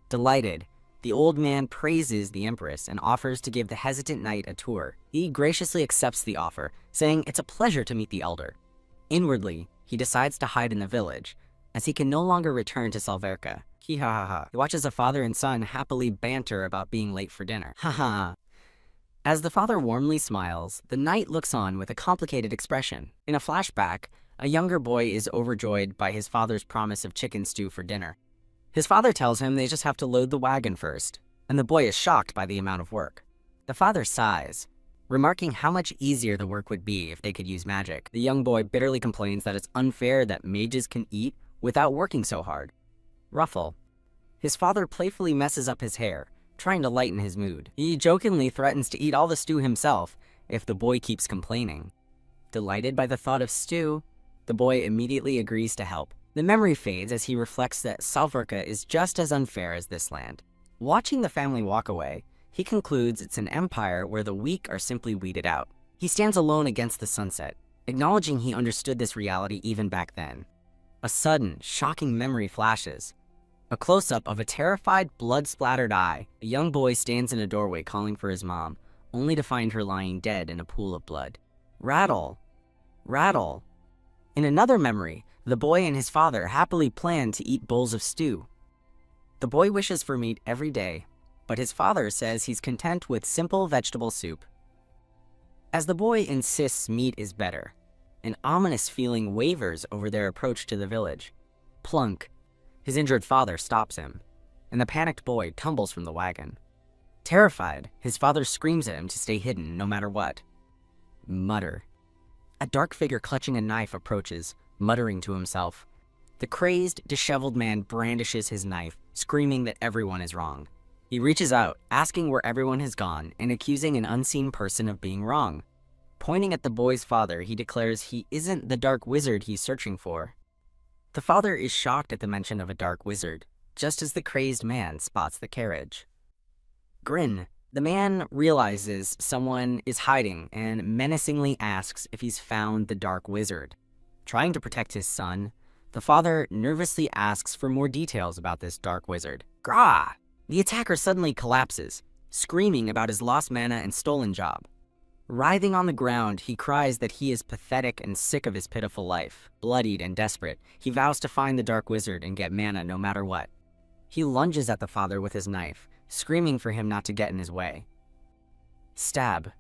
S1: Delighted, the old man praises the Empress and offers to give the hesitant knight a tour. He graciously accepts the offer, saying it's a pleasure to meet the elder. Inwardly, he decides to hide in the village, as he can no longer return to Salverka. He watches a father and son happily banter about being late for dinner. Ha. As the father warmly smiles, the knight looks on with a complicated expression. In a flashback, a younger boy is overjoyed by his father's promise of chicken stew for dinner. His father tells him they just have to load the wagon first, and the boy is shocked by the amount of work. The father sighs, remarking how much easier the work would be if they could use magic. The young boy bitterly complains that it's unfair that mages can eat without working so hard. Ruffle. His father playfully messes up his hair, trying to lighten his mood. He jokingly threatens to eat all the stew himself if the boy keeps complaining. Delighted by the thought of stew, the boy immediately agrees to help. The memory fades as he reflects that Salverka is just as unfair as this land. Watching the family walk away, he concludes it's an empire where the weak are simply weeded out. He stands alone against the sunset, acknowledging he understood this reality even back then. A sudden, shocking memory flashes. A close-up of a terrified, blood-splattered eye. A young boy stands in a doorway calling for his mom, only to find her lying dead in a pool of blood. Rattle. Rattle. In another memory, the boy and his father happily plan to eat bowls of stew. The boy wishes for meat every day, but his father says he's content with simple vegetable soup. As the boy insists meat is better, an ominous feeling wavers over their approach to the village. Plunk. His injured father stops him, and the panicked boy tumbles from the wagon. Terrified, his father screams at him to stay hidden no matter what. Mutter. A dark figure clutching a knife approaches, muttering to himself. The crazed, disheveled man brandishes his knife, screaming that everyone is wrong. He reaches out, asking where everyone has gone and accusing an unseen person of being wrong. Pointing at the boy's father, he declares he isn't the dark wizard he's searching for. The father is shocked at the mention of a dark wizard, just as the crazed man spots the carriage. Grin. The man realizes someone is hiding and menacingly asks if he's found the dark wizard. Trying to protect his son, the father nervously asks for more details about this dark wizard. Grah! The attacker suddenly collapses, screaming about his lost mana and stolen job. Writhing on the ground, he cries that he is pathetic and sick of his pitiful life. Bloodied and desperate, he vows to find the dark wizard and get mana no matter what. He lunges at the father with his knife, screaming for him not to get in his way. Stab.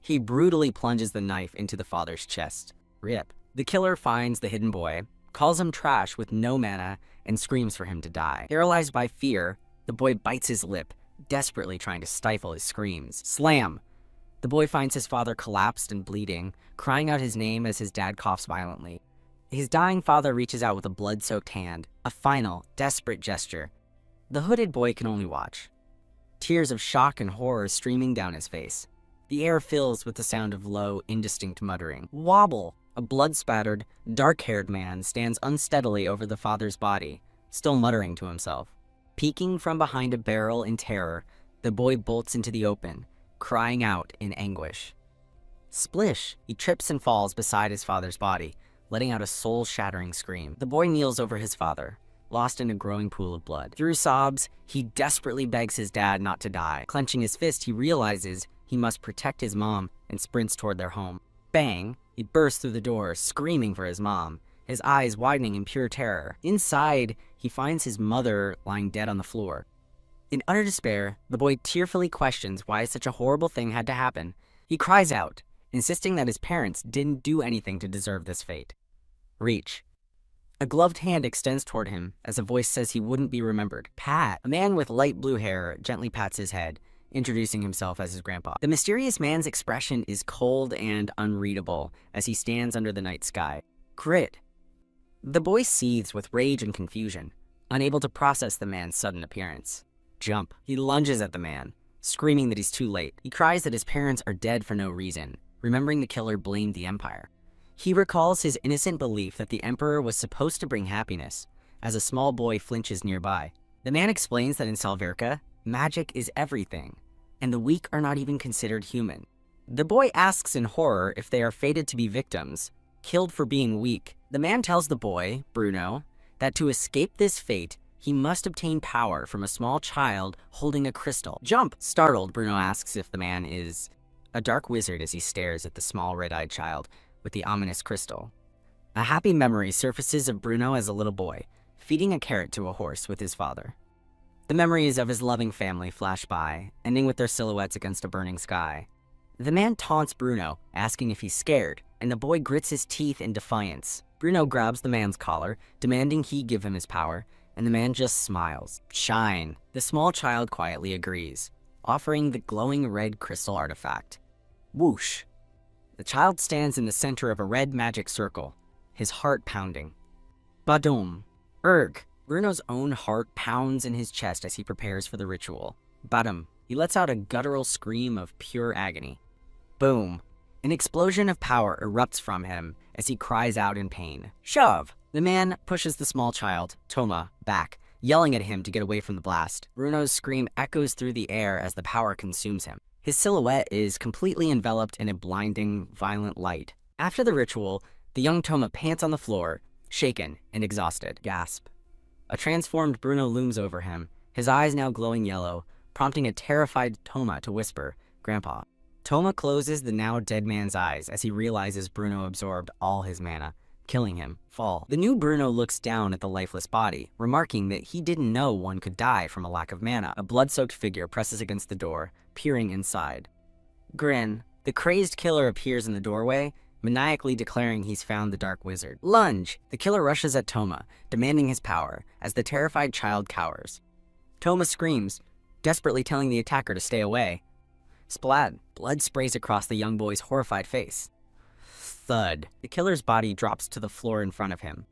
S1: He brutally plunges the knife into the father's chest. Rip. The killer finds the hidden boy, calls him trash with no mana, and screams for him to die. Paralyzed by fear, the boy bites his lip, desperately trying to stifle his screams. Slam! The boy finds his father collapsed and bleeding, crying out his name as his dad coughs violently. His dying father reaches out with a blood-soaked hand, a final, desperate gesture. The hooded boy can only watch, tears of shock and horror streaming down his face. The air fills with the sound of low, indistinct muttering. Wobble! A blood-spattered, dark-haired man stands unsteadily over the father's body, still muttering to himself. Peeking from behind a barrel in terror, the boy bolts into the open, crying out in anguish. Splish! He trips and falls beside his father's body, letting out a soul-shattering scream. The boy kneels over his father, lost in a growing pool of blood. Through sobs, he desperately begs his dad not to die. Clenching his fist, he realizes he must protect his mom and sprints toward their home. Bang! He bursts through the door, screaming for his mom, his eyes widening in pure terror. Inside, he finds his mother lying dead on the floor. In utter despair, the boy tearfully questions why such a horrible thing had to happen. He cries out, insisting that his parents didn't do anything to deserve this fate. Reach. A gloved hand extends toward him as a voice says he wouldn't be remembered. Pat. A man with light blue hair gently pats his head, introducing himself as his grandpa. The mysterious man's expression is cold and unreadable as he stands under the night sky. Crit. The boy seethes with rage and confusion, unable to process the man's sudden appearance. Jump. He lunges at the man, screaming that he's too late. He cries that his parents are dead for no reason, remembering the killer blamed the Empire. He recalls his innocent belief that the Emperor was supposed to bring happiness, as a small boy flinches nearby. The man explains that in Salverka, magic is everything, and the weak are not even considered human. The boy asks in horror if they are fated to be victims, killed for being weak. The man tells the boy, Bruno, that to escape this fate, he must obtain power from a small child holding a crystal. Jump! Startled, Bruno asks if the man is a dark wizard as he stares at the small red-eyed child with the ominous crystal. A happy memory surfaces of Bruno as a little boy, feeding a carrot to a horse with his father. The memories of his loving family flash by, ending with their silhouettes against a burning sky. The man taunts Bruno, asking if he's scared, and the boy grits his teeth in defiance. Bruno grabs the man's collar, demanding he give him his power, and the man just smiles. Shine. The small child quietly agrees, offering the glowing red crystal artifact. Whoosh. The child stands in the center of a red magic circle, his heart pounding. Badum. Erg. Bruno's own heart pounds in his chest as he prepares for the ritual. Badum. He lets out a guttural scream of pure agony. Boom. An explosion of power erupts from him as he cries out in pain. Shove! The man pushes the small child, Toma, back, yelling at him to get away from the blast. Bruno's scream echoes through the air as the power consumes him. His silhouette is completely enveloped in a blinding, violent light. After the ritual, the young Toma pants on the floor, shaken and exhausted. Gasp. A transformed Bruno looms over him, his eyes now glowing yellow, prompting a terrified Toma to whisper, Grandpa. Toma closes the now dead man's eyes as he realizes Bruno absorbed all his mana, killing him. Fall. The new Bruno looks down at the lifeless body, remarking that he didn't know one could die from a lack of mana. A blood-soaked figure presses against the door, peering inside. Grin. The crazed killer appears in the doorway, maniacally declaring he's found the dark wizard. Lunge. The killer rushes at Toma, demanding his power, as the terrified child cowers. Toma screams, desperately telling the attacker to stay away. Splat. Blood sprays across the young boy's horrified face. Thud. The killer's body drops to the floor in front of him.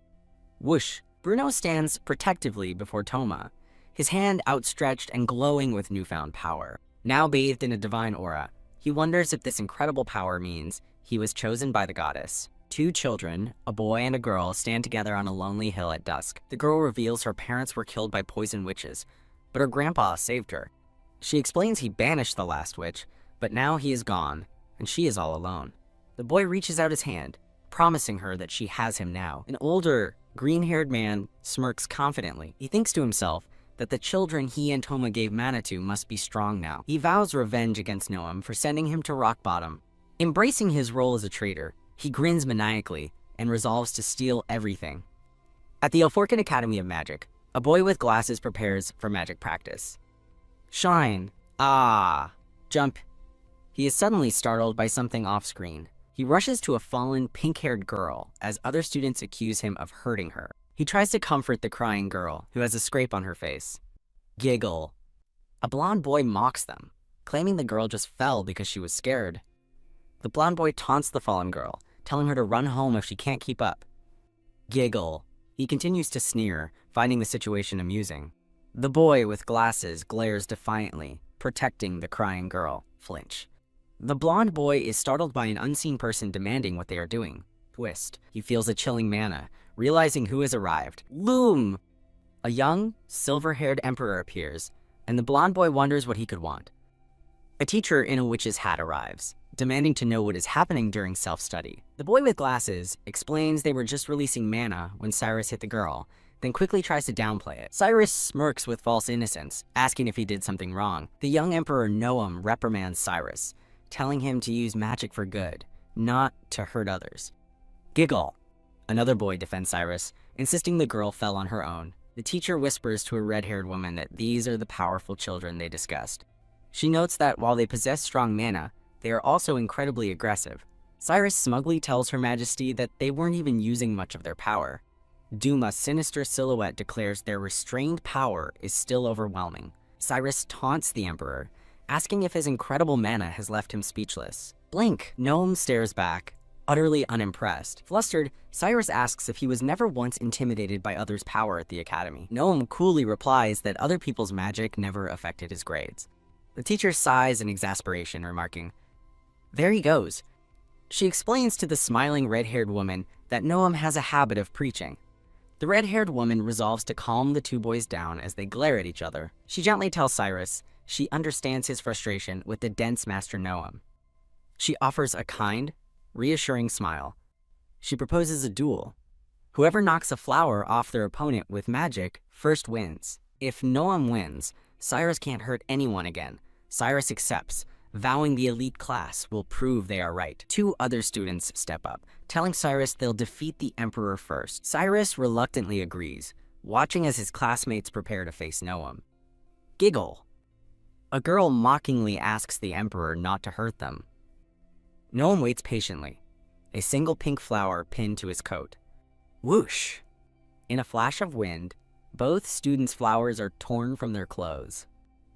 S1: Whoosh. Bruno stands protectively before Toma, his hand outstretched and glowing with newfound power. Now bathed in a divine aura, he wonders if this incredible power means he was chosen by the goddess. Two children, a boy and a girl, stand together on a lonely hill at dusk. The girl reveals her parents were killed by poison witches, but her grandpa saved her. She explains he banished the last witch, but now he is gone, and she is all alone. The boy reaches out his hand, promising her that she has him now. An older, green-haired man smirks confidently. He thinks to himself that the children he and Toma gave mana to must be strong now. He vows revenge against Noam for sending him to rock bottom. Embracing his role as a traitor, he grins maniacally and resolves to steal everything. At the Awaken Academy of Magic, a boy with glasses prepares for magic practice. Shine. Ah. Jump. He is suddenly startled by something off-screen. He rushes to a fallen, pink-haired girl as other students accuse him of hurting her. He tries to comfort the crying girl, who has a scrape on her face. Giggle. A blonde boy mocks them, claiming the girl just fell because she was scared. The blonde boy taunts the fallen girl, telling her to run home if she can't keep up. Giggle. He continues to sneer, finding the situation amusing. The boy with glasses glares defiantly, protecting the crying girl. Flinch. The blonde boy is startled by an unseen person demanding what they are doing. Twist. He feels a chilling mana, realizing who has arrived. Loom! A young, silver-haired emperor appears, and the blonde boy wonders what he could want. A teacher in a witch's hat arrives, demanding to know what is happening during self-study. The boy with glasses explains they were just releasing mana when Cyrus hit the girl, then quickly tries to downplay it. Cyrus smirks with false innocence, asking if he did something wrong. The young emperor Noam reprimands Cyrus, telling him to use magic for good, not to hurt others. Giggle. Another boy defends Cyrus, insisting the girl fell on her own. The teacher whispers to a red-haired woman that these are the powerful children they discussed. She notes that while they possess strong mana, they are also incredibly aggressive. Cyrus smugly tells Her Majesty that they weren't even using much of their power. Duma's sinister silhouette declares their restrained power is still overwhelming. Cyrus taunts the Emperor, asking if his incredible mana has left him speechless. Blink. Noam stares back, utterly unimpressed. Flustered, Cyrus asks if he was never once intimidated by others' power at the Academy. Noam coolly replies that other people's magic never affected his grades. The teacher sighs in exasperation, remarking, "There he goes." She explains to the smiling red-haired woman that Noam has a habit of preaching. The red-haired woman resolves to calm the two boys down as they glare at each other. She gently tells Cyrus she understands his frustration with the dense Master Noam. She offers a kind, reassuring smile. She proposes a duel. Whoever knocks a flower off their opponent with magic first wins. If Noam wins, Cyrus can't hurt anyone again. Cyrus accepts, vowing the elite class will prove they are right. Two other students step up, telling Cyrus they'll defeat the Emperor first. Cyrus reluctantly agrees, watching as his classmates prepare to face Noam. Giggle. A girl mockingly asks the emperor not to hurt them. Noam waits patiently, a single pink flower pinned to his coat. Whoosh! In a flash of wind, both students' flowers are torn from their clothes.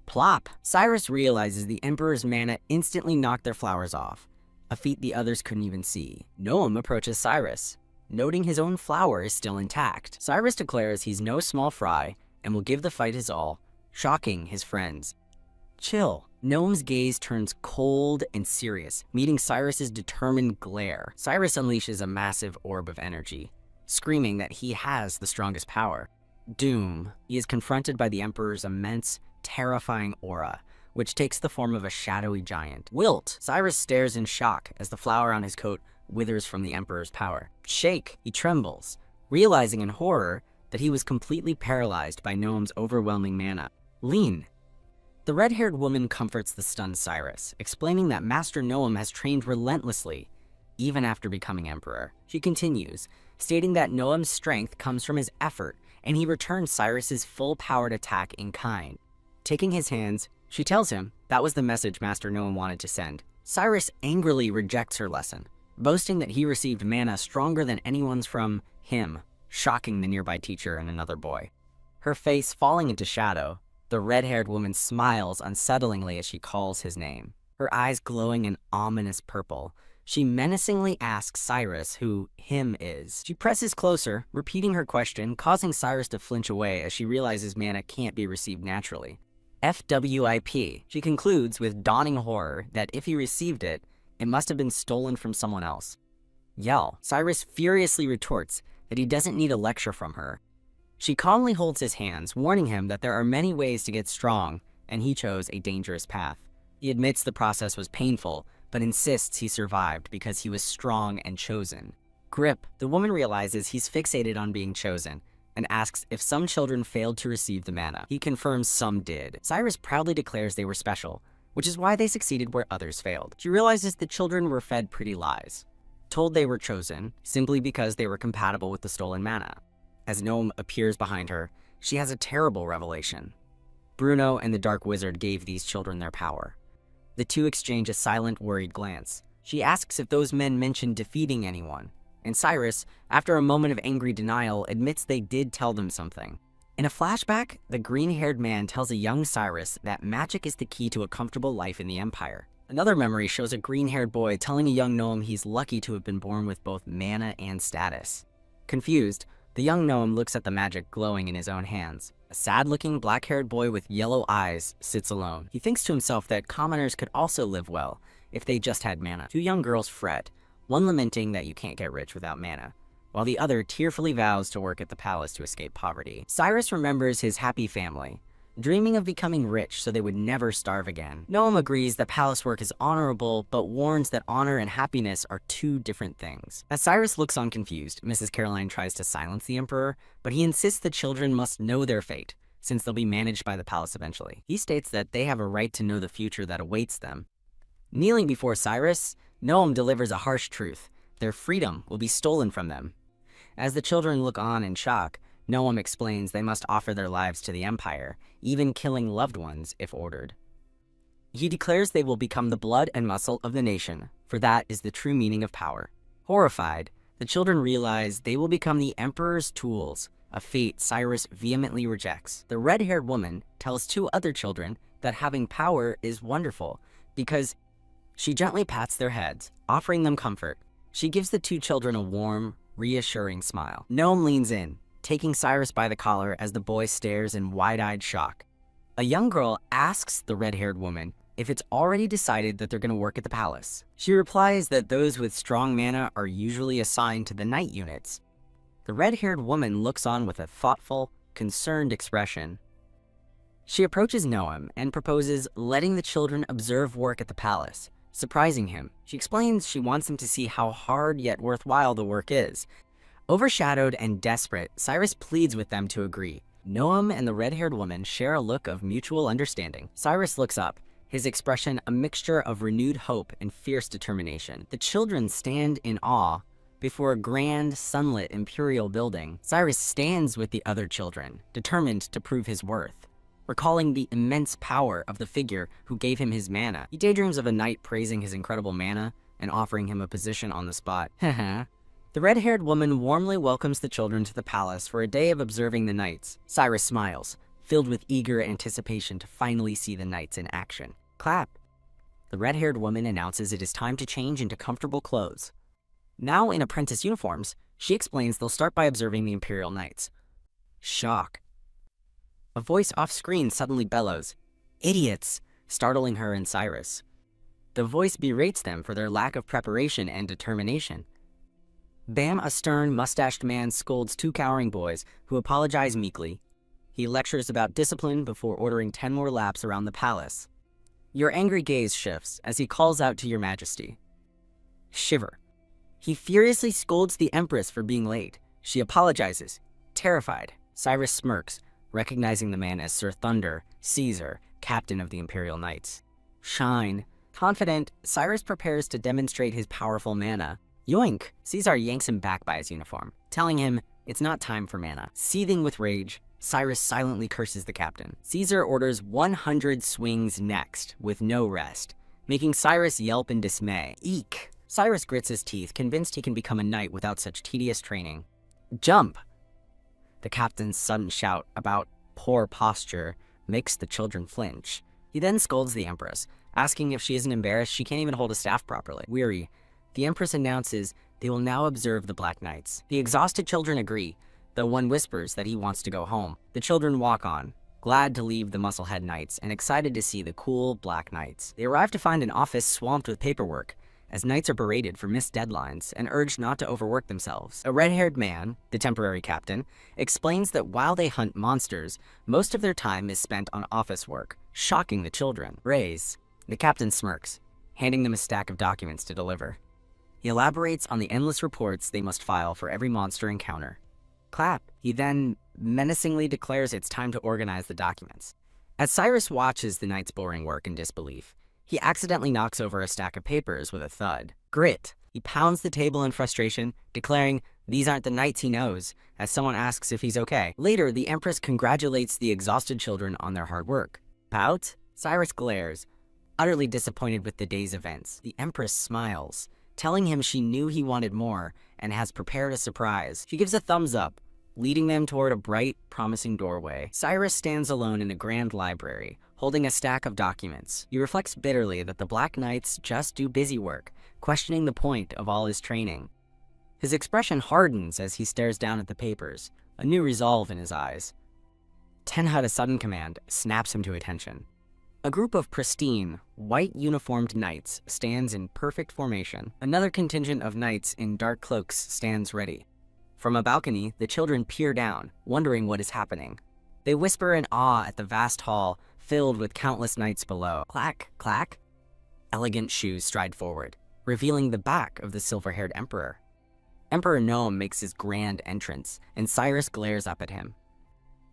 S1: Plop! Cyrus realizes the emperor's mana instantly knocked their flowers off, a feat the others couldn't even see. Noam approaches Cyrus, noting his own flower is still intact. Cyrus declares he's no small fry and will give the fight his all, shocking his friends. Chill. Noam's gaze turns cold and serious, meeting Cyrus's determined glare. Cyrus unleashes a massive orb of energy, screaming that he has the strongest power. Doom. He is confronted by the Emperor's immense, terrifying aura, which takes the form of a shadowy giant. Wilt. Cyrus stares in shock as the flower on his coat withers from the Emperor's power. Shake. He trembles, realizing in horror that he was completely paralyzed by Noam's overwhelming mana. Lean. The red-haired woman comforts the stunned Cyrus, explaining that Master Noam has trained relentlessly, even after becoming Emperor. She continues, stating that Noam's strength comes from his effort, and he returns Cyrus's full-powered attack in kind. Taking his hands, she tells him that was the message Master Noam wanted to send. Cyrus angrily rejects her lesson, boasting that he received mana stronger than anyone's from him, shocking the nearby teacher and another boy. Her face falling into shadow, the red-haired woman smiles unsettlingly as she calls his name. Her eyes glowing an ominous purple, she menacingly asks Cyrus who him is. She presses closer, repeating her question, causing Cyrus to flinch away as she realizes mana can't be received naturally. FWIP. She concludes with dawning horror that if he received it, it must have been stolen from someone else. Yell. Cyrus furiously retorts that he doesn't need a lecture from her. She calmly holds his hands, warning him that there are many ways to get strong, and he chose a dangerous path. He admits the process was painful, but insists he survived because he was strong and chosen. Grip. The woman realizes he's fixated on being chosen, and asks if some children failed to receive the mana. He confirms some did. Cyrus proudly declares they were special, which is why they succeeded where others failed. She realizes the children were fed pretty lies, told they were chosen simply because they were compatible with the stolen mana. As Noam appears behind her, she has a terrible revelation. Bruno and the Dark Wizard gave these children their power. The two exchange a silent, worried glance. She asks if those men mentioned defeating anyone, and Cyrus, after a moment of angry denial, admits they did tell them something. In a flashback, the green-haired man tells a young Cyrus that magic is the key to a comfortable life in the Empire. Another memory shows a green-haired boy telling a young Noam he's lucky to have been born with both mana and status. Confused, the young Noam looks at the magic glowing in his own hands. A sad-looking black-haired boy with yellow eyes sits alone. He thinks to himself that commoners could also live well if they just had mana. Two young girls fret, one lamenting that you can't get rich without mana, while the other tearfully vows to work at the palace to escape poverty. Cyrus remembers his happy family, dreaming of becoming rich so they would never starve again. Noam agrees that palace work is honorable, but warns that honor and happiness are two different things. As Cyrus looks on confused, Mrs. Caroline tries to silence the Emperor, but he insists the children must know their fate, since they'll be managed by the palace eventually. He states that they have a right to know the future that awaits them. Kneeling before Cyrus, Noam delivers a harsh truth. Their freedom will be stolen from them. As the children look on in shock, Noam explains they must offer their lives to the Empire, even killing loved ones if ordered. He declares they will become the blood and muscle of the nation, for that is the true meaning of power. Horrified, the children realize they will become the Emperor's tools, a fate Cyrus vehemently rejects. The red-haired woman tells two other children that having power is wonderful, because she gently pats their heads, offering them comfort. She gives the two children a warm, reassuring smile. Noam leans in, taking Cyrus by the collar as the boy stares in wide-eyed shock. A young girl asks the red-haired woman if it's already decided that they're going to work at the palace. She replies that those with strong mana are usually assigned to the night units. The red-haired woman looks on with a thoughtful, concerned expression. She approaches Noam and proposes letting the children observe work at the palace, surprising him. She explains she wants him to see how hard yet worthwhile the work is. Overshadowed and desperate, Cyrus pleads with them to agree. Noam and the red-haired woman share a look of mutual understanding. Cyrus looks up, his expression a mixture of renewed hope and fierce determination. The children stand in awe before a grand, sunlit imperial building. Cyrus stands with the other children, determined to prove his worth. recalling the immense power of the figure who gave him his mana. He daydreams of a knight praising his incredible mana and offering him a position on the spot. The red-haired woman warmly welcomes the children to the palace for a day of observing the knights. Cyrus smiles, filled with eager anticipation to finally see the knights in action. Clap. The red-haired woman announces it is time to change into comfortable clothes. Now in apprentice uniforms, she explains they'll start by observing the Imperial Knights. Shock. A voice off-screen suddenly bellows, "Idiots!" startling her and Cyrus. The voice berates them for their lack of preparation and determination. Bam, a stern, mustached man scolds two cowering boys who apologize meekly. He lectures about discipline before ordering 10 more laps around the palace. Your angry gaze shifts as he calls out to your majesty. Shiver. He furiously scolds the Empress for being late. She apologizes. Terrified, Cyrus smirks, recognizing the man as Sir Thunder, Caesar, captain of the Imperial Knights. Shine. Confident, Cyrus prepares to demonstrate his powerful mana. Yoink! Caesar yanks him back by his uniform, telling him it's not time for mana. Seething with rage, Cyrus silently curses the captain. Caesar orders 100 swings next, with no rest, making Cyrus yelp in dismay. Eek! Cyrus grits his teeth, convinced he can become a knight without such tedious training. Jump! The captain's sudden shout about poor posture makes the children flinch. He then scolds the Empress, asking if she isn't embarrassed she can't even hold a staff properly. Weary, the Empress announces they will now observe the Black Knights. The exhausted children agree, though one whispers that he wants to go home. The children walk on, glad to leave the Musclehead Knights and excited to see the cool Black Knights. They arrive to find an office swamped with paperwork, as knights are berated for missed deadlines and urged not to overwork themselves. A red-haired man, the temporary captain, explains that while they hunt monsters, most of their time is spent on office work, shocking the children. Raise. The captain smirks, handing them a stack of documents to deliver. He elaborates on the endless reports they must file for every monster encounter. Clap. He then menacingly declares it's time to organize the documents. As Cyrus watches the knight's boring work in disbelief, he accidentally knocks over a stack of papers with a thud. Grit. He pounds the table in frustration, declaring these aren't the knights he knows, as someone asks if he's okay. Later, the Empress congratulates the exhausted children on their hard work. Pout? Cyrus glares, utterly disappointed with the day's events. The Empress smiles, telling him she knew he wanted more and has prepared a surprise. She gives a thumbs up, leading them toward a bright, promising doorway. Cyrus stands alone in a grand library, holding a stack of documents. He reflects bitterly that the Black Knights just do busy work, questioning the point of all his training. His expression hardens as he stares down at the papers, a new resolve in his eyes. Tenhut, a sudden command, snaps him to attention. A group of pristine, white-uniformed knights stands in perfect formation. Another contingent of knights in dark cloaks stands ready. From a balcony, the children peer down, wondering what is happening. They whisper in awe at the vast hall, filled with countless knights below. Clack, clack. Elegant shoes stride forward, revealing the back of the silver-haired emperor. Emperor Gnome makes his grand entrance, and Cyrus glares up at him.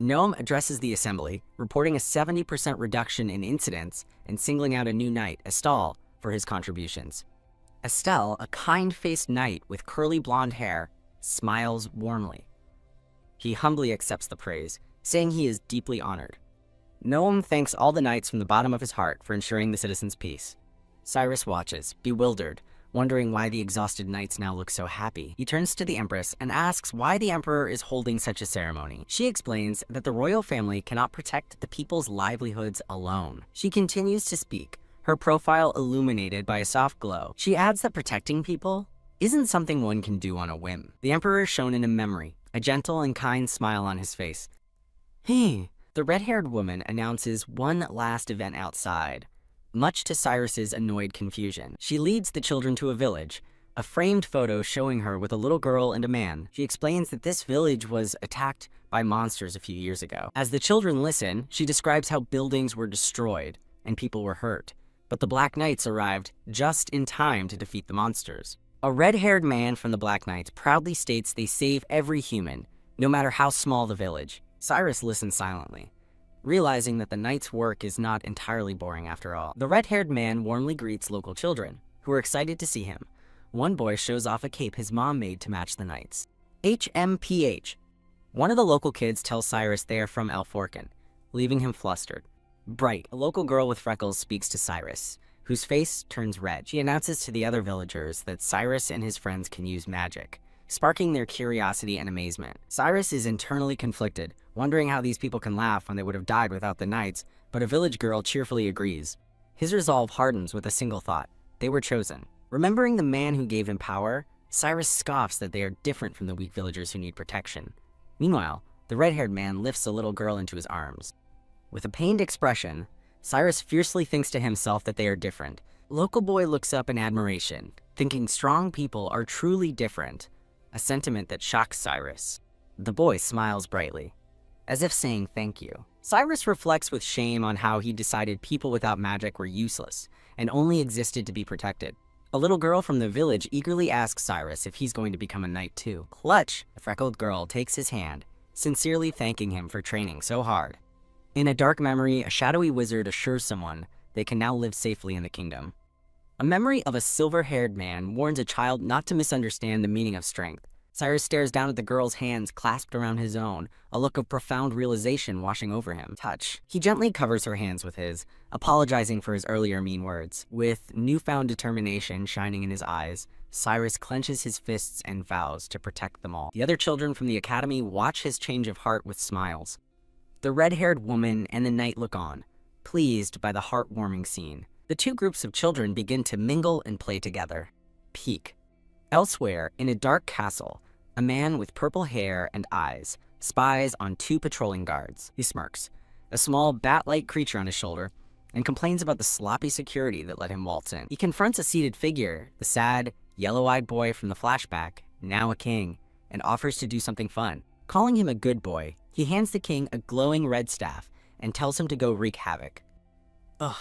S1: Gnome addresses the assembly, reporting a 70% reduction in incidents and singling out a new knight, Estelle, for his contributions. Estelle, a kind-faced knight with curly blonde hair, smiles warmly. He humbly accepts the praise, saying he is deeply honored. Gnome thanks all the knights from the bottom of his heart for ensuring the citizens' peace. Cyrus watches, bewildered, wondering why the exhausted knights now look so happy. He turns to the Empress and asks why the Emperor is holding such a ceremony. She explains that the royal family cannot protect the people's livelihoods alone. She continues to speak, her profile illuminated by a soft glow. She adds that protecting people isn't something one can do on a whim. The Emperor is shown in a memory, a gentle and kind smile on his face. Hey. The red-haired woman announces one last event outside, much to Cyrus's annoyed confusion. She leads the children to a village, a framed photo showing her with a little girl and a man. She explains that this village was attacked by monsters a few years ago. As the children listen, she describes how buildings were destroyed and people were hurt, but the Black Knights arrived just in time to defeat the monsters. A red-haired man from the Black Knights proudly states they save every human, no matter how small the village. Cyrus listens silently, realizing that the knight's work is not entirely boring after all. The red-haired man warmly greets local children, who are excited to see him. One boy shows off a cape his mom made to match the knights. HMPH. One of the local kids tells Cyrus they are from Elforken, leaving him flustered. Bright, a local girl with freckles, speaks to Cyrus, whose face turns red. She announces to the other villagers that Cyrus and his friends can use magic, sparking their curiosity and amazement. Cyrus is internally conflicted, wondering how these people can laugh when they would have died without the knights, but a village girl cheerfully agrees. His resolve hardens with a single thought: they were chosen. Remembering the man who gave him power, Cyrus scoffs that they are different from the weak villagers who need protection. Meanwhile, the red-haired man lifts a little girl into his arms. With a pained expression, Cyrus fiercely thinks to himself that they are different. Local boy looks up in admiration, thinking strong people are truly different, a sentiment that shocks Cyrus. The boy smiles brightly, as if saying thank you. Cyrus reflects with shame on how he decided people without magic were useless and only existed to be protected. A little girl from the village eagerly asks Cyrus if he's going to become a knight too. Clutch, the freckled girl, takes his hand, sincerely thanking him for training so hard. In a dark memory, a shadowy wizard assures someone they can now live safely in the kingdom. A memory of a silver-haired man warns a child not to misunderstand the meaning of strength. Cyrus stares down at the girl's hands clasped around his own, a look of profound realization washing over him. Touch. He gently covers her hands with his, apologizing for his earlier mean words. With newfound determination shining in his eyes, Cyrus clenches his fists and vows to protect them all. The other children from the academy watch his change of heart with smiles. The red-haired woman and the knight look on, pleased by the heartwarming scene. The two groups of children begin to mingle and play together. Peak. Elsewhere, in a dark castle, a man with purple hair and eyes spies on two patrolling guards. He smirks, a small bat-like creature on his shoulder, and complains about the sloppy security that let him waltz in. He confronts a seated figure, the sad, yellow-eyed boy from the flashback, now a king, and offers to do something fun. Calling him a good boy, he hands the king a glowing red staff and tells him to go wreak havoc. Ugh.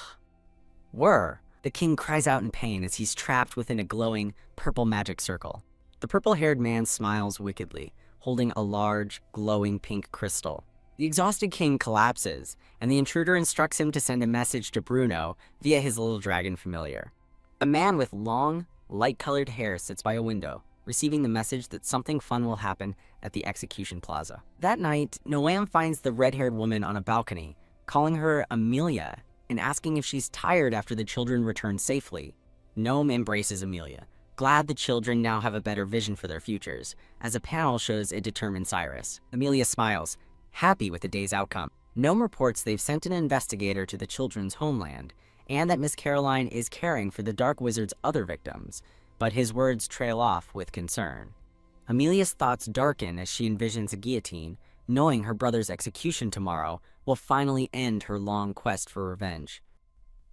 S1: Whir! The king cries out in pain as he's trapped within a glowing, purple magic circle. The purple-haired man smiles wickedly, holding a large, glowing pink crystal. The exhausted king collapses, and the intruder instructs him to send a message to Bruno via his little dragon familiar. A man with long, light-colored hair sits by a window, receiving the message that something fun will happen at the execution plaza. That night, Noam finds the red-haired woman on a balcony, calling her Amelia and asking if she's tired after the children return safely. Noam embraces Amelia, glad the children now have a better vision for their futures, as a panel shows a determined Cyrus. Amelia smiles, happy with the day's outcome. Noam reports they've sent an investigator to the children's homeland, and that Miss Caroline is caring for the Dark Wizard's other victims, but his words trail off with concern. Amelia's thoughts darken as she envisions a guillotine, knowing her brother's execution tomorrow will finally end her long quest for revenge.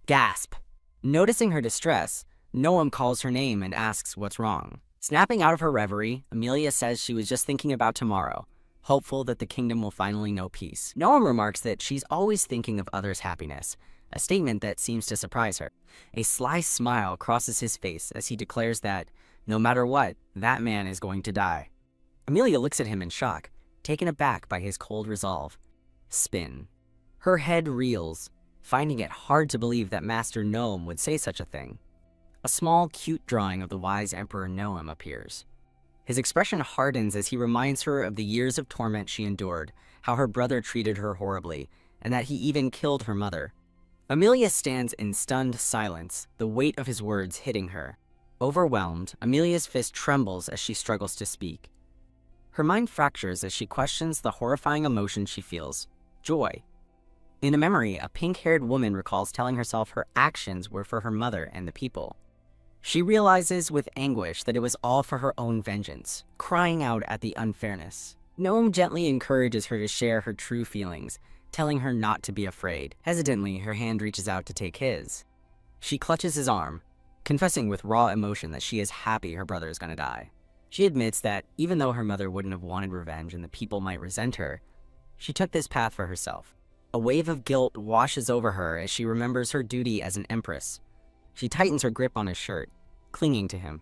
S1: Gasp! Noticing her distress, Noam calls her name and asks what's wrong. Snapping out of her reverie, Amelia says she was just thinking about tomorrow, hopeful that the kingdom will finally know peace. Noam remarks that she's always thinking of others' happiness, a statement that seems to surprise her. A sly smile crosses his face as he declares that, no matter what, that man is going to die. Amelia looks at him in shock, taken aback by his cold resolve. Spin. Her head reels, finding it hard to believe that Master Noam would say such a thing. A small, cute drawing of the wise Emperor Noam appears. His expression hardens as he reminds her of the years of torment she endured, how her brother treated her horribly, and that he even killed her mother. Amelia stands in stunned silence, the weight of his words hitting her. Overwhelmed, Amelia's fist trembles as she struggles to speak. Her mind fractures as she questions the horrifying emotion she feels: joy. In a memory, a pink-haired woman recalls telling herself her actions were for her mother and the people. She realizes with anguish that it was all for her own vengeance, crying out at the unfairness. Noam gently encourages her to share her true feelings, telling her not to be afraid. Hesitantly, her hand reaches out to take his. She clutches his arm, confessing with raw emotion that she is happy her brother is going to die. She admits that even though her mother wouldn't have wanted revenge and the people might resent her, she took this path for herself. A wave of guilt washes over her as she remembers her duty as an empress. She tightens her grip on his shirt, clinging to him.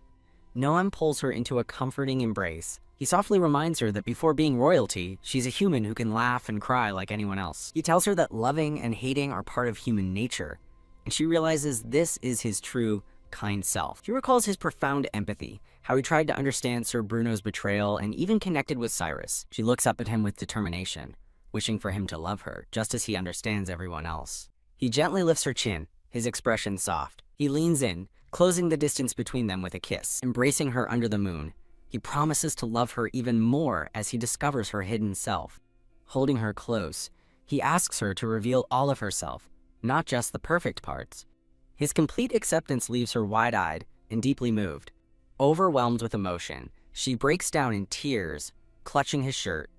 S1: Noam pulls her into a comforting embrace. He softly reminds her that before being royalty, she's a human who can laugh and cry like anyone else. He tells her that loving and hating are part of human nature, and she realizes this is his true, kind self. She recalls his profound empathy, how he tried to understand Sir Bruno's betrayal and even connected with Cyrus. She looks up at him with determination, wishing for him to love her, just as he understands everyone else. He gently lifts her chin, his expression soft. He leans in, closing the distance between them with a kiss. Embracing her under the moon, he promises to love her even more as he discovers her hidden self. Holding her close, he asks her to reveal all of herself, not just the perfect parts. His complete acceptance leaves her wide-eyed and deeply moved. Overwhelmed with emotion, she breaks down in tears, clutching his shirt.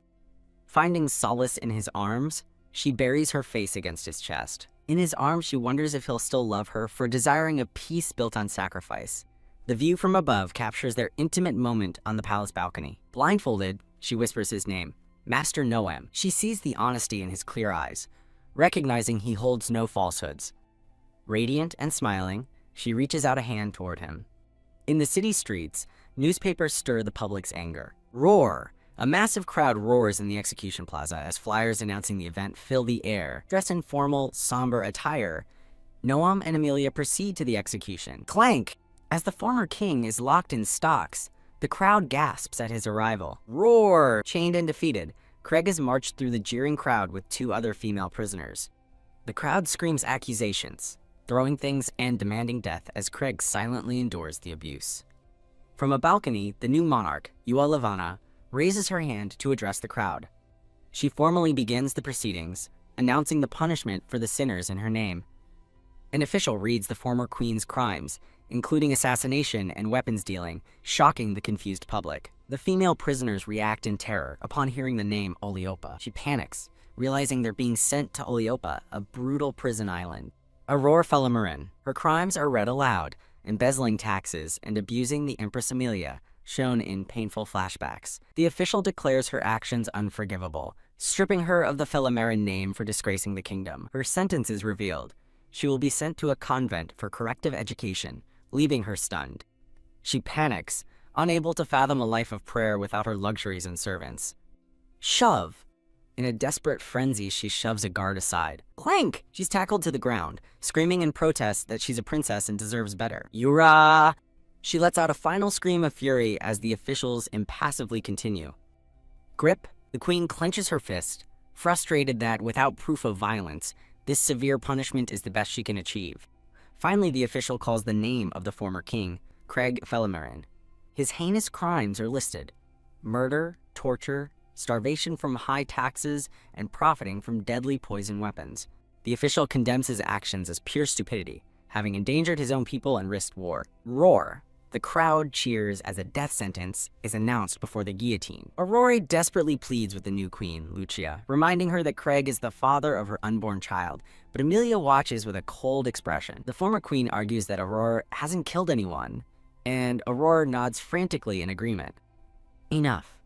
S1: Finding solace in his arms, she buries her face against his chest. In his arms, she wonders if he'll still love her for desiring a peace built on sacrifice. The view from above captures their intimate moment on the palace balcony. Blindfolded, she whispers his name, Master Noam. She sees the honesty in his clear eyes, recognizing he holds no falsehoods. Radiant and smiling, she reaches out a hand toward him. In the city streets, newspapers stir the public's anger. Roar! A massive crowd roars in the execution plaza as flyers announcing the event fill the air. Dressed in formal, somber attire, Noam and Amelia proceed to the execution. Clank! As the former king is locked in stocks, the crowd gasps at his arrival. Roar! Chained and defeated, Craig is marched through the jeering crowd with 2 other female prisoners. The crowd screams accusations, throwing things and demanding death as Craig silently endures the abuse. From a balcony, the new monarch, Yua Lavana, raises her hand to address the crowd. She formally begins the proceedings, announcing the punishment for the sinners in her name. An official reads the former queen's crimes, including assassination and weapons dealing, shocking the confused public. The female prisoners react in terror upon hearing the name Oliopa. She panics, realizing they're being sent to Oliopa, a brutal prison island. Aurora Felamarin. Her crimes are read aloud, embezzling taxes and abusing the Empress Amelia, shown in painful flashbacks. The official declares her actions unforgivable, stripping her of the Felamarin name for disgracing the kingdom. Her sentence is revealed. She will be sent to a convent for corrective education, leaving her stunned. She panics, unable to fathom a life of prayer without her luxuries and servants. Shove! In a desperate frenzy, she shoves a guard aside. Clank! She's tackled to the ground, screaming in protest that she's a princess and deserves better. Yura! She lets out a final scream of fury as the officials impassively continue. Grip! The queen clenches her fist, frustrated that, without proof of violence, this severe punishment is the best she can achieve. Finally, the official calls the name of the former king, Craig Felamarin. His heinous crimes are listed: murder, torture, starvation from high taxes, and profiting from deadly poison weapons. The official condemns his actions as pure stupidity, having endangered his own people and risked war. Roar! The crowd cheers as a death sentence is announced before the guillotine. Aurora desperately pleads with the new queen, Lucia, reminding her that Craig is the father of her unborn child, but Amelia watches with a cold expression. The former queen argues that Aurora hasn't killed anyone, and Aurora nods frantically in agreement. Enough.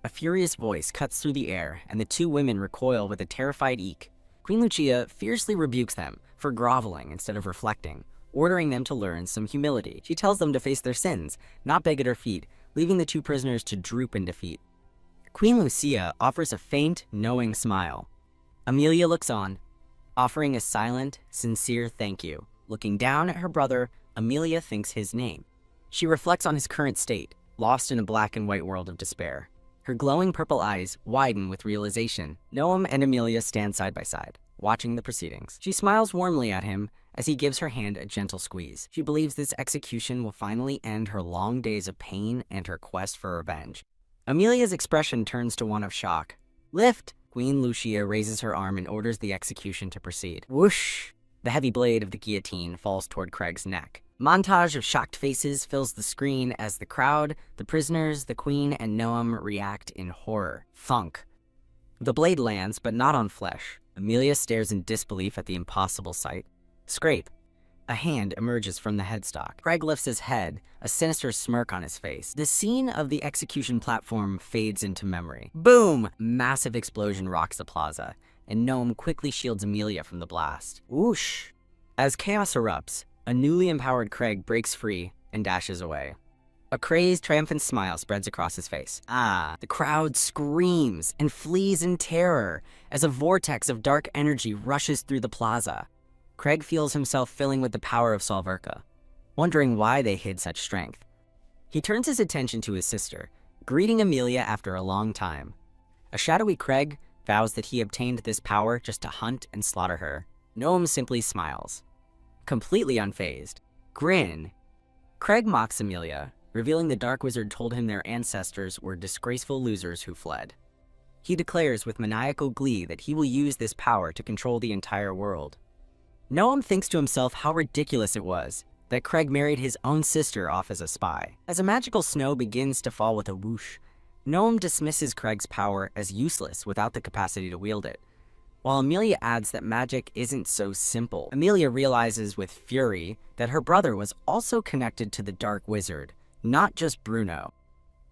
S1: A furious voice cuts through the air, and the 2 women recoil with a terrified eek. Queen Lucia fiercely rebukes them for groveling instead of reflecting, ordering them to learn some humility. She tells them to face their sins, not beg at her feet, leaving the 2 prisoners to droop in defeat. Queen Lucia offers a faint, knowing smile. Amelia looks on, offering a silent, sincere thank you. Looking down at her brother, Amelia thinks his name. She reflects on his current state, lost in a black and white world of despair. Her glowing purple eyes widen with realization. Noam and Amelia stand side by side, watching the proceedings. She smiles warmly at him as he gives her hand a gentle squeeze. She believes this execution will finally end her long days of pain and her quest for revenge. Amelia's expression turns to one of shock. Lift! Queen Lucia raises her arm and orders the execution to proceed. Whoosh! The heavy blade of the guillotine falls toward Craig's neck. Montage of shocked faces fills the screen as the crowd, the prisoners, the queen, and Noam react in horror. Thunk. The blade lands, but not on flesh. Amelia stares in disbelief at the impossible sight. Scrape. A hand emerges from the headstock. Craig lifts his head, a sinister smirk on his face. The scene of the execution platform fades into memory. Boom! Massive explosion rocks the plaza, and Noam quickly shields Amelia from the blast. Whoosh! As chaos erupts, a newly empowered Craig breaks free and dashes away. A crazed, triumphant smile spreads across his face. The crowd screams and flees in terror as a vortex of dark energy rushes through the plaza. Craig feels himself filling with the power of Solverka, wondering why they hid such strength. He turns his attention to his sister, greeting Amelia after a long time. A shadowy Craig, vows that he obtained this power just to hunt and slaughter her. Noam simply smiles, completely unfazed. Grin. Craig mocks Amelia, revealing the Dark Wizard told him their ancestors were disgraceful losers who fled. He declares with maniacal glee that he will use this power to control the entire world. Noam thinks to himself how ridiculous it was that Craig married his own sister off as a spy. As a magical snow begins to fall with a whoosh, Noam dismisses Craig's power as useless without the capacity to wield it. While Amelia adds that magic isn't so simple, Amelia realizes with fury that her brother was also connected to the Dark Wizard, not just Bruno.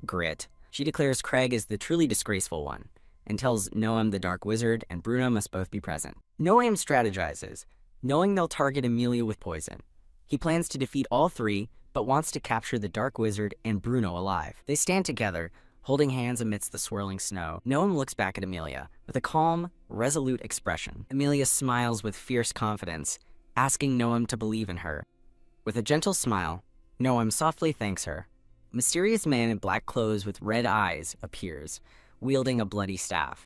S1: Grit. She declares Craig is the truly disgraceful one, and tells Noam the Dark Wizard and Bruno must both be present. Noam strategizes, knowing they'll target Amelia with poison. He plans to defeat all three, but wants to capture the Dark Wizard and Bruno alive. They stand together, holding hands amidst the swirling snow. Noam looks back at Amelia with a calm, resolute expression. Amelia smiles with fierce confidence, asking Noam to believe in her. With a gentle smile, Noam softly thanks her. A mysterious man in black clothes with red eyes appears, wielding a bloody staff.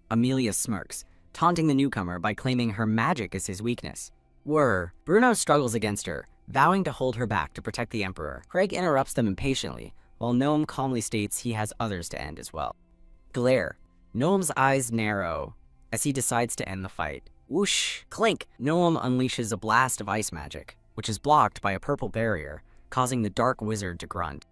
S1: Amelia smirks, taunting the newcomer by claiming her magic is his weakness. Bruno struggles against her, vowing to hold her back to protect the Emperor. Craig interrupts them impatiently, while Noam calmly states he has others to end as well. Glare. Noam's eyes narrow as he decides to end the fight. Whoosh! Clink! Noam unleashes a blast of ice magic, which is blocked by a purple barrier, causing the Dark Wizard to grunt.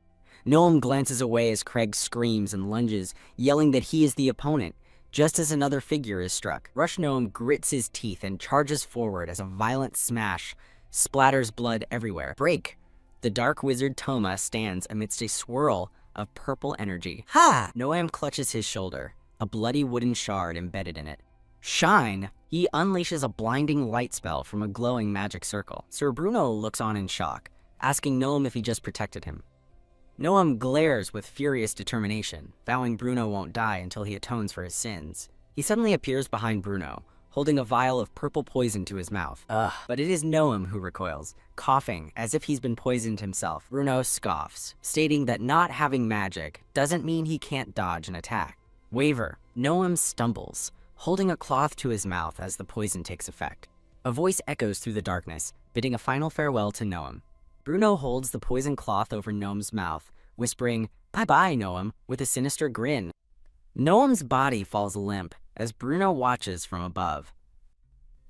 S1: Noam glances away as Craig screams and lunges, yelling that he is the opponent, just as another figure is struck. Rush Noam grits his teeth and charges forward as a violent smash splatters blood everywhere. Break! The Dark Wizard Toma stands amidst a swirl of purple energy. Ha! Noam clutches his shoulder, a bloody wooden shard embedded in it. Shine! He unleashes a blinding light spell from a glowing magic circle. Sir Bruno looks on in shock, asking Noam if he just protected him. Noam glares with furious determination, vowing Bruno won't die until he atones for his sins. He suddenly appears behind Bruno, holding a vial of purple poison to his mouth. But it is Noam who recoils, coughing as if he's been poisoned himself. Bruno scoffs, stating that not having magic doesn't mean he can't dodge an attack. Waver. Noam stumbles, holding a cloth to his mouth as the poison takes effect. A voice echoes through the darkness, bidding a final farewell to Noam. Bruno holds the poison cloth over Noam's mouth, whispering, "Bye-bye, Noam," with a sinister grin. Noam's body falls limp as Bruno watches from above.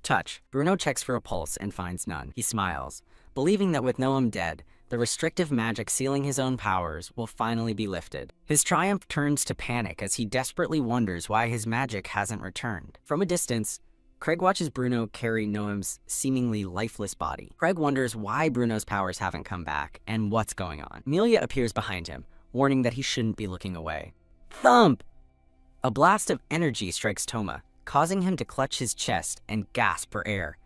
S1: Touch. Bruno checks for a pulse and finds none. He smiles, believing that with Noam dead, the restrictive magic sealing his own powers will finally be lifted. His triumph turns to panic as he desperately wonders why his magic hasn't returned. From a distance, Craig watches Bruno carry Noam's seemingly lifeless body. Craig wonders why Bruno's powers haven't come back and what's going on. Amelia appears behind him, warning that he shouldn't be looking away. Thump! A blast of energy strikes Toma, causing him to clutch his chest and gasp for air.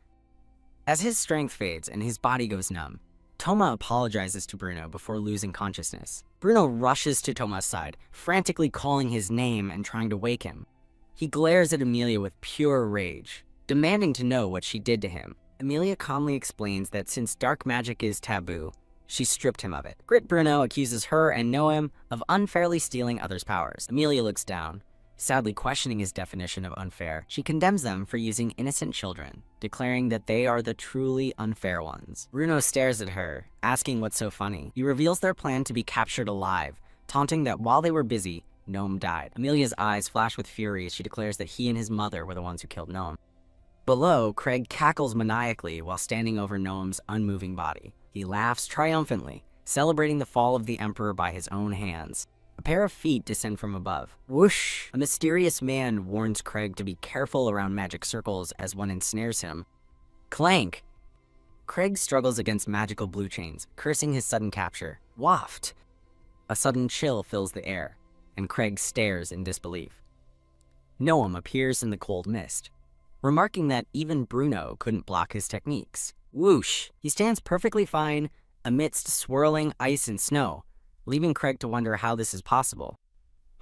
S1: As his strength fades and his body goes numb, Toma apologizes to Bruno before losing consciousness. Bruno rushes to Toma's side, frantically calling his name and trying to wake him. He glares at Amelia with pure rage, demanding to know what she did to him. Amelia calmly explains that since dark magic is taboo, she stripped him of it. Grit Bruno accuses her and Noam of unfairly stealing others' powers. Amelia looks down, sadly questioning his definition of unfair. She condemns them for using innocent children, declaring that they are the truly unfair ones. Bruno stares at her, asking what's so funny. He reveals their plan to be captured alive, taunting that while they were busy, Noam died. Amelia's eyes flash with fury as she declares that he and his mother were the ones who killed Noam. Below, Craig cackles maniacally while standing over Noam's unmoving body. He laughs triumphantly, celebrating the fall of the Emperor by his own hands. A pair of feet descend from above. Whoosh! A mysterious man warns Craig to be careful around magic circles as one ensnares him. Clank! Craig struggles against magical blue chains, cursing his sudden capture. Waft! A sudden chill fills the air, and Craig stares in disbelief. Noam appears in the cold mist, remarking that even Bruno couldn't block his techniques. Whoosh! He stands perfectly fine amidst swirling ice and snow, leaving Craig to wonder how this is possible.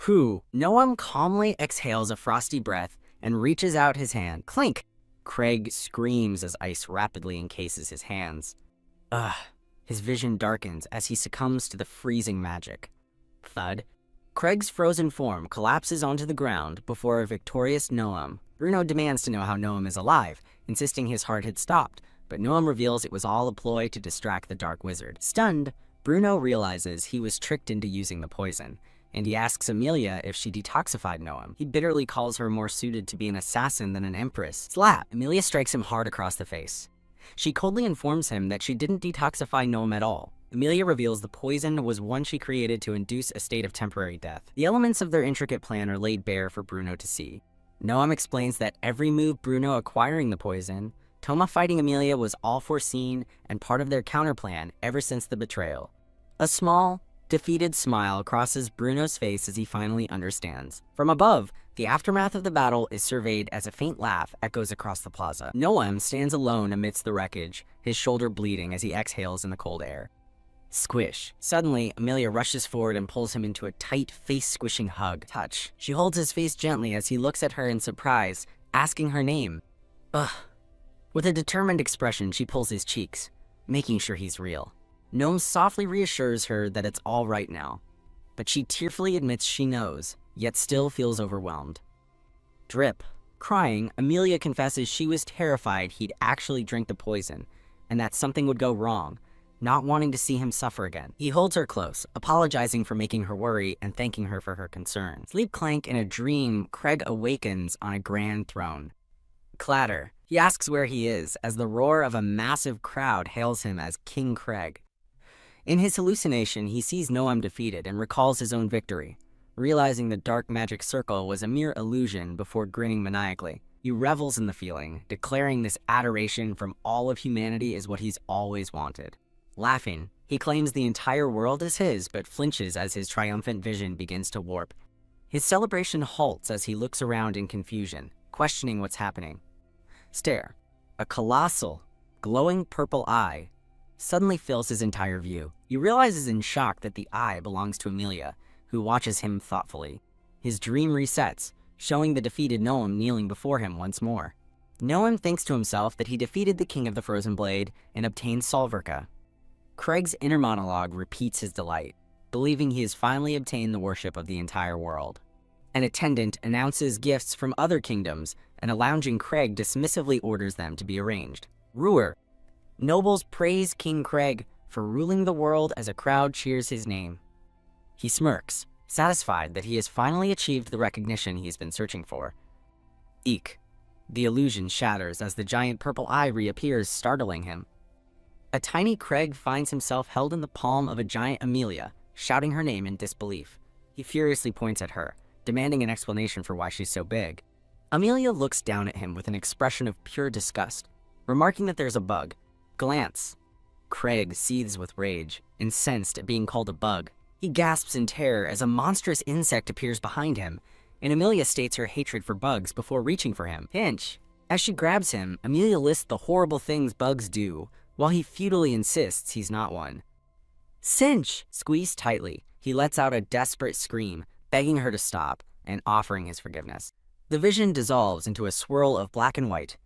S1: Noam calmly exhales a frosty breath and reaches out his hand. Clink! Craig screams as ice rapidly encases his hands. His vision darkens as he succumbs to the freezing magic. Thud. Craig's frozen form collapses onto the ground before a victorious Noam. Bruno demands to know how Noam is alive, insisting his heart had stopped, but Noam reveals it was all a ploy to distract the Dark Wizard. Stunned, Bruno realizes he was tricked into using the poison, and he asks Amelia if she detoxified Noam. He bitterly calls her more suited to be an assassin than an empress. Slap! Amelia strikes him hard across the face. She coldly informs him that she didn't detoxify Noam at all. Amelia reveals the poison was one she created to induce a state of temporary death. The elements of their intricate plan are laid bare for Bruno to see. Noam explains that every move Bruno acquiring the poison, Toma fighting Amelia was all foreseen and part of their counterplan ever since the betrayal. A small, defeated smile crosses Bruno's face as he finally understands. From above, the aftermath of the battle is surveyed as a faint laugh echoes across the plaza. Noam stands alone amidst the wreckage, his shoulder bleeding as he exhales in the cold air. Squish. Suddenly, Amelia rushes forward and pulls him into a tight, face-squishing hug. Touch. She holds his face gently as he looks at her in surprise, asking her name. Ugh. With a determined expression, she pulls his cheeks, making sure he's real. Noam softly reassures her that it's all right now, but she tearfully admits she knows, yet still feels overwhelmed. Drip. Crying, Amelia confesses she was terrified he'd actually drink the poison, and that something would go wrong, not wanting to see him suffer again. He holds her close, apologizing for making her worry and thanking her for her concern. Sleep clank in a dream, Craig awakens on a grand throne. Clatter. He asks where he is, as the roar of a massive crowd hails him as King Craig. In his hallucination, he sees Noam defeated and recalls his own victory, realizing the dark magic circle was a mere illusion before grinning maniacally. He revels in the feeling, declaring this adoration from all of humanity is what he's always wanted. Laughing, he claims the entire world is his, but flinches as his triumphant vision begins to warp. His celebration halts as he looks around in confusion, questioning what's happening. Stare. A colossal, glowing purple eye suddenly fills his entire view. He realizes in shock that the eye belongs to Amelia, who watches him thoughtfully. His dream resets, showing the defeated Noam kneeling before him once more. Noam thinks to himself that he defeated the King of the Frozen Blade and obtained Solverka. Craig's inner monologue repeats his delight, believing he has finally obtained the worship of the entire world. An attendant announces gifts from other kingdoms, and a lounging Craig dismissively orders them to be arranged. Ruer. Nobles praise King Craig for ruling the world as a crowd cheers his name. He smirks, satisfied that he has finally achieved the recognition he's been searching for. Eek. The illusion shatters as the giant purple eye reappears, startling him. A tiny Craig finds himself held in the palm of a giant Amelia, shouting her name in disbelief. He furiously points at her, demanding an explanation for why she's so big. Amelia looks down at him with an expression of pure disgust, remarking that there's a bug. Glance. Craig seethes with rage, incensed at being called a bug. He gasps in terror as a monstrous insect appears behind him, and Amelia states her hatred for bugs before reaching for him. Pinch. As she grabs him, Amelia lists the horrible things bugs do, while he futilely insists he's not one. Cinch! Squeezed tightly, he lets out a desperate scream, begging her to stop and offering his forgiveness. The vision dissolves into a swirl of black and white.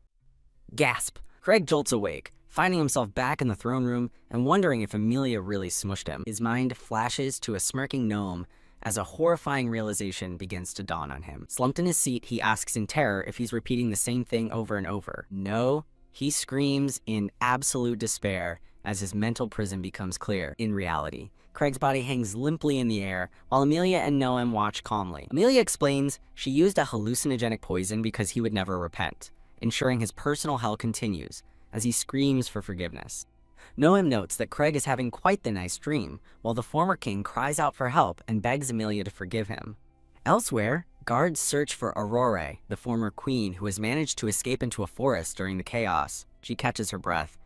S1: Gasp! Craig jolts awake, finding himself back in the throne room and wondering if Amelia really smushed him. His mind flashes to a smirking gnome as a horrifying realization begins to dawn on him. Slumped in his seat, he asks in terror if he's repeating the same thing over and over. No. He screams in absolute despair as his mental prison becomes clear. In reality, Craig's body hangs limply in the air while Amelia and Noam watch calmly. Amelia explains she used a hallucinogenic poison because he would never repent, ensuring his personal hell continues as he screams for forgiveness. Noam notes that Craig is having quite the nice dream, while the former king cries out for help and begs Amelia to forgive him. Elsewhere, guards search for Aurore, the former queen who has managed to escape into a forest during the chaos. She catches her breath,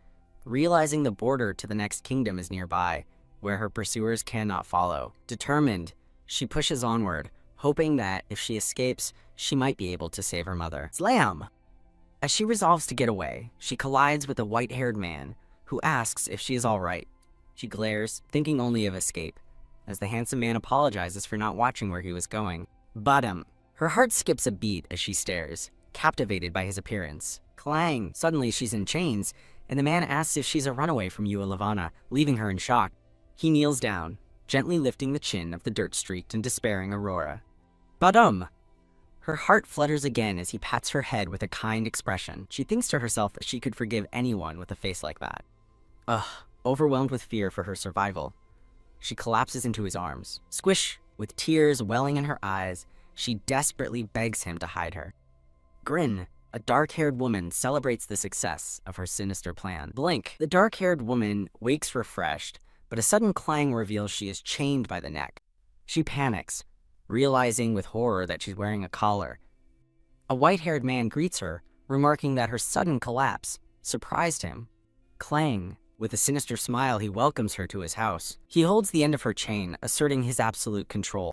S1: realizing the border to the next kingdom is nearby, where her pursuers cannot follow. Determined, she pushes onward, hoping that if she escapes, she might be able to save her mother. Slam! As she resolves to get away, she collides with a white-haired man who asks if she is all right. She glares, thinking only of escape, as the handsome man apologizes for not watching where he was going. Bottom. Her heart skips a beat as she stares, captivated by his appearance. Clang! Suddenly she's in chains, and the man asks if she's a runaway from Ua Levana, leaving her in shock. He kneels down, gently lifting the chin of the dirt-streaked and despairing Aurora. Badum! Her heart flutters again as he pats her head with a kind expression. She thinks to herself that she could forgive anyone with a face like that. Ugh, overwhelmed with fear for her survival, she collapses into his arms. Squish! With tears welling in her eyes, she desperately begs him to hide her. Grin, a dark-haired woman, celebrates the success of her sinister plan. Blink, the dark-haired woman wakes refreshed, but a sudden clang reveals she is chained by the neck. She panics, realizing with horror that she's wearing a collar. A white-haired man greets her, remarking that her sudden collapse surprised him. Clang, with a sinister smile, he welcomes her to his house. He holds the end of her chain, asserting his absolute control.